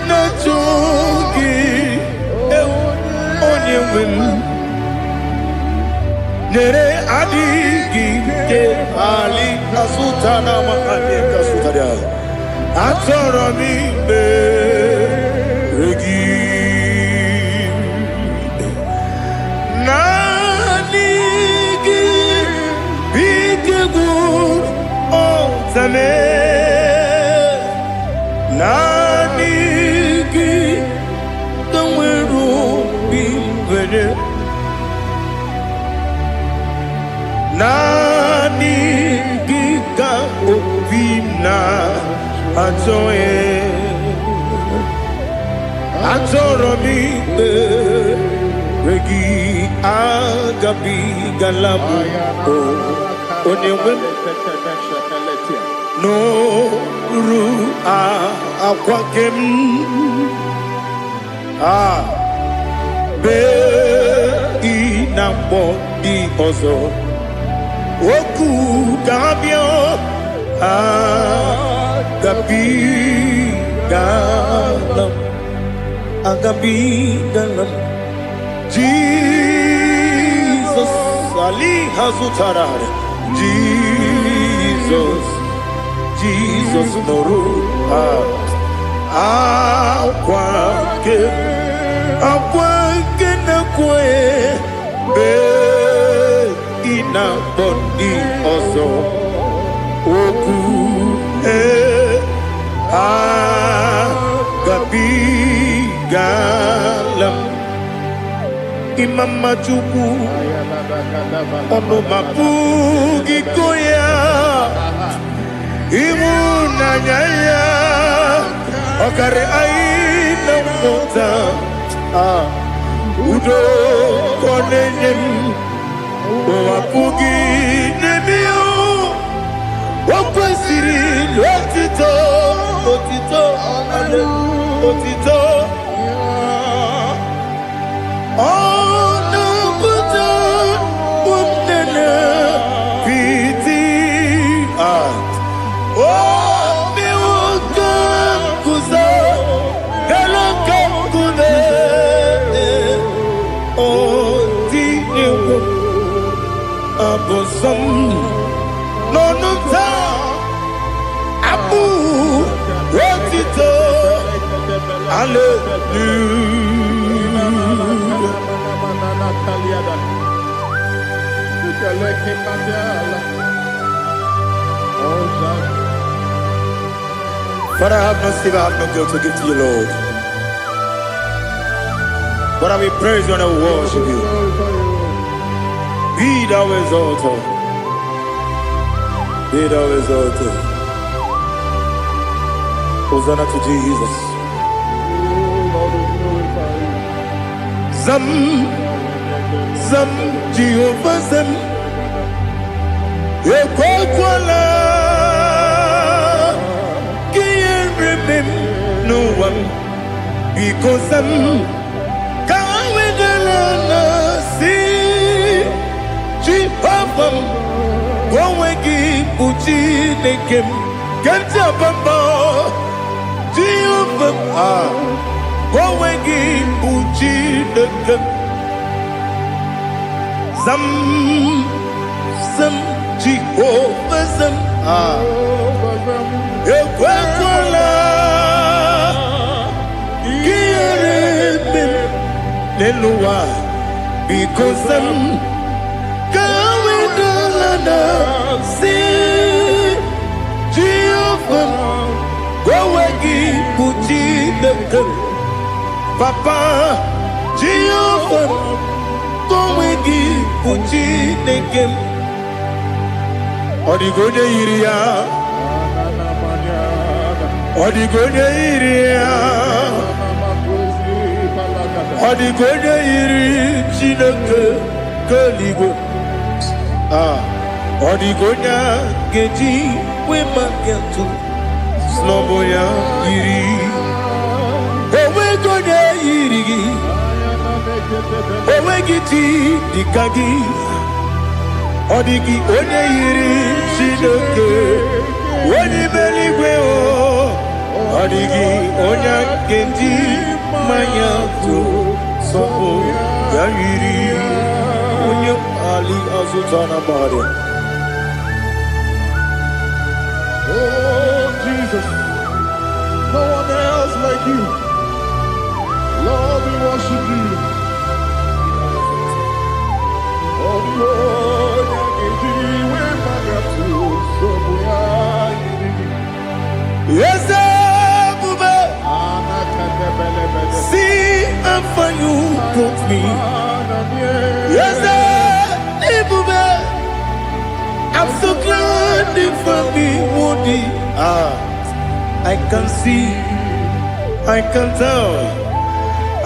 na chogi onye wem nere adigi ke ali asutana makane kasutaria atoro mi be regi nanigi bigegu o zame nanigi kamweru bimbere nani gika opina atoe atoro mi regi agabi galabu onyewe no ru akwakem be inambo di ozo oku gabio agabi galam Jesus ali hazutarare Jesus noru akwake na kwe be ina boni ozo oku gabi galam imama chuku ono mapugi koya imuna nyaya okare aina mota udo konenyem wapugi nemio wakwesiri lotito otito ono buto umnene piti miwuka kuza galaka kune abosom nonuta abu rotito Father, I have no sin, I have no guilt to give to you, Lord. But I will praise you and I will worship you. Be thou exalted. Be thou exalted. Hosanna to Jesus. Zam Jehovah Zam Ekwakwala Kiyeremim no one because Zam Kawedalana Si Jehovah Wawegi Uchi Nekem Kenta Bamba Jehovah Wawegi Uchi Nekem Zam Jehovah Zam Ekwakwala Kiyeremim Neluwa because I'm going to London, see Jehovah, go again, put the Papa, Jehovah, go again, put the game. Odigonya iria, Odigonya iria, Odigonya iri chineke keligo. Odigonya geji we magetu sloboya iri. Owegonya iri, owegiti dikagi. Odigi onye yiri Chineke onye meligwe o. Odigi onye kenji manya to sopo ya yiri onye ali azutana bari. Oh Jesus, no one else like you. Lord, we worship you. Oh Lord, yes, see how far you brought me. Yes, I'm so glad for me, Woody. I can see, I can tell,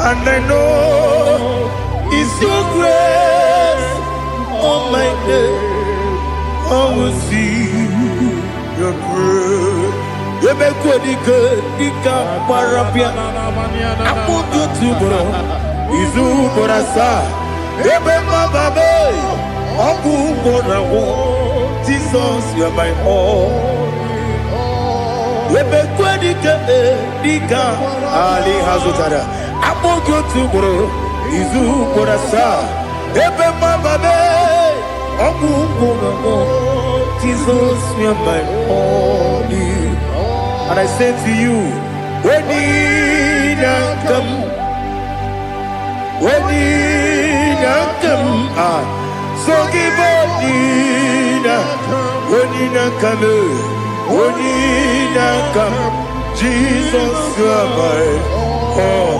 and I know it's your grace. Oh my God, I will see your grace. You make good, Dika Parapia. I'm going to bro. Izu Borasa. You make my baby. Aku Borawo. Jesus, you're my all. You make good, Dika Ali Hazutara. I'm going to bro. Izu Borasa. You make my baby. Aku Borawo. Jesus, you're my all. And I say to you, when you come, so give up, when you come, Jesus, you are my all.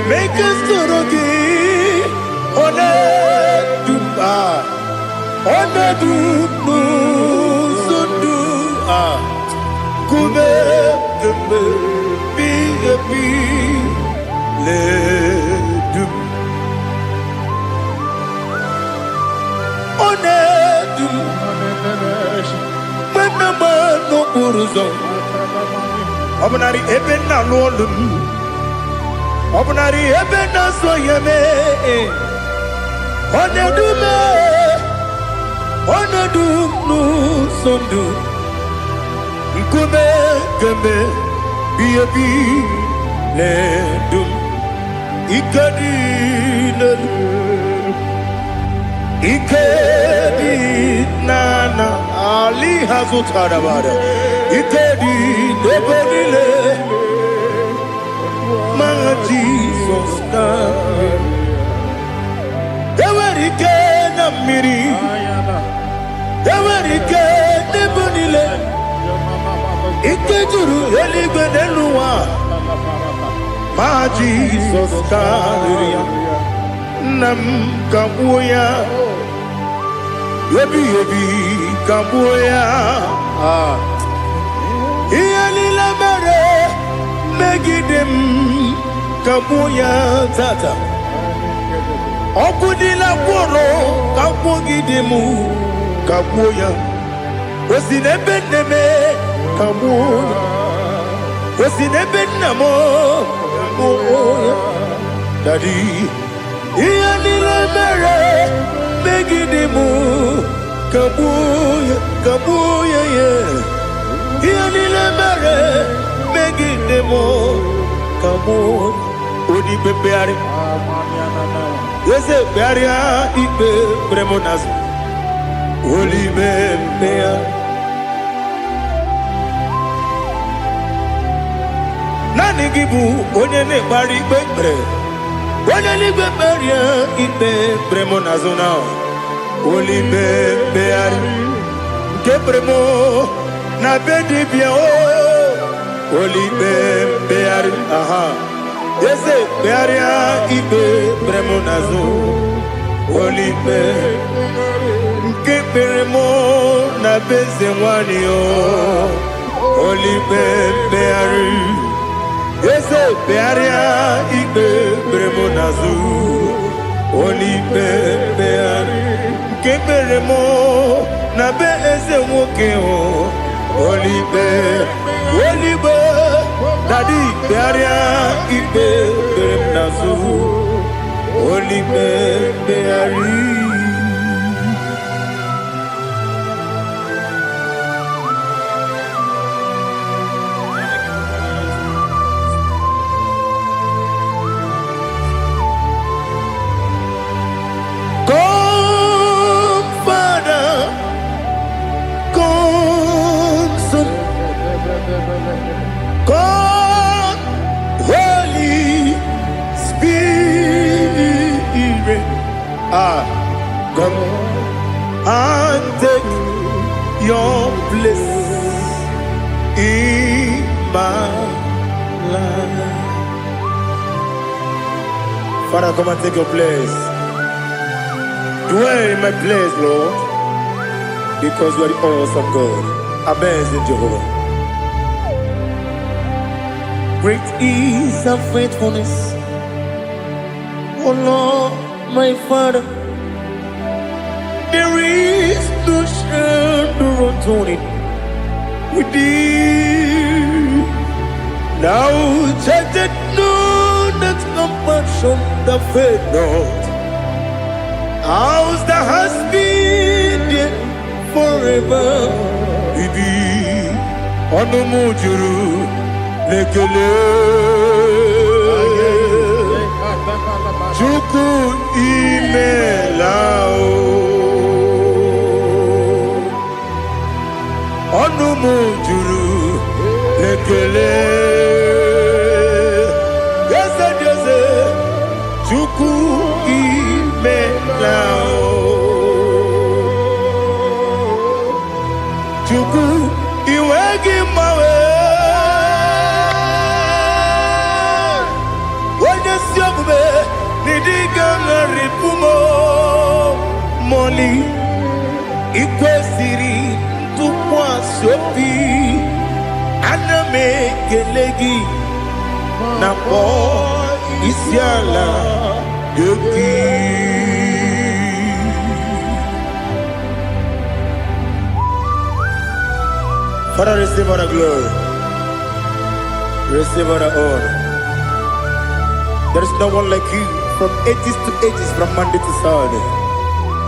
Make us Obnari ebena lolum, Obnari ebena soyeme, Onedu no sondu, Nkube kembe, biabi ledum, Ikedi nana Ali Hazutarabada, Ikedi Debenile, my Jesus come. Ewerike na miri, Ewerike Debenile, Ikejuru Eligbeneluwa, my Jesus come. Nam Kabuya, Yebi Kabuya, Ialila Mare, Megidem Kabuya Tata, Okudila Kuro, Kabugidemu, Kabuya, was in a Beneme, Kabuya, was in a Benamo, Daddy, iya nile mere megide mu kabuya ye. Iya nile mere megide mu kabuya. Odi bebeari, yese bearia ibe bremonas. Oli bebea. Nani gibu onye ne bari bebre. Onye ni beberia ibe bremonazona. Oli bebeari. Kebremo na bedi bia o. Oli bebeari. Aha. Yese bearia ibe bremonazo. Oli bebeari. Kebremo na beze wani o. Oli bebeari. Ese bearia ibe bremonazu. Oli beari. Kebremo na beze woke o. Oli be. Daddy bearia ibe bremonazu. Oli beari. God, Holy Spirit, come and take your place in my life. Father, come and take your place. Dwell in my place, Lord, because you are the awesome God. Amazing Jehovah. Great is our faithfulness, oh Lord, my Father. There is no shadow on it with thee. Now judged no that compassion that faith not. Ours that has been there forever with thee. Onomujuru lekele Chuku imelao Onumujuru lekele Yese Chuku imelao Chuku iwegi mawe Nidigangaripumo Moli Ikwesiri Tukwa Sopi Aname Gelegi Napo Isiala Yoki. Father, receive all the glory. Receive all the honor. There is no one like you. From ages to ages, from Monday to Saturday,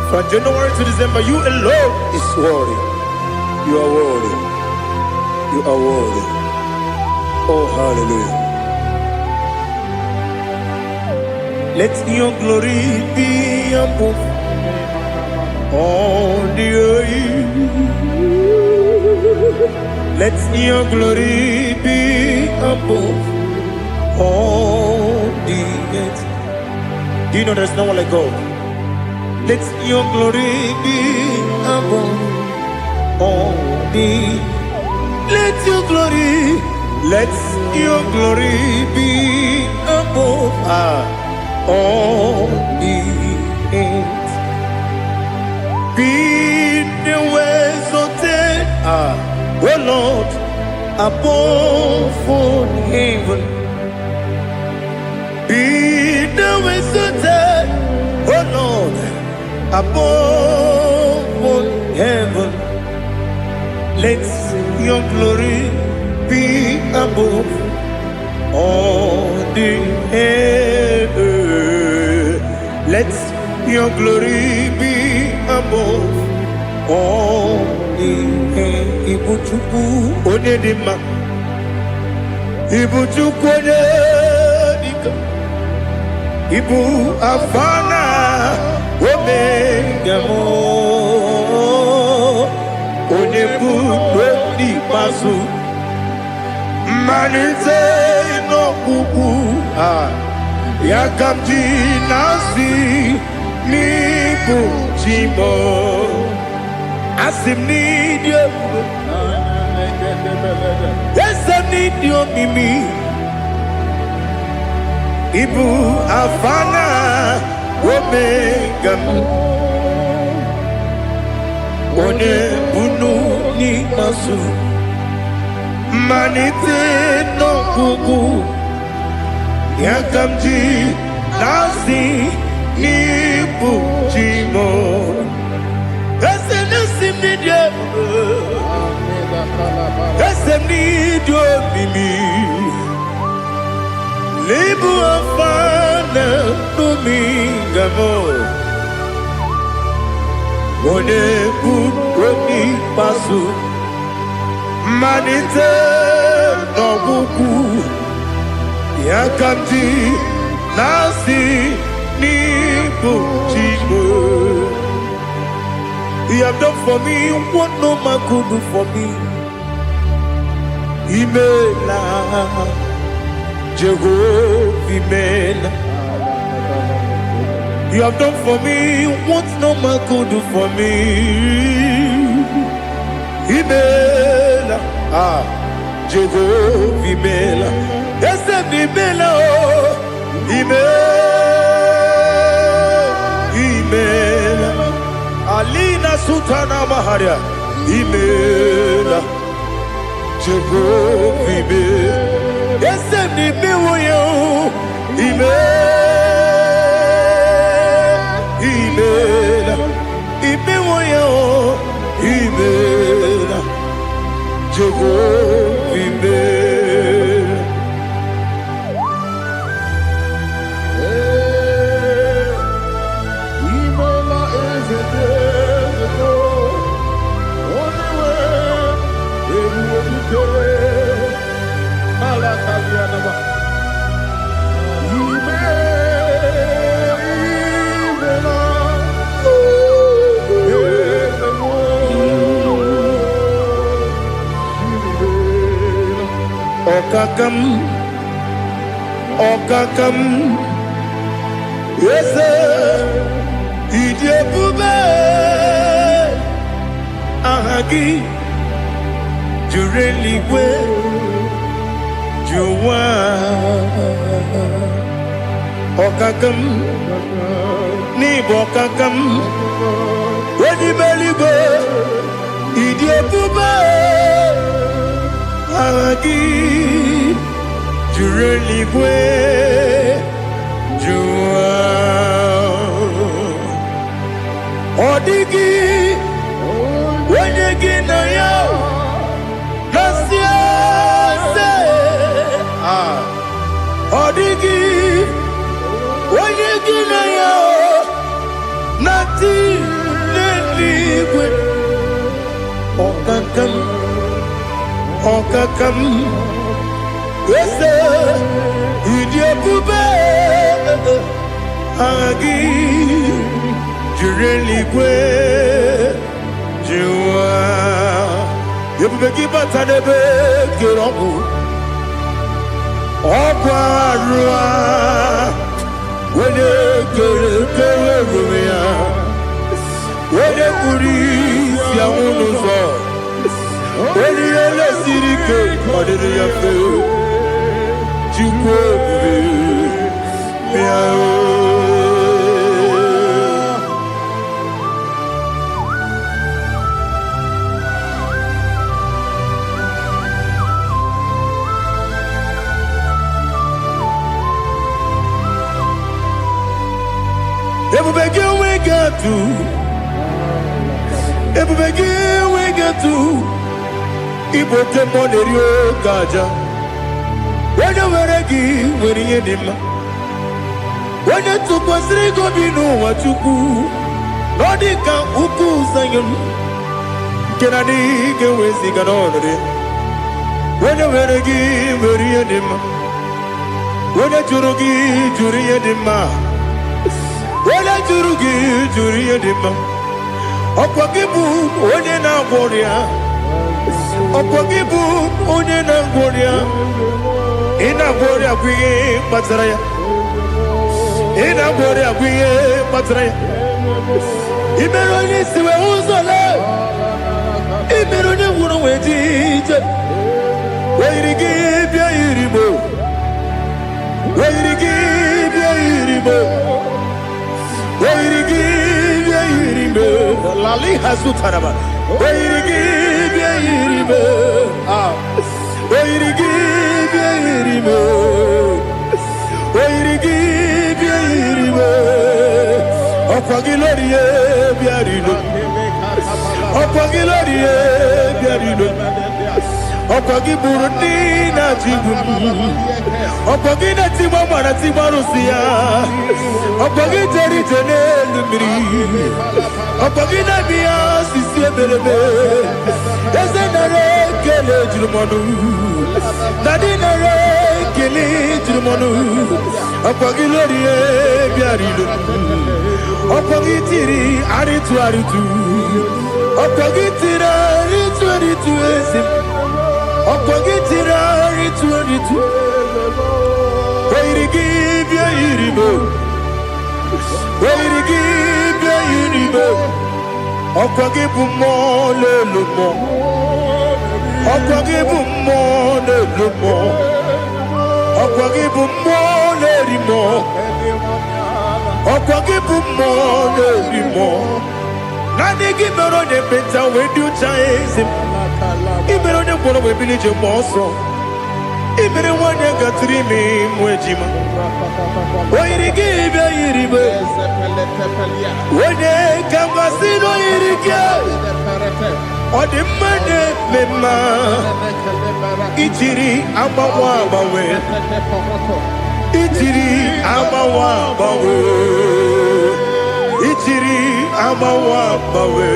from January to December, you alone is worthy. You are worthy. You are worthy. Oh, hallelujah. Let your glory be above all the earth. Let your glory be above all the earth. Do you know there's no one like God? Let your glory be above all the. Let your glory be above all the earth. Be the ways of oh Lord, above all heaven. Be the visited, oh Lord, above all heaven. Let your glory be above all the heaven. Let your glory be above all. Ibu Chukwu onye dị mma, Ibu Chukwu onye dịka, Ibu Alfa na Omega mo, onye bụ n'ikpeazụ, mmalite n'ọgwụgwụ ya ka m ji na-asị n'ịbụ chi m. Asị m n'ịdị ebube, eze m n'ịdị omimi, Ibu Alfa na Omega m, onye bụ n'ikpeazụ, mmalite n'ọgwụgwụ ya ka m ji na-asị n'ịbụ chi m. Ese n'isi m n'ịdị ebube, ese m n'ịdị omimi, Ibu Alfa na Omega m, onye bụ n'ikpeazụ, mmalite n'ọgwụgwụ ya ka m ji na-asị n'ịbụ chi m. You have done for me what no man could do for me. Imela, Jehovah, Imela. You have done for me what no man could do for me. Imela, Jehovah, Imela. Yes, Imela, Imela. Alina Sutana Maharia, Imela, Jehovah, Imela. Yes, Imela, Imela, Imela, Jehovah, Imela. Okakam, yes, Idiabube, Ahagi, Jureligwe, Juwa, Okakam, Nibokakam, Wedibelibe, Idiabube, Ahagi, Jureligwe, Jua, Odigi, Wenegi na yo, Nasia se, Odigi, Wenegi na yo, Nati Neligwe, Okakam, Okakam. Yes, Idiabube, Agi, Jureligwe, Jua, Yabubeki Batanebe, Kiroku, Oparua, when you Rumia, when you Puris, Yamunuzo, when you Lesirike, or did you feel? Everybody we get to Ibote Monerio Gaja. When you were a gift, when you did, onye tụkwasịrị gị obi n'ụwa Chukwu na ọ dị ka ukwu Zayọn nke na-adịghị ga-eweziga n'ọnọdụ ya. Onye nwere gị nwere ihe dị mma, onye jụrụ gị jụrụ ihe dị mma, onye jụrụ gị jụrụ ihe dị mma. Ọkwa gị bụ onye na-agwọ ọrịa, ọkwa gị bụ onye na-agwọ ọrịa. Ị na-agwọ ọrịa bụ ihe kpatara ya, ị na-agwọ ọrịa bụ ihe kpatara ya. I mere onye isi wee ụzọ lee, I mere onye nwụrụ wee dị ije. Weyiri gị bịa yiri m, weyiri gị bịa yiri m, weyiri gị bịa yiri m. Lali hazutara ba. Weyiri gị bịa yiri m, weyiri gị bịa yiri m, weyiri gị bịa yiri m. Ọkwa gị lori ye bịa rilo, ọkwa gị lori ye bịa rilo. Ọkwa gị bụrụ ndị na-achịgbu m, ọkwa gị na-etigba mara tigba arụsị ya, ọkwa gị jere ije n'elu mmiri, ọkwa gị na-abịa ya sisi emereme. Eze nara ekele juru m ọnụ, na dị nara ekele juru m ọnụ. Ọkwa gị lori ihe bịara ilo, ọkwa gị tiri arịtụ arịtụ, ọkwa gị tiri arịtụ arịtụ ezi m. Ọkwa gị tiri arịtụ arịtụ, weyiri gị bịa yiri m, weyiri gị bịa yiri m. Ọkwa gị bụ mmụọ n'elu mmụọ, ọkwa gị bụ mmụọ n'elu mmụọ, ọkwa gị bụ mmụọ na-eri mmụọ, ọkwa gị bụ mmụọ na-eri mmụọ. Naanị gị mere onye ekpenta wee dị ụcha eze m. I mere onye gwọrọ wee bili ije mmụọ ọsọ. I mere nwanyị gatụrụ ime mụ ejima. Oyiri gị bịa yiri m, onye ka mmasị na oyiri gị. Ọ dị mma na-eme mma, ijiri agbanwe agbanwe, ijiri agbanwe agbanwe, ijiri agbanwe agbanwe,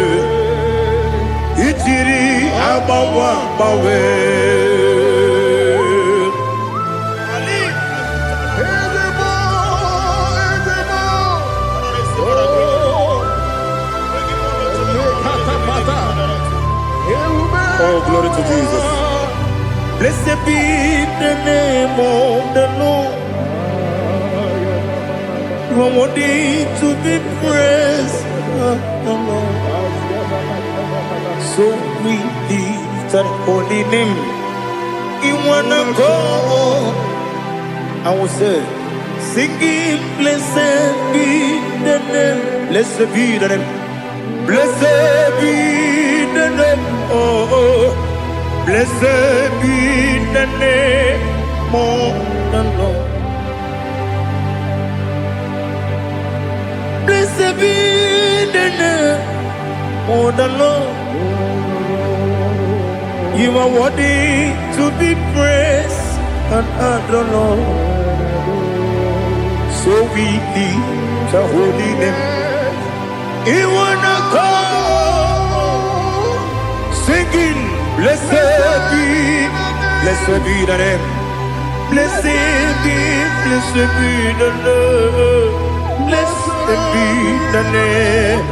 ijiri agbanwe agbanwe. Oh, glory to Jesus. Blessed be the name of the Lord. You are worthy to be praised, the Lord. So we lift that holy name. You wanna go? I will say, singing, blessed be the name, blessed be the name, blessed be the name, oh, blessed be the name of the Lord. Blessed be the name of the Lord. You are worthy to be praised and adored, Lord. So we lift the holy name. You wanna come singing, blessed be the name, blessed be the Lord, blessed be the name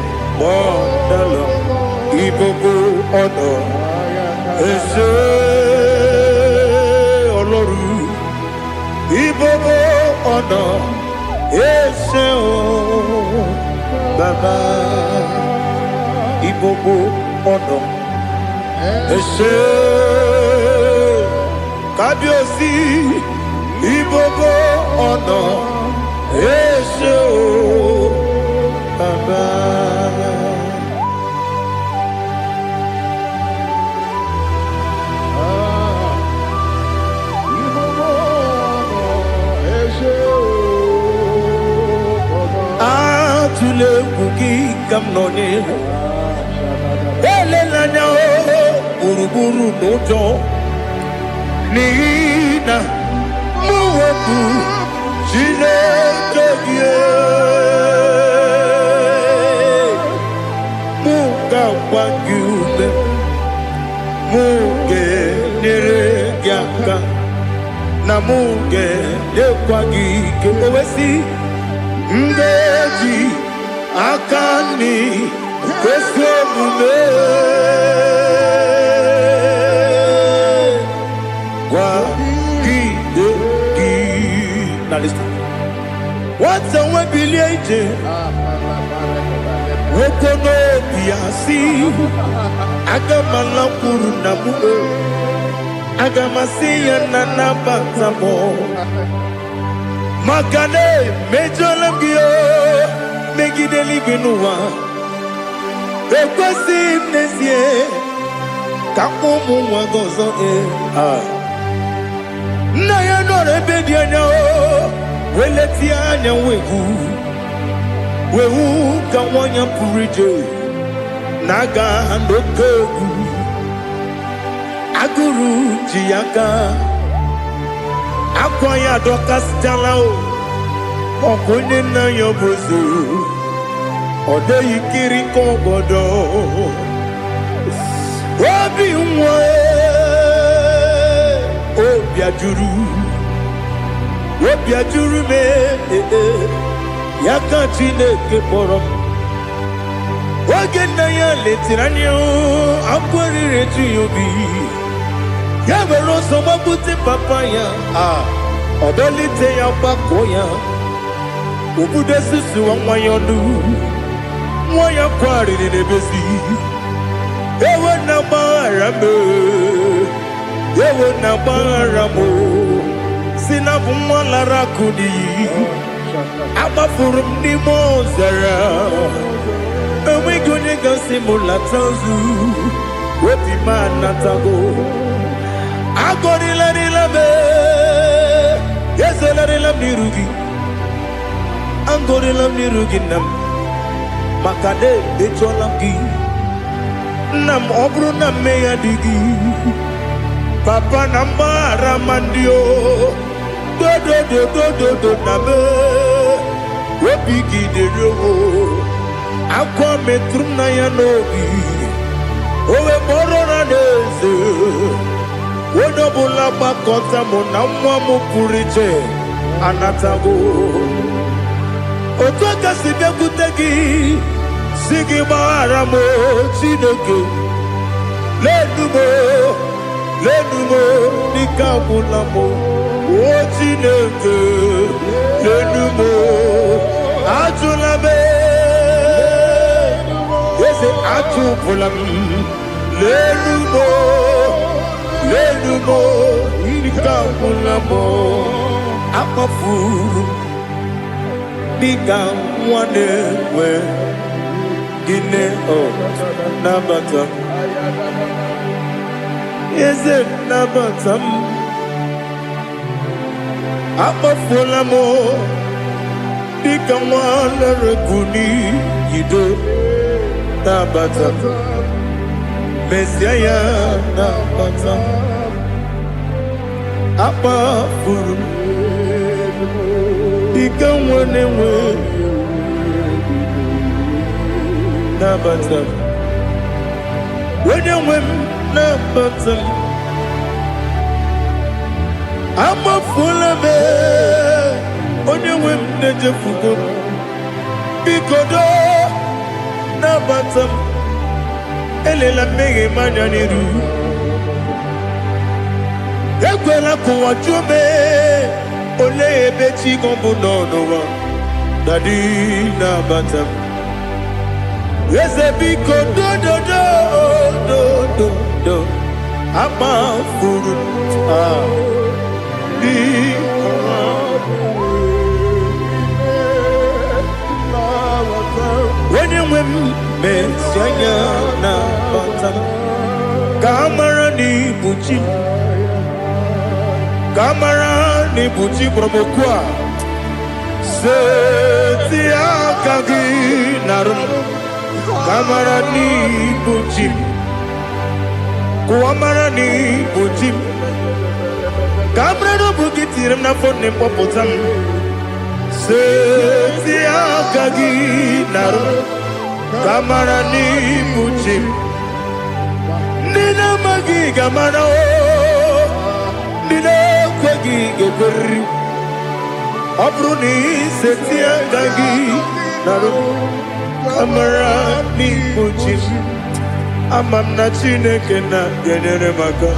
of the Lord. Ibobo honor, ese oloru. Ibobo honor, ese o Baba. Ibobo honor, ese Kabiosi. Ibobo honor, ese o Baba. Tule kuki kamnoni elela nyao buruburu nojo nina muwetu chile kebie wagyume muge neregiaka na muge nekwagike owesi ngeji akani kwesomume wagideki. Now listen. What's a webiliate? Wokono biasi agamala kuruna muo agamasiya nanabatamo makane mejolambio megideli benua ekwesi nesie kakumu wagozo na ya nore bedianya weletia anya wegu wehu kawanya purije naga ndokogu aguru jiyaka akwanya dokas jalao okunye na yobozu ode yikiri kogodo obi nwa obi ajuru me yaka Chineke kpọrọ m oge nna ya letiri anya akwarịrị eju ya obi ya were ọsọ gbapute papa ya ọdọlite ya gbakọ ya obodo susuwa nwa ya ọnụ nwa ya kwarịrị n'ebezi ewe na gbaghara m si na bụ nwa lara akụ n'iyi agbafuru m n'ime ọzara enweghị onye ga-asị m lata ozu obi m anatago agọrịlarịla m ezelarịla m n'iru gị agọrịla m n'iru gị nna m maka na echọla m gị nna m ọ bụrụ na mmehie dị gị papa na mgbaghara ma ndị o dodododododo na me obi gị dere o akwa metụrụ na ya n'obi owe kpọrọ na n'eze onye ọbụla gbakọta mụ na nwa m pụrụ iche anatago otu aka si bịakwute gị si gị gbaghara m Chineke lenumo dịka agwụla m o Chineke lenumo ajụla m eze ajụpụla m lenumo dịka agwụla m akpafuru dịka nwa na-enwe gịnị nabata eze nabata m akpafuola m dịka nwa na-ereguni yido nabata mesia ya nabata akpafuru dịka nwa na-enwe nabata onye nwe m nabata m amafuola m onye nwe m na-ejefugo m biko do nabata m elela mmehie m anya n'iru ekwela ka ụwa jụọ m olee ebe chi gị bụ nọ n'ụwa dadi nabata m eze biko do amafuru onye nwe m mesi anya na bata ka amara n'ibu chi ka amara n'ibu chi kpọrọmokwu a seti aka gị narụ kamara n'ibu chi kuamara n'ibu chi kamara n'obu gị tiri m n'afọ na-ekpọpụta m seti aka gị narụ Kamara ni muchim. Nina magi kamara o. Nina kwagi geberi. Abruni setia gagi. Naro. Kamara ni muchim. Amam na chineke na genere maka.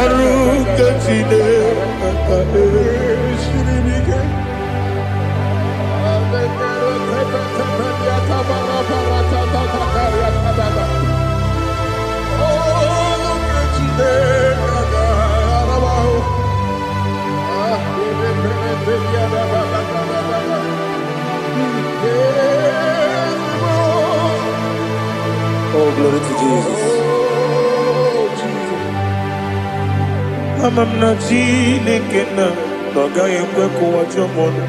Oru kachine kakade. Oh, glory to Jesus. Amam na chineke na nogaye kwe kuwa chomono.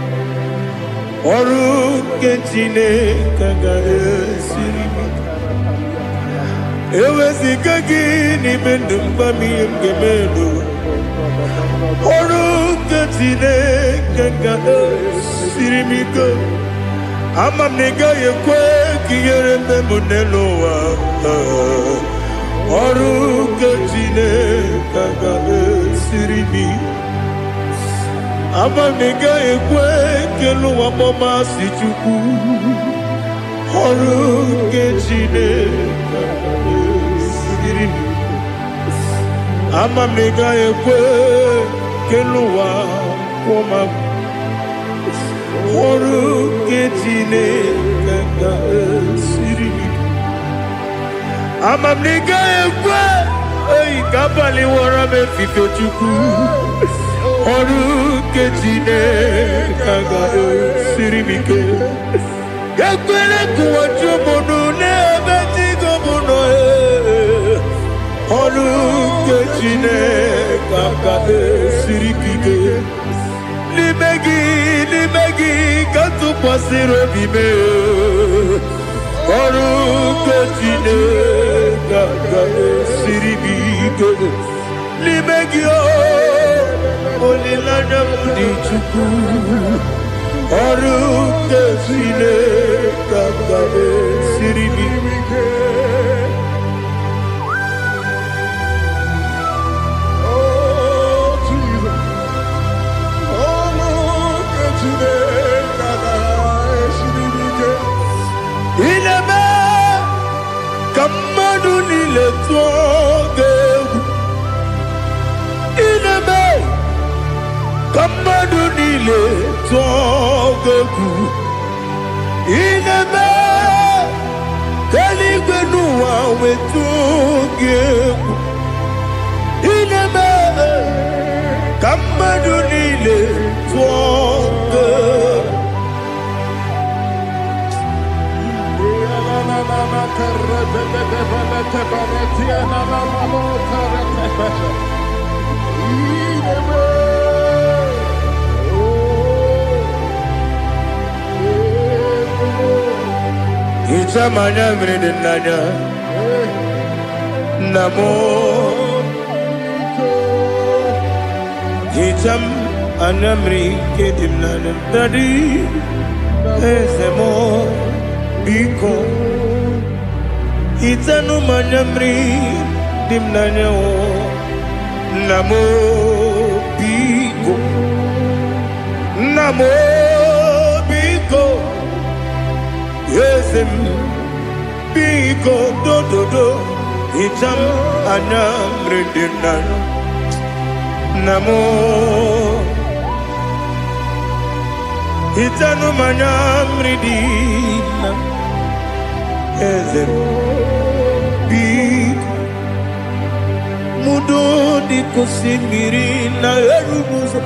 Oru kechine kagare sirimi. Ewezi kagi ni mendumba miyemgemelo. Oru kechine kagare sirimi go. Amam negaye kwe kiyere memunelo wa. Oru kechine kagare sirimi. Amam negaye kwe kelu wa mama si chuku. Oru kechine kagare sirimi. Amam negaye kwe kelu wa mama. Oru kechine kagare sirimi. Amam negaye kwe ei kabali wara me fifo chuku. Oru kechine kagare sirimi ke. Yakwele kuwa chumono ne betigo mono e. Oru kechine kagare sirimi ke. Limegi kantu pasiro bime. Oru kechine kagare sirimi ke. Limegi o olilana mudi chuku. Oru kechine kagare sirimi ke. Ineme kamadu nile tuoge. Ineme kamadu nile tuoge. Ineme kaligwenu wawe tuoge. Ineme kamadu nile tuoge. Itamanya mridinanya namo. Itam anamri kedimnana dadi ezemo biko. Itanu manyamri dimnanya o namo biko. Namo biko. Yesem biko do do do. Itam anamri dimnanya namo. Itanu manyamri dimnanya ezem biko. Mudo di kusimiri na erumuzo.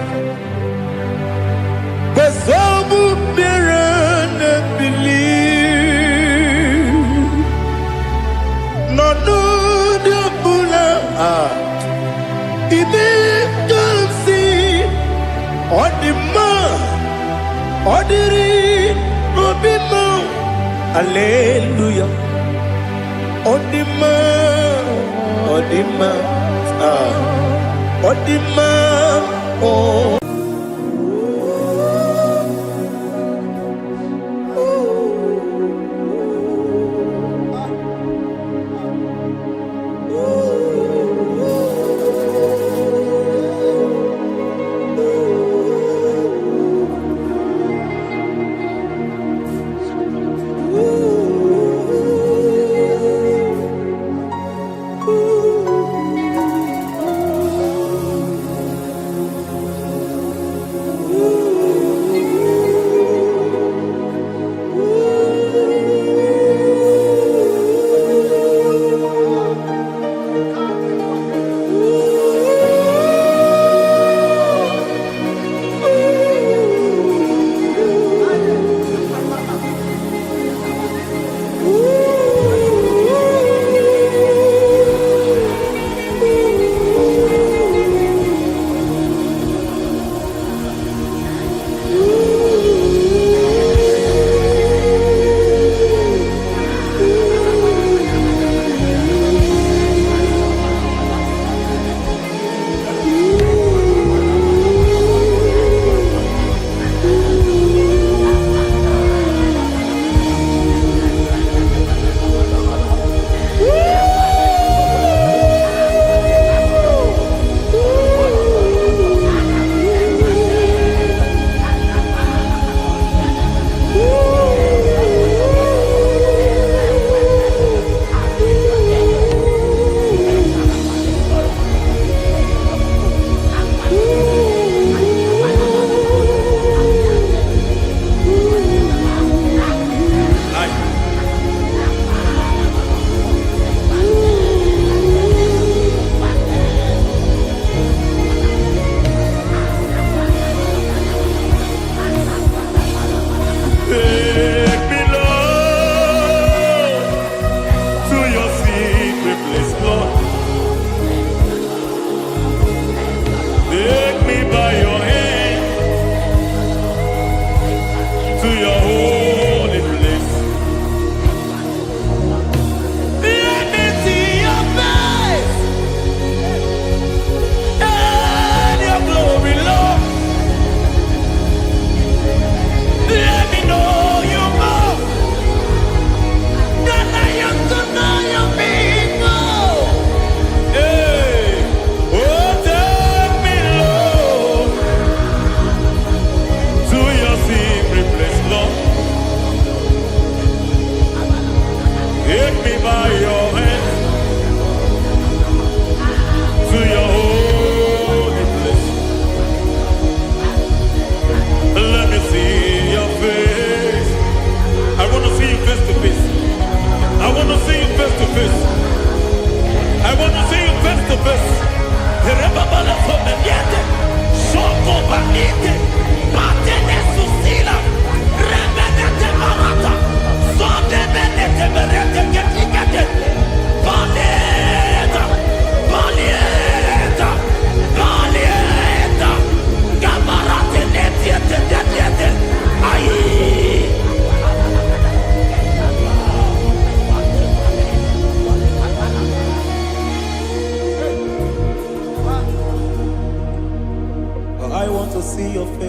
Basabu birane believe. No de bula. Ibe kansi. Odima. Odiri. Obima. Hallelujah. Odima. Odima. Odima. Oh.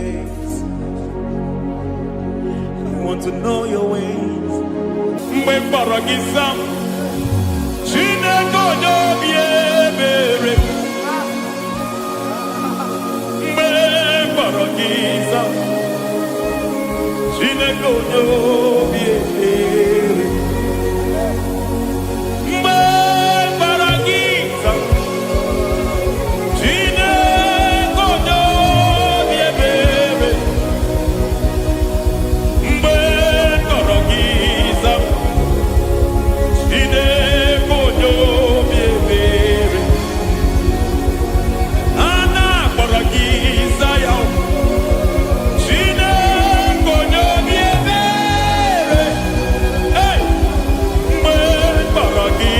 ways. I want to know your ways. Mgbe mkpọrọ gị zam, Chineke onye obi ebere. Mgbe mkpọrọ gị zam, Chineke onye obi ebere. Mgbe mkpọrọ gị zam, Chineke onye obi ebere. Mgbe mkpọrọ gị zam, Chineke onye obi ebere. A na-akpọrọ gị Zion, Chineke onye obi ebere. Hey! Mgbe mkpọrọ gị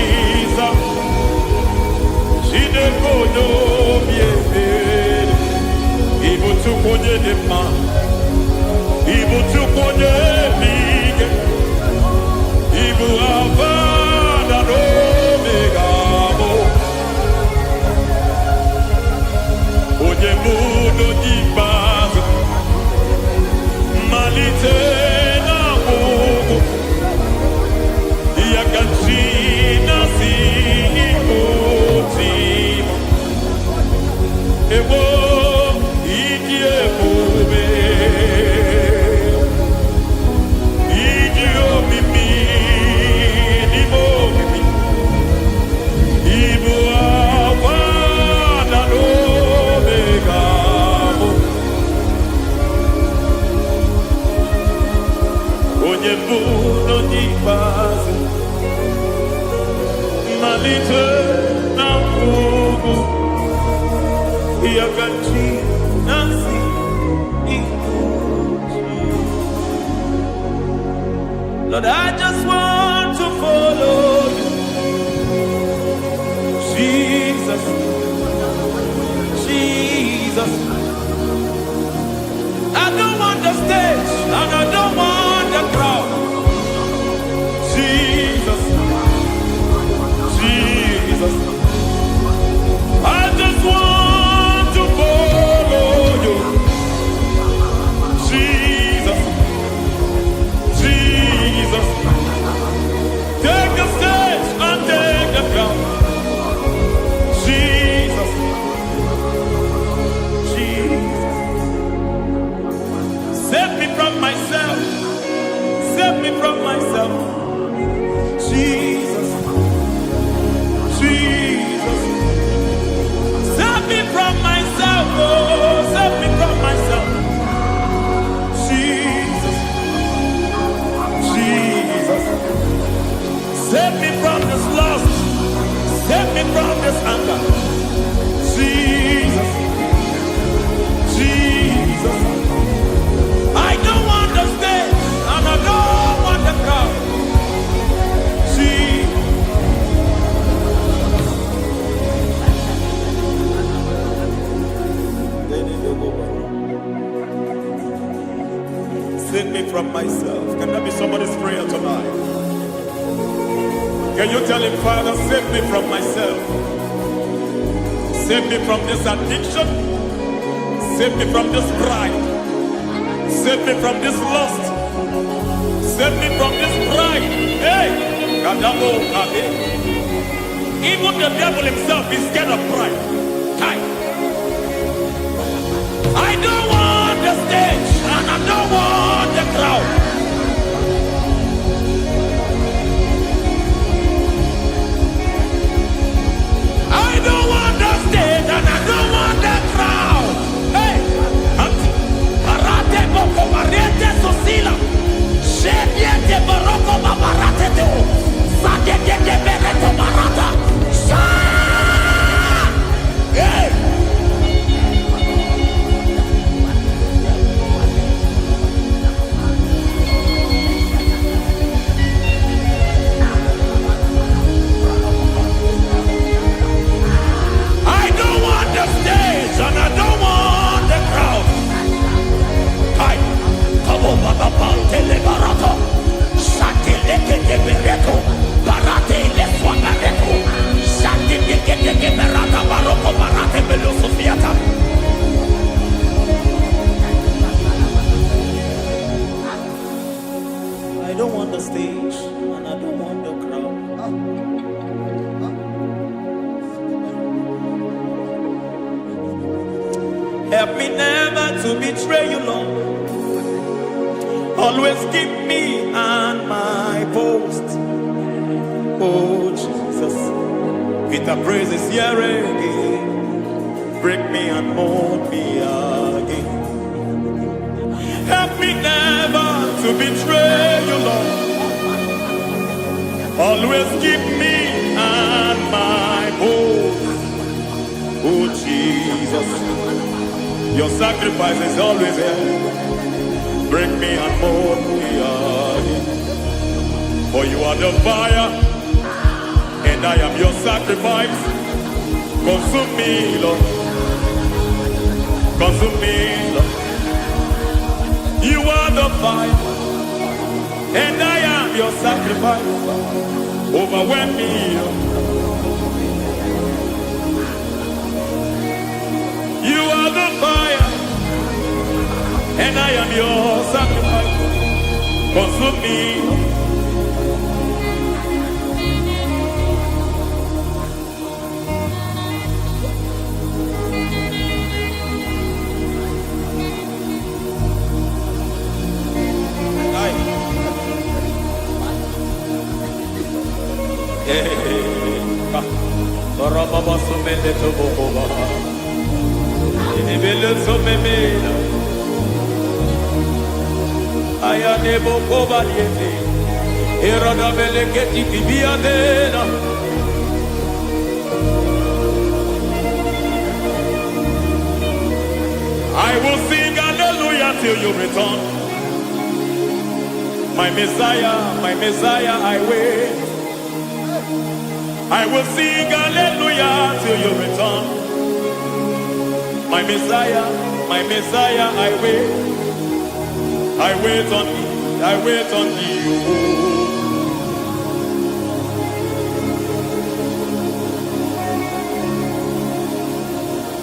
zam, Chineke onye obi ebere. Ị bụ Chukwu onye dị mma, ị bụ Chukwu onye dị ike, ị bụ Alfa na Omega bụ onye bụ n'oge ikpeazụ, mmalite na ọgwụgwụ, ya ka chi na-asị Igbo timo. Ewo ịdị ebube, ịdị omimi n'ime omimi, ịbụ Alfa na Omega bụ onye mbụ n'oge ikpeazụ, mmalite na ọgwụgwụ, ya ka chi na-asị Igbo timo. Lord, I just want to follow you, Jesus, Jesus. I don't want the stage and I don't want the crowd. Jesus, Jesus. I just want to follow you, Jesus, Jesus. Take the stage and take the crown. Jesus, Jesus. Save me from myself. Save me from myself. Jesus, Jesus. Save me from myself. Oh, save me from myself. Jesus, Jesus. Save me from this lust. Save me from this anger. Jesus, Jesus. I don't want the stage and I don't want the crowd. Jesus. Save me from myself. Can that be somebody's prayer tonight? Can you tell him, Father, save me from myself? Save me from this addiction. Save me from this pride. Save me from this lust. Save me from this pride. Hey! Kadamo Kabe. Even the devil himself is scared of pride. Hi. I don't want the stage and I don't want the crowd. I don't want the stage and I don't want the crowd. Hey, Barate Boko Barete Sosila, Shediete Baroko Babarate Teo, Sadete Bereto Barata, Hey! the stage and I don't want the crowd. Help me never to betray you, Lord. Always keep me on my post. Oh Jesus, with the praises here again, break me and mold me again. Help me never to betray you, Lord. Always keep me on my post. Oh Jesus, your sacrifice is always there. Break me and mold me again. For you are the fire, and I am your sacrifice. Consume me, Lord. Consume me, Lord. You are the fire, and I am your sacrifice. Overwhelm me, Lord. You are the fire, and I am your sacrifice. Consume me. Baba sumende to boba. Inibele sumemela. Aya nebo koba yete. Erada beleketi tibiadena. I will sing hallelujah till you return. My Messiah, I wait. I will sing hallelujah till you return. My Messiah, I wait. I wait on thee, I wait on thee.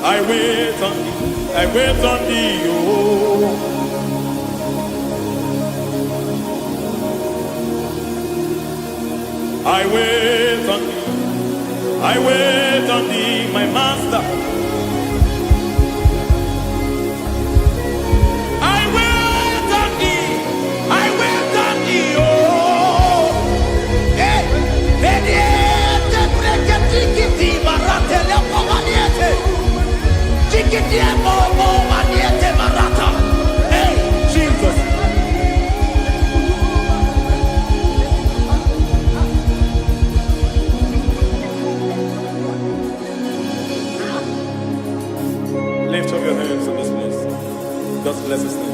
I wait on thee, I wait on thee. Oh. I wait on thee, I wait on thee, my master. I wait on thee, I wait on thee, oh. Hey, mediete, breke tikiti, marate lepo maniete. Tikiti emo maniete marata. Hey, Jesus. Lift up your hands in this place. God bless his name.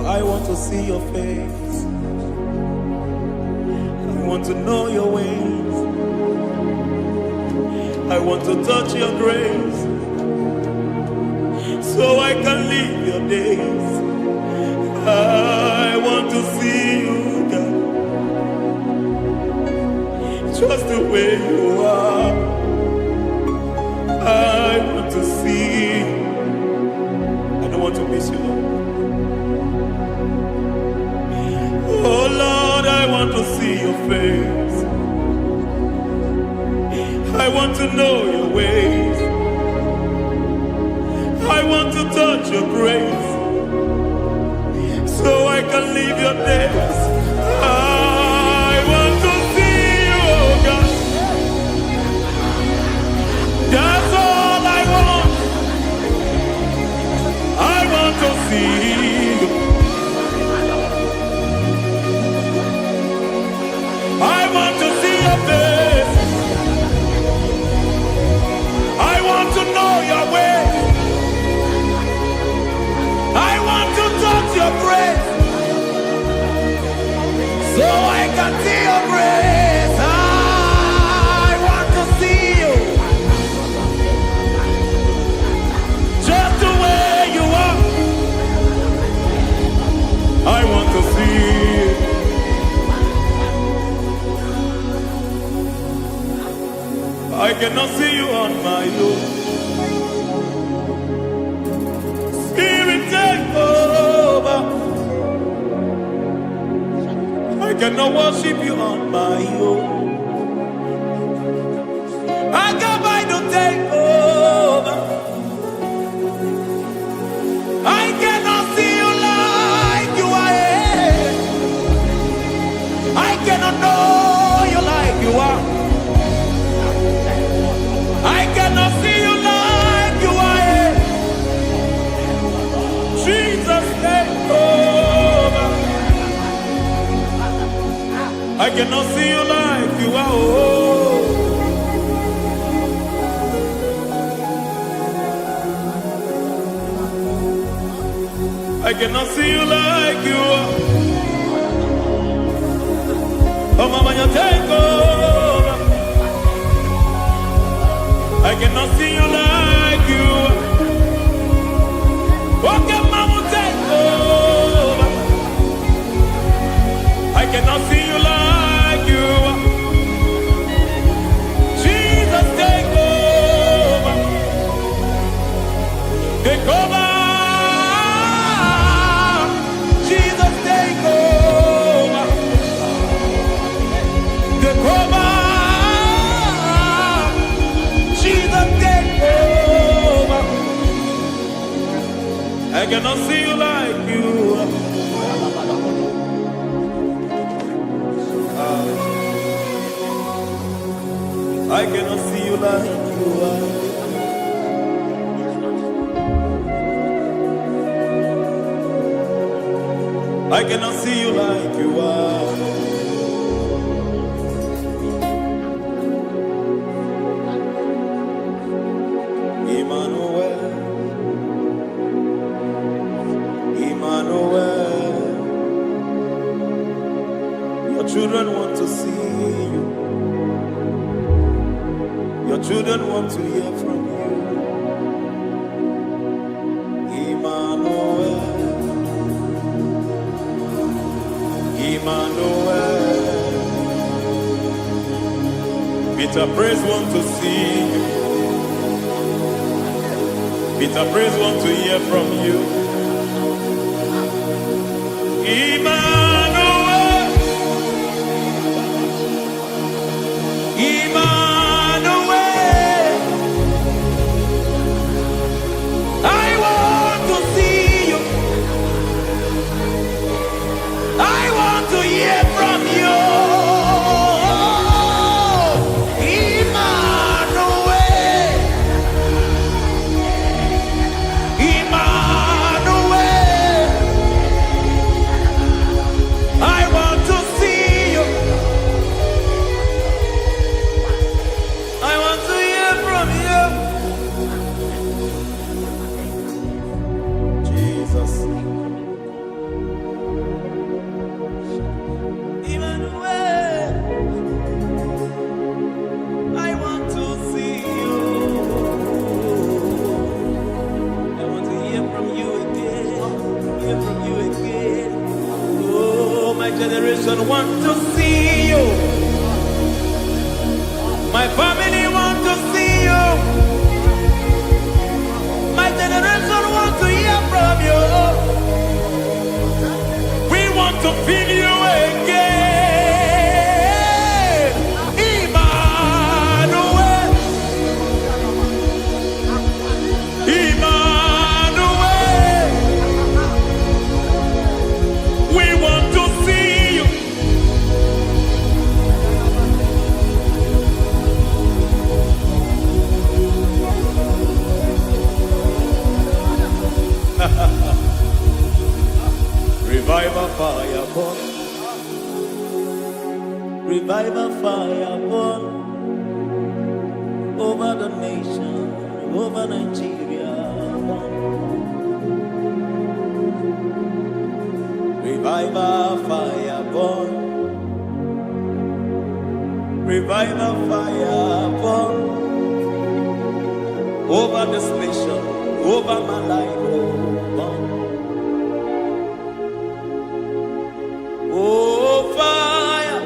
I want to see your face. I want to know your ways. I want to touch your grace, so I can live your days. I want to see you, God, just the way you are. I want to see you. I don't want to miss you, Lord. Oh Lord, I want to see your face. I want to know your ways. I want to touch your grace, so I can live your days. I want to see you, oh God. That's all I want. I want to see you. I want to see your face. I want to know your way. I want to touch your grace, so I can see your grace. I want to see you, just the way you are. I want to see you. I cannot see you on my own. Spirit, take over. I cannot worship you on my own. I can buy to take over. I cannot see you like you are. I cannot know you like you are. I cannot see you like you are. Jesus, take over. I cannot see you like you are. Oh. I cannot see you like you are. Oh, Mama, you take over. I cannot see you like you. Okay, Mama, take over. I cannot see you like you. Jesus, take over. Take over. Jesus, take over. Take over. I cannot see you like you. I cannot see you like you are. I cannot see you like you are. Emmanuel. Your children want to see you. Your children want to hear from you. Emmanuel. Emmanuel. Peter Praise want to see you. Peter Praise want to hear from you. Emmanuel, Emmanuel, I want to see you. generation want to see you. My family want to see you. My generation want to hear from you. We want to feel you again. Emmanuel. Emmanuel. We want to see you. Revival fire burn. Revival fire burn over the nation, over Nigeria. Revival fire burn. Revival fire burn over this nation, over my life. Burn. Oh, fire,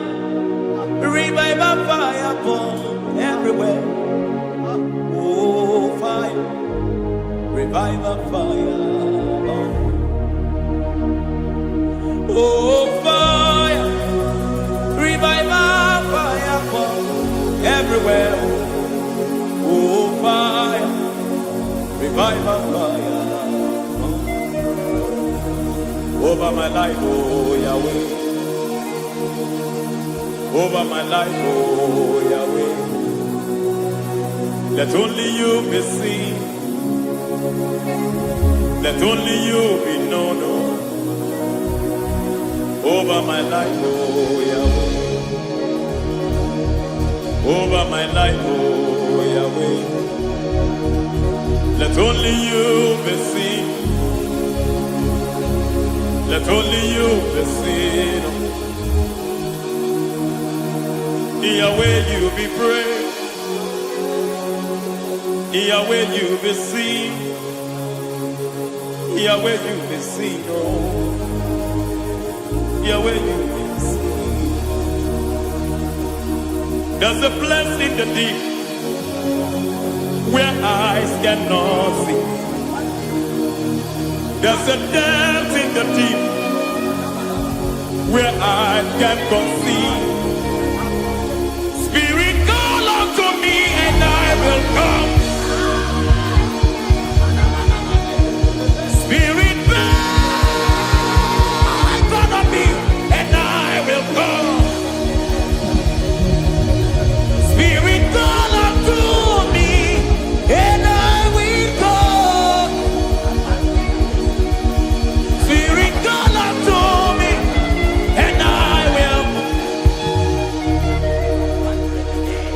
revival fire burn everywhere. Oh, fire, revival fire burn. Oh, fire, revival fire burn everywhere. Oh, fire, revival fire burn over my life, oh Yahweh. Over my life, oh Yahweh. Let only you be seen. Let only you be known. Over my life, oh Yahweh. Over my life, oh Yahweh. Let only you be seen. Let only you be seen. Yahweh, you be praised. Yahweh, you be seen. Yahweh, you be seen. Oh, Yahweh, you be seen. There's a place in the deep where eyes cannot see. There's a depth in the deep where eyes can conceive. Spirit, call unto me and I will come. Spirit, burn on me and I will come. Spirit, call unto me and I will come. Spirit, call unto me and I will.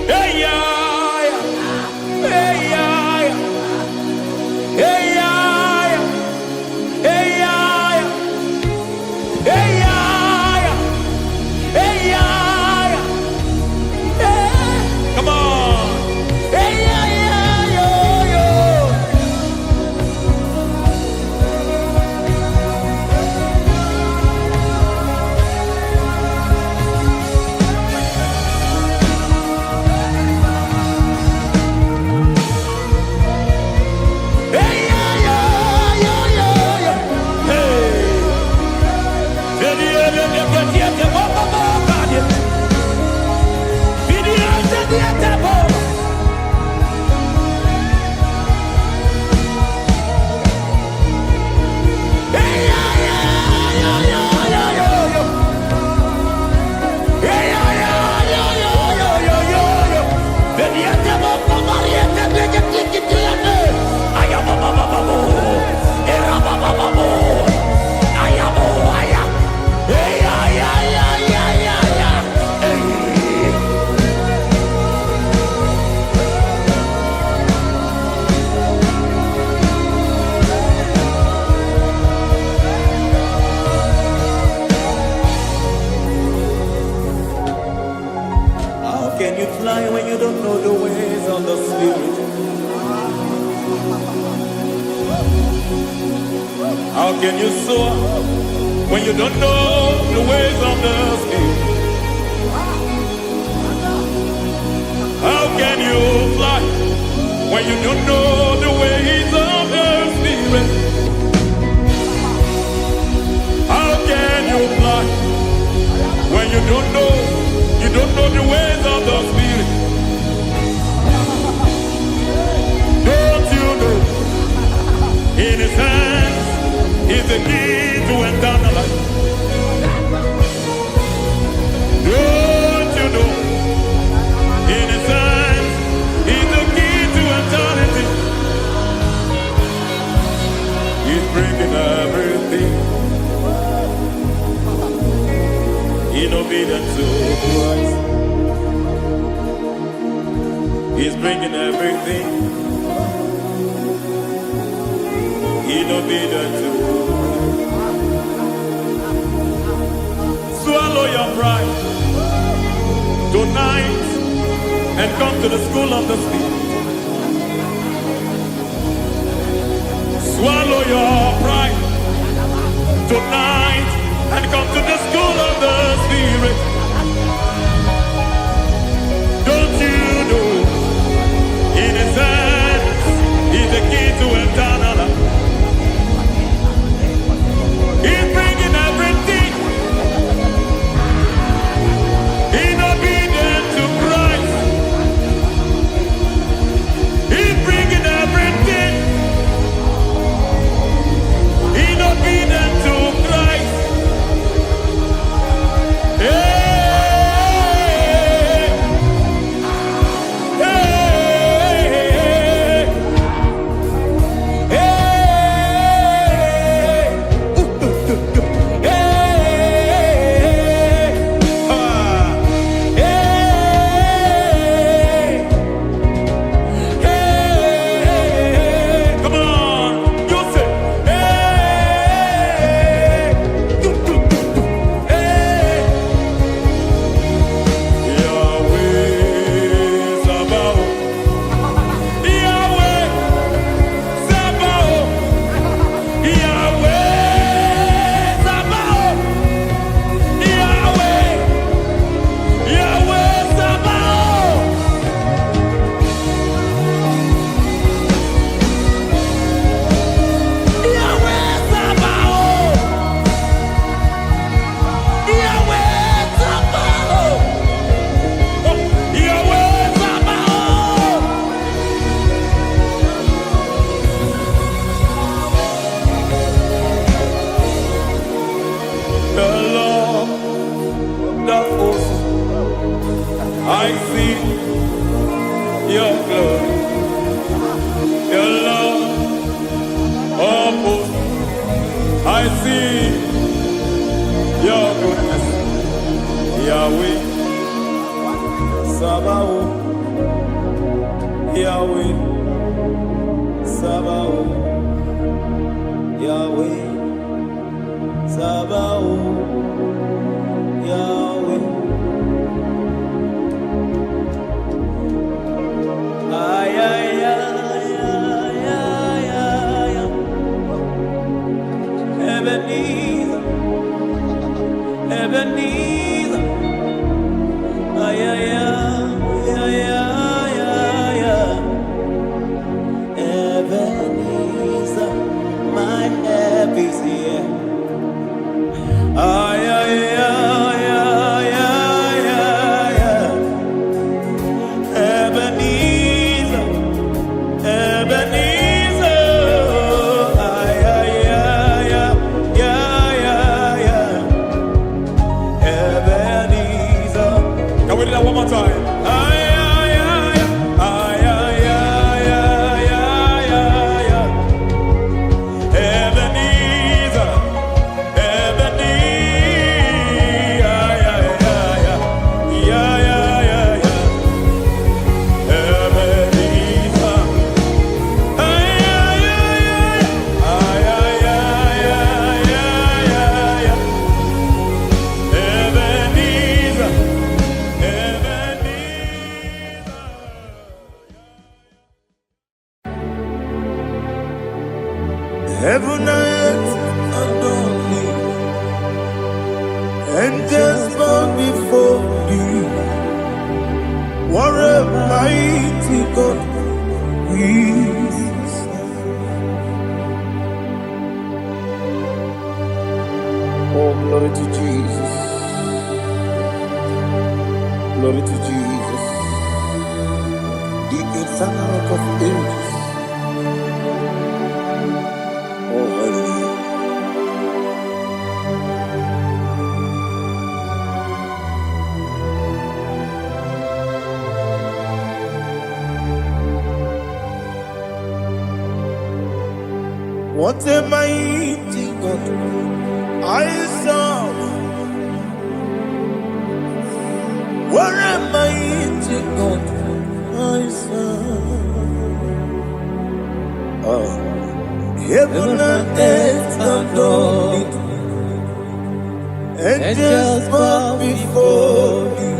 Hey, yeah, hey, yeah, hey, yeah, hey, yeah, hey, yeah, hey, yeah, hey. Come on. Hey, yeah, yo, yo. Hey, yeah, yo, yo, yo. Hey. How can you fly when you don't know the ways of the Spirit? How can you soar when you don't know the ways of the Spirit? How can you fly when you don't know the ways of the Spirit? How can you fly when you don't know the ways of the Spirit? Don't you know in His hands is the key to eternal life? Don't you know in His hands is the key to eternity? He's bringing everything in obedience to Christ. He's bringing everything in obedience to Christ. Swallow your pride tonight and come to the school of the Spirit. Swallow your pride tonight and come to the school of the Spirit. Don't you know in His hands is the key to eternal life? He's bringing everything in obedience to Christ. He's bringing everything in obedience to Christ. I see your glory, your love, oh host. I see your goodness, Yahweh, Sabaoth, Yahweh, Sabaoth, Yahweh, Sabaoth, Yahweh. Ay, ay, ay, ay, ay, ay, ay. Ebenezer, Ebenezer. Ay, ay, ay, ay, ay, ay, ay. Ebenezer, my help is here. Ay, ay, ay, ay, ay, ay, ay. Ebenezer, Ebenezer, ay, ay, ay, ay, ay, ay, ay. Ebenezer. Oh, glory to Jesus. Glory to Jesus. The eternal rock of ages. Oh, hallelujah. What a mighty God I serve. What a mighty God I serve. Oh, heaven and earth adore it, angels bow before you.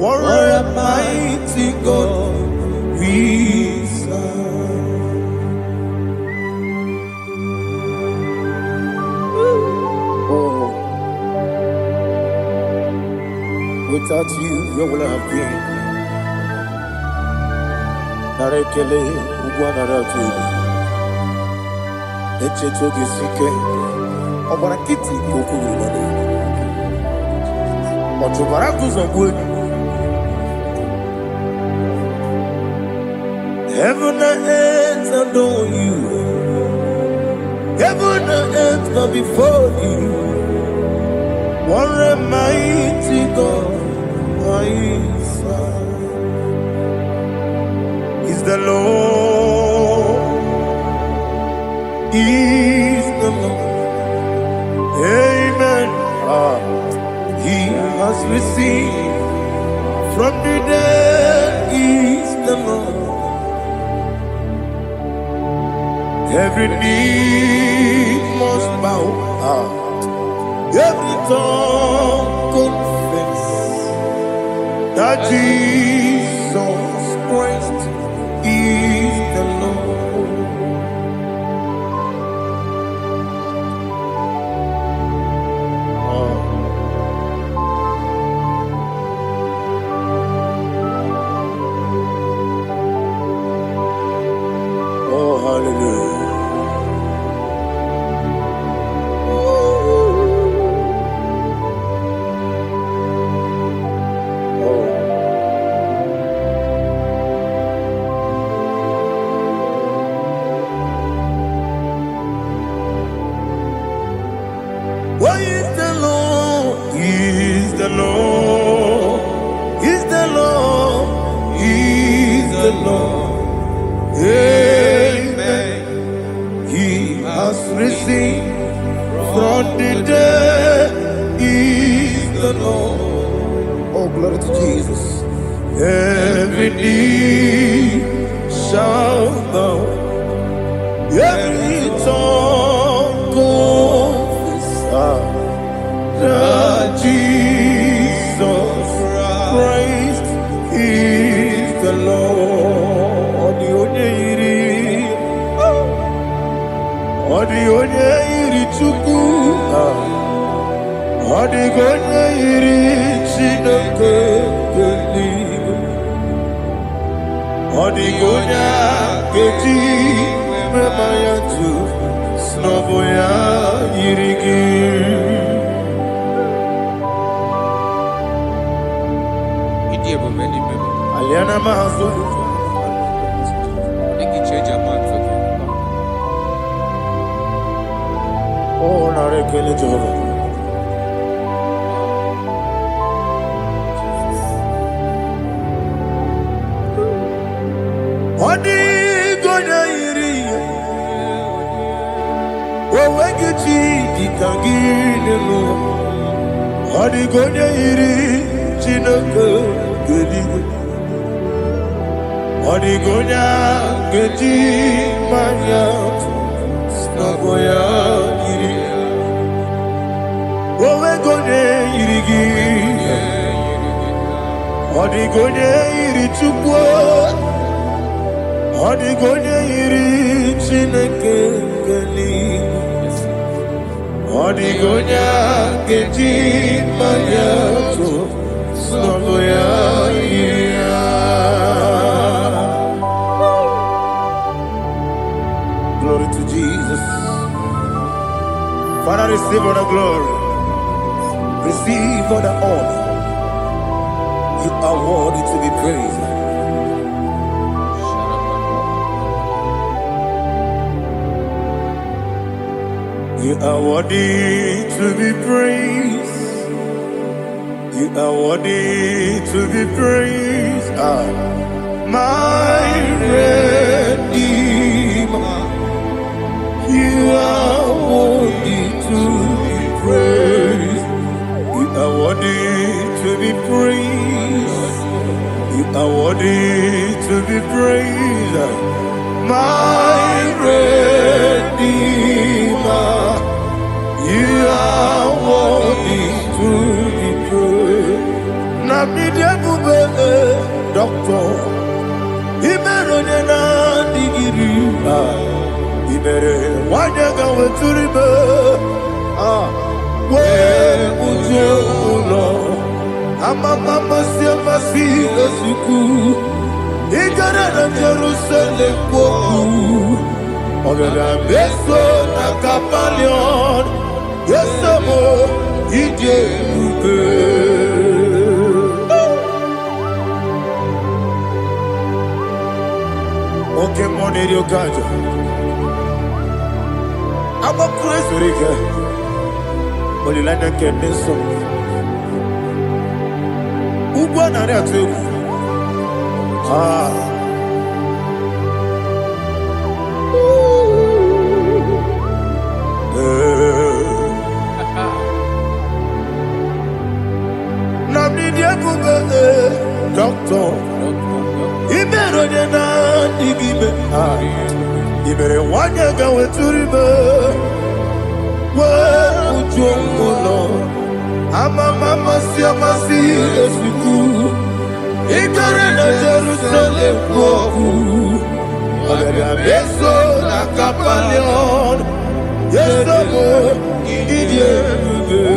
What a mighty God we serve. Without you, where would I have been? Narekele, Ugwanaratu, Echetoge Sike, Obarakiti, Kokuru, Otobarakus of wood. Heaven and earth adore you. Heaven and earth bow before you. What a mighty God I serve. Is the Lord, is the Lord. Amen. He has received from the dead, is the Lord. Every knee must bow. Every tongue confess that Jesus Christ is the Lord. Oh, hallelujah. Why is the Lord? He is the Lord. He's the Lord. He's the Lord. Amen. He has risen from the dead. He's the Lord. Oh, glory to Jesus. Every knee shall bow. Every tongue confess that Jesus Christ is the Lord. The onye iri Chukwu, the onye iri Chineke eluigwe, the onye keji mema ya tu snobo ya yiri gị. Aliana mazo oh narekele Jehovah. Odi gonya iri owegechi dikagine mo. Odi gonya iri Chineke eluigwe. Odi gonya keji manya snogo ya iri. Owe gonya iri gi. Odi gonya iri Chukwu. Odi gonya iri Chineke eluigwe. Odi gonya keji manya snogo ya iri. Glory to Jesus. Father, receive all the glory. Receive all the honor. You are worthy to be praised. You are worthy to be praised. You are worthy to be praised. My Redeemer. You are worthy to be praised. You are worthy to be praised. You are worthy to be praised. My Redeemer. You are worthy to be praised. Nabidebube, Doctor. Imeronena digiri. Ibere wanyaga weturibe. We uje ulo. Mama siamasi esuku. Igara na Jerusalem woku. Ogada beso na kapalion. Yesamo ije ube. Okay, money rio kaja. I'm a crazy rigger. Only like a kidney song. Ubana Ratu. Namidia Buga, Doctor. Iberodena Digibe. Ibere wanyaga weturibe. Ujomulo. Mama siamasi esuku. Igare na Jerusalem woku. Ogada beso na kapalion. Yesamo idie buge.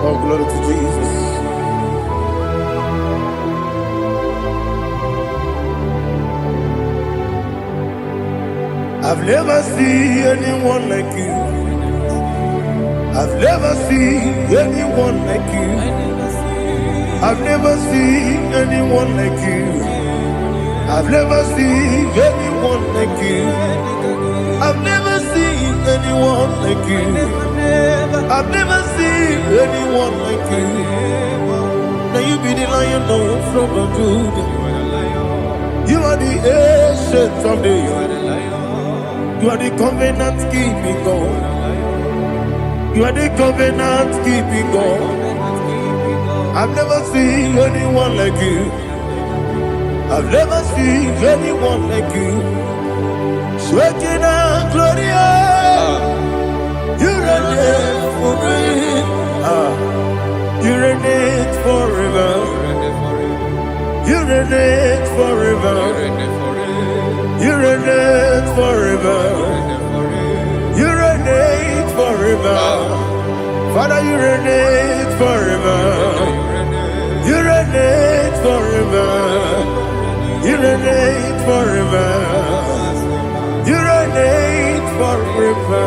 Oh, glory to Jesus. I've never seen anyone like you. I've never seen anyone like you. I've never seen anyone like you. I've never seen anyone like you. I've never seen anyone like you. I've never seen anyone like you. Now you be the lion from the Judah. You are the ancient of days. You are the covenant keeping God. You are the covenant keeping God. I've never seen anyone like you. I've never seen anyone like you. Shekinah Gloria, you reign forever. You reign forever. You reign forever. You reign forever. You reign forever. Father, you reign forever. You reign forever. You reign forever. You reign forever.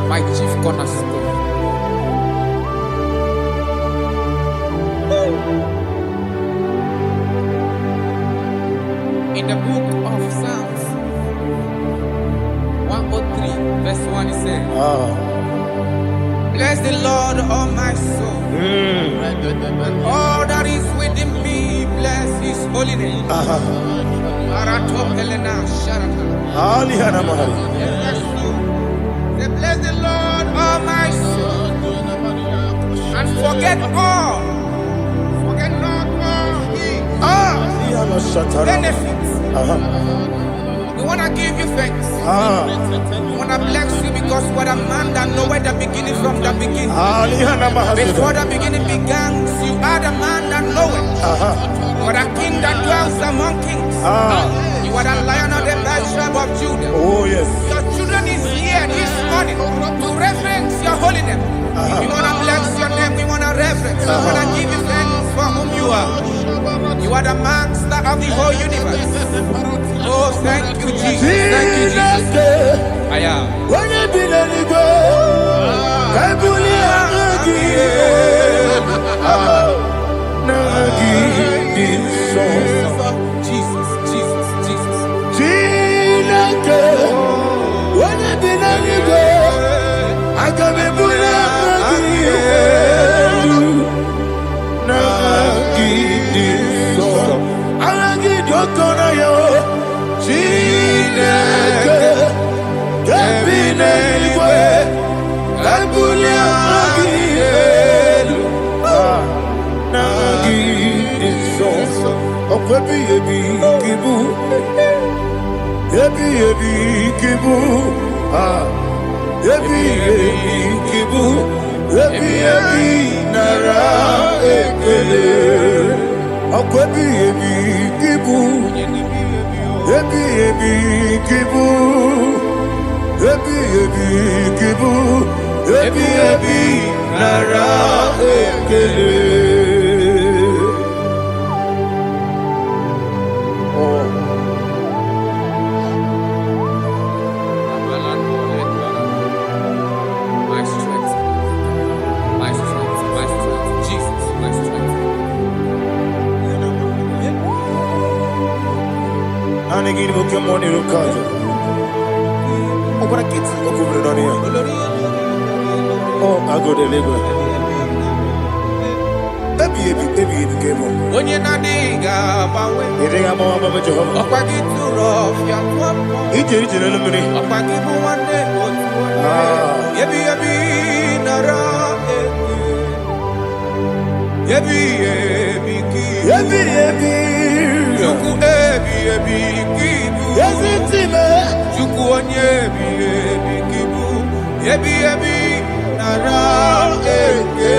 My chief cornerstone. In the book of Psalms 103, verse 1, it says, bless the Lord, all my soul, and all that is within me, bless his holy name. Bless the Lord, all my soul, and forget not all his benefits. We want to give you thanks. We want to bless you because what a man that knoweth the beginning from the beginning. Before the beginning began, you are the man that knoweth. You are the king that dwells among kings. You are the lion of the tribe of Judah. Oh yes. Your children is here this morning to reverence your holiness. want to give you thanks for whom you are. You are the master of the whole universe. Oh, thank you, Jesus. Thank you, Jesus. I am. Jesus, Jesus, Jesus. My strength, my strength, my strength, Jesus, my strength. Anegini mukemoni rukaja. Obara kiti okubredonia. Oh, agode lego. Ebi kemo. Onye na diga bawe. Iriga mama baba Jehovah. Okwagi turo fia kwampo. Ije na lumini. Okwagi muwane otu. Ebi nara eke. Ebi ki. Juku ebi kibu. Yazitime. Juku onye ebi kibu. Ebi nara eke.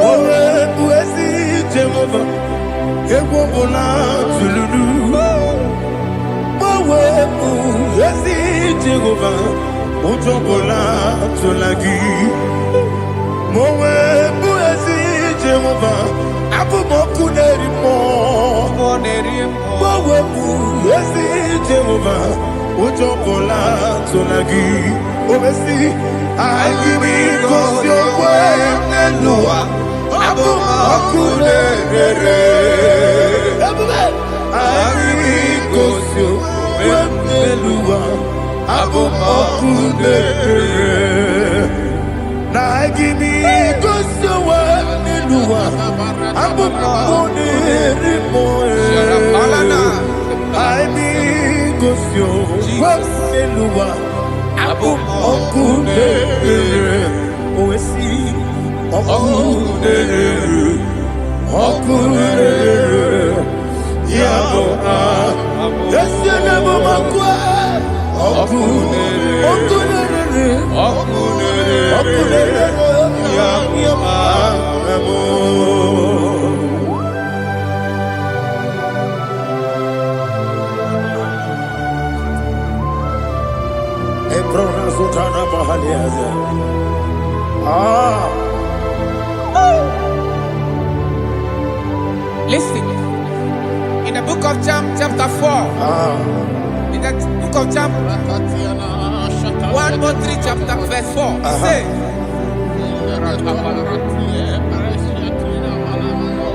Owe buezi Jehovah. Ewobola tululu. Owe buezi Jehovah. Utobola tulagi. Mowe buezi Jehovah. Abumoku nerimo. Mowe buezi Jehovah. Utobola tulagi. Obesi agimi kosyo kwenelua. Abumoku nerere. Agimi kosyo kwenelua. Abumoku nerere. Agimi kosyo kwenelua. Abumoku nerimo. Agimi kosyo kwenelua. Abumoku nerere. Oesi Oku nerere. Yabo Yesenebo makwa. Oku nerere. Yabo Ebrona Sultana Bahaliaza. Listen, in the book of John, chapter 4, in the book of John 1:3, chapter verse 4, it says,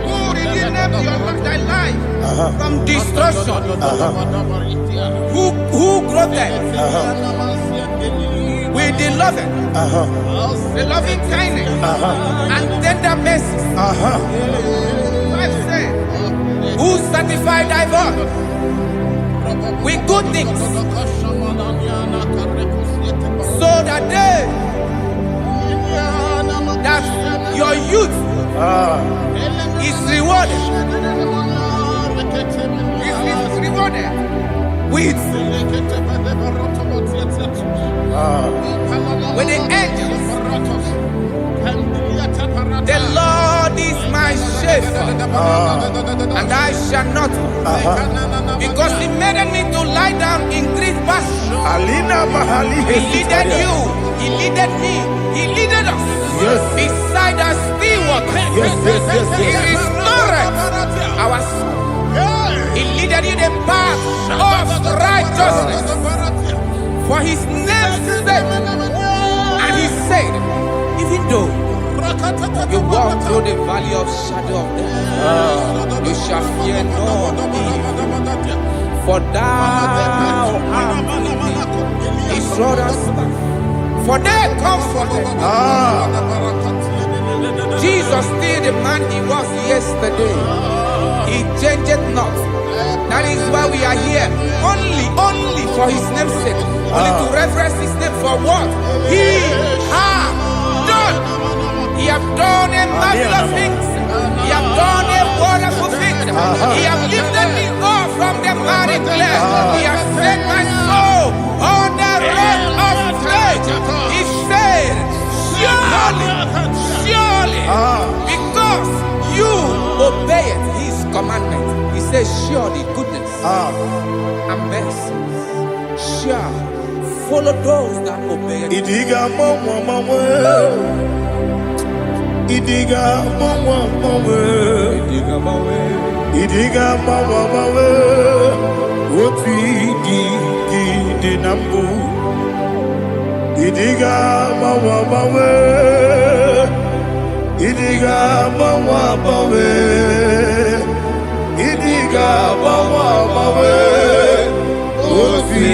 who redeemed thy life from destruction? Who groweth with the loving kindness and tender mercy? Who sanctified thy body with good things, so that your youth is rewarded with the angels. The Lord is my shepherd, and I shall not want, because He made me to lie down in green pastures. He leaded you, He leaded me, He leaded us beside the still Yes, yes, yes, He yes. restored our soul. He leaded in the path of righteousness for his name's sake. And he said, even though you walk through the valley of shadow of death, you shall fear no evil, for thou art with me. His rod and staff, for they comforted. Jesus still the man he was yesterday. He changed not. That is why we are here. Only for his name's sake. Only to reverence his name for what he has done. He has done a marvelous things. He has done a wonderful thing. He has lifted me up from the miry clay. He has set my soul on the rock of faith. He said, surely, because you obeyed his commandment. He says, surely goodness and mercy shall follow those that obey him. Idiga mama, Idiga mama, Idiga mama, what we did nambu. Idiga mama, Idiga mama, Idiga mama, what we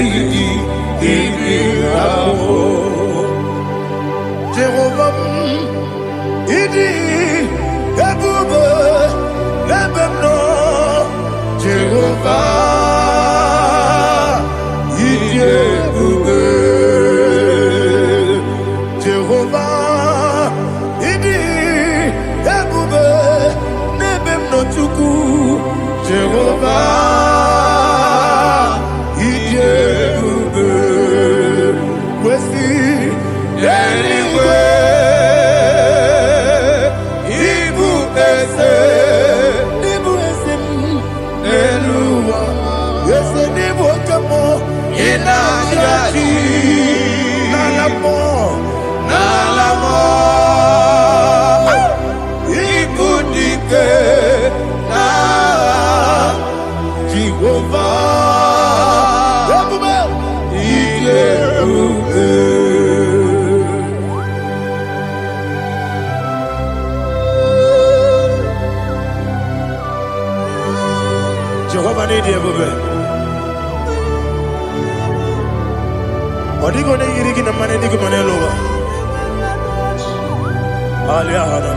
did nambu. Jehovah, Idi, Ebube, Ebemno, Jehovah, Idi, Ebube, Jehovah, Idi, Ebube, Nebemno Chuku, Jehovah, Idi, Ebube, Wesi, anyway. Jehovah need Ebube. Odigo ne yirigi na mane digo mane lowa. Alia hana.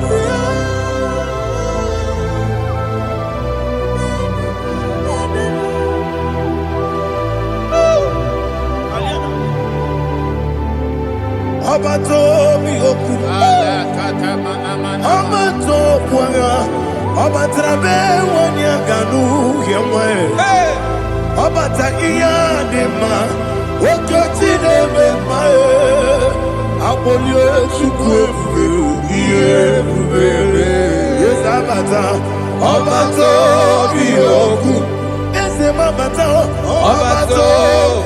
Abato mi oku. Abato kwanga. Abatrabe wanya ganu yemwe. Abata iya dema. Okoti neme mae. Abolio chukwe iye bubere. Yes abata. Abato mi oku. Ese mabata. Abato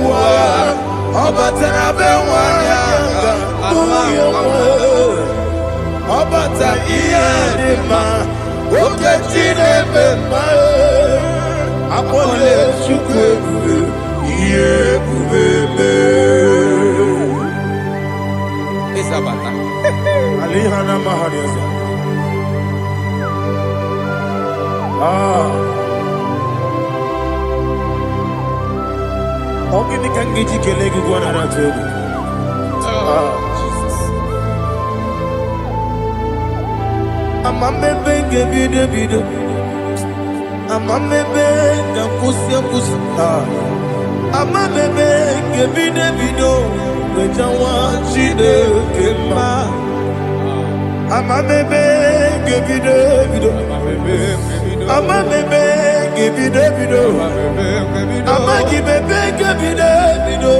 kwa. Abatrabe wanya ganu yemwe. Abata iya dema. Oketine bemae, apole chukwe iye kubebe. Isabata. Alihana mahariasa. Ogini kangiji kelegi gwana na tobi. Amamebe ngebido Amamebe nkusi Amamebe ngebido Wejawa chide kema Amamebe ngebido Amamebe ngebido Amagibebe ngebido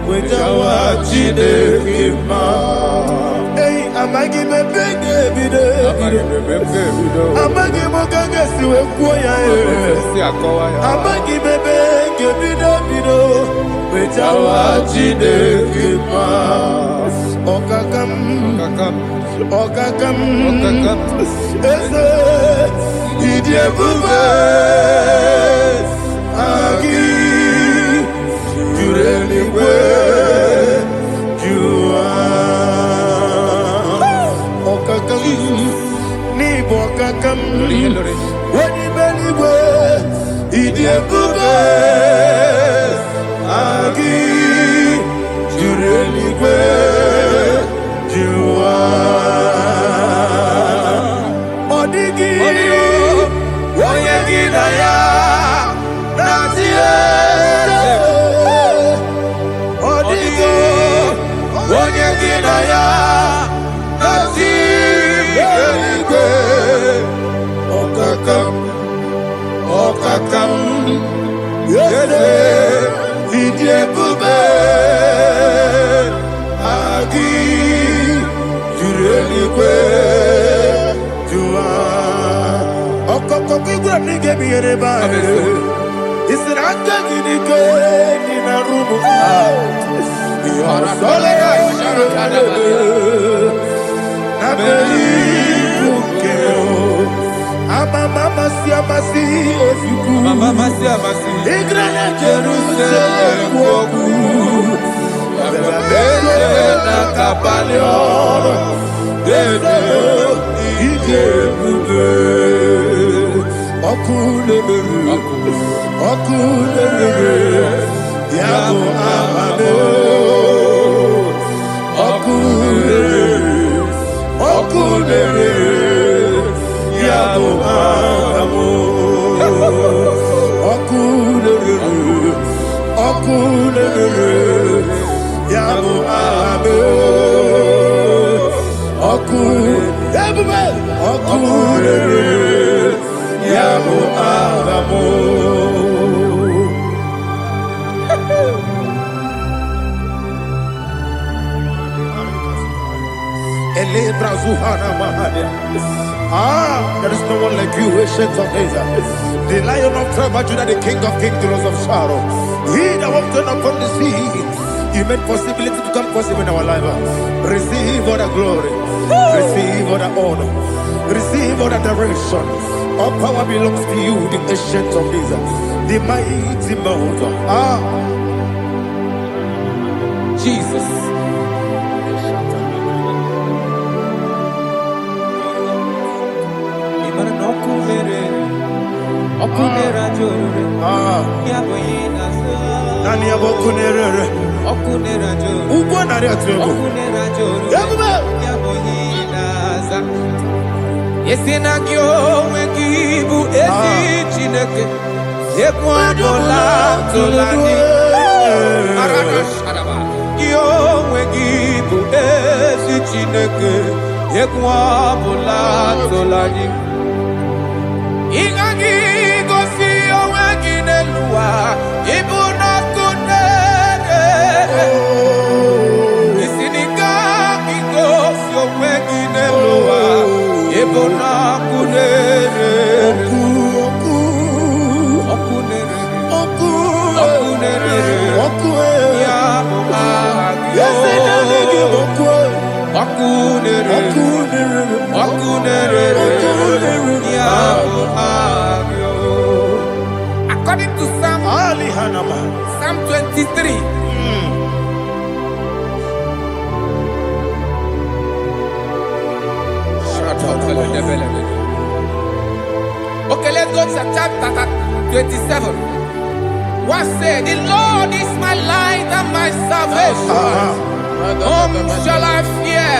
Wejawa chide kema Amagi mebenge bido Amagi moganga siwe kuya Amagi mebenge bido Mejawa Chineke ma. Okakam. Eze. Idiebube. Agi. Jureligwe. Jua. Okakam. Nibo okakam. Wadi beligwe. Idiebube. Agi. Jureligwe. Jua. Odigi. Oyegi na ya. Natie. Odigi. Oyegi na ya. Natie. Okakam. Yede. Idiebube. Agi. Jureligwe. Jua. Okokokigura nige biyereba. Isiraka ginike nina rumu. Yosolega shirokadaba. Nabeli kukeo. Mama siamasi ofiku. Mama siamasi. Igrana Jerusalem woku. Bebe na kapaleon. Dede Idiebube. Okulele. Yabo amado. Okulele. Yabo amo. Okulele. Yabo amo. Okulele. Yabo amo. There is no one like you, ancient of days. The Lion of tribe of Judah, the King of kings, the Rose of Sharon. He that walked upon the sea. You made possibility to come possible in our life. Receive all the glory. Receive all the honor. Receive all the direction. All power belongs to you, the ancient of days. The mighty mountain. Jesus. Nani abokunere. Ugbo nari atwego. Yabuba. Yesina kyo wekibu esi chineke. Yekwadola tolani. Arakasharaba. Kyo wekibu esi chineke. Yekwadola tolani. Ingagi gosi owegine luwa. Ibuna kunere. Isinika gosi owegine luwa. Ibuna kunere. According to Psalm 23. Okay, let's go to chapter 27. What said? The Lord is my light and my salvation. Whom shall I fear?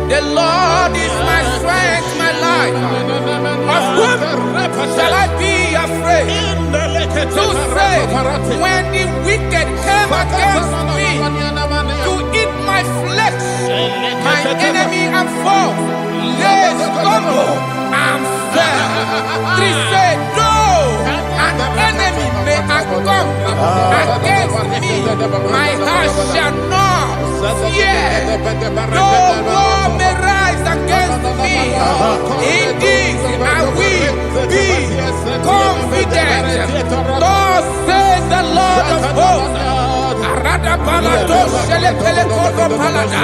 The Lord is my strength, my life. Of whom shall I be afraid? To say, when the wicked came against me to eat my flesh, my enemy and foe, they stumble and fell. 3 said, though an enemy may come against me, my heart shall not fear. Though war may rise against me, in this I will be confident. Thus says the Lord of hosts, Parada balado shele pele kodo palada.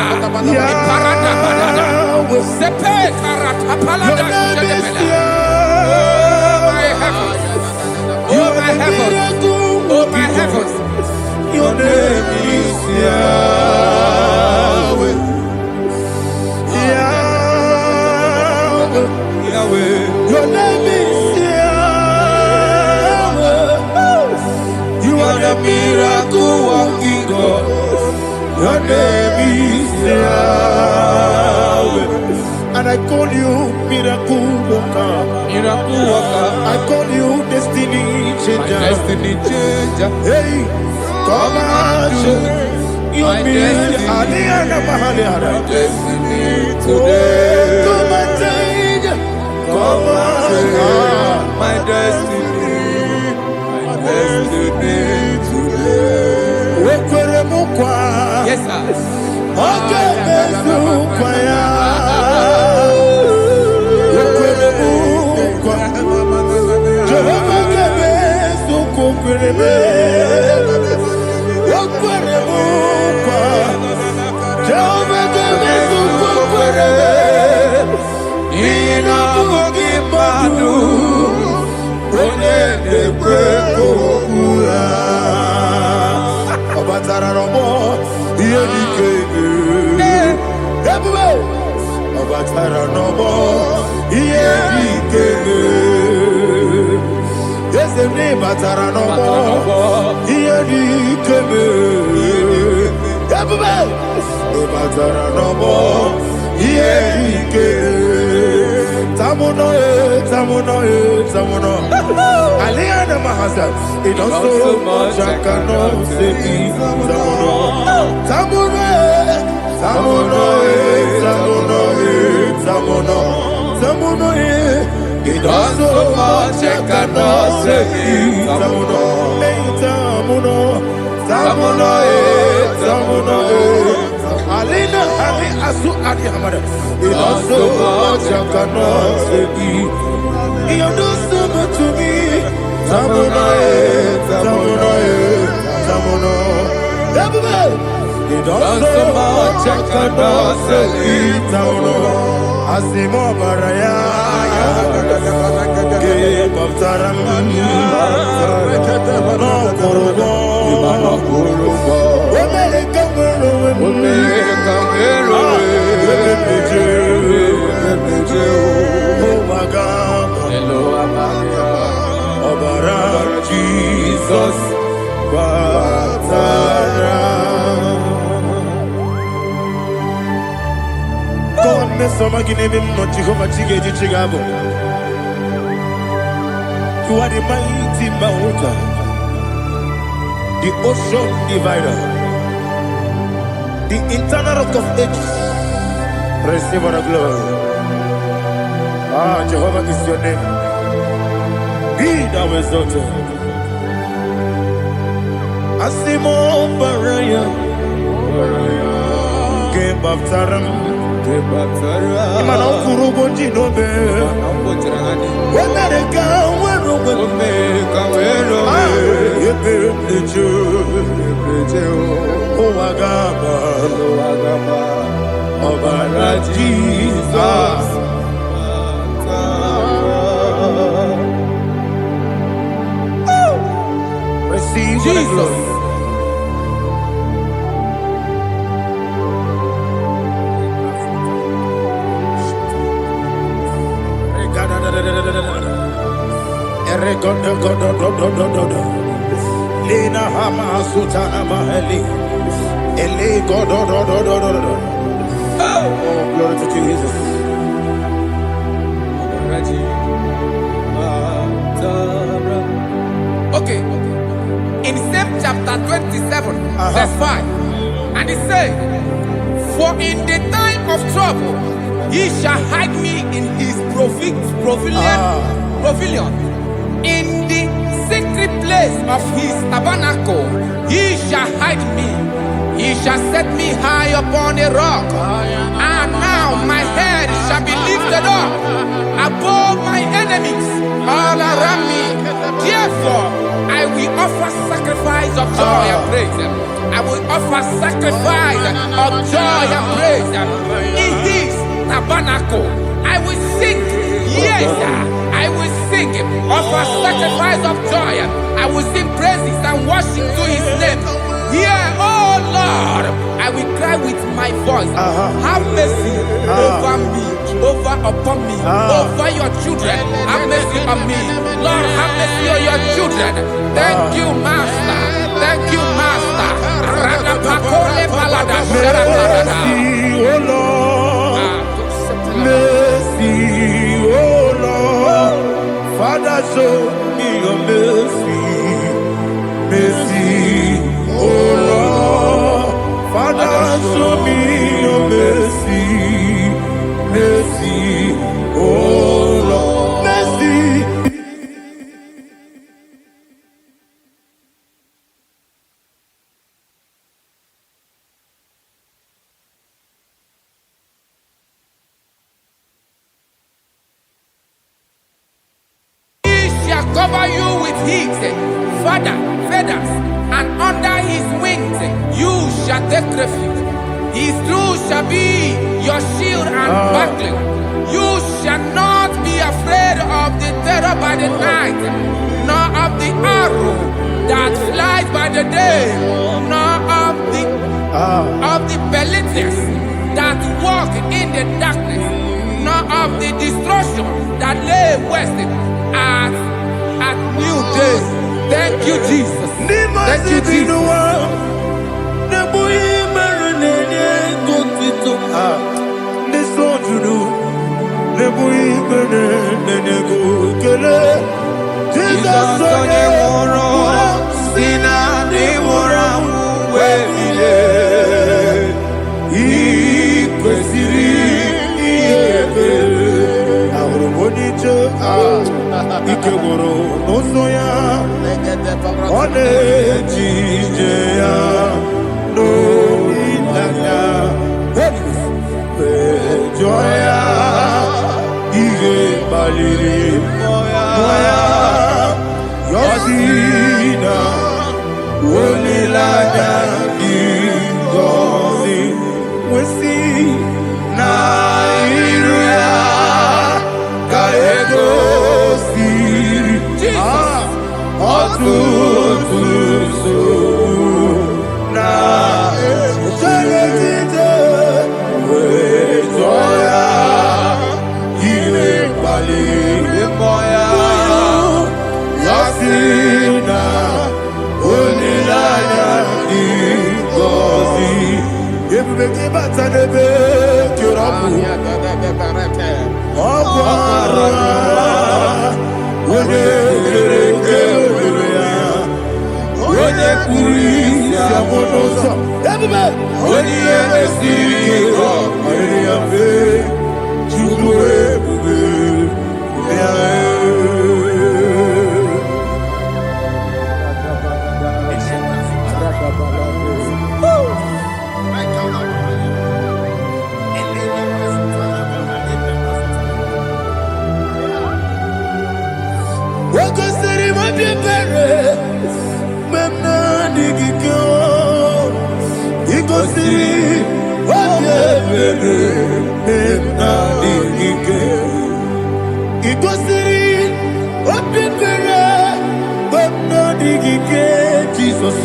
Parada balada. Sepe karata palada shele pele. Oh my heavens. Oh my heavens. Oh my heavens. Your name is Yahweh. Yahweh. Yahweh. Your name is Yahweh. You are the miracle working God. Your name is Yahweh. And I call you miracle worker. Miracle worker. I call you destiny changer. My destiny changer. Hey, come on, your destiny. My destiny today. Come and change. Come on, my destiny. My destiny today. Yes, sir. Okay, it does so much I cannot say it. It does so much I cannot say it. Alina Ali Asu Adi Hamada. It does so much I cannot say it. You do so much to me. Tamuno. It does so much I cannot say it. Tamuno. Asimo Baraya. Give up Taramani. No Kurugo. Jesus, God, Messama Ginebim, not Jehovah Chigati Chigabo. You are the mighty mountain, the ocean divider, the internal rock of ages. Receive our glory. Ah, Jehovah is your name. Be thou exalted. Asimo Baraya, Game of Taram, Imano Kurugonji Nobe, when I come, Jesus. Receive Jesus. Lena Hama Sutana Maheli. Ele God. Oh, glory to Jesus. Okay. In same chapter 27, verse 5, and it says, for in the time of trouble, he shall hide me in his pavilion. In the secret place of his tabernacle, he shall hide me. He shall set me high upon a rock. And now my head shall be lifted up above my enemies all around me. Therefore, I will offer sacrifice of joy and praise. I will offer sacrifice of joy and praise. In His tabernacle, I will sing. Yes, I will sing. Offer sacrifice of joy. I will sing praises and worship to His name. Here, oh Lord, I will cry with my voice. Have mercy over me, upon me, over your children. Have mercy on me. Lord, have mercy on your children. Thank you, Master. Thank you, Master. Mercy, oh Lord. Mercy, oh Lord. Father, show me your mercy. Mercy, oh Lord. Father, show me your mercy. Mercy, oh Lord. Mercy. Cover you with heat, feathers, and under His wings you shall take refuge. His truth shall be your shield and buckler. You shall not be afraid of the terror by the night, nor of the arrow that flies by the day, nor of the pestilence that walk in the darkness, nor of the destruction that lay waste at new day. Thank you, Jesus. Thank you, Jesus. Ikegoro nosoya one jijeya no ilaya joya ige baliri moya yosina olilaya igozi wesi na iruya kaego Jesus,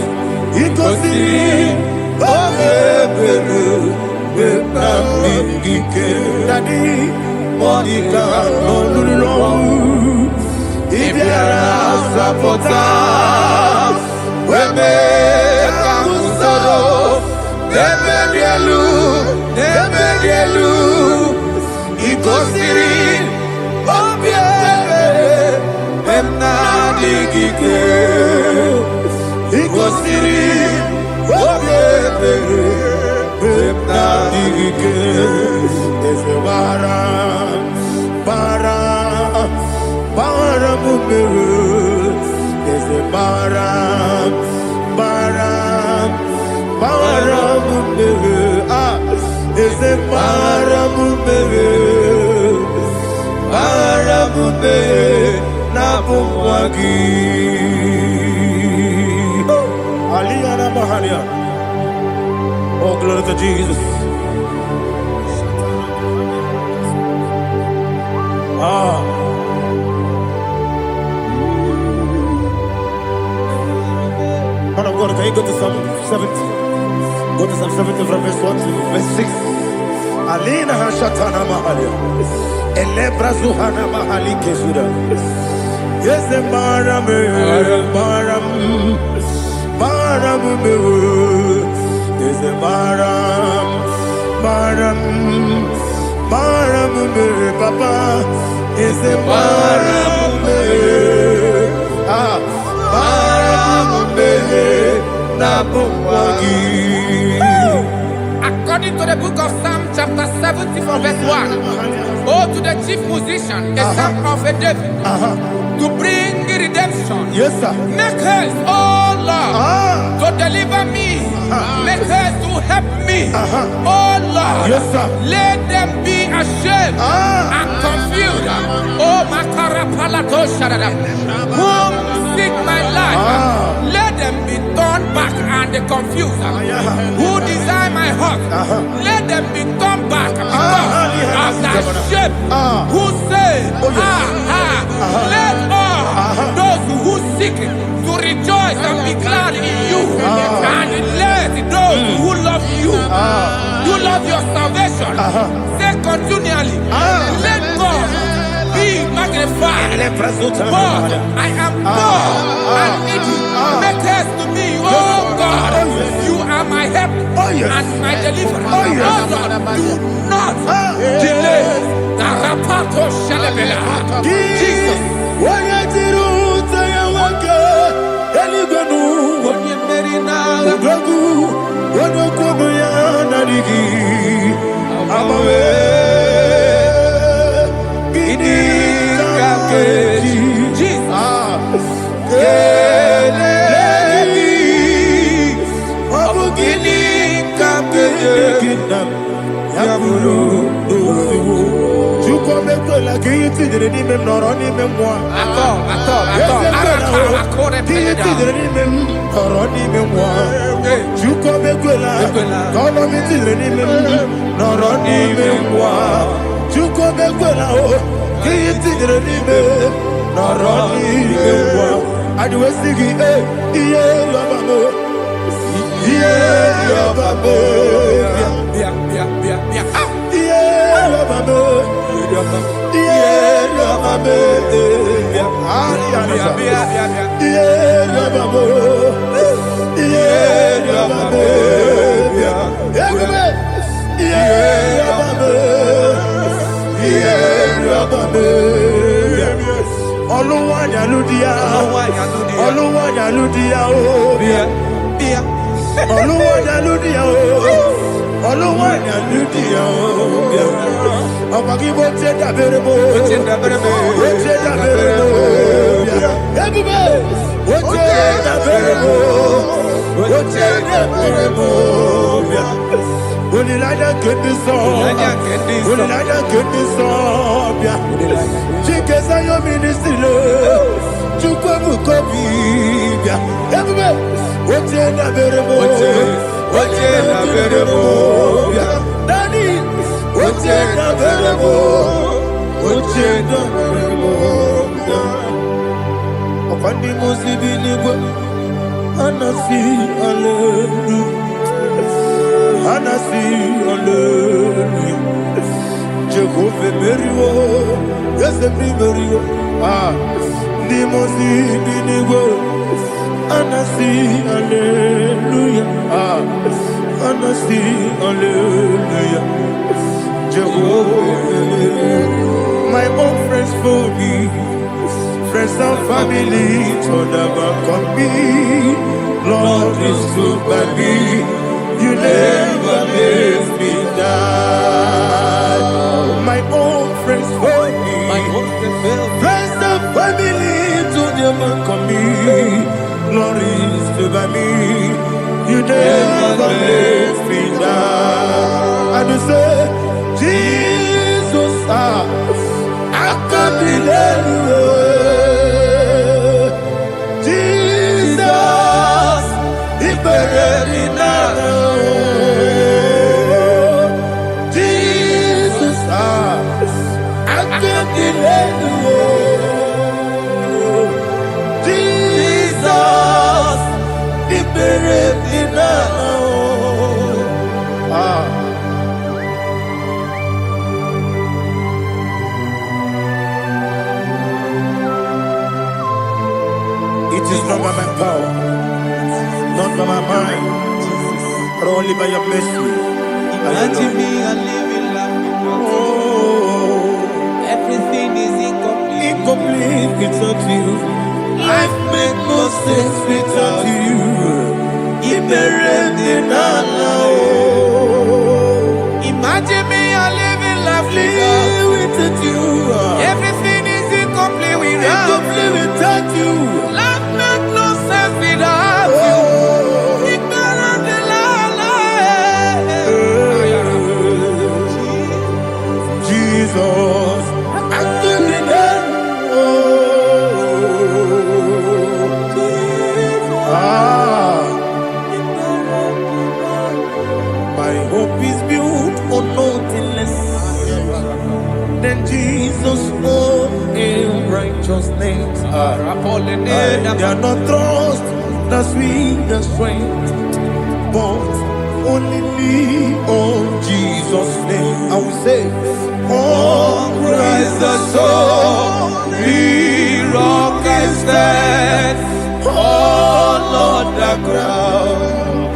Aliyana Mahania. glory to Jesus. Ah. Man of God, can you go to Psalm 70? Go to Psalm 70 from verse 1 to verse 6. Alina Hashatana Mahalia. Elebra Zuhana Mahali Kesuda. Yes, the Baram, Baram, Baram, yes, the Baram, Baram, Baram, Papa, yes, the Baram, ah, Baram, Nabuwagi. According to the book of Psalm chapter 70 from verse 1, oh, to the chief musician, a son of a David, to bring redemption. Yes, sir. Make haste, oh Lord, to deliver me. Make haste to help me. Oh Lord, Yes, sir. let them be ashamed and confused. Oh, Makara Palato Shadada, whom seek my life, let them be turned back and confused. Who desire my heart, let them be turned back because of that shape. Who say, let all those who seek to rejoice and be glad in you, and let those who love you, you love your salvation, say continually, let God be magnified. God, I am poor and needy. Make haste to me, oh God. You are my help and my deliverer. Oh Lord, do not delay. Tarapato Shalabela. Jesus. My own friends for me, friends and family, told about me. Lord is good by me. You never let me die. My own friends for me, friends and family, told about me. Lord is good by me. You never let me die. And you say, Jesus, I can't believe you. Jesus, He buried in power, not by my mind, but only by your mercy. Imagine me a living life without you. Oh, Everything is incomplete. incomplete without you. Life makes no sense without you. Imagine me a living life Without you. Everything is incomplete without Incomplete without you. Life makes no sense without you. Oh, Ignorant de la la. Jesus, I stood in there. My hope is built on nothing less than Jesus' own righteousness. I cannot trust the sweetest strength, but only lean on Jesus' name. I will say, oh, Christ the solid rock I stand, oh Lord the ground,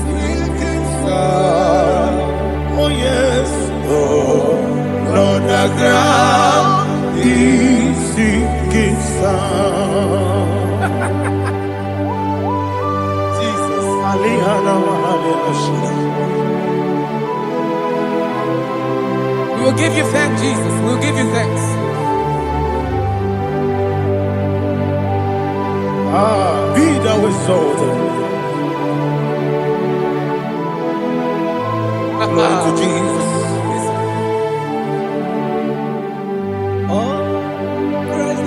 sinking sun. Oh yes, oh Lord the ground is sinking sun. Jesus, We will give you thanks, Jesus. We will give you thanks. Be thou exalted. Glory to Jesus.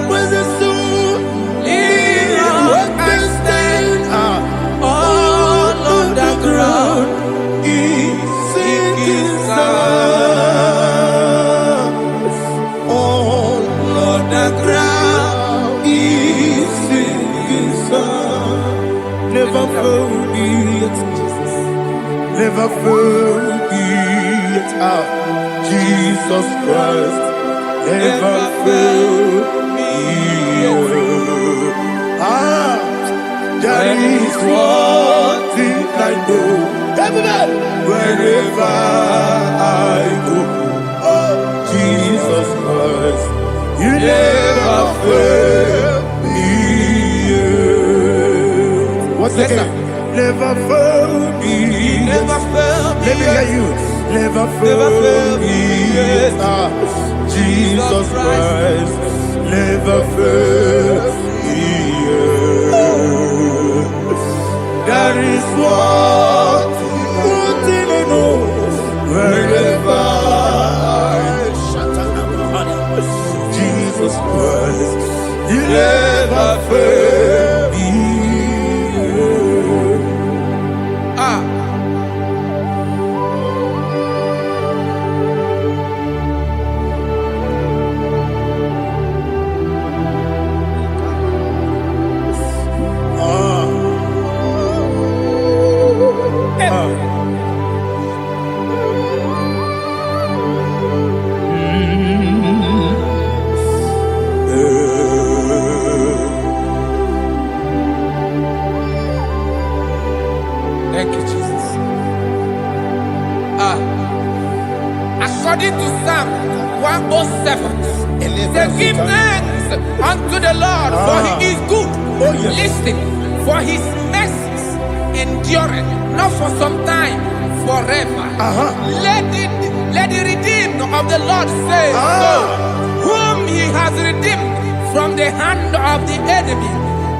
When the soul what can stand, all on the ground is sinking sun. All on the ground is sinking sun. Never forget, never forget, Jesus Christ. Never fail me. That is one thing I know. Wherever I go, oh, Jesus Christ, you never fail me. What's Yes, again? Never fail me. Never fail me. Let me hear you. Never fail me. Jesus Christ, never fail me. That is what I know. Wherever I Jesus Christ, you never fail me. Thank you, Jesus. According to Psalm 107, say, give thanks unto the Lord, for he is good. Oh, yes. Listen, for his mercies endureth, not for some time, forever. Let the redeemed of the Lord say so, whom he has redeemed from the hand of the enemy,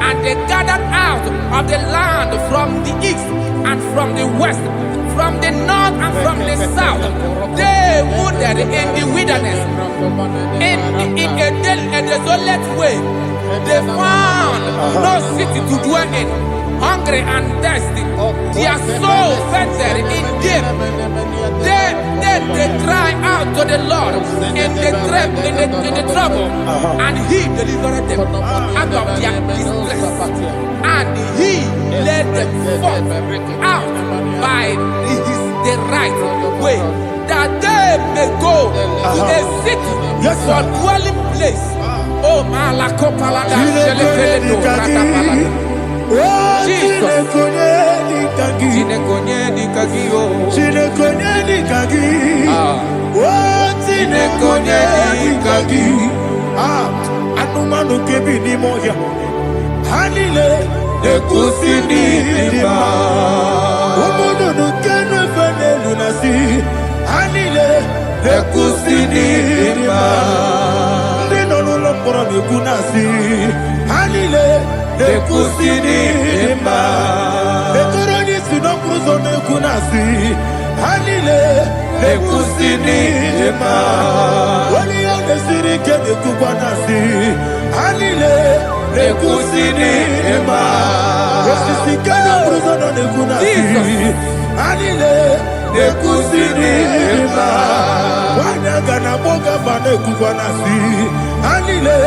and they gathered out of the land from the east and from the west, from the north and from the south. They wandered in the wilderness, in a desolate way. They found no city to dwell in, hungry and thirsty. Their soul fainted in deep. Then they cry out to the Lord in the trouble, and he delivered them out of their distress. And he led them forth out by the right way, that they may go to a city for dwelling place. Oh, Malakopalada, Oh, Jesus. Chinekonye Nikagi. Chinekonye Nikagi, oh. Chinekonye Nikagi. Oh, Chinekonye Nikagi. Anumanu kebi ni moya. Hanile ekusi ni lima. Omono nukenu fene lunasi. Hanile ekusi ni lima. Nino luloporo ni kunasi. Hanile ekusi ni lima. Ekoroni sinokruzo ni kunasi. Hanile ekusi ni lima. Wali yone sirike ni kubanasi. Hanile ekusi ni lima. Esisikana bruzo ni kunasi. Hanile ekusi ni lima. Wanyaga na boga bane kubanasi. Hanile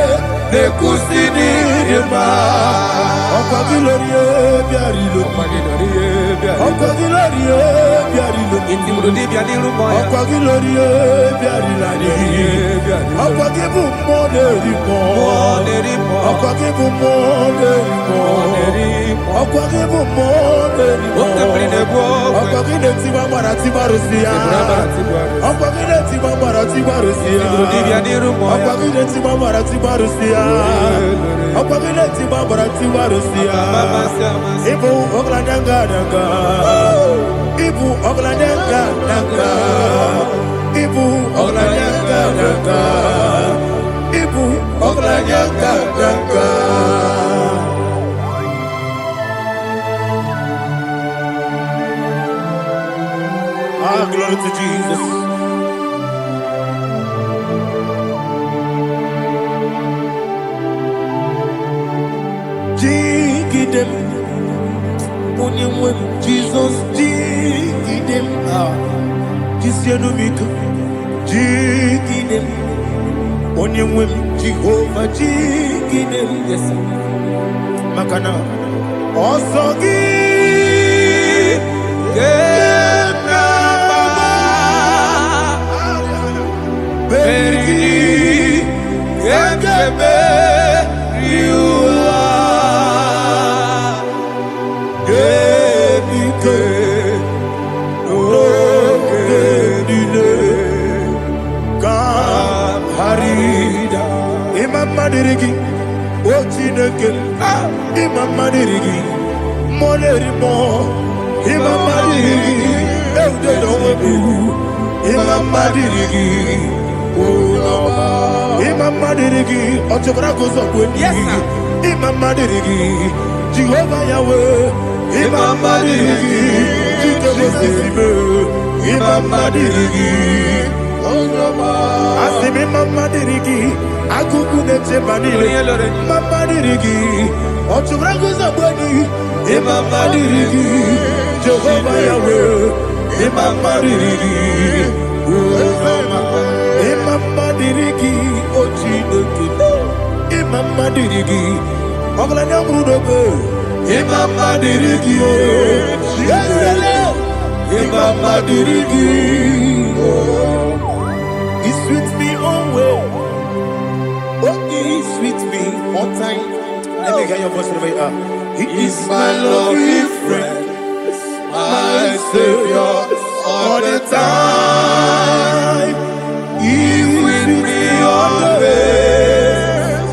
ekusi ni lima. Okwa gilorie biarilo. Okwa gilorie biarilo. Intimudi biadiru moya. Okwa gilorie biarilani. Okwa gibu monerimo. Okwa gibu monerimo. Okwa gibu monerimo. Okwa gine tiba marati barusia. Okwa gine tiba marati barusia. Okwa gine tiba marati barusia. Okwa gine tiba marati barusia. Ibu ogladanga danga. Ibu ogladanga danga. Ibu ogladanga danga. Ibu ogladanga danga. Ah, glory to Jesus. Jigidem, Onyemwem, Jesus, Jigidem, Jisianumika, Jigidem, Onyemwem, Jehovah, Jigidem, yes, Makana, Osogi, Berigi, Gekebe, Riua, Gebike, Ogedile, Harida, Imam Madirigi, Ochineke, Imam Madirigi, Molerimo, Imam Madirigi, Eudedobu, Imam Madirigi, Imam Madirigi, Ochobrakozo, yes, Imam Madirigi, Jehovah Yahweh, Imam Madirigi, Imam Madirigi, Asim Imam Madirigi, Akukune Chebanile, Imam Madirigi, Ochobrakozo, Imam Madirigi, Jehovah Yahweh, Imam Madirigi, Imam Madirigi, Ochineke, Imam Madirigi, Oglanya Brudobe, Imam Madirigi, Imam Madirigi, He's with me always. Oh, He's with me all time. Let me hear your voice wherever you are. He is my loving friend, my Savior all the time. He's with me always.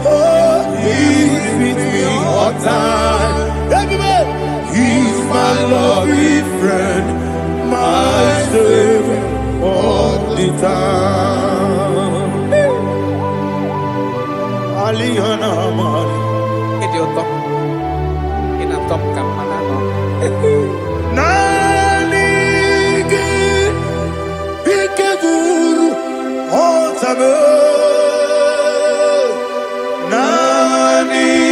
Oh, He's with me all time. Everybody, He's my loving friend, my Savior all the time. Alihana Mari. Idiotok. Inatok kan mana no. Nanigi Ikeguru Otame Nanigi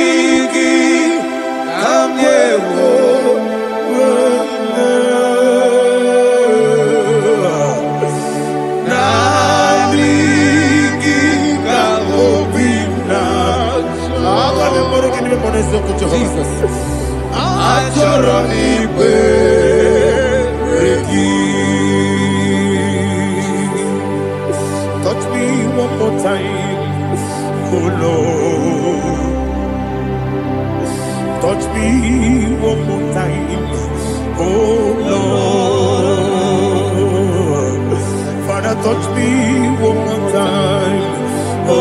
Kamyewo Nanigi Kamobina Akame moro kini me monezo kucho Jesus. Achoro igwe regi. Touch me one more time, oh Lord. touch me one more time. Oh Lord, Father, touch me one more time. Oh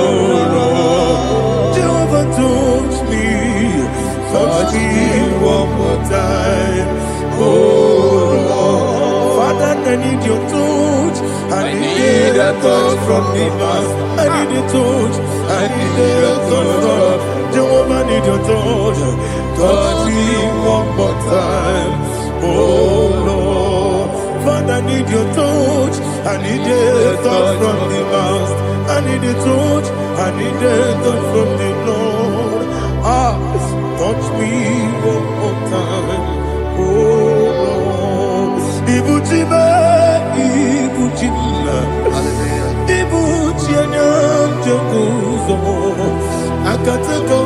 Lord, Jehovah, touch me one more time. Oh Lord, Father, I need your touch. I need a touch from the Master. I need a touch. I need a touch from Jehovah. I need your touch. Touch me one more time. Oh Lord, Father, I need your touch. I need a touch from the Master. I need a touch. I need a touch from the Lord. Touch me one more time. Oh Lord, Ibuchima, Ibuchima, Ibuchina, Jaguzo, Akataka,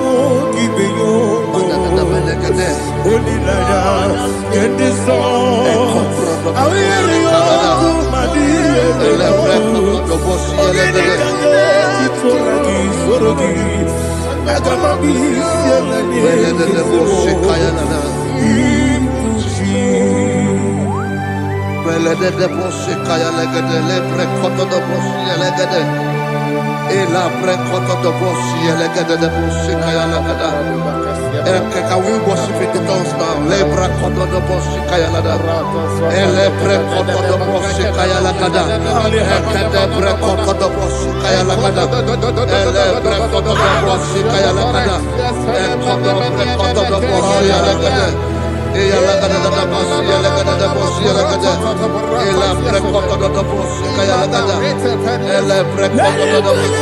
Gibeyo, Olilaya, get this song. I hear you, Madia, Can we worship in the tongues now? Lebra koto do boshi kaya lada. Elebre koto do boshi kaya lada. Elebre koto do boshi kaya lada. Elebre koto do boshi kaya lada. Elebre koto do boshi lada. Eya lada da boshi lada da boshi lada. Elebre koto do boshi kaya lada. Elebre koto do boshi.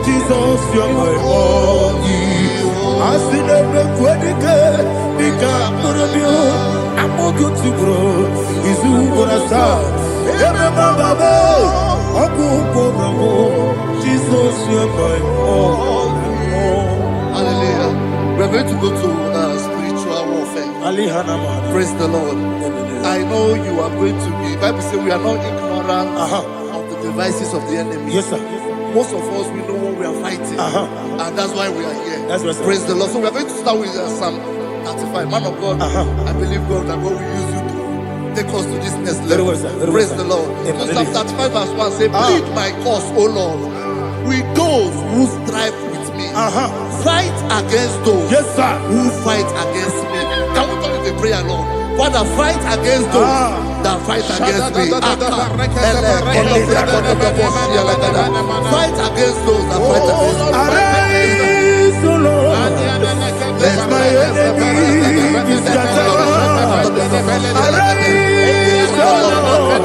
Jesus, you're my only. I see the quadrica, the Camarabio, I'm more good to grow. Is who gonna start? Jesus, you're my only. Hallelujah. We're going to go to spiritual warfare. Praise the Lord. I know you are going to be. Bible says we are not ignorant of the devices of the enemy. Yes, sir. Most of us, we know what we are fighting. And that's why we are here. That's right, sir. Praise the Lord. So we are going to start with Psalm 35. Man of God, I believe God that God will use you to take us to this next level. Well, sir. Praise the Lord. So Psalm 35 verse 1 says, plead my cause, O Lord, with those who strive with me. Fight against those who fight against me. Can we call it a prayer, Lord? Father, fight against those that fight against me. Fight against those that fight against me. Arise, O Lord. Let my enemy be scattered. Arise, O Lord.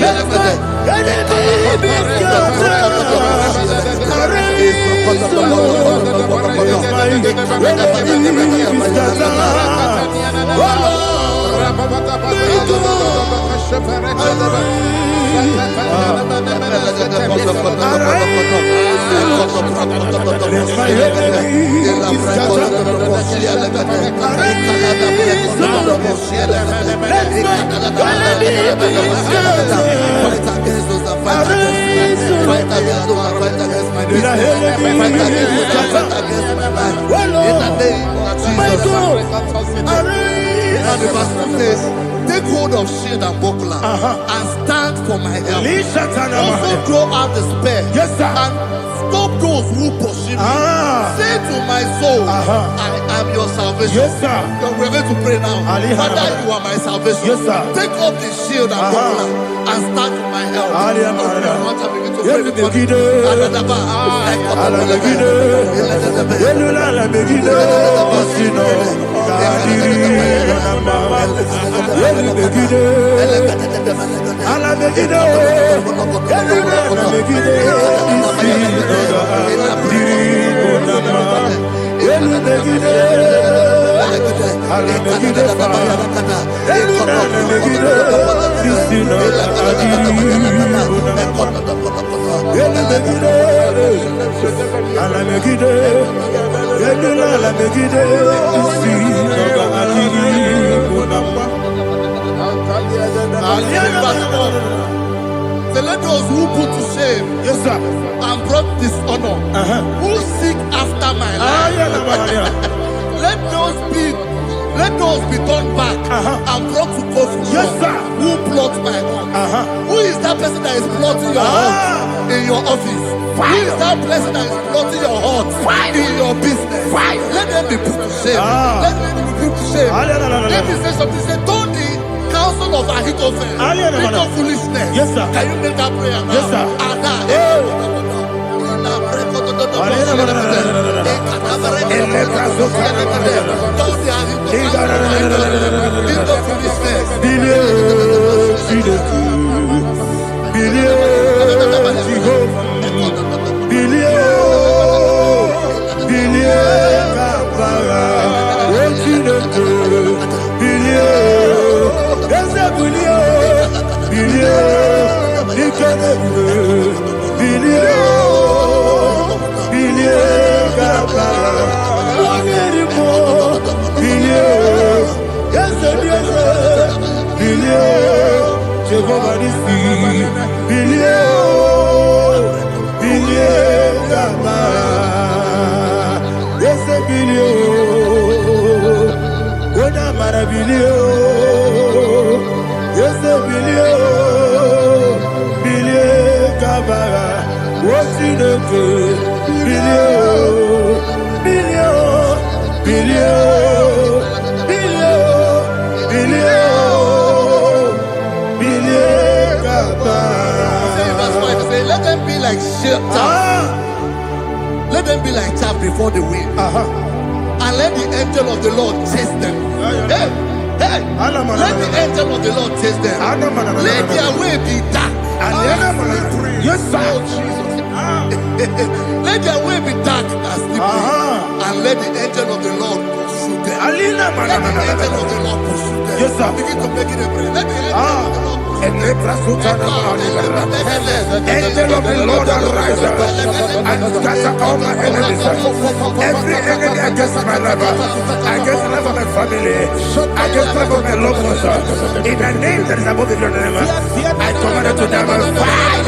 Let my enemy be scattered. Arise, O Lord. Let my enemy be scattered. Oh Lord. And the verse says, take hold of shield and buckler and stand for my help. Also throw out the spear and stop those who pursue me. Say to my soul, I am your salvation. We're going to pray now. Father, you are my salvation. Take up the shield and buckler and stand for my help. ala megide eluna ala megide isi noga diri konama elu megide ala megide fa eluna ala megide isi noga diri konama elu megide ala megide eluna ala megide isi noga diri konama. So let those who put to shame, Yes, sir. and brought dishonor, who seek after my life, let those be turned back and brought to confusion. Yes, sir. Who plot my own? Who is that person that is plotting your heart in your office? Who is that person that is plotting your heart in your business? Let them be put to shame. Let them be put to shame. Let me say something. Say, don't the counsel of Ahithophel become foolishness. Yes, sir. Can you make that prayer now? Yes, sir. Let them be like chaff. Let them be like chaff before the wind. And let the angel of the Lord chase them. Hey, hey. Let the angel of the Lord chase them. Let their way be dark. Yes, sir. Let their way be dark as slippery. And let the angel of the Lord pursue them. Let the angel of the Lord pursue them. Yes, sir. Begin to make it a prayer. Let the angel of the Lord pursue them. Angel of the Lord arise and scatter all my enemies. Every enemy against my life, against the life of my family, against the life of my loved ones. In the name that is above the name, I command it to them by fire.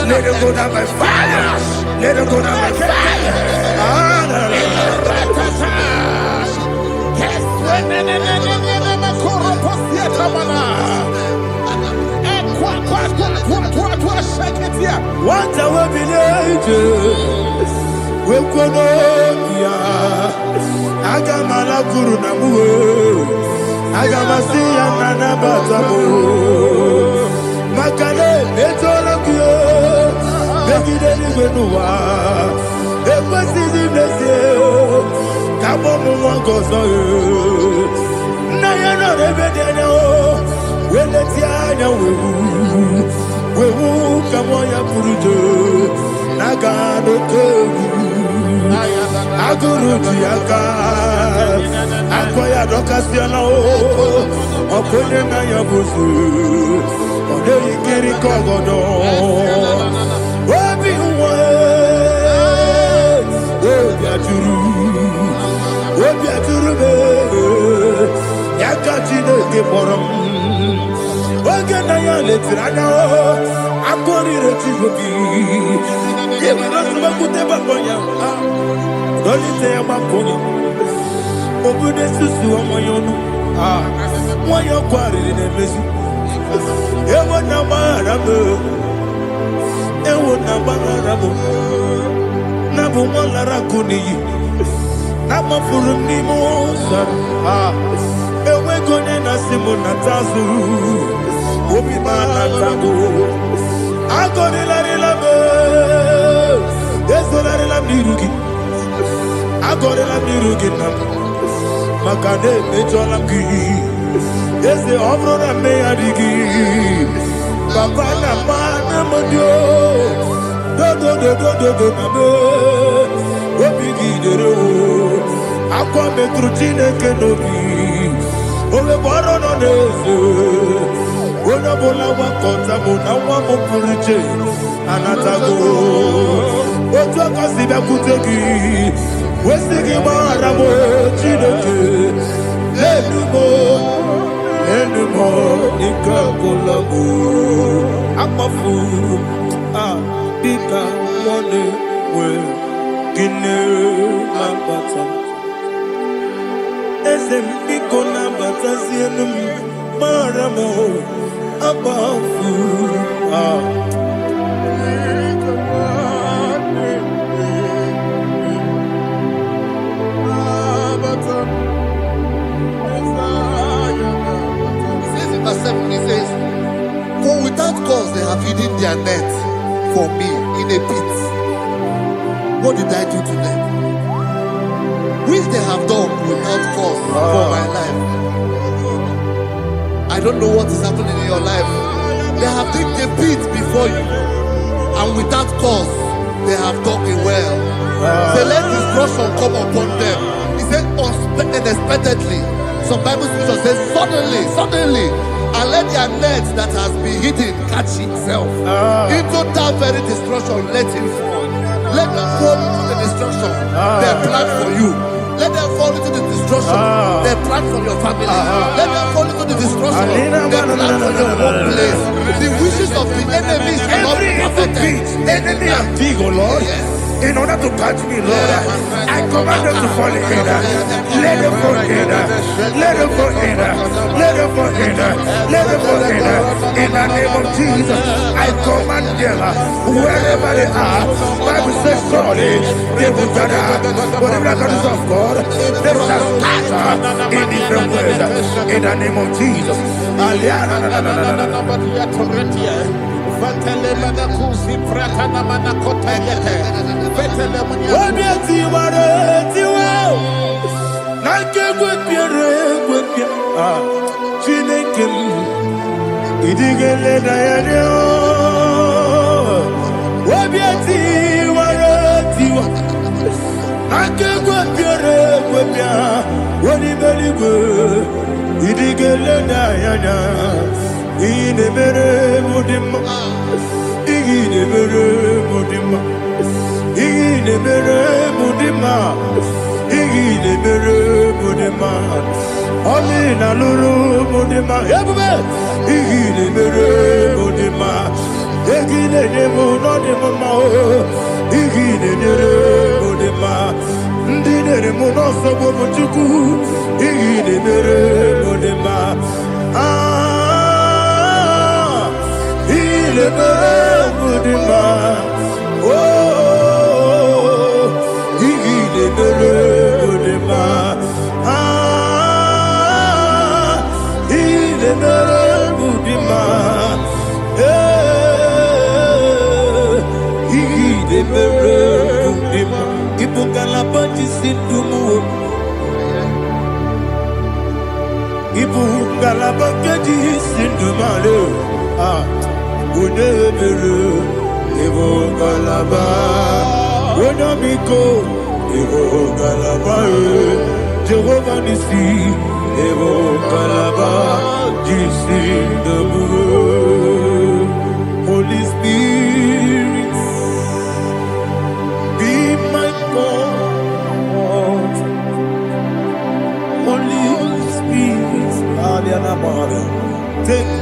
Let it go down by fire. Let it go down by fire. What a village, we could Agamala Guru Namu, Agamasi and Nanabatamu, Makale, Betolakio, Begideni Benua, Equasi Blessio, Kabomu Wankoso, Nayana Rebedeno, Weletiana Wewu Kamoya Purujo, Nagano Kewu, Aguru Tiaka, Akoya Dokasiano, Okoye Nayabusu, Odei Kiri Kogodo, Obi Uwe, Obi Aturu, Yakatine Keporum. Oganaya letrana akori retigobi yebana subakute bakonya dolite makonya obude susu omoyonu moyo kwari nemezi ewo na barabu na bu molara kuni na mafuru ni mosa ewe gone na simona tazu Obi Manatago, Agorilla Labo, Desolari Nirugi, Agorilla Nirugi, Makade, Mejolamgi, Yes, the Obro Meadigi, Papa na mana modio. Do do do do do do na do. Obigi dero. Akwa metrutine kenobi. Owe boro no nezu. Ona bola wa kota mona wa mopuriche. Anatago. Ojo kasibe kutegi. Wesigi maramo chineke. Lenumo ikakolago. Amafu bika one we gine mabata. Ezembiko na bata sienum maramo abafu Verse 7, he says, for without cause they have hidden their net for me in a pit. What did I do to them? Which they have done without cause for my life. I don't know what is happening in your life. They have digged a pit before you, and without cause they have dug it well. Say, let destruction come upon them. He said, unexpectedly. Some Bible scripture says, suddenly, and let their net that has been hidden catch itself. Into that very destruction, let it fall. Let them fall into the destruction they plan for you. Let them fall into the destruction they plan for your family. Let them fall into the destruction they plan for your workplace. The wishes of the enemies are not perfected. Enemy and big, oh Lord. Yes. In order to catch me, Lord, I command them to fall in. Let them fall in. Let them fall in. Let them fall in. Let them fall in. In the name of Jesus, I command them wherever they are. Bible says surely they will gather. Whatever that is of God, they shall scatter in different ways. In the name of Jesus. Amina lulu mudima ebube igile mere mudima egile nemo no demo ma o igile nere mudima ndine mo no so bo chuku igile mere mudima igile mere mudima oh igile mere mudima Jehovah Nissi, Evo Kalaba, Jesus the Holy Spirit, be my God. Holy Spirit, take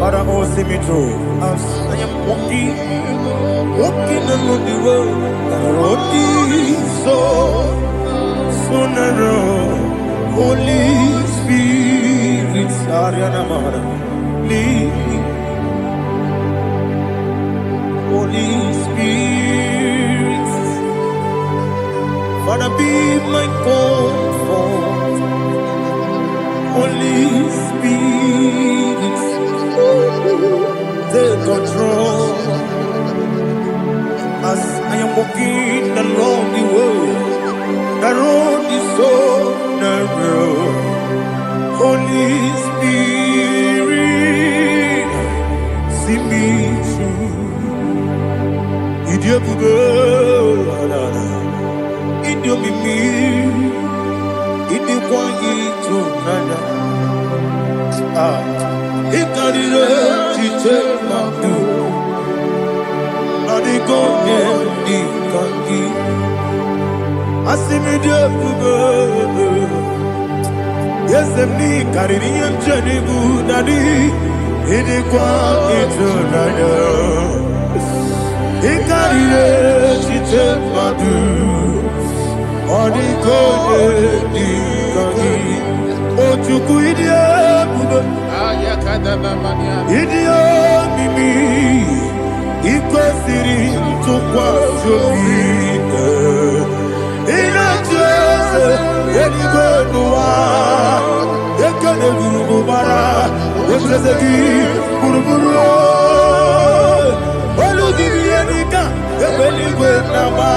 Father, oh, see me through. As I am walking along the road, the road is so narrow. Holy Spirit, Ariana Mara, lead me. Holy Spirit, Father, be my comfort. Holy Spirit, take control. As I am walking along the road is so narrow. Holy Spirit, Ikarire chiche madu Adigonye ikangi Asimide bube Yesemni kariri yemjeni budadi Idikwa itunaya Ikarire chiche madu Adigonye ikangi Ochuku idie bube Idio mimi Iko siri tukwa jobi Ina jese Yenigwe nuwa Ekene guru mubara Eshezeki guru guru Olu gibi yenika Ebenigwe nama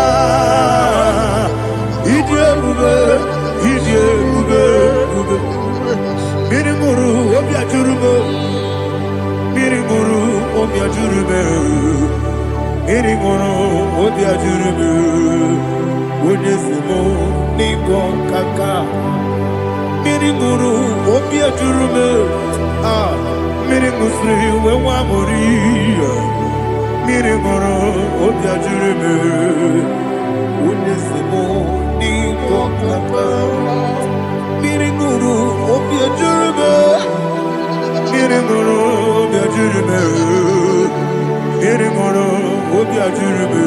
Idie bube Idie bube Miriguru obi ajurume Miriguru obi ajurume Miriguru obi ajurume Unyesimo niko kaka Miriguru obi ajurume Mirigusri wewa mori Miriguru obi ajurume Unyesimo niko kaka Miriguru obi ajurume Miriguru obi ajurume Miriguru obi ajurume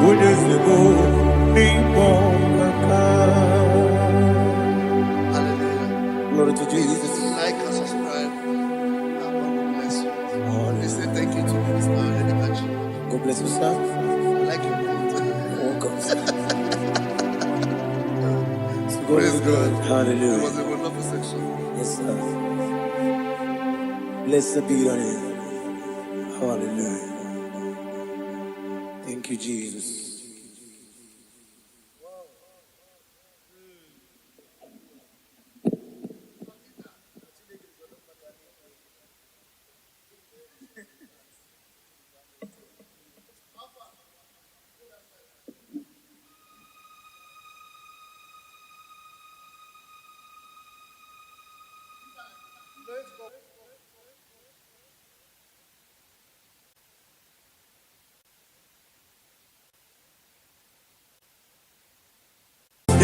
Unyesimo niko kaka. Glory to Jesus. Like and subscribe. God bless you. They say thank you to Minister Lady Bachi. God bless you, sir. I like your mouth. Welcome. Praise God. It Hallelujah. was a wonderful section. Yes, sir. Blessed be your name. Hallelujah. Thank you, Jesus.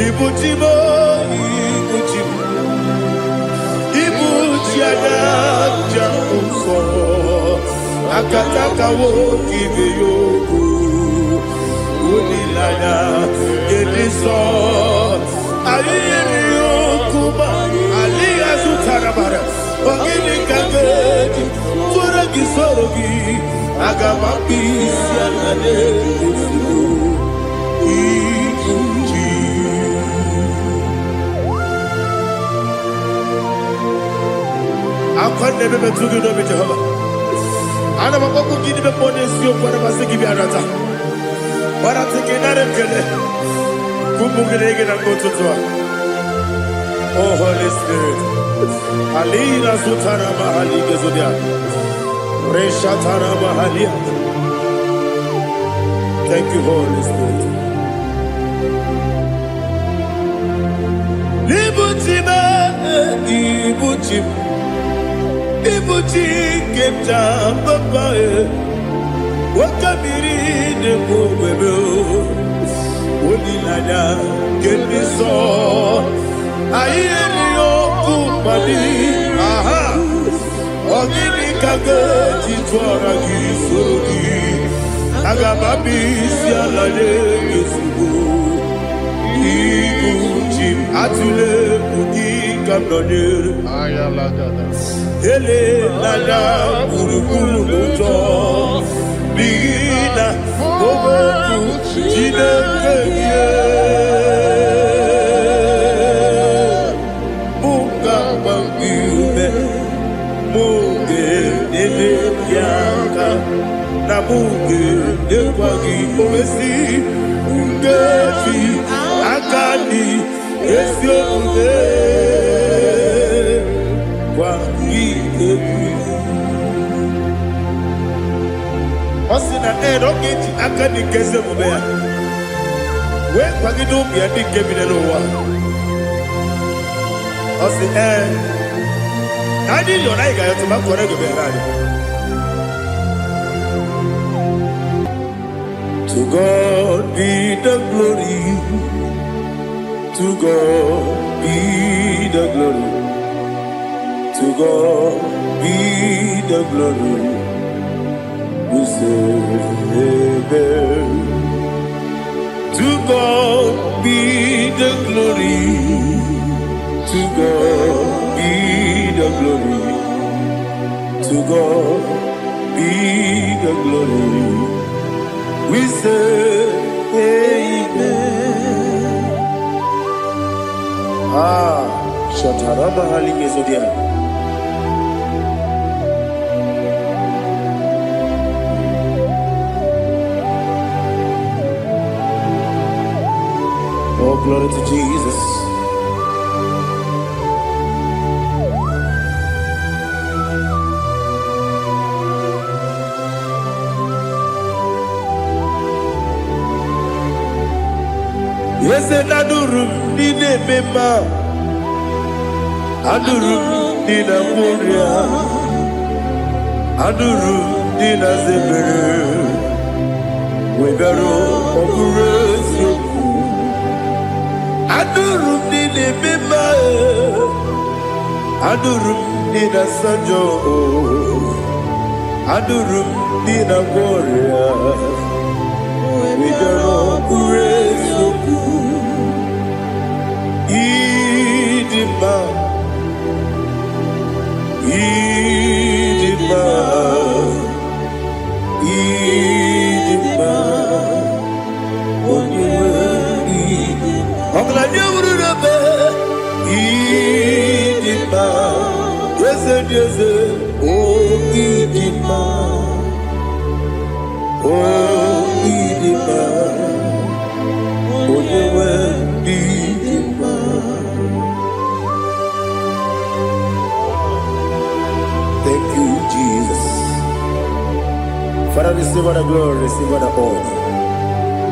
Ibujibo, Ibujibo, Ibujiada, Jamuso, Akataka wo kibiyoku, Unilaya, Ediso, Aliyokuba, Aliyazutarabara, Ogini Kageti, Furagi Sorogi, Agamapi, Sianade, Akwande bebe tugi no be Jehovah. Ana makoko gidi be ponesio kwa na basiki bi arata. Bara tekenare kele. Kumugirege na ngototwa. Oh Holy Spirit. Alira sutara mahali gezodia. Resha tara mahali. Thank you, Holy Spirit. Libutime, Ibutim. Ibuti kemta papa wakabiri de bobebe onilada kemiso ayeri okupali aha ogini kage titwara kisogi agababi sialale yesugo ibuti atule udi kamdone ayalagada Ele nada kurukuru luto Bigina Boboku Jine keye Muka bangiume Muge nele yaka Na muge nekwagi omesi Ungeti akani Esyo ude Osina rocketi akani keze mubea. We kwagido biandi kebine lowa. Osi Nani yona igayo to ma kore go be rani. To God be the glory. To God be the glory. To God be the glory. We say amen. To God be the glory. To God be the glory. To God be the glory. We say amen. Shatarama halinge zodia. Oh, glory to Jesus. Yes, and Adurum Nina Mema Adurum Nina Moria Adurum Nina Zebere Wegaro Operation Adurum Nina Mema Adurum Nina Sanjo Adurum Nina Moria Wegaro Operation Idima, Idima, Idima, Idima, yes, oh Idima, oh Idima, thank you, Jesus. Father, receive all the glory, receive all the honor.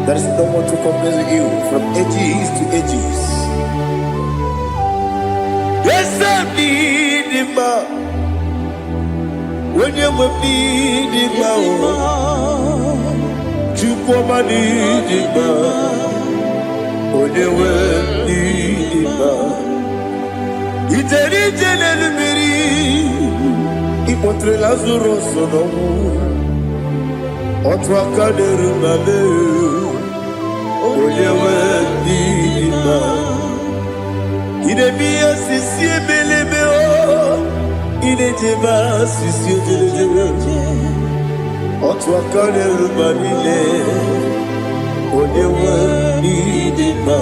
There is no one to compare with you from ages to ages. Yes, I need him. When you need him, you come and need him. When you need him, it's a regional Ipotre Lazaro sonomu Otwa kaderu nale Oyewe dima Idemiya sisi ebelebe o Idejeba sisi ojelejebe Otwa kaderu manile Oyewe dima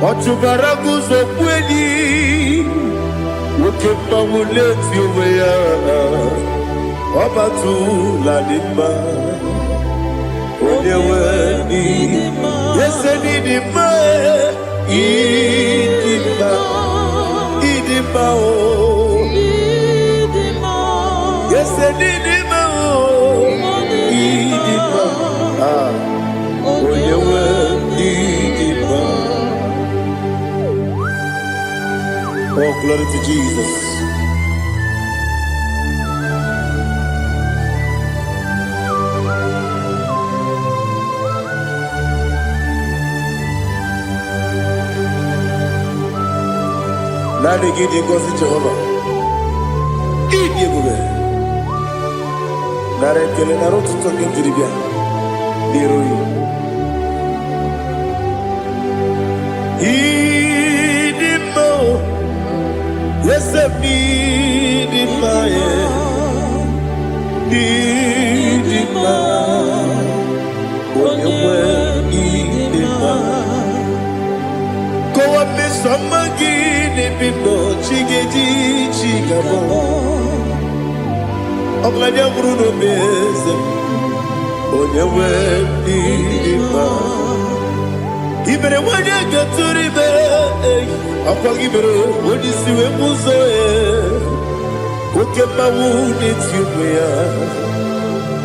Otubaragu zokweni Woke pawuleti oweya Obatu ladima Odewe nidima Yese nidima Idima Idima o Yese nidima o Idima Odewe nidima. Oh, glory to Jesus. Nani gidi ngozi Jehovah. Idi gube. Nare kele narotu toke jiribia. Diroi. Idi mo. Yes, I need it, my need it, my when you need it, go up with some again, if you know, chiggy, chigabo. I'm like a Bruno Bez, when you need it, even when you get to the bed. Apagibero, what is the Muzoe? Who kept my wound in Tubia?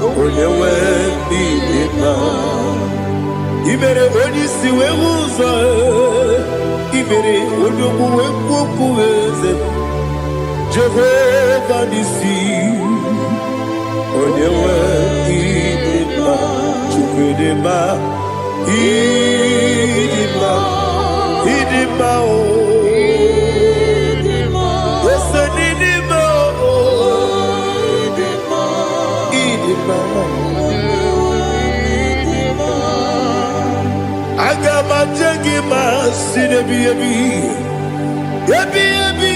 Oh, you went be it now. Even when you see where Muzoe, even when you go, Jehovah Nisi, Onyewe Idima, Chukwudema, Idima, Idima, Listen, Idima, Idima, Agama Jagima, Sinebi, Yabi, Yabi,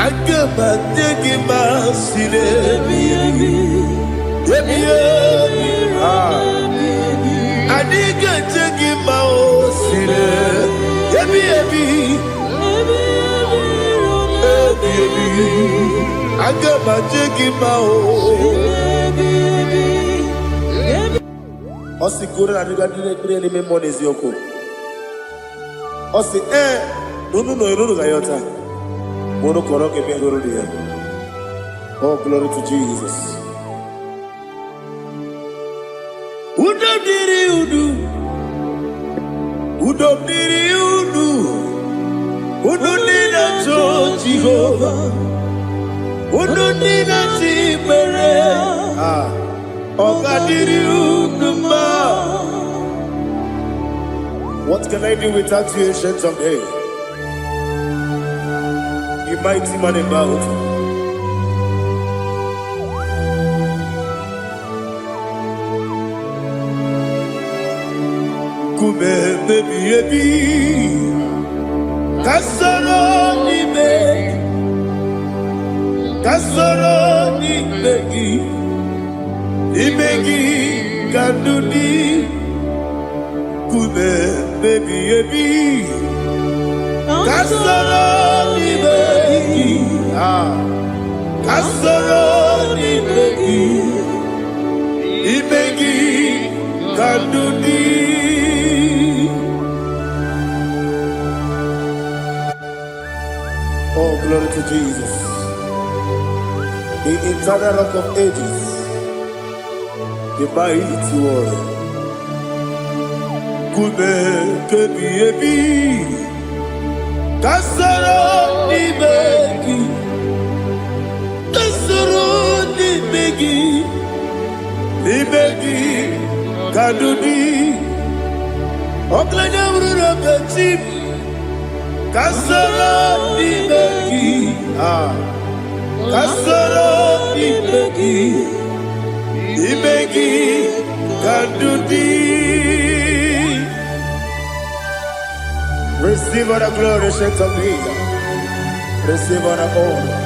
Agama Jagima, Sinebi, Yabi, Adiga Jagima, Sinebi, Yabi, Agama Jagima, Osi kura na niga dire me monezi yoko. Osi nunu no iruru gayota. Mono koro ke bengoro dia. Oh, glory to Jesus. Udo diri udu. Udo diri udu. Udo nina cho Jehovah. Udo nina chibere. What can I do without you, ancient of days? You mighty man in battle. Kume baby, kasoro ni begi. Imegi kanduni kume baby kasoro ni begi kasoro ni begi imegi kanduni. Oh, glory to Jesus, the eternal rock of ages, the mighty one. Kume kebi kasoro ni begi kadudi oklanya urura bechim kasoro ni begi kasoro ni begi Ibegi kadudi. Receive all the glory, shake of me. Receive all the honor.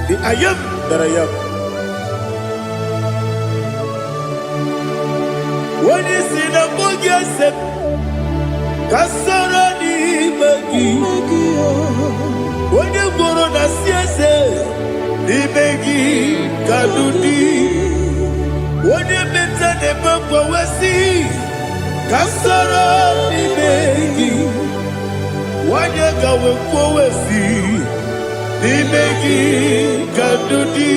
The I am that I am. When you see the book, you said, Kasara ni begi. When you go on the siese, ni begi kadudi. When you mention the book, we see. Kasara ni begi, wanya gawe kwesi, ni begi kadudi,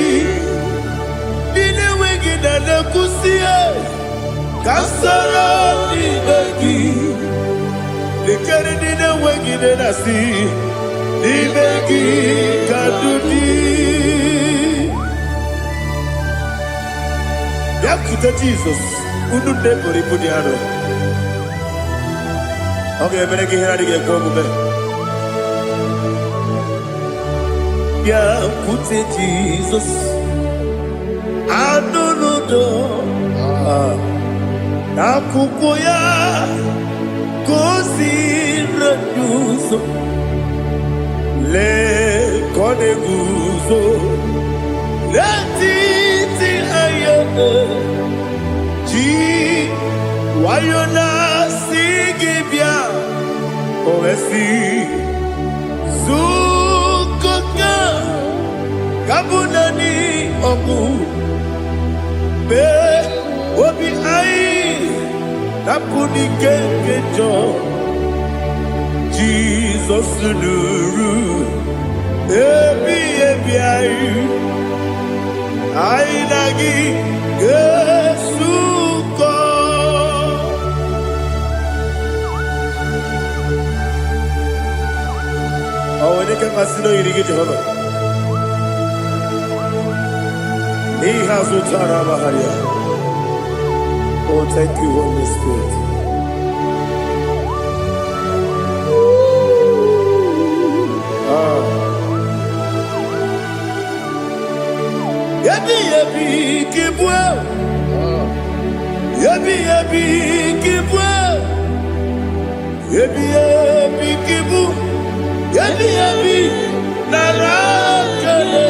nile wengi na nekusie. Kasara ni begi, nikere nile wengi na nasi, ni begi kadudi. Yakuta Jesus, ununde poripudiano. Okay, I'm going to get come back. Yeah, put it Jesus. I don't know. Nakukoya, kosi renuso. Le kone guzo. Le titi ayane. Ji wayona. Oesi Zukoka Kabunani Oku Be Obi Ai Napuni Kenkejo Jesus Nuru Ebi Ai Ainagi Gesuko. Aweneke kasino yirigi Jehovah. He has utara baharia. Oh, thank you, Holy Spirit. Yabi yabi kibwa. Yabi yabi kibwa. Yabi yabi kibu. Yabi yabi narakale.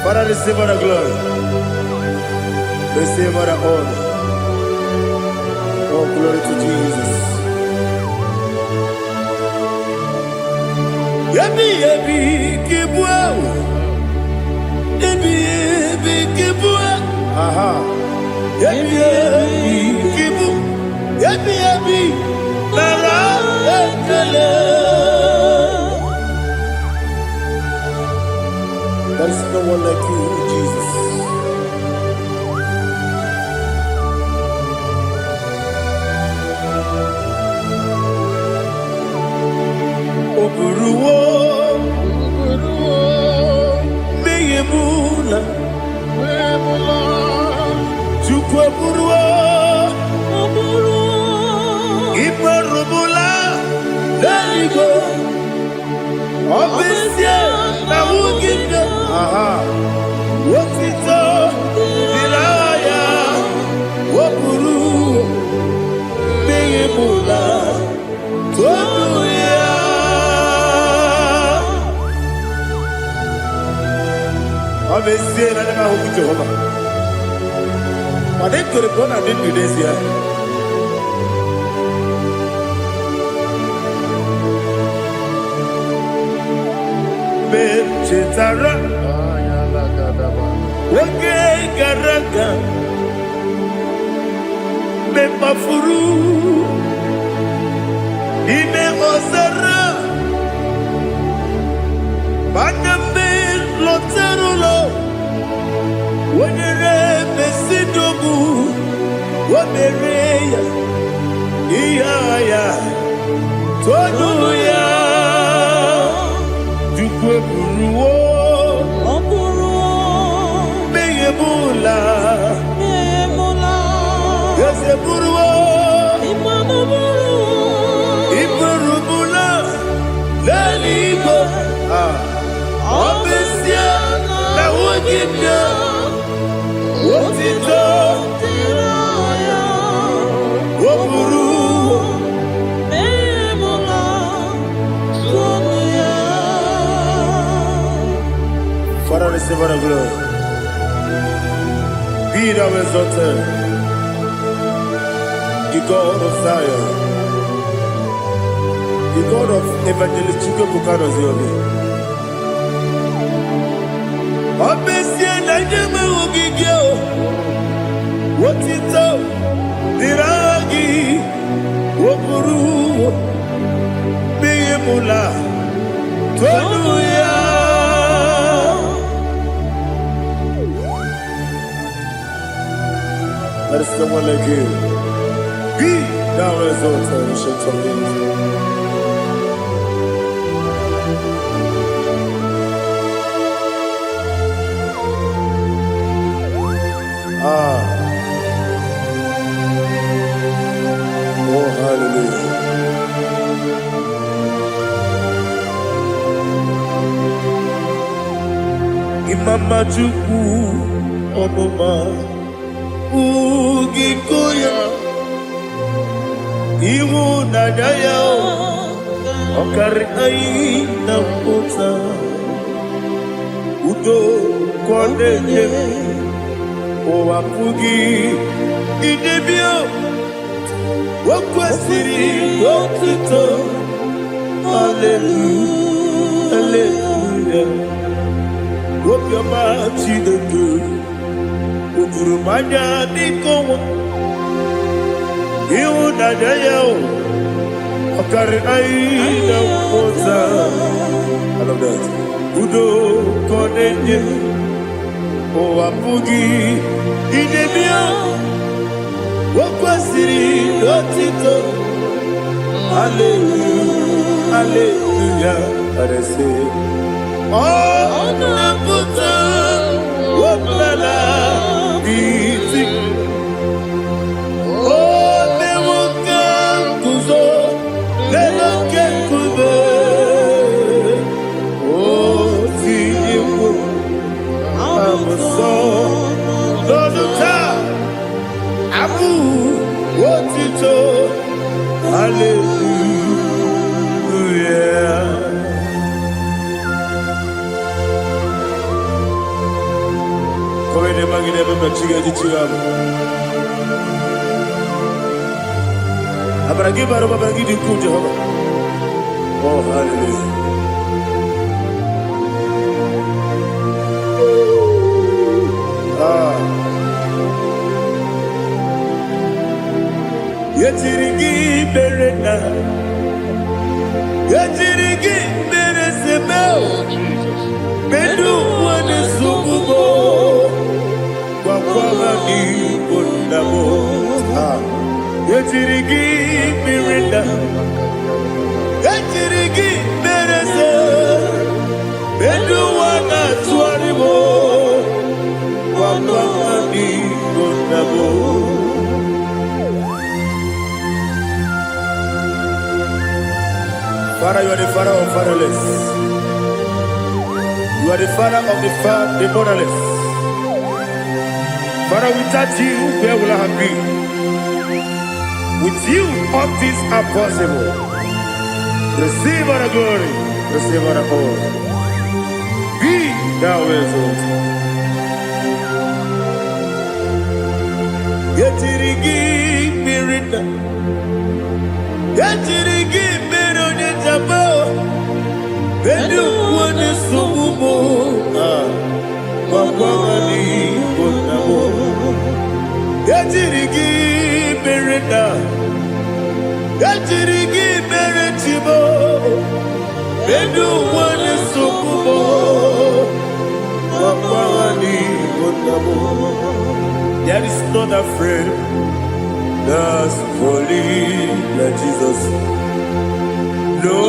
Father, receive all the glory. Receive all the honor. Oh, glory to Jesus. Yabi yabi kibwa. Yabi yabi kibwa. Aha. Yabi yabi kibu. Yabi yabi narakale. There is no one like you, Jesus. Oburuwo, meyemula, chukwu oburuwo, imarubula, leligo, obesie na wugide. Aha. Wotito, dilaya, wopuru, meyemula, toduya. Obesie na nema huku Jehovah. Wade kore bona dindu desia. Chetara, wake garaka, me mafuru, ime osara, banambe loterulo, wenere mesidogu, wamereya, iyaya, toduya. Buruwo, meyemula, yese buruwo, iburubula, leligo, obesia na wugide, wotito, woburu. Father, receive all the glory. Be thou exalted, the God of Zion, the God of Evangelist Chukwu Bukano Ziobi. Obesie na jeme ugigio, wotito, diragi, wopuru, meyemula, toduya. There is someone like you. Be thou exalted, ancient of days. Oh, hallelujah. Imama Chukwu Omoma Ugikoya Iwu Nadaya Okari Aina Pota Udo Kwanenye Owapugi Idebio Wakwasiri Wakito Hallelujah Hallelujah Wop your mouth in the good Urumanya Nikowa Iwu Nadaya Okari Aina Pota I love that Udo Kwanenye Owapugi Idebio Wakwasiri Wakito Hallelujah, hallelujah. Let us say, omnipotent, what will I be? Oh, never can kuzo, never can kuzo. Oh, see you, I'm a song, Lord of time. Abu, what you told, hallelujah. Come in the magazine, but you get it. Abragi baru abragi di ku Jehovah. Oh hallelujah. Yetirigi berena, yetirigi beresebel, bedu wane sukubo, wakwama di bondabo. Yetirigi berena, yetirigi berese, bedu wana tuaribo, wakwama di bondabo. Father, you are the father of fatherless. You are the father of the motherless. Father, without you, where will I have been? With you, all things are possible. Receive all the glory, receive all the honor. Be thou exalted. Yetirigi mirina, yetirigi mirone jabo, bedu wane subumo, wakwani bonamo. Yetirigi mirina, yetirigi miretibo, bedu wane subumo, wakwani bonamo. There is not a friend that's holy like Jesus. No,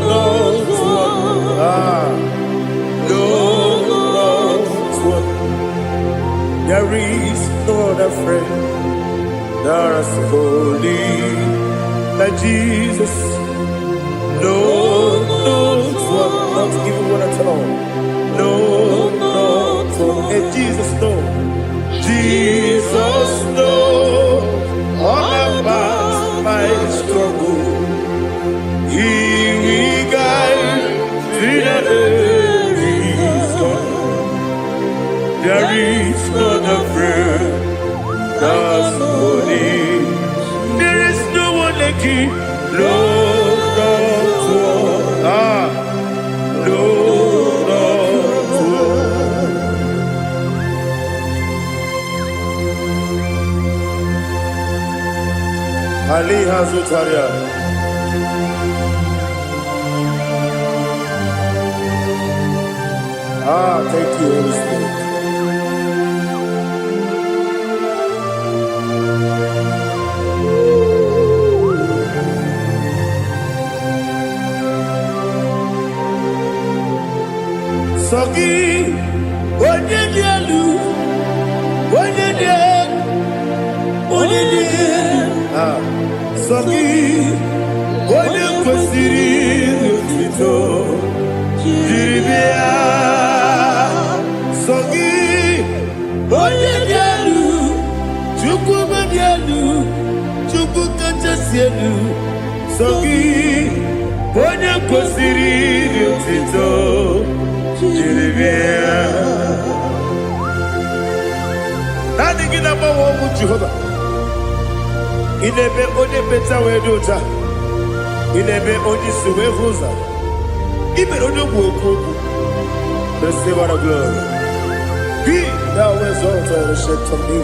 not one. No, not one. There is no other friend that's holy like Jesus. No, not one. Not even one at all. No, not one. And Jesus, no. Jesus knows all about my struggle. He will guide me to the there is not a friend that's holy. There is no one like you. No, not one. No, not one. Ali Hazutaria. Thank you, Holy Spirit. Sogi, Onyedialu, Sogi, Onyekwesiri otito, jiribia. Sogi, Onyedialu, Chukwu Bedialu, Chukwu Kachasielu. Sogi, Onyekwesiri otito, jiribia. Nani gina mawa omu Jehovah. Inebe onye beta wedota, inebe onye suwe huza, ibe onye woku. Receive all the glory. Be thou exalted and shed from me.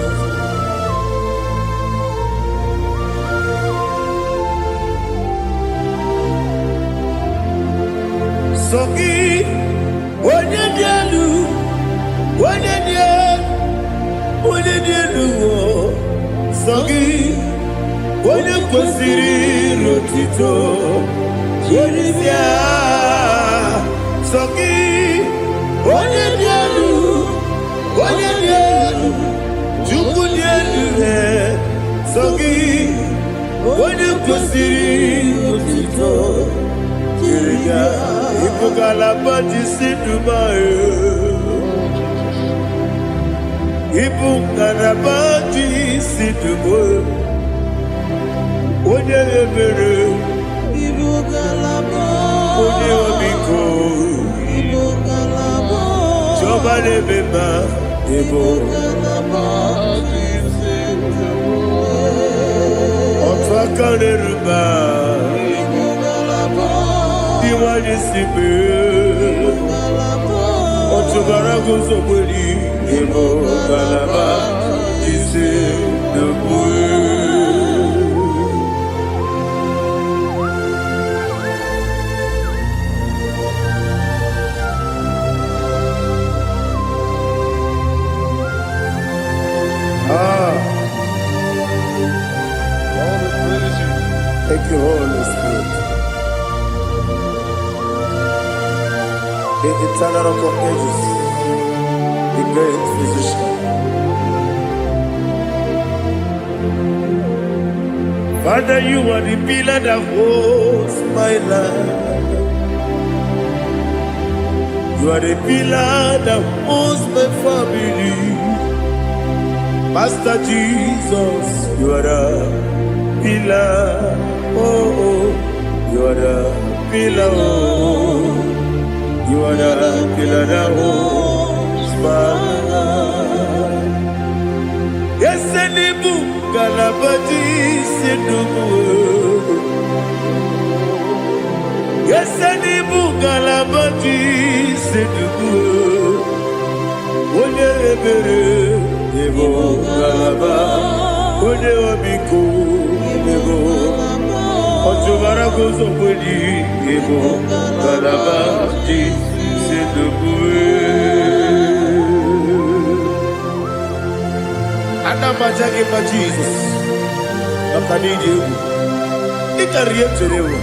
Sogi, onye dielu, onye dielu, Sogi. onye kwesịrị iri otito jiri bịa sọ gị onye dị elu Chukwu dị elu sọ gị onye kwesịrị iri otito jiri bịa ịbụ ngalaba jisi ndụma Ibu ngalaba jisi ndụma onye ebere Ibu ngalaba onye omiko Ibu ngalaba Jọba n'ebeba Ibu ngalaba jisi ndụma Otu aka n'eruba Ibu ngalaba Iwa jisi mbe Ibu ngalaba Otu bara guzo mweli Ibu ngalaba jisi ndụma Thank you, Holy Spirit. The eternal rock of ages, the great physician. Father, you are the pillar that holds my life. You are the pillar that holds my family. Master Jesus, you are the pillar. Oh, you are the pillar, you are the pillar that holds my life. Yes, any book, Galabati, Sidubu. Yes, any book, Galabati, Sidubu. One ebere, Ebo Galaba, One Obiku, Ebo. Otubara gozo kweli ebo galaba jisi ndubue Adama jage pa Jesus Makaniji ewu Ikariye terewu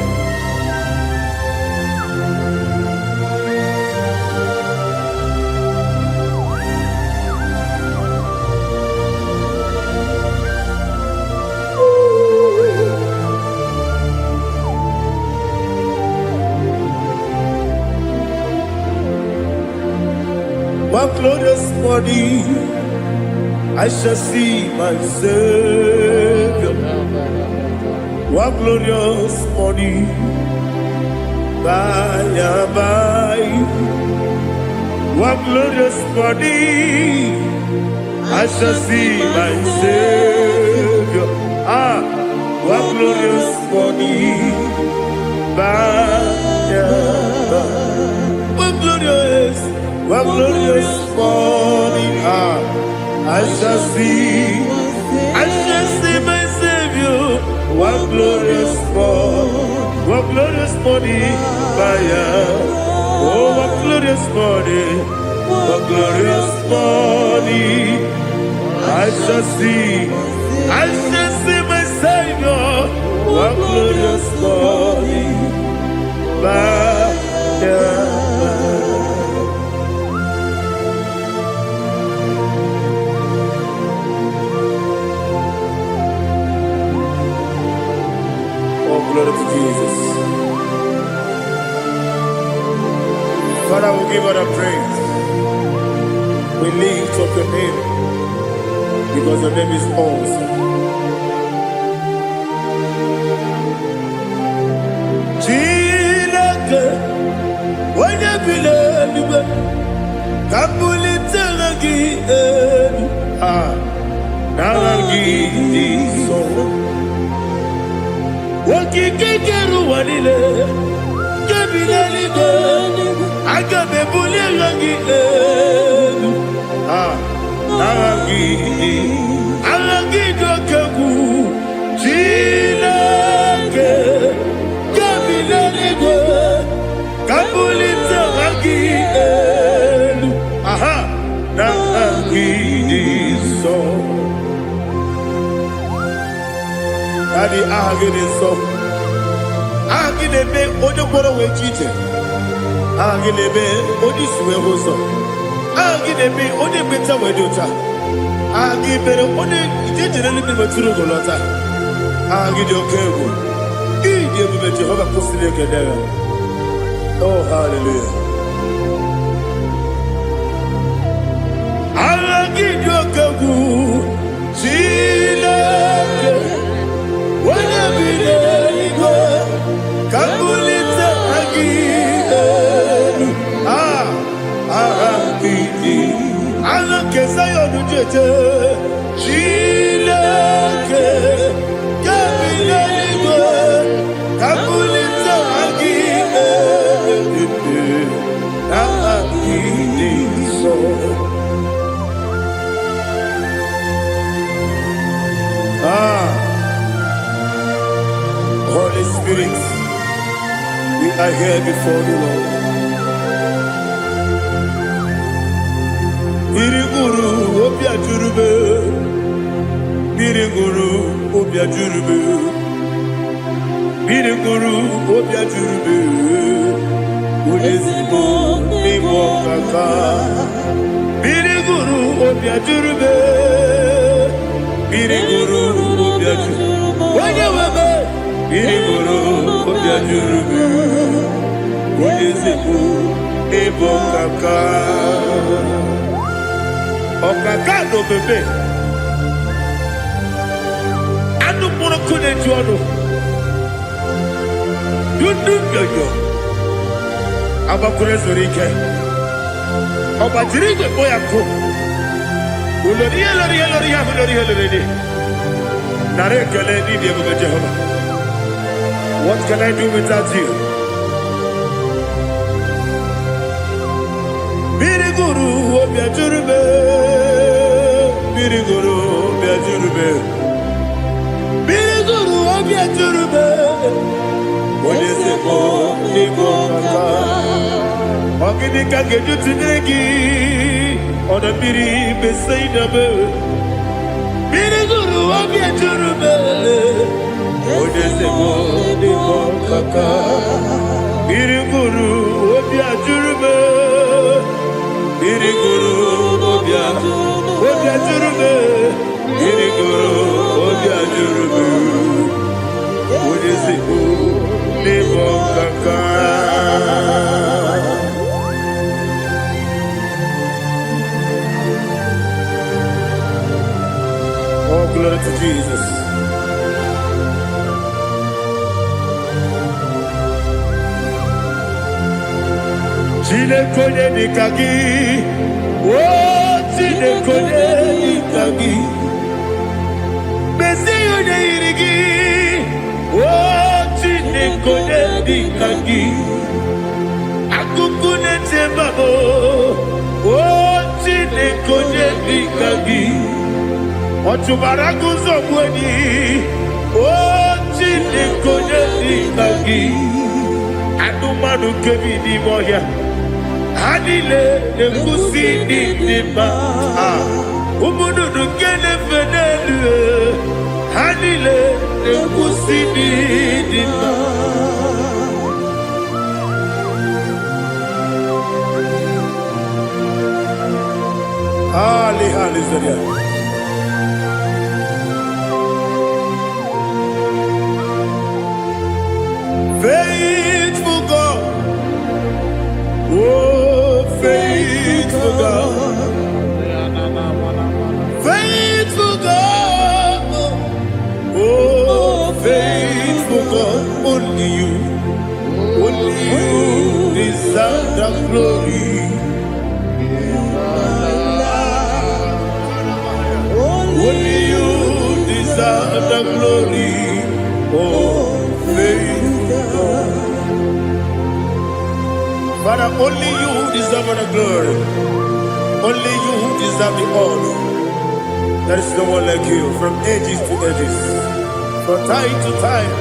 One glorious body, I shall see my Savior. One glorious body, by and by. One glorious body, I shall see my Savior. One glorious body, by and by. One glorious morning, I shall see my Savior. One glorious morning, oh, one glorious morning, I shall see my Savior. One glorious morning, glory to Jesus. Father, we give you the praise. We lift up your name because your name is awesome. Chilake, when you believe, Kabuli Telagi, Naragi, so. Waki kekeru wanile, kebilali go, agabe buli rangi arangi do keku, chilake, kebilali go, kabuli rangi Daddy, aha gị dị nsọ. Aha gị na-eme onye gwọrọ wee chi ije. Aha gị na-eme onye isi wee hụ ụzọ. Aha gị na-eme onye ekpenta wee dị ụcha. Aha gị mere onye ije jere eluigwe metụrụ ugo lọta. Aha gị dị oke egwu. Ị dị ebube Jehova kwụsịrị ekele ya. Oh, hallelujah. Aha gị dị oke egwu. Chineke onye bi n'eluigwe ka mbulite gị elu. Aha gị dị aha nke Zayọn jeje. Chineke ka bi n'eluigwe ka mbulite gị elu. Aha gị dị nsọ. Holy Spirit, we are here before you, Lord. Biriguru obia jurube, biriguru obia jurube, biriguru obia jurube. Ulezimo nimo kaka, biriguru obia jurube, biriguru obia jurube. Wanyawebe. Biriguru obia jurube, ulezimo nimo kaka. Okaka no bebe. Anu mono kune juano. Dundu yoyo. Aba kure zorike. Oba jirige boya ko. Uloriye Nare kele ni diye bebe Jehovah. What can I do without you? Biriguru obia jurube, biriguru obia jurube, biriguru obia jurube. Olezemo nimo kaka, ogini kangeju tinegi, oda biri beseina be. Biriguru obia jurube, olezemo nimo kaka, biriguru obia jurube. Biriguru obia jurube, biriguru obia jurube. Olezemo nimo kaka. Oh, glory to Jesus. Chineke nikagi, oh Chineke nikagi, Mesiyo irigi, oh Chineke nikagi, akukune tembabo, oh Chineke nikagi, otubaraguzo mweni, oh Chineke nikagi, adumanu kebi ni moya. Adile nekusi nima, umududu kene fenelu. Adile nekusi nima. Hallelujah. Faithful God, oh faithful God, faithful God, oh faithful God, only you deserve the glory. Only you deserve the glory, oh faithful God. Father, only you deserve the glory. Only you deserve the honor. There is no one like you from ages to ages, from time to time.